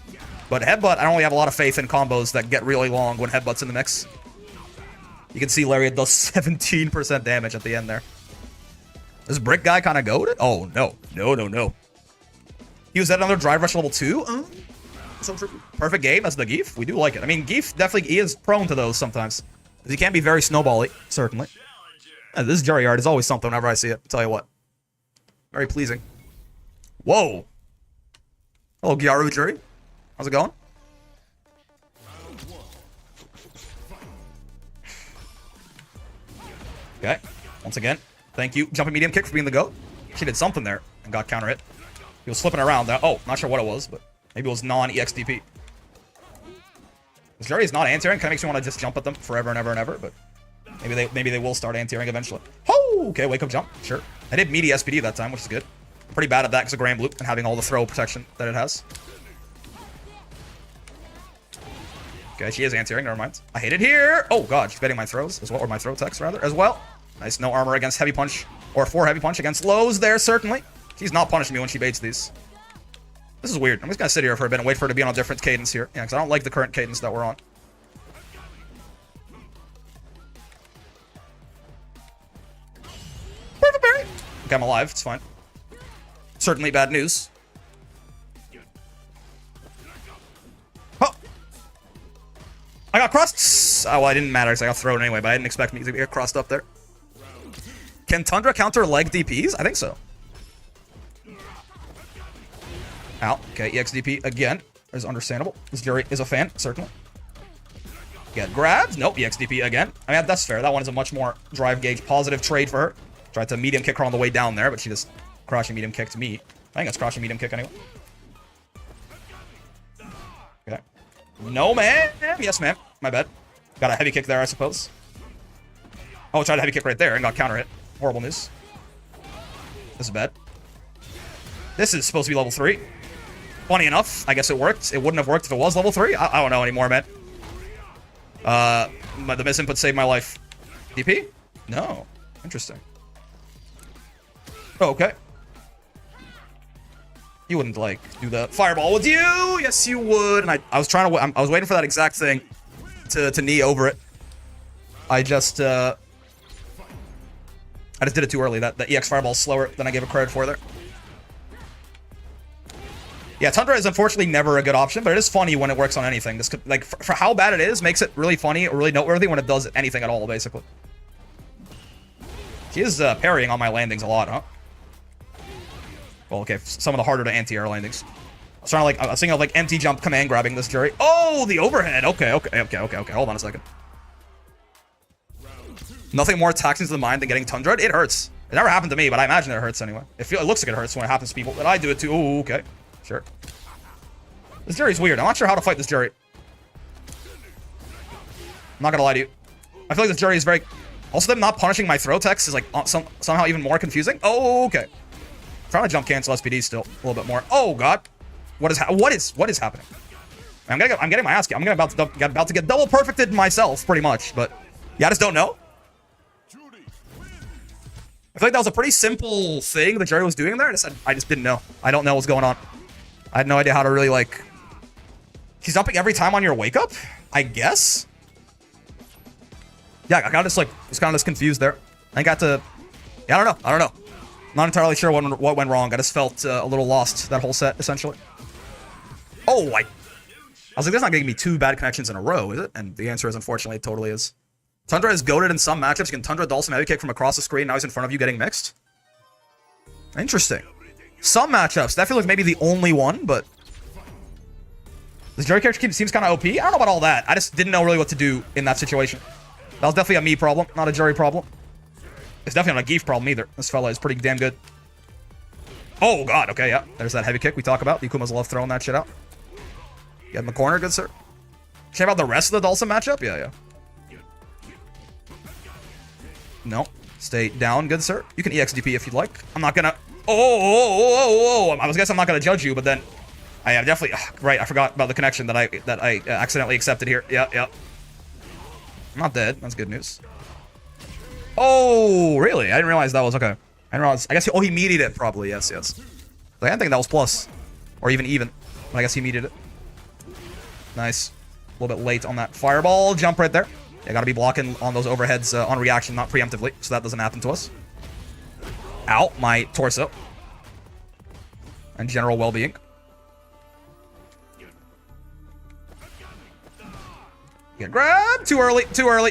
[SPEAKER 1] But headbutt, I don't really have a lot of faith in combos that get really long when headbutt's in the mix. You can see Lariat does 17% damage at the end there. This brick guy kind of goated? Oh, no. No. He was at another drive rush level 2? So perfect game as the Gief. We do like it. I mean, Gief definitely is prone to those sometimes. He can be very snowbally, certainly. And this jury art is always something whenever I see it. I'll tell you what. Very pleasing. Whoa. Hello, Gyaru jury. How's it going? Okay. Once again, thank you. Jumping medium kick for being the GOAT. She did something there and got counter hit. He was flipping around there. Oh, not sure what it was, but maybe it was non-EXDP. This jury is not anti-airing. Kind of makes me want to just jump at them forever and ever and ever, but maybe they will start anti-airing eventually. Oh, okay, wake up jump. Sure. I did meaty SPD that time, which is good. Pretty bad at that because of Grand Loop and having all the throw protection that it has. Okay, she is anti-airing, never mind. I hate it here. Oh god, she's betting my throws as well, or my throw techs rather, as well. Nice, no armor against heavy punch, or 4 heavy punch against lows there, certainly. She's not punishing me when she baits these. This is weird. I'm just gonna sit here for a bit and wait for her to be on a different cadence here. Yeah, because I don't like the current cadence that we're on. Perfect berry! Okay, I'm alive, it's fine. Certainly bad news. Oh! I got crossed! Oh, well, it didn't matter because I got thrown anyway, but I didn't expect me to get crossed up there. Can Tundra counter leg DPs? I think so. Ow. Okay, EXDP again. Is understandable. This jury is a fan, certainly. Get grabbed. Nope, EXDP again. I mean, that's fair. That one is a much more drive gauge positive trade for her. Tried to medium kick her on the way down there, but she just crouching medium kicked me. I think it's crouching medium kick anyway. Okay. No, ma'am. Yes, ma'am. My bad. Got a heavy kick there, I suppose. Oh, tried a heavy kick right there and got counter hit. Horrible news. This is bad. This is supposed to be level 3. Funny enough, I guess it worked. It wouldn't have worked if it was level 3. I don't know anymore, man. The misinput saved my life. DP? No. Interesting. Okay. You wouldn't, like, do the fireball, would you? Yes, you would. And I was trying to... I was waiting for that exact thing to knee over it. I just did it too early. That EX fireball's slower than I gave it credit for there. Yeah, Tundra is unfortunately never a good option, but it is funny when it works on anything. This could, like, for how bad it is, makes it really funny or really noteworthy when it does anything at all, basically. She is parrying on my landings a lot, huh? Well, okay, some of the harder to anti-air landings. I was trying to, like, I was thinking of, like, empty jump command grabbing this jury. Oh, the overhead. Okay. Hold on a second. Nothing more taxing to the mind than getting Tundra. It hurts. It never happened to me, but I imagine it hurts anyway. It looks like it hurts when it happens to people, but I do it too. Oh, okay. Sure. This jury's weird. I'm not sure how to fight this jury. I'm not gonna lie to you. I feel like this jury is very... Also, them not punishing my throw text is, like, somehow even more confusing. Oh, okay. I'm trying to jump cancel SPD still a little bit more. Oh, God. What is happening? I'm getting my ass kicked. I'm about to get double perfected myself, pretty much. But, yeah, I just don't know. I feel like that was a pretty simple thing the jury was doing there. I just didn't know. I don't know what's going on. I had no idea how to really, like... He's jumping every time on your wake up? I guess? Yeah, I got just, like, was kind of just confused there. I got to... Yeah, I don't know. Not entirely sure what went wrong. I just felt a little lost that whole set, essentially. Oh, I was like, that's not getting me 2 bad connections in a row, is it? And the answer is, unfortunately, it totally is. Tundra is goated in some matchups. You can Tundra Dulcim heavy kick from across the screen. Now he's in front of you getting mixed. Interesting. Some matchups. That feels like maybe the only one, but... This jury character seems kind of OP. I don't know about all that. I just didn't know really what to do in that situation. That was definitely a me problem, not a jury problem. It's definitely not a Gief problem either. This fella is pretty damn good. Oh, God. Okay, yeah. There's that heavy kick we talk about. The Akumas love throwing that shit out. Get in the corner, good sir. Shame about the rest of the Dulcim matchup? Yeah. No. Stay down, good sir. You can EXDP if you'd like. I'm not gonna... Oh. I was guessing I'm not gonna judge you, but then... I am definitely... Right, I forgot about the connection that I accidentally accepted here. Yeah. I'm not dead. That's good news. Oh, really? I didn't realize that was... Okay. I didn't realize... I guess... he meated it, probably. Yes. Like, I didn't think that was plus. Or even. But I guess he meated it. Nice. A little bit late on that fireball jump right there. Yeah, gotta be blocking on those overheads on reaction, not preemptively, so that doesn't happen to us. Ow, my torso. And general well-being. Get grabbed! Too early.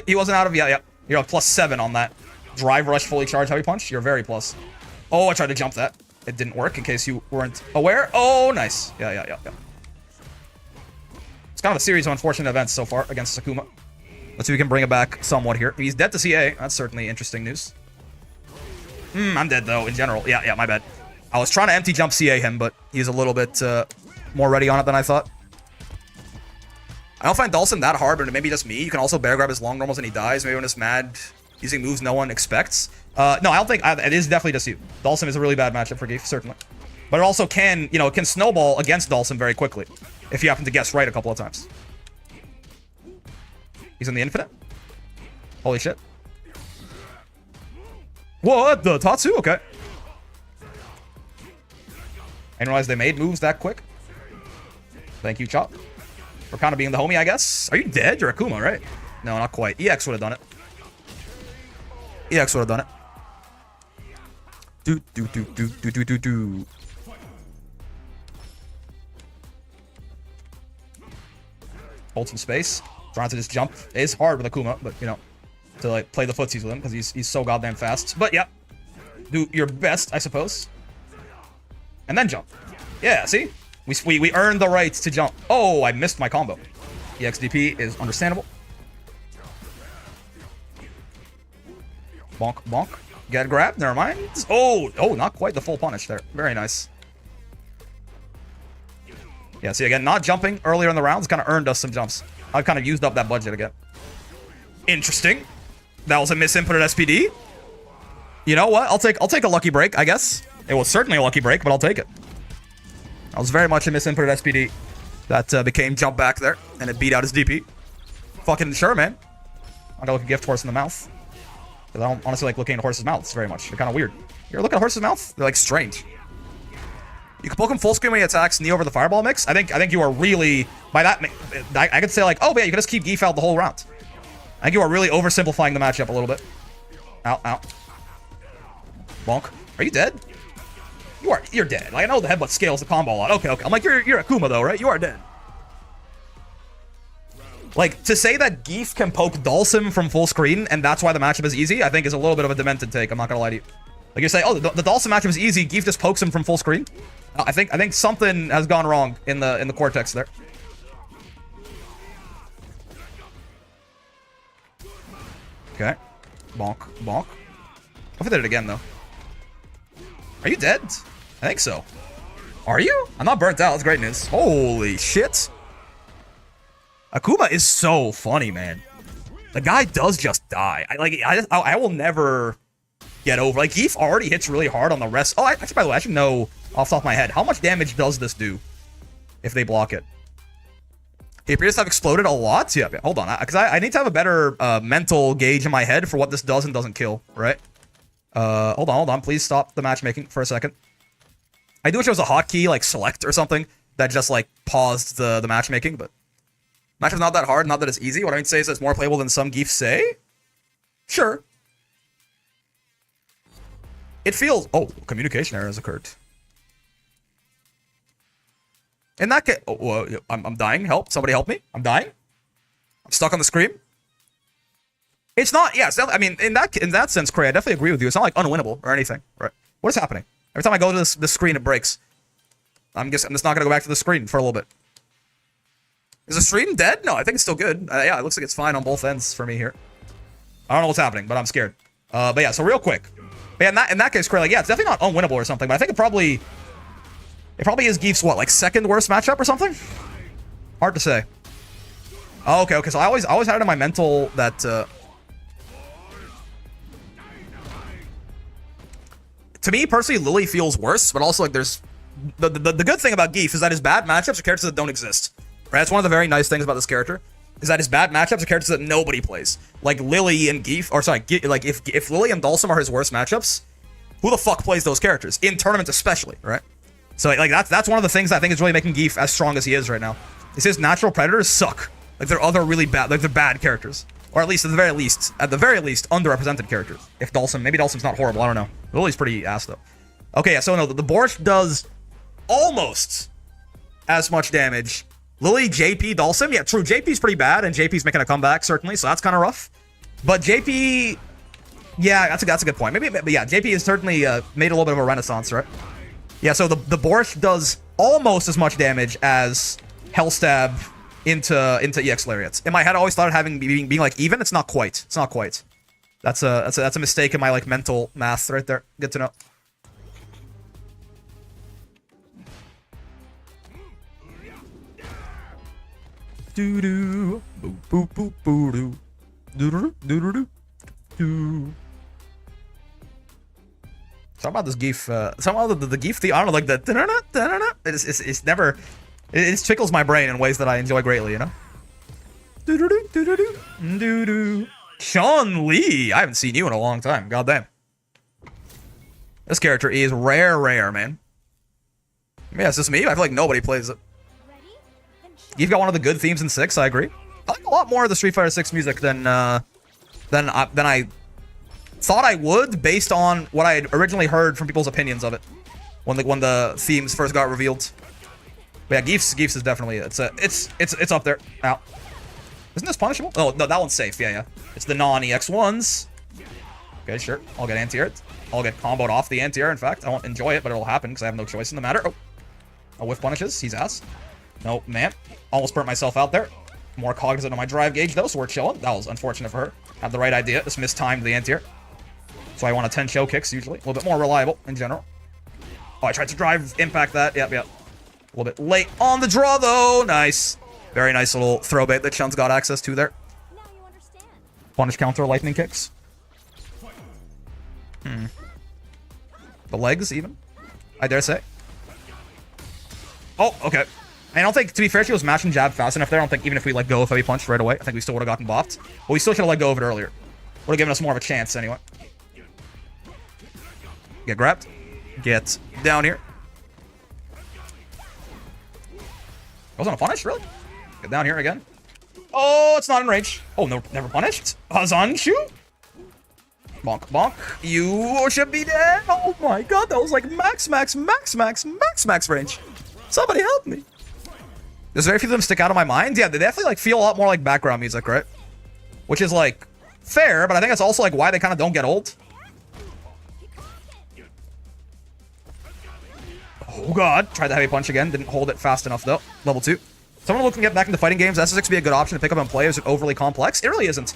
[SPEAKER 1] He wasn't out of... Yeah. You're a +7 on that. Drive rush fully charged heavy punch. You're very plus. Oh, I tried to jump that. It didn't work, in case you weren't aware. Oh, nice. Yeah. It's kind of a series of unfortunate events so far against Sakuma. Let's see if we can bring it back somewhat here. He's dead to CA. That's certainly interesting news. I'm dead, though, in general. Yeah, my bad. I was trying to empty jump CA him, but he's a little bit more ready on it than I thought. I don't find Dulcim that hard, but maybe just me. You can also bear grab his long normals and he dies. Maybe when it's mad, using moves no one expects. No, I don't think... it is definitely just you. Dulcim is a really bad matchup for Gief, certainly. But it also can, it can snowball against Dulcim very quickly. If you happen to guess right a couple of times. He's in the infinite? Holy shit. What? The Tatsu? Okay. I didn't realize they made moves that quick. Thank you, Chop. For kind of being the homie, I guess. Are you dead? You're Akuma, right? No, not quite. EX would have done it. EX would have done it. Do. Hold some space. Trying to just jump is hard with Akuma, but, to, like, play the footsies with him, because he's so goddamn fast. But, yeah. Do your best, I suppose. And then jump. Yeah, see? We earned the right to jump. Oh, I missed my combo. EXDP is understandable. Bonk. Get grabbed. Never mind. Oh, not quite the full punish there. Very nice. Yeah, see, again, not jumping earlier in the rounds kind of earned us some jumps. I've kind of used up that budget again. Interesting. That was a misinputted SPD. You know what? I'll take a lucky break, I guess. It was certainly a lucky break, but I'll take it. That was very much a misinputted SPD. That became jump back there, and it beat out his DP. Fucking sure, man. I got a Gift horse in the mouth. Because I don't honestly like looking at horses' mouths very much. They're kind of weird. You ever look at a horse's mouth? They're like strange. You can poke him full screen when he attacks knee over the fireball mix. I think you are really, by that, I could say like, oh yeah, you can just keep Gief out the whole round. I think you are really oversimplifying the matchup a little bit. Ow, ow. Bonk. Are you dead? You're dead. Like, I know the headbutt scales the combo a lot. Okay, okay. I'm like, you're Akuma though, right? You are dead. Like, to say that Gief can poke Dhalsim from full screen and that's why the matchup is easy, I think is a little bit of a demented take. I'm not gonna lie to you. Like, you say, oh, the Dhalsim matchup is easy. Gief just pokes him from full screen. I think something has gone wrong in the cortex there. Okay. Bonk. Bonk. If I did it again, though. Are you dead? I think so. Are you? I'm not burnt out. That's great news. Holy shit. Akuma is so funny, man. The guy does just die. I will never get over. Like, Gief already hits really hard on the rest. Oh, actually, by the way, I should know off the top of my head. How much damage does this do if they block it? He appears to have exploded a lot. Yeah, hold on. Because I need to have a better mental gauge in my head for what this does and doesn't kill, right? Hold on. Please stop the matchmaking for a second. I do wish it was a hotkey, like select or something, that just, like, paused the matchmaking, but matchup's not that hard, not that it's easy. What I mean to say is it's more playable than some Gief say. Sure. It feels... Oh, communication error has occurred. In that case... Oh, I'm dying. Help. Somebody help me. I'm dying. I'm stuck on the screen. It's not... Yeah, I mean, in that sense, Cray, I definitely agree with you. It's not, like, unwinnable or anything, right? What is happening? Every time I go to this screen, it breaks. I'm just not going to go back to the screen for a little bit. Is the stream dead? No, I think it's still good. Yeah, it looks like it's fine on both ends for me here. I don't know what's happening, but I'm scared. But yeah, so real quick. But yeah, in that case, Cray, like, yeah, it's definitely not unwinnable or something, but I think it probably is Gief's, what, like, second worst matchup or something? Hard to say. Oh, okay, so I always had it in my mental that, to me, personally, Lily feels worse, but also, like, there's... The good thing about Gief is that his bad matchups are characters that don't exist. Right? That's one of the very nice things about this character, is that his bad matchups are characters that nobody plays. Like Lily and Gief, or sorry, like if Lily and Dhalsim are his worst matchups, who the fuck plays those characters? In tournaments especially, right? So like that's one of the things I think is really making Gief as strong as he is right now. Is his natural predators suck. Like they're other really bad, like they're bad characters. Or at least at the very least, underrepresented characters. If Dhalsim, maybe Dhalsim's not horrible, I don't know. Lily's pretty ass though. Okay, yeah, so no, the Borscht does almost as much damage. Lily, JP, Dhalsim, yeah, true. JP's pretty bad, and JP's making a comeback certainly, so that's kind of rough. But JP, yeah, that's a good point. Maybe, but yeah, JP has certainly made a little bit of a renaissance, right? Yeah, so the Borscht does almost as much damage as Hellstab into EX Lariats. In my head, I always thought it being like even. It's not quite. It's not quite. That's a mistake in my like mental math right there. Good to know. Doo doo, boop boop boop boo doo, doo doo doo doo doo. Something about this Gief, somehow the Gief theme, I don't know, like the it's never, it just tickles my brain in ways that I enjoy greatly, you know. Doo doo doo doo doo doo doo. Sean Lee, I haven't seen you in a long time. Goddamn. This character is rare, man. Yeah, it's just me. I feel like nobody plays it. You've got one of the good themes in 6, I agree. I like a lot more of the Street Fighter 6 music than I thought I would, based on what I had originally heard from people's opinions of it when the themes first got revealed. But yeah, Gief's is definitely it's up there. Now, isn't this punishable? Oh no, that one's safe. Yeah. It's the non-EX ones. Okay, sure. I'll get anti-air. I'll get comboed off the anti-air. In fact, I won't enjoy it, but it'll happen because I have no choice in the matter. Oh, a whiff punishes. He's ass. No, man. Almost burnt myself out there. More cognizant of my drive gauge, though, so we're chilling. That was unfortunate for her. Had the right idea. Just mistimed the anti-air. So I want a 10 show kicks, usually. A little bit more reliable, in general. Oh, I tried to drive impact that. Yep. A little bit late on the draw, though. Nice. Very nice little throw bait that Chun's got access to there.
[SPEAKER 4] Now you understand.
[SPEAKER 1] Punish counter lightning kicks. The legs, even. I dare say. Oh, okay. I don't think, to be fair, she was mashing jab fast enough there. I don't think even if we let go of heavy punch right away, I think we still would have gotten bopped. But we still should have let go of it earlier. Would have given us more of a chance anyway. Get grabbed. Get down here. Wasn't a punish, really? Get down here again. Oh, it's not in range. Oh, no, never punished. Hazanshu? Bonk, bonk. You should be dead. Oh my god, that was like max range. Somebody help me. There's very few of them stick out of my mind. Yeah, they definitely like feel a lot more like background music, right? Which is like fair, but I think that's also like why they kind of don't get old. Oh god, tried the heavy punch again. Didn't hold it fast enough though. Level 2. Someone looking to get back into fighting games, SF6 would be a good option to pick up and play. Is it overly complex? It really isn't.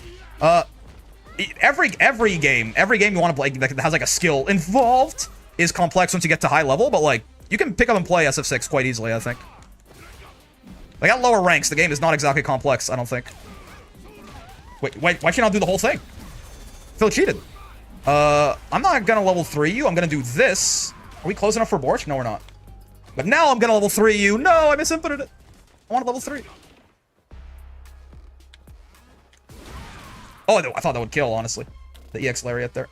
[SPEAKER 1] Every game you want to play that has like a skill involved is complex once you get to high level, but like you can pick up and play SF6 quite easily, I think. Like at lower ranks, the game is not exactly complex, I don't think. Wait, why can't I do the whole thing? I feel cheated. I'm not gonna level 3 you, I'm gonna do this. Are we close enough for Borch? No, we're not. But now I'm gonna level 3 you. No, I misinputted it. I want level 3. Oh, I thought that would kill, honestly. The EX Lariat there.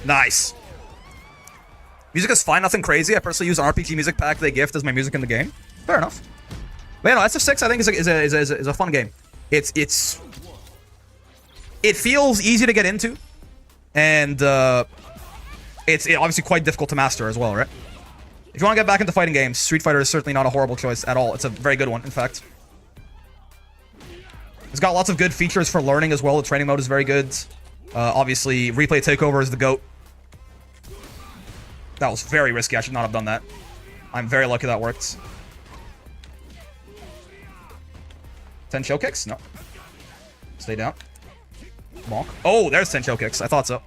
[SPEAKER 1] Nice. Music is fine, nothing crazy. I personally use an RPG music pack they gift as my music in the game. Fair enough. But yeah, no, SF6 I think is a fun game. It feels easy to get into, and it's obviously quite difficult to master as well, right? If you want to get back into fighting games, Street Fighter is certainly not a horrible choice at all. It's a very good one, in fact. It's got lots of good features for learning as well. The training mode is very good. Obviously, replay takeover is the GOAT. That was very risky. I should not have done that. I'm very lucky that worked. 10 shell kicks? No. Stay down. Bonk. Oh, there's 10 shell kicks. I thought so.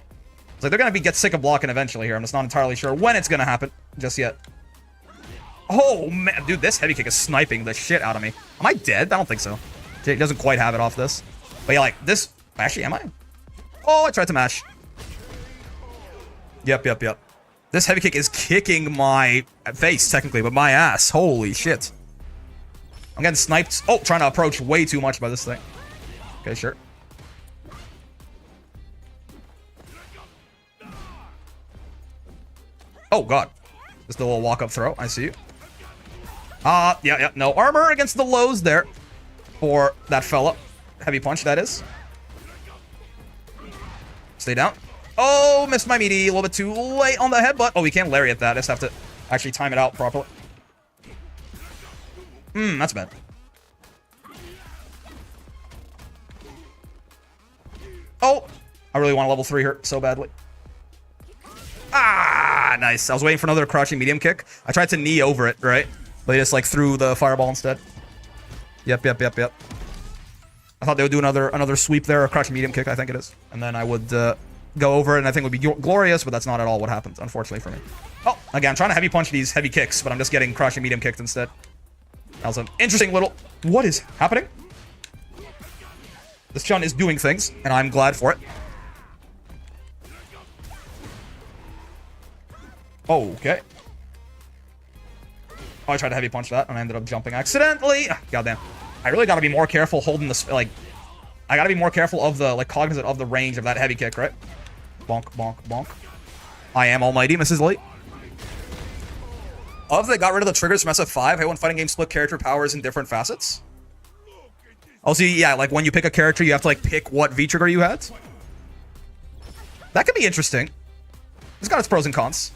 [SPEAKER 1] It's like they're going to get sick of blocking eventually here. I'm just not entirely sure when it's going to happen just yet. Oh, man. Dude, this heavy kick is sniping the shit out of me. Am I dead? I don't think so. It doesn't quite have it off this. But yeah, like, this... Actually, am I? Oh, I tried to mash. Yep. This heavy kick is kicking my face, technically, but my ass. Holy shit. I'm getting sniped. Oh, trying to approach way too much by this thing. Okay, sure. Oh, God. Just a little walk-up throw. I see you. Yeah. No armor against the lows there. For that fella. Heavy punch, that is. Stay down. Oh, missed my meaty. A little bit too late on the headbutt. Oh, we can't lariat that. I just have to actually time it out properly. That's bad. Oh, I really want to level 3 here so badly. Ah, nice. I was waiting for another crouching medium kick. I tried to knee over it, right? But they just like threw the fireball instead. Yep. I thought they would do another sweep there, a crouching medium kick, I think it is. And then I would go over it, and I think it would be glorious, but that's not at all what happened, unfortunately for me. Oh, again, I'm trying to heavy punch these heavy kicks, but I'm just getting crouching medium kicked instead. That was an interesting little... What is happening? This Chun is doing things, and I'm glad for it. Oh, okay. Oh, I tried to heavy punch that, and I ended up jumping accidentally. Goddamn. I really gotta be more careful holding this, like... I gotta be more careful of the, like, cognizant of the range of that heavy kick, right? Bonk. I am almighty, Mrs. Lee. Of they got rid of the triggers from SF5, hey, when fighting games split character powers in different facets. Oh, see, yeah, like, when you pick a character, you have to, like, pick what V-trigger you had. That could be interesting. It's got its pros and cons.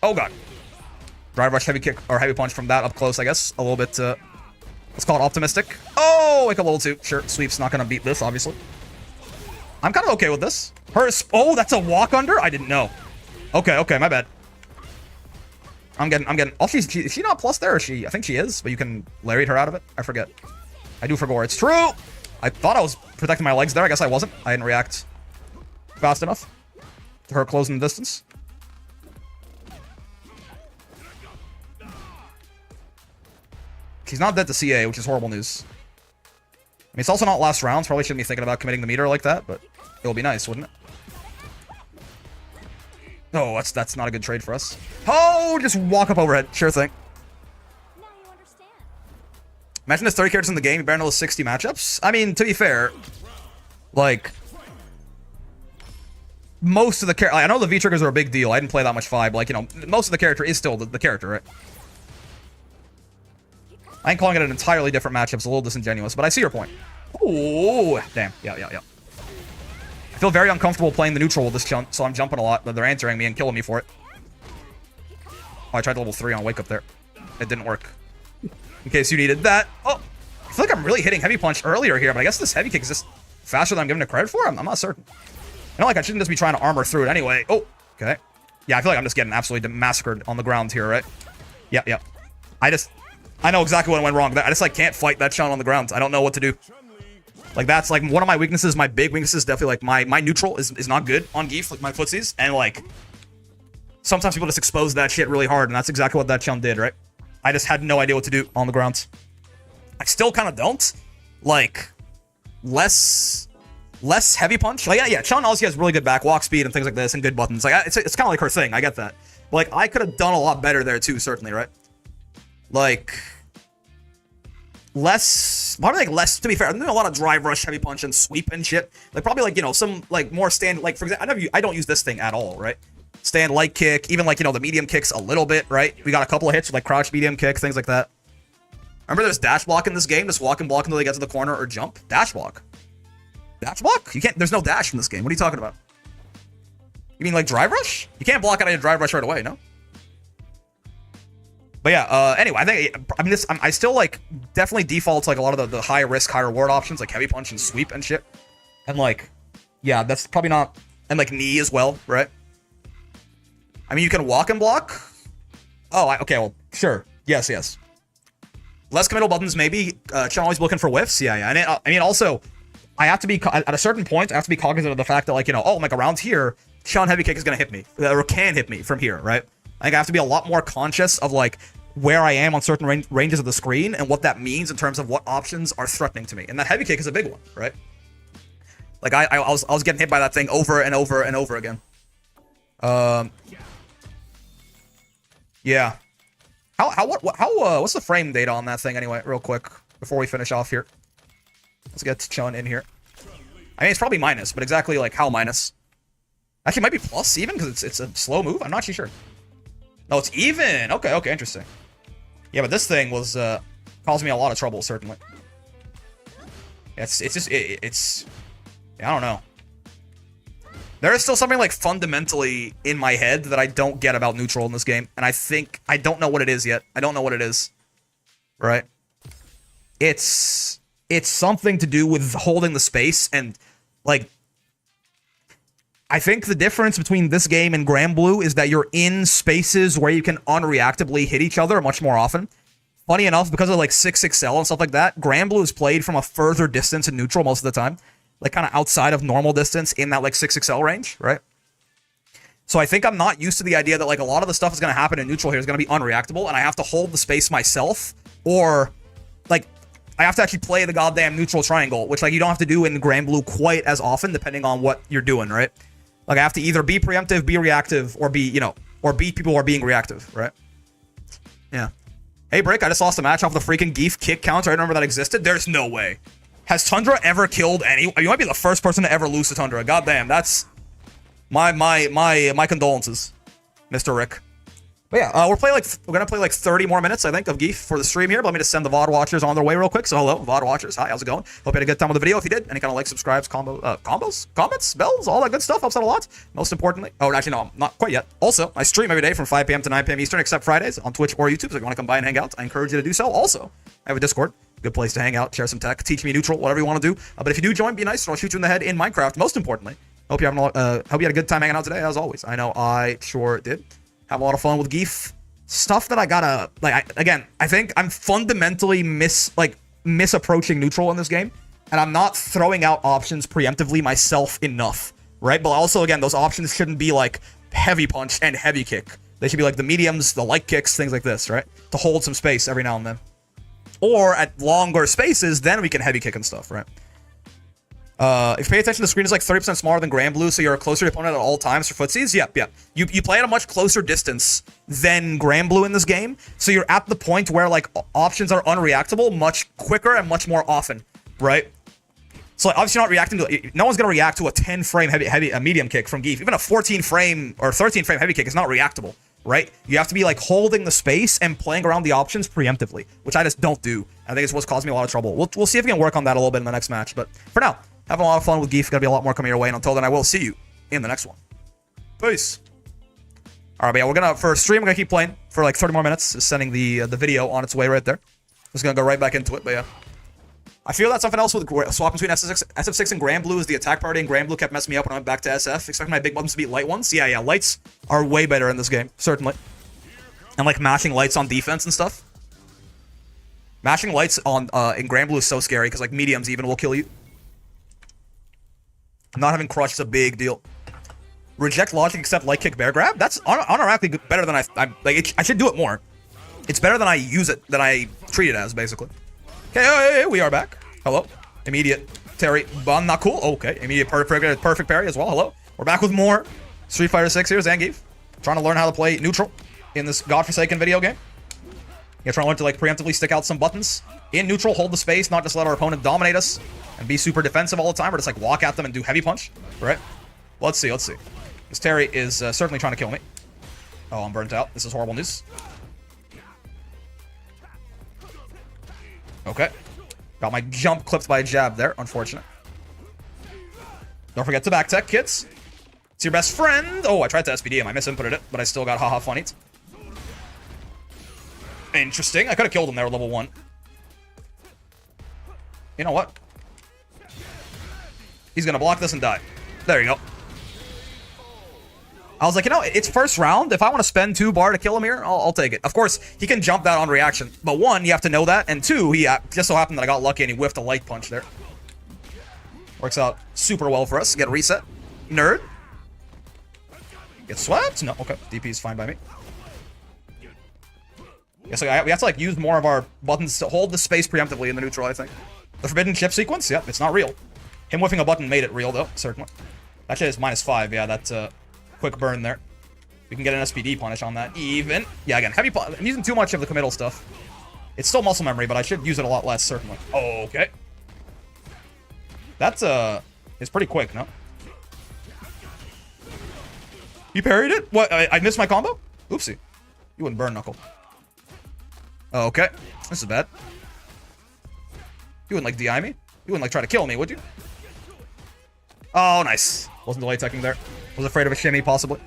[SPEAKER 1] Oh, God. Drive rush, heavy kick, or heavy punch from that up close, I guess. A little bit, let's call it optimistic. Oh, wake up level 2. Sure, sweep's not gonna beat this, obviously. I'm kind of okay with this. Oh, that's a walk under? I didn't know. Okay, my bad. I'm getting... Oh, is she not plus there, or is she? I think she is, but you can lariat her out of it. I forget. I do forget. It's true! I thought I was protecting my legs there. I guess I wasn't. I didn't react fast enough to her closing the distance. She's not dead to CA, which is horrible news. I mean, it's also not last rounds. Probably shouldn't be thinking about committing the meter like that, but it'll be nice, wouldn't it? Oh, that's not a good trade for us. Oh, just walk up overhead. Sure thing.
[SPEAKER 4] Now you understand.
[SPEAKER 1] Imagine there's 30 characters in the game, you better know the 60 matchups. I mean, to be fair, like, most of the character, I know the V-triggers are a big deal. I didn't play that much 5, but like, you know, most of the character is still the character, right? I ain't calling it an entirely different matchup. It's a little disingenuous, but I see your point. Ooh, damn. Yeah. I feel very uncomfortable playing the neutral with this chunk, so I'm jumping a lot, but they're answering me and killing me for it. Oh, I tried level 3 on Wake Up there. It didn't work. In case you needed that. Oh, I feel like I'm really hitting Heavy Punch earlier here, but I guess this Heavy Kick is just faster than I'm giving it credit for? I'm not certain. I know, like, I shouldn't just be trying to armor through it anyway. Oh, okay. Yeah, I feel like I'm just getting absolutely massacred on the ground here, right? Yeah. I know exactly what went wrong. I just, like, can't fight that Chun on the ground. I don't know what to do. Like, that's, like, one of my weaknesses. My big weakness is definitely, like, my neutral is not good on Gief, like, my footsies. And, like, sometimes people just expose that shit really hard, and that's exactly what that Chun did, right? I just had no idea what to do on the ground. I still kind of don't. Like, less Heavy Punch. Like, yeah, Chun also has really good back walk speed and things like this, and good buttons. Like, it's kind of like her thing. I get that. But, like, I could have done a lot better there, too, certainly, right? Like, probably like less, to be fair, I'm doing a lot of drive rush, heavy punch, and sweep and shit. Like, probably, like, you know, some, like, more stand, like, for example, I don't use this thing at all, right? Stand light kick, even, like, you know, the medium kicks a little bit, right? We got a couple of hits with, like, crouch medium kick, things like that. Remember there's dash block in this game? Just walk and block until they get to the corner or jump? Dash block. Dash block? You can't, there's no dash in this game. What are you talking about? You mean, like, drive rush? You can't block out of your drive rush right away, no? But yeah, anyway, I mean, I still, like, definitely default to, like, a lot of the high risk, high reward options, like heavy punch and sweep and shit. And, like, yeah, that's probably not, and, like, knee as well, right? I mean, you can walk and block. Oh, okay, well, sure. Yes. Less committal buttons, maybe. Chun always looking for whiffs. Yeah. And I mean, also, I have to be, at a certain point, I have to be cognizant of the fact that, like, you know, oh, like, around here, Chun heavy kick is going to hit me, or can hit me from here, right? I think I have to be a lot more conscious of, like, where I am on certain ranges of the screen and what that means in terms of what options are threatening to me. And that heavy kick is a big one, right? Like, I was getting hit by that thing over and over and over again. Yeah. What's the frame data on that thing anyway, real quick, before we finish off here? Let's get Chun in here. I mean, it's probably minus, but exactly, like, how minus? Actually, it might be plus even, because it's a slow move. I'm not actually sure. No, it's even. Okay, interesting. Yeah, but this thing was causing me a lot of trouble, certainly. It's just yeah, I don't know. There is still something, like, fundamentally in my head that I don't get about neutral in this game, and I don't know what it is yet. I don't know what it is. Right? It's something to do with holding the space and, like, I think the difference between this game and Grand Blue is that you're in spaces where you can unreactably hit each other much more often. Funny enough, because of, like, 6XL and stuff like that, Grand Blue is played from a further distance in neutral most of the time. Like, kind of outside of normal distance in that, like, 6XL range, right? So I think I'm not used to the idea that, like, a lot of the stuff is going to happen in neutral here is going to be unreactable, and I have to hold the space myself, or, like, I have to actually play the goddamn neutral triangle, which, like, you don't have to do in Grand Blue quite as often, depending on what you're doing, right? Like, I have to either be preemptive, be reactive, or be, you know, or beat people who are being reactive, right? Yeah. Hey, Brick, I just lost a match off the freaking Gief kick counter. I didn't remember that existed. There's no way. Has Tundra ever killed any? You might be the first person to ever lose to Tundra. Goddamn, that's my condolences, Mr. Rick. But yeah, we're gonna play like 30 more minutes, I think, of Gief for the stream here. But let me just send the VOD watchers on their way real quick. So hello, VOD watchers. Hi, how's it going? Hope you had a good time with the video. If you did, any kind of like, subscribes, combos, comments, bells, all that good stuff helps out a lot. Most importantly, oh, actually no, not quite yet. Also, I stream every day from 5 p.m. to 9 p.m. Eastern, except Fridays on Twitch or YouTube. So if you want to come by and hang out, I encourage you to do so. Also, I have a Discord. Good place to hang out, share some tech, teach me neutral, whatever you want to do. But if you do join, be nice, or I'll shoot you in the head in Minecraft. Most importantly, hope you had a good time hanging out today, as always. I know I sure did. Have a lot of fun with Gief. Stuff that I gotta, like, I think I'm fundamentally misapproaching neutral in this game, and I'm not throwing out options preemptively myself enough, right? But also, again, those options shouldn't be like heavy punch and heavy kick. They should be like the mediums, the light kicks, things like this, right? To hold some space every now and then. Or at longer spaces, then we can heavy kick and stuff, right? If you pay attention, the screen is like 30% smaller than Grand Blue, so you're closer to opponent at all times for footsies. Yep. You play at a much closer distance than Grand Blue in this game, so you're at the point where like options are unreactable much quicker and much more often, right? So like, obviously you're not reacting to, no one's gonna react to a 10 frame a medium kick from Gief. Even a 14 frame or 13 frame heavy kick is not reactable, right? You have to be like holding the space and playing around the options preemptively, which I just don't do. I think it's what's caused me a lot of trouble. We'll see if we can work on that a little bit in the next match, but for now, having a lot of fun with Gief. Gonna be a lot more coming your way, and until then, I will see you in the next one. Peace. All right, but yeah, for stream, we're gonna keep playing for like 30 more minutes. Just sending the video on its way right there. Just gonna go right back into it, but yeah. I feel that something else with swap between SF6 and Grand Blue is the attack priority, and Grand Blue kept messing me up when I went back to SF. Expecting my big buttons to beat light ones. Yeah, lights are way better in this game, certainly. And like mashing lights on defense and stuff. Mashing lights on in Grand Blue is so scary because like mediums even will kill you. Not having crush is a big deal. Reject logic, accept light kick, bear grab. That's unironically better than I should do it more. It's better than I use it, than I treat it as, basically. Okay, hey, we are back. Hello. Immediate Terry Bon, not cool. Okay, immediate perfect parry as well. Hello. We're back with more Street Fighter 6 here. Zangief. Trying to learn how to play neutral in this godforsaken video game. You're trying to learn to like preemptively stick out some buttons in neutral, hold the space, not just let our opponent dominate us and be super defensive all the time, or just like walk at them and do heavy punch, right? Let's see. This Terry is certainly trying to kill me. Oh, I'm burnt out. This is horrible news. Okay. Got my jump clipped by a jab there. Unfortunate. Don't forget to back tech, kids. It's your best friend. Oh, I tried to SPD him. I misinputted it, but I still got haha funny. Interesting. I could have killed him there with level 1. You know what? He's gonna block this and die. There you go. I was like, you know, it's first round. If I want to spend 2 bar to kill him here, I'll take it. Of course, he can jump that on reaction. But 1, you have to know that. And 2, he just so happened that I got lucky and he whiffed a light punch there. Works out super well for us. Get a reset. Nerd. Get swept? No, okay. DP is fine by me. Yeah, so we have to like use more of our buttons to hold the space preemptively in the neutral, I think. The forbidden chip sequence? Yep, it's not real. Him whiffing a button made it real, though, certainly. Actually, it's -5. Yeah, that's a quick burn there. We can get an SPD punish on that, even. Yeah, again, heavy I'm using too much of the committal stuff. It's still muscle memory, but I should use it a lot less, certainly. Okay. That's, it's pretty quick, no? You parried it? What, I missed my combo? Oopsie. You wouldn't burn Knuckle. Okay. This is bad. You wouldn't, like, DI me? You wouldn't, like, try to kill me, would you? Oh, nice. Wasn't delay teching there. Was afraid of a shimmy, possibly.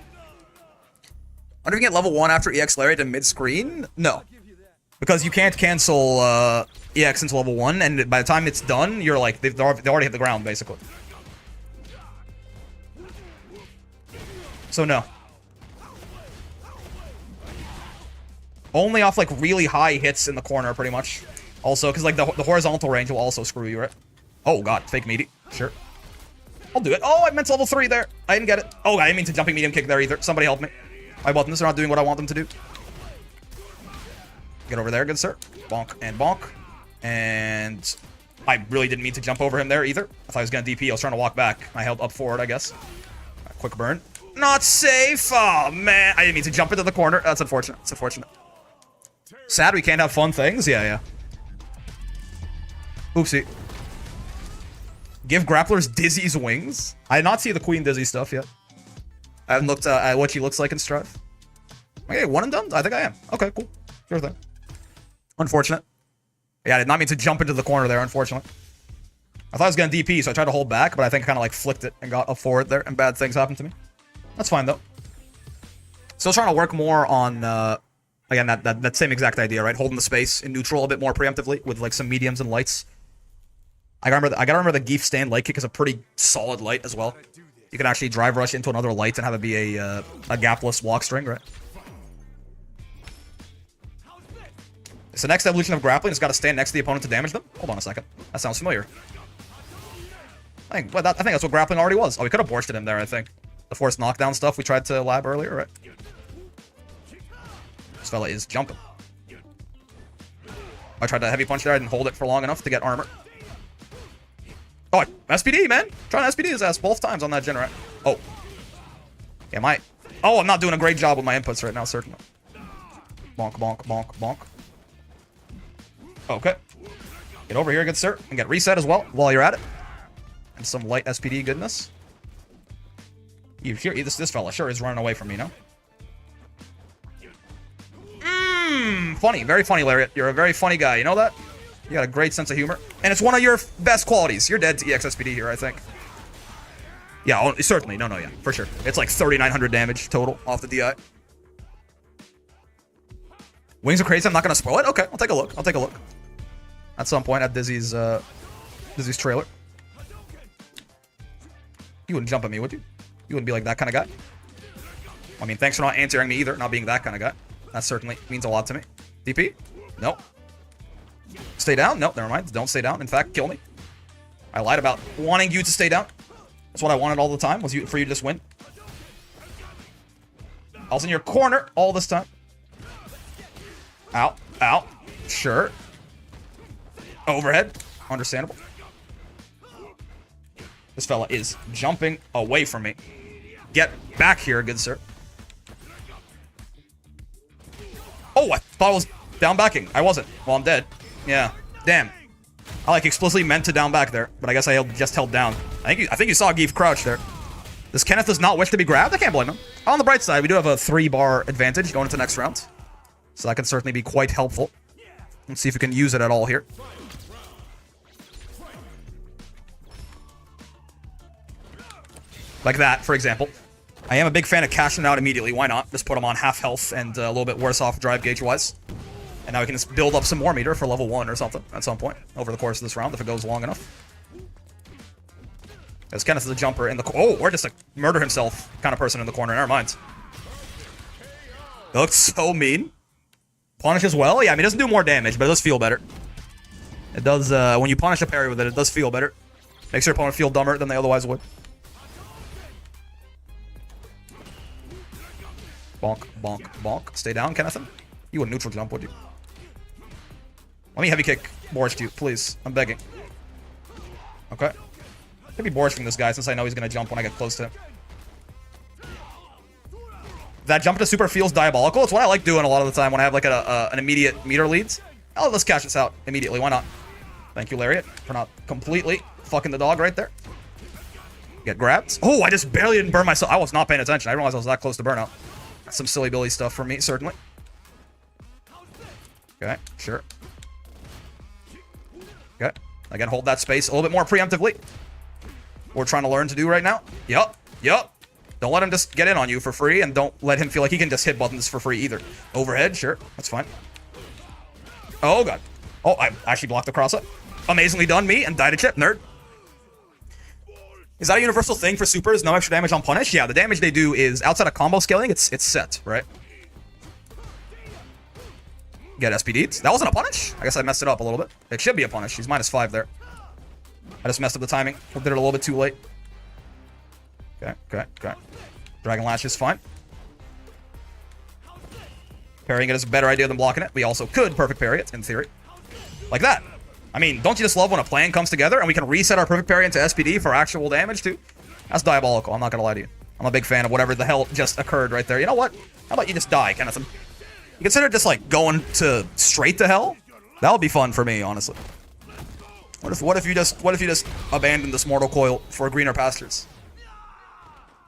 [SPEAKER 1] Wonder if you get level 1 after EX Lariat to mid-screen? No. Because you can't cancel EX into level 1, and by the time it's done, you're like, they already hit the ground, basically. So, no. Only off, like, really high hits in the corner, pretty much. Also, because, like, the horizontal range will also screw you, right? Oh, God. Fake meaty. Sure. I'll do it. Oh, I meant level 3 there. I didn't get it. Oh, I didn't mean to jumping medium kick there either. Somebody help me. My buttons are not doing what I want them to do. Get over there, good sir. Bonk and bonk. And I really didn't mean to jump over him there either. I thought he was going to DP. I was trying to walk back. I held up forward, I guess. Quick burn. Not safe. Oh, man. I didn't mean to jump into the corner. That's unfortunate. It's unfortunate. Sad we can't have fun things. Yeah. Oopsie. Give grapplers Dizzy's wings. I did not see the Queen Dizzy stuff yet. I haven't looked at what she looks like in Strife. Okay, 1 and done? I think I am. Okay, cool. Sure thing. Unfortunate. Yeah, I did not mean to jump into the corner there, unfortunately. I thought I was going to DP, so I tried to hold back, but I think I kind of like flicked it and got up forward there, and bad things happened to me. That's fine, though. Still trying to work more on, again, that same exact idea, right? Holding the space in neutral a bit more preemptively with like some mediums and lights. I gotta remember the Gief stand light kick is a pretty solid light as well. You can actually drive rush into another light and have it be a gapless walk string, right? It's the next evolution of grappling. It's got to stand next to the opponent to damage them. Hold on a second. That sounds familiar. I think that's what grappling already was. Oh, we could have borsted him there, I think. The forced knockdown stuff we tried to lab earlier, right? This fella is jumping. I tried to heavy punch there. I didn't hold it for long enough to get armor. Oh, SPD, man. Trying to SPD his ass both times on that gen, right? Oh. Am I? Oh, I'm not doing a great job with my inputs right now, certainly. Bonk, bonk, bonk, bonk. Okay. Get over here, good sir. And get reset as well while you're at it. And some light SPD goodness. This fella sure is running away from me, no? Funny. Very funny, Lariat. You're a very funny guy. You know that? You got a great sense of humor. And it's one of your best qualities. You're dead to EX SPD here, I think. Yeah, oh, certainly. No, yeah. For sure. It's like 3,900 damage total off the DI. Wings are crazy. I'm not going to spoil it. Okay, I'll take a look. At some point at Dizzy's trailer. You wouldn't jump at me, would you? You wouldn't be like that kind of guy. I mean, thanks for not answering me either, not being that kind of guy. That certainly means a lot to me. DP? No. Stay down? No, never mind. Don't stay down. In fact, kill me. I lied about wanting you to stay down. That's what I wanted all the time, was for you to just win. I was in your corner all this time. Ow. Ow. Sure. Overhead. Understandable. This fella is jumping away from me. Get back here, good sir. Oh, I thought I was down backing. I wasn't. Well, I'm dead. Yeah. Damn. I like explicitly meant to down back there, but I guess I just held down. I think you saw Gief crouch there. This Kenneth does not wish to be grabbed. I can't blame him. On the bright side, we do have a 3-bar advantage going into next round. So that can certainly be quite helpful. Let's see if we can use it at all here. Like that, for example. I am a big fan of cashing out immediately. Why not? Just put him on half health and a little bit worse off drive gauge-wise. And now we can just build up some more meter for level 1 or something at some point over the course of this round if it goes long enough. As Kenneth is a jumper in the... Oh, or just a murder himself kind of person in the corner. Never mind. It looks so mean. Punish as well? Yeah, I mean, it doesn't do more damage, but it does feel better. It does, when you punish a parry with it, it does feel better. Makes your opponent feel dumber than they otherwise would. Bonk, bonk, bonk. Stay down, Kennethan. You wouldn't neutral jump, would you? Let me heavy kick Borscht you, please. I'm begging. Okay. Maybe Borscht this guy since I know he's going to jump when I get close to him. That jump to super feels diabolical. It's what I like doing a lot of the time when I have like an immediate meter leads. Oh, let's cash this out immediately. Why not? Thank you, Lariat, for not completely fucking the dog right there. Get grabbed. Oh, I just barely didn't burn myself. I was not paying attention. I realized I was that close to burnout. That's some silly Billy stuff for me, certainly. Okay, sure. Okay. Again, hold that space a little bit more preemptively. We're trying to learn to do right now. Yup. Don't let him just get in on you for free, and don't let him feel like he can just hit buttons for free either. Overhead, sure. That's fine. Oh, God. Oh, I actually blocked the cross-up. Amazingly done, me, and died a chip, nerd. Is that a universal thing for supers? No extra damage on punish? Yeah, the damage they do is, outside of combo scaling, it's set, right? Get SPD'd. That wasn't a punish? I guess I messed it up a little bit. It should be a punish. He's -5 there. I just messed up the timing. Did it a little bit too late. Okay. Dragon Lash is fine. Parrying it is a better idea than blocking it. We also could perfect parry it, in theory. Like that. I mean, don't you just love when a plan comes together and we can reset our perfect parry into SPD for actual damage, too? That's diabolical. I'm not going to lie to you. I'm a big fan of whatever the hell just occurred right there. You know what? How about you just die, Kenneth? You consider just, like, going to straight to hell? That would be fun for me, honestly. What if you just abandoned this mortal coil for greener pastures?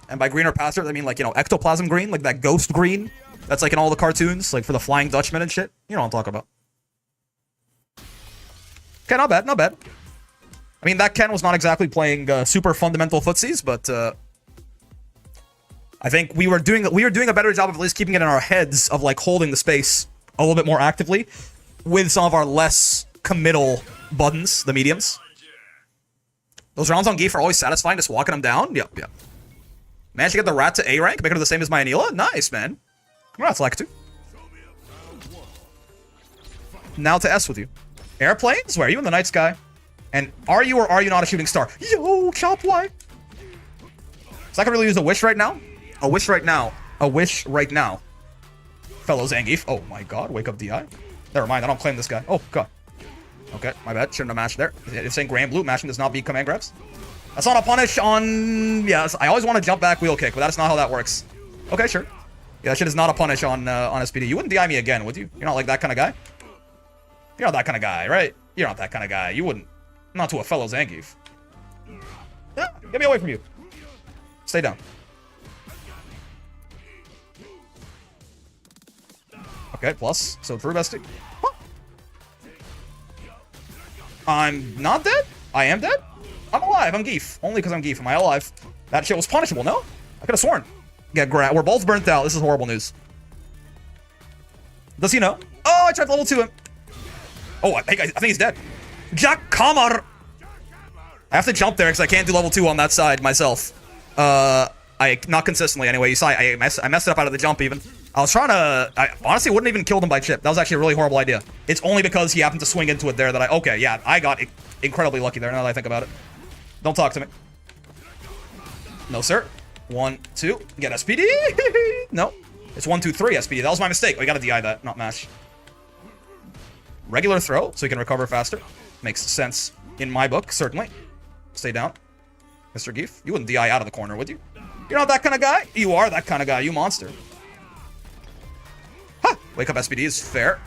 [SPEAKER 1] And by greener pastures, I mean, like, you know, ectoplasm green, like that ghost green that's like in all the cartoons, like for the Flying Dutchman and shit. You know what I'm talking about. Okay, not bad. I mean, that Ken was not exactly playing super fundamental footsies, but I think we were doing a better job of at least keeping it in our heads of like holding the space a little bit more actively with some of our less committal buttons, the mediums. Those rounds on Gief are always satisfying, just walking them down. Yep. Managed to get the rat to A rank, making it the same as my Anila. Nice, man. Congrats, Lakitu. Now to S with you. Airplanes? Where are you in the night sky? And are you or are you not a shooting star? Yo, chop why? So I can really use a wish right now? A wish right now. Fellow Zangief. Oh my god, wake up DI. Never mind, I don't claim this guy. Oh god. Okay, my bad. Shouldn't have mashed there. It's saying Grand Blue. Mashing does not beat command grabs. That's not a punish on... Yeah, I always want to jump back wheel kick, but that's not how that works. Okay, sure. Yeah, that shit is not a punish on SPD. You wouldn't DI me again, would you? You're not like that kind of guy? You're not that kind of guy, right? You're not that kind of guy. You wouldn't. Not to a fellow Zangief. Yeah, get me away from you. Stay down. Okay, plus. So true, bestie. Huh. I'm not dead? I am dead? I'm alive. I'm Gief. Only because I'm Gief. Am I alive? That shit was punishable, no? I could have sworn. Get grabbed. We're both burnt out. This is horrible news. Does he know? Oh, I tried to level 2 him. Oh, I think he's dead. Jack Kamar. I have to jump there because I can't do level 2 on that side myself. Not consistently anyway. You saw I messed it up out of the jump even. I was trying to... I honestly wouldn't even kill him by chip. That was actually a really horrible idea. It's only because he happened to swing into it there that I... Okay, yeah, I got incredibly lucky there now that I think about it. Don't talk to me. No, sir. 1, 2. Get SPD. No. It's 1, 2, 3 SPD. That was my mistake. We gotta DI that, not mash. Regular throw, so you can recover faster. Makes sense in my book, certainly. Stay down. Mr. Gief, you wouldn't DI out of the corner, would you? You're not that kind of guy? You are that kind of guy, you monster. Ha! Wake up SPD is fair.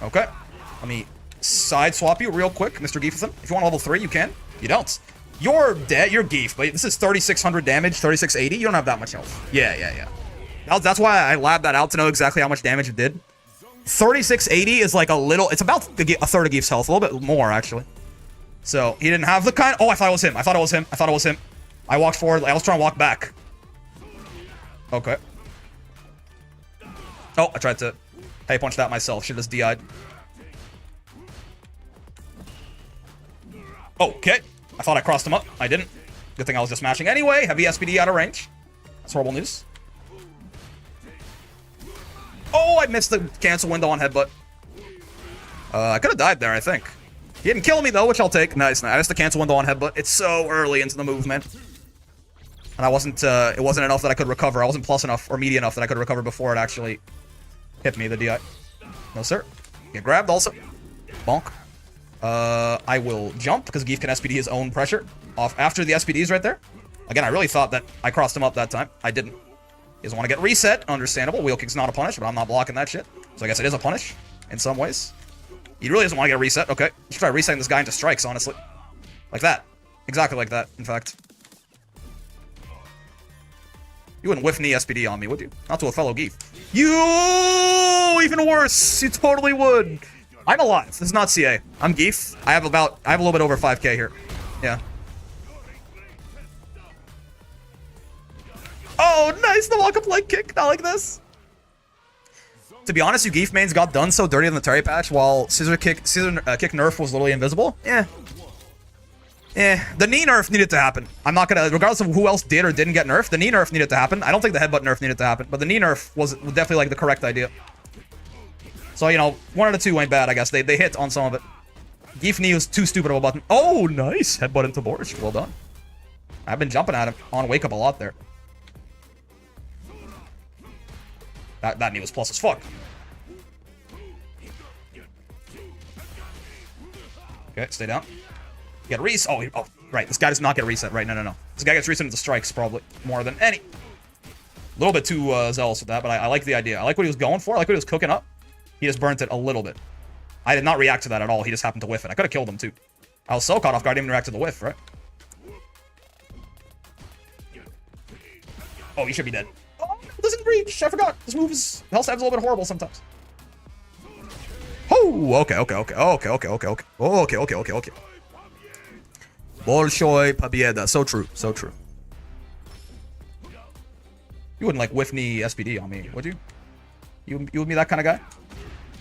[SPEAKER 1] Okay. Let me side swap you real quick, Mr. Giefethan. If you want level 3, you can. You don't. You're dead. You're Gief, but this is 3,600 damage, 3,680. You don't have that much health. Yeah. That's why I labbed that out to know exactly how much damage it did. 3,680 is like a little... It's about a third of Gief's health. A little bit more, actually. So, he didn't have the kind... Oh, I thought it was him. I thought it was him. I walked forward. I was trying to walk back. Okay. Oh, I tried to... Hey, punch that myself. Should have just DI'd. Okay. I thought I crossed him up. I didn't. Good thing I was just mashing. Anyway, heavy SPD out of range. That's horrible news. Oh, I missed the cancel window on headbutt. I could have died there, I think. He didn't kill me, though, which I'll take. Nice. I missed the cancel window on headbutt. It's so early into the movement. And I wasn't, it wasn't enough that I could recover. I wasn't plus enough or media enough that I could recover before it actually hit me, the DI. No, sir. Get grabbed, also. Bonk. I will jump, because Gief can SPD his own pressure off after the SPDs right there. Again, I really thought that I crossed him up that time. I didn't. He doesn't want to get reset. Understandable. Wheel kick's not a punish, but I'm not blocking that shit. So I guess it is a punish in some ways. He really doesn't want to get a reset. Okay. You should try resetting this guy into strikes, honestly. Like that. Exactly like that, in fact. You wouldn't whiff knee SPD on me, would you? Not to a fellow Gief. You! Even worse! You totally would! I'm alive. This is not CA. I'm Gief. I have a little bit over 5k here. Yeah. Oh, nice! The walk-up leg kick. Not like this. To be honest, you Gief mains got done so dirty in the Terry patch while Scissor kick nerf was literally invisible. Yeah. The knee nerf needed to happen. I'm not gonna, regardless of who else did or didn't get nerfed, the knee nerf needed to happen. I don't think the headbutt nerf needed to happen, but the knee nerf was definitely like the correct idea. So, you know, one of the two ain't bad, I guess. They hit on some of it. Gief knee was too stupid of a button. Oh, nice. Headbutt into Borscht. Well done. I've been jumping at him on wake up a lot there. That knee was plus as fuck. Okay, stay down. You get a reset. Oh, right. This guy does not get a reset. Right, no. This guy gets reset into strikes, probably. More than any. A little bit too zealous with that, but I like the idea. I like what he was going for. I like what he was cooking up. He just burnt it a little bit. I did not react to that at all. He just happened to whiff it. I could have killed him, too. I was so caught off guard, I didn't even react to the whiff, right? Oh, he should be dead. Oh, it doesn't reach. I forgot. This move is... Health stab's a little bit horrible sometimes. Oh, okay. Bolshoi Pabieda. So true. You wouldn't, like, whiff knee SPD on me, would you? You would be that kind of guy?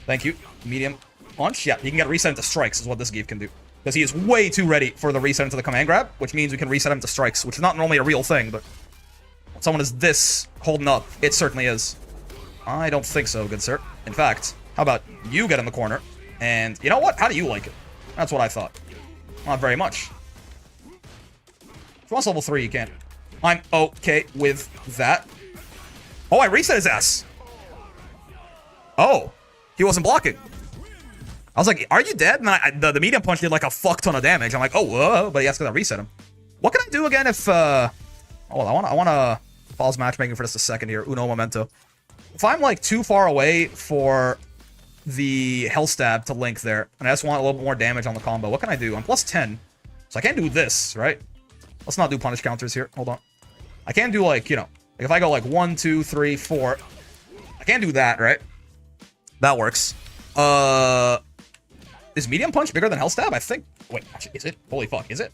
[SPEAKER 1] Thank you. Medium punch. Yeah, he can get reset into strikes is what this Gief can do. Because he is way too ready for the reset into the command grab, which means we can reset him to strikes, which is not normally a real thing, but when someone is this holding up, it certainly is. I don't think so, good sir. In fact, how about you get in the corner, and you know what? How do you like it? That's what I thought. Not very much. If you want level 3, you can. I'm okay with that. Oh, I reset his ass. Oh. He wasn't blocking. I was like, are you dead? And the medium punch did like a fuck ton of damage. I'm like, oh, whoa, but he has to reset him. What can I do again if, oh, I want to pause matchmaking for just a second here. Uno momento. If I'm like too far away for the Hell Stab to link there, and I just want a little bit more damage on the combo, what can I do? I'm plus 10, so I can't do this, right? Let's not do punish counters here. Hold on. I can't do like, you know, if I go like 1, 2, 3, 4, I can't do that, right? That works. Is medium punch bigger than Hell Stab? I think. Wait, actually, is it? Holy fuck, is it?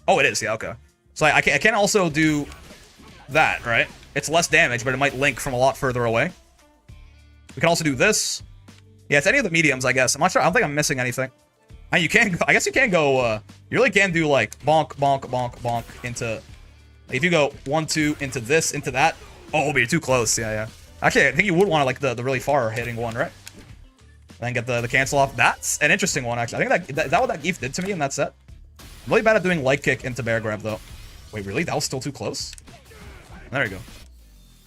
[SPEAKER 1] Oh, it is. Yeah, okay. So I can also do that, right? It's less damage, but it might link from a lot further away. We can also do this. Yeah, it's any of the mediums, I guess. I'm not sure. I don't think I'm missing anything. I guess you can go. You really can do like bonk, bonk, bonk, bonk into. Like, if you go 1, 2 into this, into that. Oh, but you're too close. Yeah, yeah. Actually, I think you would want to like the really far hitting one, right? Then get the cancel off. That's an interesting one, actually. I think is that what that Gief did to me in that set? I'm really bad at doing light kick into bear grab, though. Wait, really? That was still too close? There you go.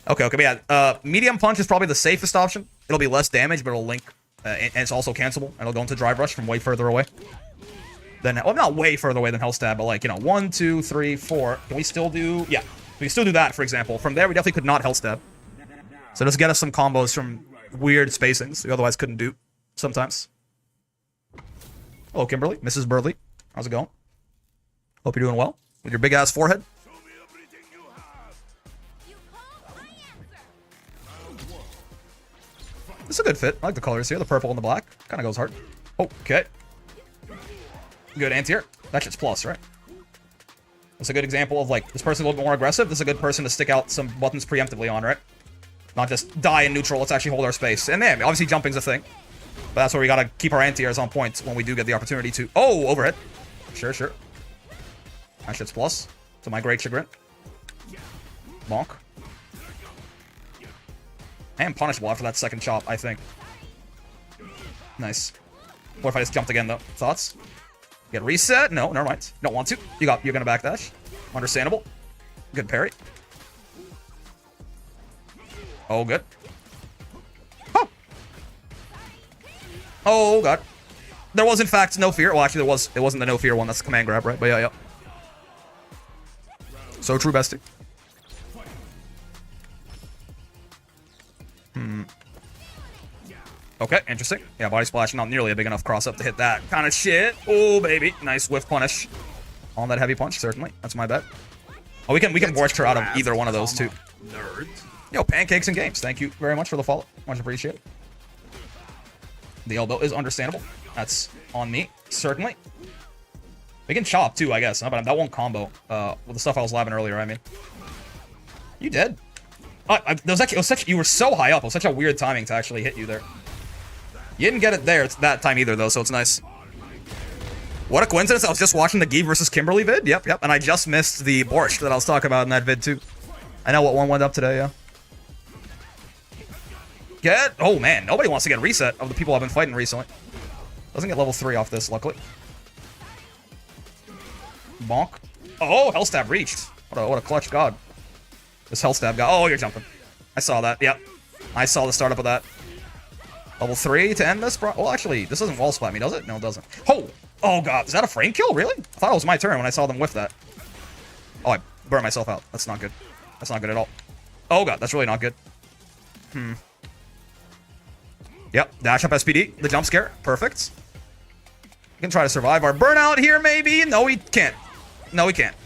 [SPEAKER 1] Okay, but yeah. Medium punch is probably the safest option. It'll be less damage, but it'll link. And it's also cancelable. And it'll go into drive rush from way further away. Then, well, not way further away than Hell Stab, but like, you know, 1, 2, 3, 4. Can we still do... Yeah. We can still do that, for example. From there, we definitely could not Hell Stab. So just get us some combos from weird spacings we otherwise couldn't do sometimes. Hello, Kimberly. Mrs. Burley. How's it going? Hope you're doing well with your big-ass forehead. This is a good fit. I like the colors here. The purple and the black. Kind of goes hard. Okay. Good anti-air. That shit's plus, right? That's a good example of, like, this person's a little bit more aggressive. This is a good person to stick out some buttons preemptively on, right? Not just die in neutral. Let's actually hold our space. And then, obviously, jumping's a thing. But that's where we gotta keep our anti-airs on point when we do get the opportunity to... Oh, overhead. Sure, sure. That shit's plus. To my great chagrin. Bonk. And punishable after that second chop, I think. Nice. What if I just jumped again, though? Thoughts? Get reset? No, never mind. Don't want to. You're gonna backdash. Understandable. Good parry. Oh, good. Oh! Oh, God. There was, in fact, no fear. Well, actually, there was. It wasn't the no fear one. That's the command grab, right? But yeah, yeah. So true, bestie. Okay, interesting. Yeah, body splash, not nearly a big enough cross up to hit that kind of shit. Oh, baby. Nice whiff punish on that heavy punch, certainly. That's my bet. Oh, we can borscht her out of either one of those two.
[SPEAKER 3] Nerd.
[SPEAKER 1] Yo, pancakes and games. Thank you very much for the follow. Much appreciated. The elbow is understandable. That's on me, certainly. We can chop too, I guess, huh? But that won't combo with the stuff I was labbing earlier, I mean. You dead? You were so high up. It was such a weird timing to actually hit you there. You didn't get it there that time either, though, so it's nice. What a coincidence. I was just watching the Gief versus Kimberly vid. Yep. And I just missed the borscht that I was talking about in that vid, too. I know what one went up today, yeah. Oh, man. Nobody wants to get reset of the people I've been fighting recently. Doesn't get level 3 off this, luckily. Bonk. Oh, Hell Stab reached. What a clutch god. This Hell Stab guy. Oh, you're jumping. I saw that. Yep. I saw the startup of that. Level 3 to end this, bro. Well, actually, this doesn't wall splat me, does it? No, it doesn't. Oh, God. Is that a frame kill? Really? I thought it was my turn when I saw them whiff that. Oh, I burned myself out. That's not good. That's not good at all. Oh, God. That's really not good. Yep. Dash up SPD. The jump scare. Perfect. We can try to survive our burnout here, maybe. No, we can't. No, we can't.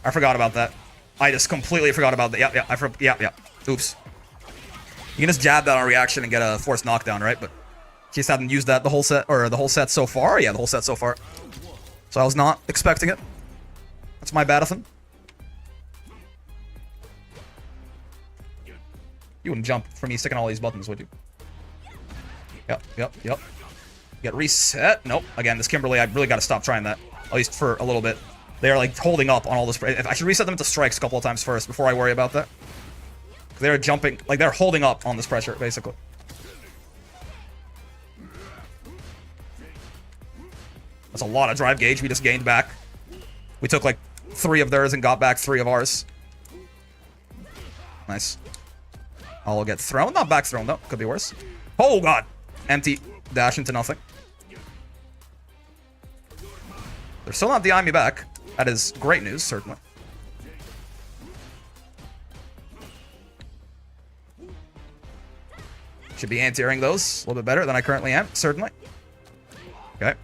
[SPEAKER 1] I forgot about that. I just completely forgot about that. Yeah. Oops. You can just jab that on reaction and get a forced knockdown, right? But just haven't used that the whole set, or the whole set so far. Yeah, the whole set so far. So I was not expecting it. That's my badathon. You wouldn't jump for me sticking all these buttons, would you? Yep. Get reset. Nope. Again, this Kimberly, I really got to stop trying that. At least for a little bit. They're like holding up on all this. I should reset them into strikes a couple of times first before I worry about that. They're jumping, like they're holding up on this pressure, basically. That's a lot of drive gauge we just gained back. We took like 3 of theirs and got back 3 of ours. Nice. I'll get thrown. Not back thrown, though. Could be worse. Oh, God. empty dash into nothing. They're still not DIing me back. That is great news, certainly. Should be anti-airing those a little bit better than I currently am, certainly. Okay.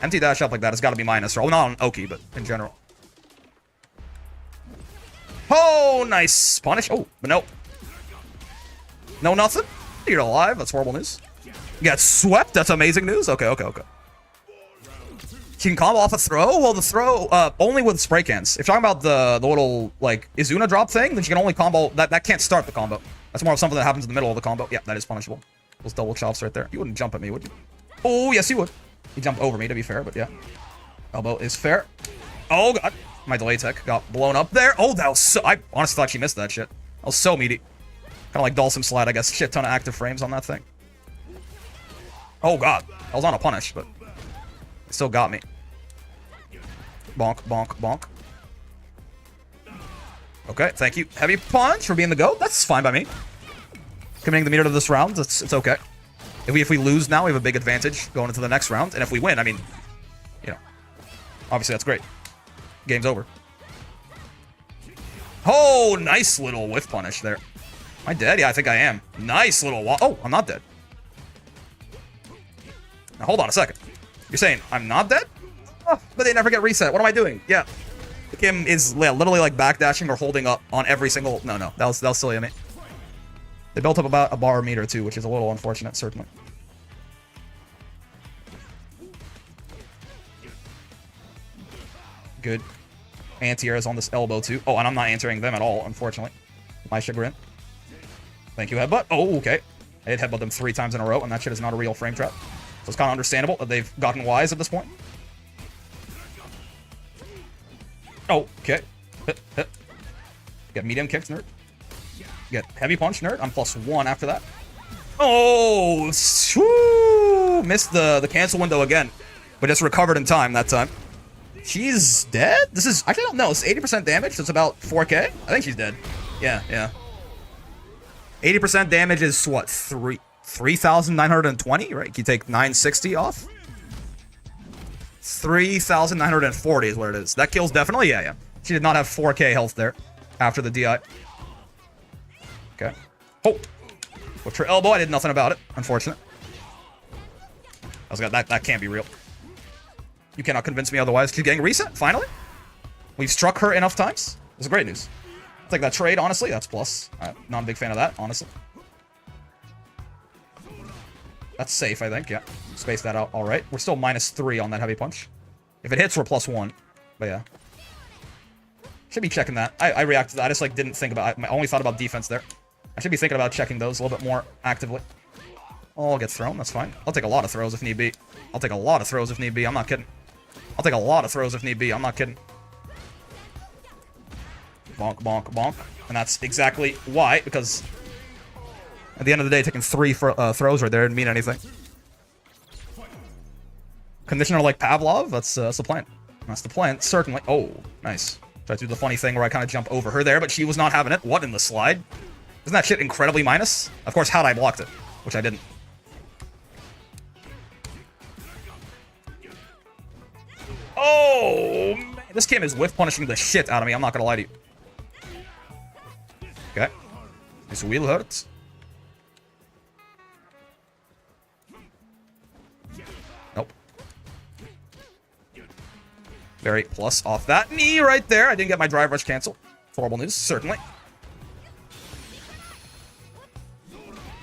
[SPEAKER 1] Empty dash up like that has got to be minus. Well, not on Oki, but in general. Oh, nice. Punish. Oh, but nope. No, nothing. You're alive. That's horrible news. You got swept. That's amazing news. Okay, okay, okay. She can combo off a throw? Well, the throw, only with spray cans. If you're talking about the little, like, Izuna drop thing, then she can only combo, that can't start the combo. That's more of something that happens in the middle of the combo. Yeah, that is punishable. Those double chops right there. You wouldn't jump at me, would you? Oh, yes, you would. You jumped over me, to be fair, but yeah. Elbow is fair. Oh, God. My delay tech got blown up there. Oh, that was so... I honestly thought she missed that shit. That was so meaty. Kind of like Dulcim Slide, I guess. Shit ton of active frames on that thing. Oh, God. That was on a punish, but... it still got me. Bonk, bonk, bonk. Okay, thank you. Heavy punch for being the GOAT. That's fine by me. Committing the meter to this round, it's okay. If we lose now, we have a big advantage going into the next round. And if we win, I mean, you know, obviously that's great. Game's over. Oh, nice little whiff punish there. Am I dead? Yeah, I think I am. Nice little wall. Oh, I'm not dead. Now, hold on a second. You're saying I'm not dead? Oh, but they never get reset. What am I doing? Yeah. Kim is literally like backdashing or holding up on every single... No, that was silly of me. They built up about a bar meter too, which is a little unfortunate, certainly. Good. Anti-airs on this elbow too. Oh, and I'm not answering them at all, unfortunately. My chagrin. Thank you, headbutt. Oh, okay. I did headbutt them 3 times in a row, and that shit is not a real frame trap. So it's kind of understandable that they've gotten wise at this point. Oh, okay. Get medium kicks, nerd. Get heavy punch, nerd. I'm +1 after that. Oh, whoo, missed the cancel window again, but just recovered in time that time. She's dead? This is, actually I don't know, it's 80% damage, so it's about 4k? I think she's dead. Yeah. 80% damage is what, 3,920, right? You take 960 off? 3,940 is what it is. That kills definitely? Yeah. She did not have 4k health there after the DI. Okay. Oh! Whipped her elbow. I did nothing about it. Unfortunate. That can't be real. You cannot convince me otherwise. She's getting reset, finally. We've struck her enough times. This is great news. I'll take that trade, honestly. That's plus. Not a big fan of that, honestly. That's safe, I think. Yeah. Space that out. All right. We're still -3 on that heavy punch. If it hits, we're +1. But yeah. Should be checking that. I reacted to that. I just, like, didn't think about it. I only thought about defense there. I should be thinking about checking those a little bit more actively. Oh, I'll get thrown. That's fine. I'll take a lot of throws if need be. I'll take a lot of throws if need be. I'm not kidding. I'll take a lot of throws if need be. I'm not kidding. Bonk, bonk, bonk. And that's exactly why, because at the end of the day, taking 3 throws right there didn't mean anything. Conditioner like Pavlov? That's the plan. That's the plan, certainly. Oh, nice. Tried to do the funny thing where I kind of jump over her there, but she was not having it. What in the slide? Isn't that shit incredibly minus? Of course, had I blocked it, which I didn't. Oh, man. This Kim is whiff punishing the shit out of me. I'm not gonna lie to you. Okay. This will hurt. Nope. Very plus off that knee right there. I didn't get my drive rush cancel. Horrible news, certainly.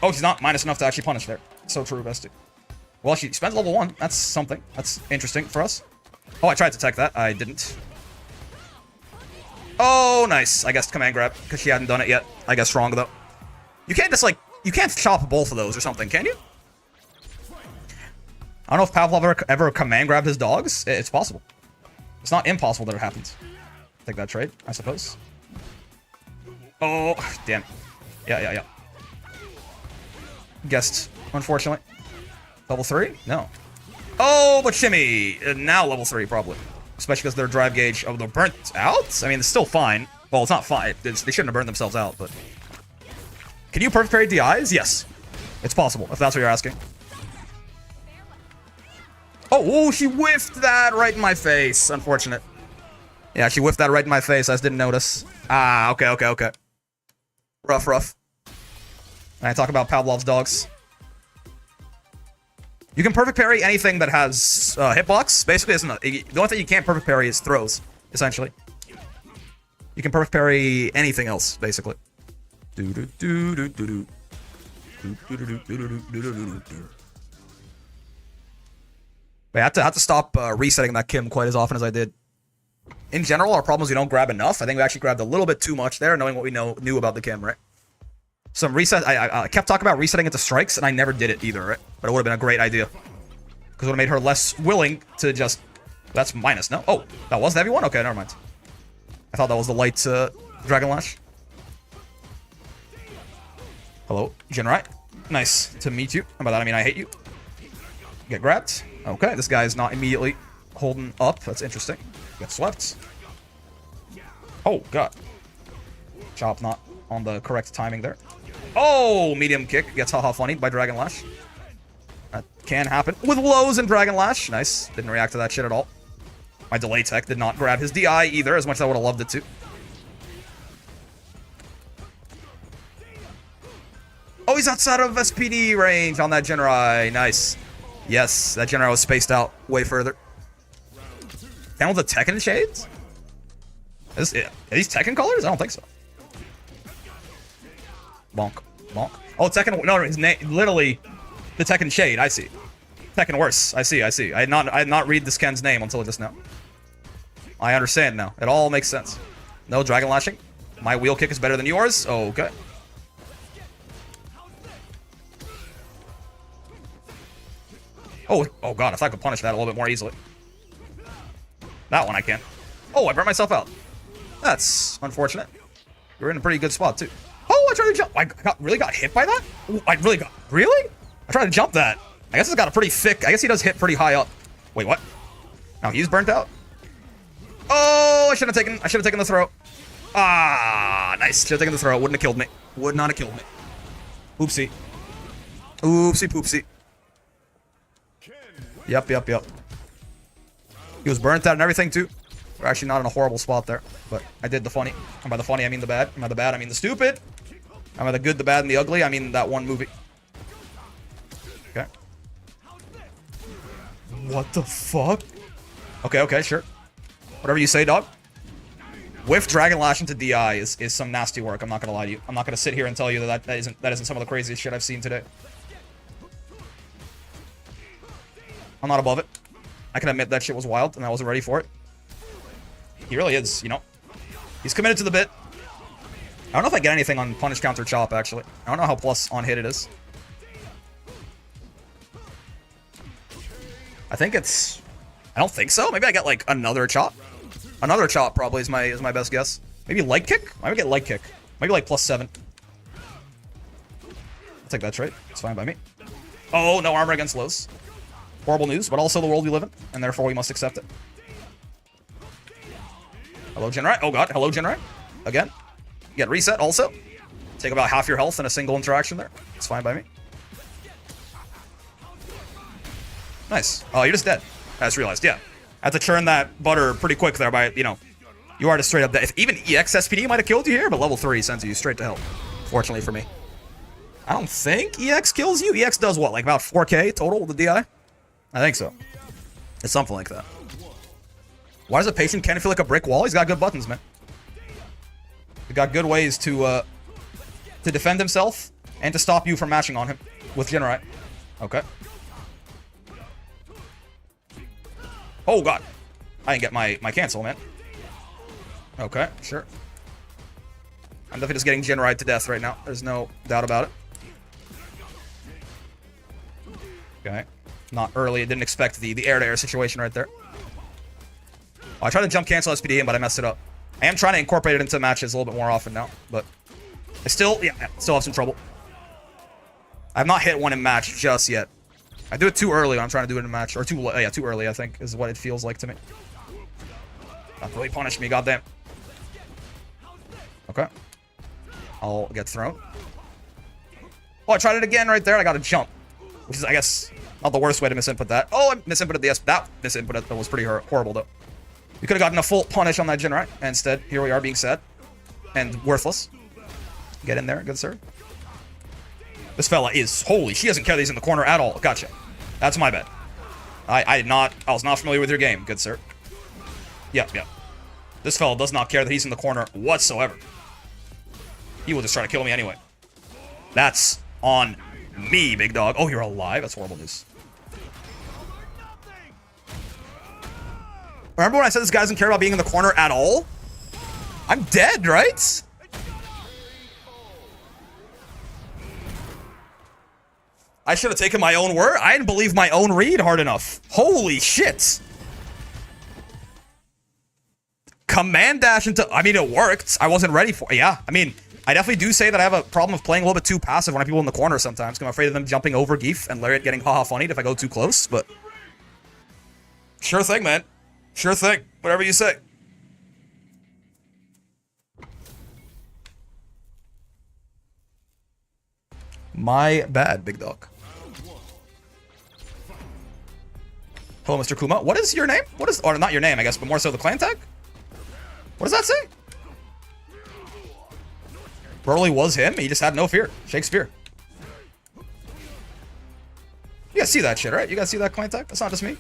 [SPEAKER 1] Oh, she's not minus enough to actually punish there. So true, bestie. Well, she spent level 1. That's something. That's interesting for us. Oh, I tried to tech that. I didn't. Oh, nice. I guess command grab, because she hadn't done it yet. I guess wrong, though. You can't just, like... You can't chop both of those or something, can you? I don't know if Pavlov ever command grabbed his dogs. It's possible. It's not impossible that it happens. Take that trade, I suppose. Oh, damn. Yeah. Guessed, unfortunately. Level 3? No. Oh, but shimmy! Now level 3, probably. Especially because their drive gauge... Oh, they're burnt out? I mean, it's still fine. Well, it's not fine. They shouldn't have burned themselves out, but... Can you perfect parry DIs? Yes. It's possible, if that's what you're asking. Oh, she whiffed that right in my face. Unfortunate. Yeah, she whiffed that right in my face. I just didn't notice. Ah, okay. Rough. I talk about Pavlov's dogs. You can perfect parry anything that has hitbox. Basically, the only thing you can't perfect parry is throws, essentially. You can perfect parry anything else, basically. I have to stop resetting that Kim quite as often as I did. In general, our problem is we don't grab enough. I think we actually grabbed a little bit too much there, knowing what we knew about the Kim, right? Some reset. I kept talking about resetting into strikes, and I never did it either, right? But it would have been a great idea. Because it would have made her less willing to just... That's minus, no? Oh, that was the heavy one? Okay, never mind. I thought that was the light Dragon Lash. Hello, Jinrai. Nice to meet you. And by that I mean I hate you. Get grabbed. Okay, this guy is not immediately holding up. That's interesting. Get swept. Oh, God. Chop not on the correct timing there. Oh, medium kick. Gets haha funnied by Dragon Lash. That can happen with lows and Dragon Lash. Nice. Didn't react to that shit at all. My delay tech did not grab his DI either, as much as I would have loved it to. Oh, he's outside of SPD range on that Jinrai. Nice. Yes, that Jinrai was spaced out way further. Down with the Tekken shades? Are these Tekken colors? I don't think so. Bonk. Oh, Tekken. No, his name. Literally, the Tekken shade. I see. Tekken worse. I see. I did not read this Ken's name until just now. I understand now. It all makes sense. No Dragon Lashing. My wheel kick is better than yours. Oh, okay. Oh God, if I could punish that a little bit more easily. That one I can. Oh, I burnt myself out. That's unfortunate. You're in a pretty good spot, too. Oh, I tried to jump. I really got hit by that? Ooh, really? I tried to jump that. I guess it's got a pretty thick... I guess he does hit pretty high up. Wait, what? Now he's burnt out? Oh, I should have taken the throw. Ah, nice. Should have taken the throw. Wouldn't have killed me. Would not have killed me. Oopsie. Oopsie poopsie. Yep. He was burnt out and everything, too. We're actually not in a horrible spot there. But I did the funny. And by the funny, I mean the bad. And by the bad, I mean the stupid. And by the good, the bad, and the ugly, I mean that one movie. Okay. What the fuck? Okay, sure. Whatever you say, dog. Whiff Dragon Lash into DI is some nasty work. I'm not gonna lie to you. I'm not gonna sit here and tell you that isn't some of the craziest shit I've seen today. I'm not above it. I can admit that shit was wild and I wasn't ready for it. He really is, you know. He's committed to the bit. I don't know if I get anything on punish counter chop, actually. I don't know how plus on hit it is. I think it's... I don't think so. Maybe I get like another chop. Another chop probably is my best guess. Maybe light kick? I would get light kick. Maybe like +7. I'll take that trade. It's fine by me. Oh, no armor against lows. Horrible news, but also the world we live in, and therefore we must accept it. Hello, Jinrai. Oh god, hello, Jinrai. Again. Get reset also. Take about half your health in a single interaction there. It's fine by me. Nice. Oh, you're just dead. I just realized, yeah. I had to churn that butter pretty quick there by, you know, you are just straight up dead. If even EX SPD might have killed you here, but level 3 sends you straight to hell. Fortunately for me. I don't think EX kills you. EX does what, like about 4k total with the DI? I think so. It's something like that. Why does a patient Ken feel like a brick wall? He's got good buttons, man. He's got good ways to defend himself and to stop you from matching on him with Jinrai. Okay. Oh, God. I didn't get my cancel, man. Okay, sure. I'm definitely just getting Jinrai to death right now. There's no doubt about it. Okay. Not early. I didn't expect the air-to-air situation right there. Oh, I tried to jump cancel SPD in, but I messed it up. I am trying to incorporate it into matches a little bit more often now, but I still have some trouble. I have not hit one in match just yet. I do it too early when I'm trying to do it in a match. Or too early, I think, is what it feels like to me. Don't really punish me, goddamn. Okay. I'll get thrown. Oh, I tried it again right there. I got to jump. Which is, I guess, Not the worst way to misinput that. Oh, I misinputted the S. That misinput was pretty horrible, though. We could have gotten a full punish on that Jin, right? Instead, here we are being sad. And worthless. Get in there, good sir. This fella is... Holy, she doesn't care that he's in the corner at all. Gotcha. That's my bad. I was not familiar with your game, good sir. Yep. This fella does not care that he's in the corner whatsoever. He will just try to kill me anyway. That's on me, big dog. Oh, you're alive? That's horrible news. Remember when I said this guy doesn't care about being in the corner at all? I'm dead, right? I should have taken my own word. I didn't believe my own read hard enough. Holy shit. Command dash into... I mean, it worked. I wasn't ready for it. Yeah, I mean, I definitely do say that I have a problem of playing a little bit too passive when I have people in the corner sometimes. Because I'm afraid of them jumping over Gief and Lariat getting haha funnied if I go too close, but... Sure thing, man. Sure thing. Whatever you say. My bad, big dog. Hello, Mr. Kuma. What is your name? What is... Or not your name, I guess, but more so the clan tag? What does that say? Broly was him. He just had no fear. Shakespeare. You guys see that shit, right? You guys see that clan tag? That's not just me.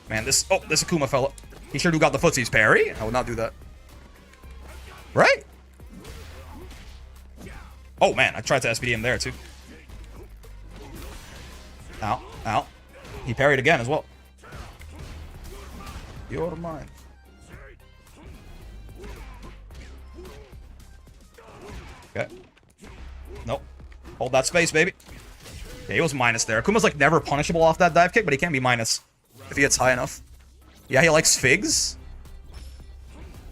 [SPEAKER 1] Man, this Akuma fella. He sure do got the footsies, parry. I would not do that. Right? Oh, man. I tried to SPD him there, too. Ow. Ow. He parried again as well. You're mine. Okay. Nope. Hold that space, baby. Yeah, he was minus there. Akuma's like never punishable off that dive kick, but he can be minus if he gets high enough. Yeah, he likes figs.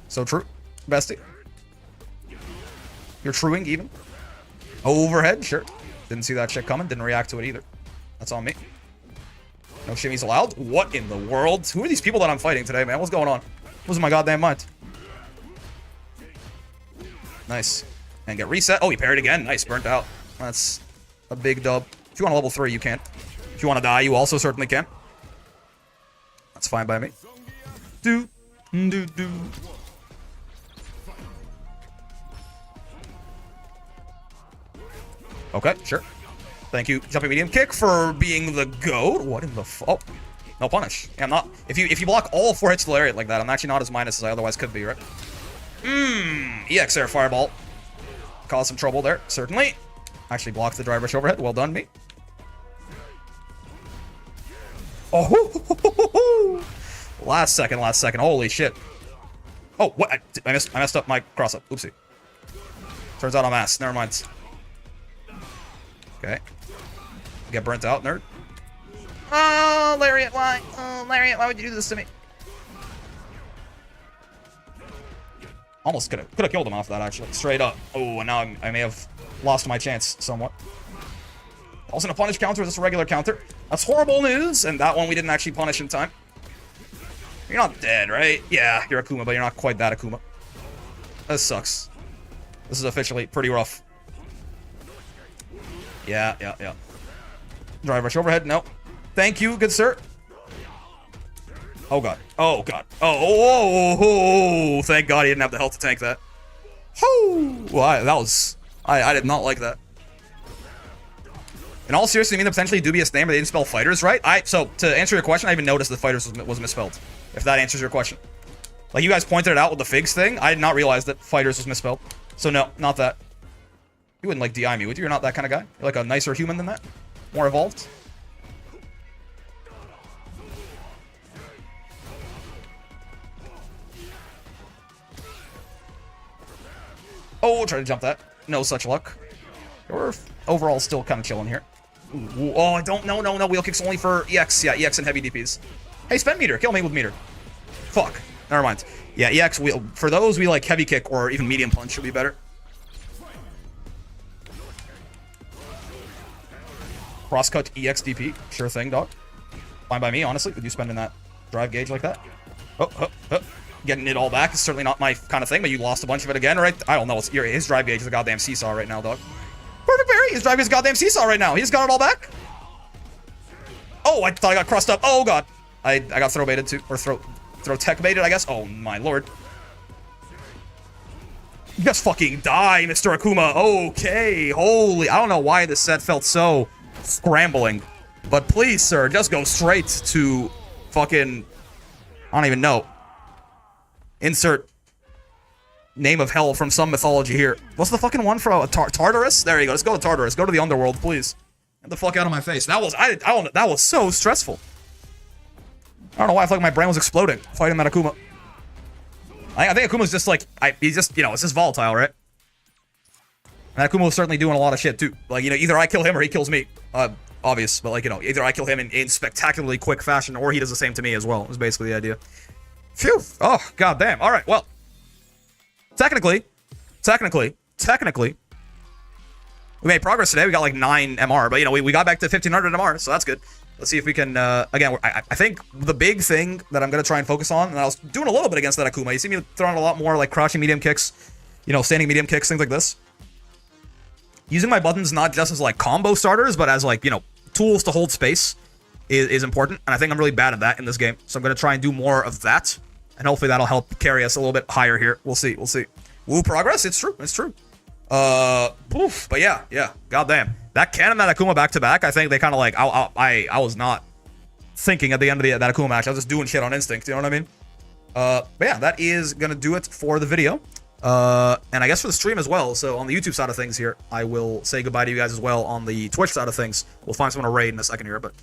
[SPEAKER 1] So true. Bestie. You're truing even. Overhead, sure. Didn't see that shit coming. Didn't react to it either. That's on me. No shimmies allowed. What in the world? Who are these people that I'm fighting today, man? What's going on? Losing my goddamn mind. Nice. And get reset. Oh, he parried again. Nice. Burnt out. That's a big dub. If you want a level 3, you can. If you want to die, you also certainly can. That's fine by me. Do. Okay, sure. Thank you, jumping medium kick, for being the GOAT. What in the oh, no punish. Yeah, I'm not. If you block all 4 hits to Lariat like that, I'm actually not as minus as I otherwise could be, right? EX air fireball. Caused some trouble there, certainly. Actually blocked the drive rush overhead. Well done, me. Oh, last second. Holy shit. Oh, what? I messed up my cross up. Oopsie. Turns out I'm ass. Never mind. Okay. Get burnt out, nerd. Oh, Lariat, why? Oh, Lariat, why would you do this to me? Almost could have killed him off that, actually. Straight up. Oh, and now I may have lost my chance somewhat. Also, a punish counter is just a regular counter. That's horrible news, and that one we didn't actually punish in time. You're not dead, right? Yeah, you're Akuma, but you're not quite that Akuma. This sucks. This is officially pretty rough. Yeah. Drive rush overhead. No. Thank you, good sir. Oh, God. Oh, thank God he didn't have the health to tank that. Well, I did not like that. In all seriousness, you mean the potentially dubious name, but they didn't spell fighters right? So, to answer your question, I even noticed that fighters was misspelled. If that answers your question. Like, you guys pointed it out with the figs thing. I did not realize that fighters was misspelled. So, no, not that. You wouldn't, like, DI me, would you? You're not that kind of guy. You're, like, a nicer human than that. More evolved. Oh, try to jump that. No such luck. We're overall still kind of chilling here. Ooh, oh, I don't. No. Wheel kicks only for EX. Yeah, EX and heavy DPs. Hey, spend meter. Kill me with meter. Fuck. Never mind. Yeah, EX wheel. For those, we like heavy kick or even medium punch should be better. Crosscut EX DP. Sure thing, dog. Fine by me, honestly, with you spending that drive gauge like that. Oh. Getting it all back is certainly not my kind of thing, but you lost a bunch of it again, right? I don't know. His drive gauge is a goddamn seesaw right now, dog. Perfect parry. Jerry? He's driving his goddamn seesaw right now. He just got it all back. Oh, I thought I got crossed up. Oh, God. I got throw baited too. Or throw tech baited, I guess. Oh, my lord. Just fucking die, Mr. Akuma. Okay. Holy. I don't know why this set felt so scrambling. But please, sir, just go straight to fucking... I don't even know. Insert name of hell from some mythology here. What's the fucking one for Tartarus? There you go. Let's go to Tartarus. Go to the underworld, please. Get the fuck out of my face. That was that was so stressful. I don't know why I felt like my brain was exploding fighting that Akuma. I think Akuma's just like he's just, you know, it's just volatile, right? And Akuma was certainly doing a lot of shit too. Like, you know, either I kill him or he kills me. Obvious, but like, you know, either I kill him in spectacularly quick fashion or he does the same to me as well. Is basically the idea. Phew. Oh, goddamn. All right. Well, technically, we made progress today. We got like 9 MR, but you know, we got back to 1500 MR, so that's good. Let's see if we can, again, I think the big thing that I'm going to try and focus on, and I was doing a little bit against that Akuma. You see me throwing a lot more like crouching medium kicks, you know, standing medium kicks, things like this. Using my buttons not just as like combo starters, but as like, you know, tools to hold space is important. And I think I'm really bad at that in this game. So I'm going to try and do more of that. And hopefully that'll help carry us a little bit higher here. We'll see. We'll see. Woo, progress. It's true. It's true. Oof. But yeah. Goddamn. That cannon, that Akuma back to back, I think they kind of like, I was not thinking at the end of that Akuma match. I was just doing shit on instinct. You know what I mean? But yeah, that is going to do it for the video. And I guess for the stream as well. So on the YouTube side of things here, I will say goodbye to you guys as well on the Twitch side of things. We'll find someone to raid in a second here. But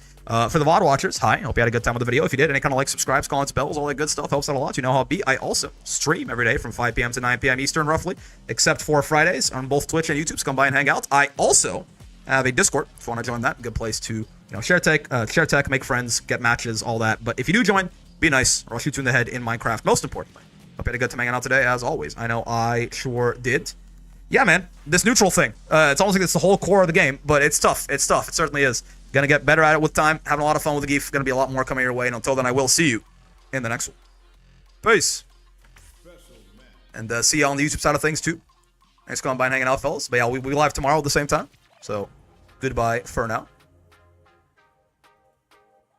[SPEAKER 1] for the VOD watchers, hi. Hope you had a good time with the video. If you did, any kind of like, subscribes, comments, bells, all that good stuff helps out a lot. You know how it be. I also stream every day from 5 p.m. to 9 p.m. Eastern, roughly, except for Fridays on both Twitch and YouTube. So come by and hang out. I also have a Discord if you want to join that. Good place to, you know, share tech, make friends, get matches, all that. But if you do join, be nice, or I'll shoot you in the head in Minecraft. Most importantly. Hope you had a good time hanging out today, as always. I know I sure did. Yeah, man. This neutral thing. It's almost like it's the whole core of the game, but it's tough. It's tough. It certainly is. Gonna get better at it with time. Having a lot of fun with the Gief. Gonna be a lot more coming your way. And until then, I will see you in the next one. Peace. And see you on the YouTube side of things, too. Thanks for coming by and hanging out, fellas. But yeah, we live tomorrow at the same time. So, goodbye for now.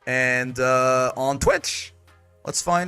[SPEAKER 1] And on Twitch, let's find...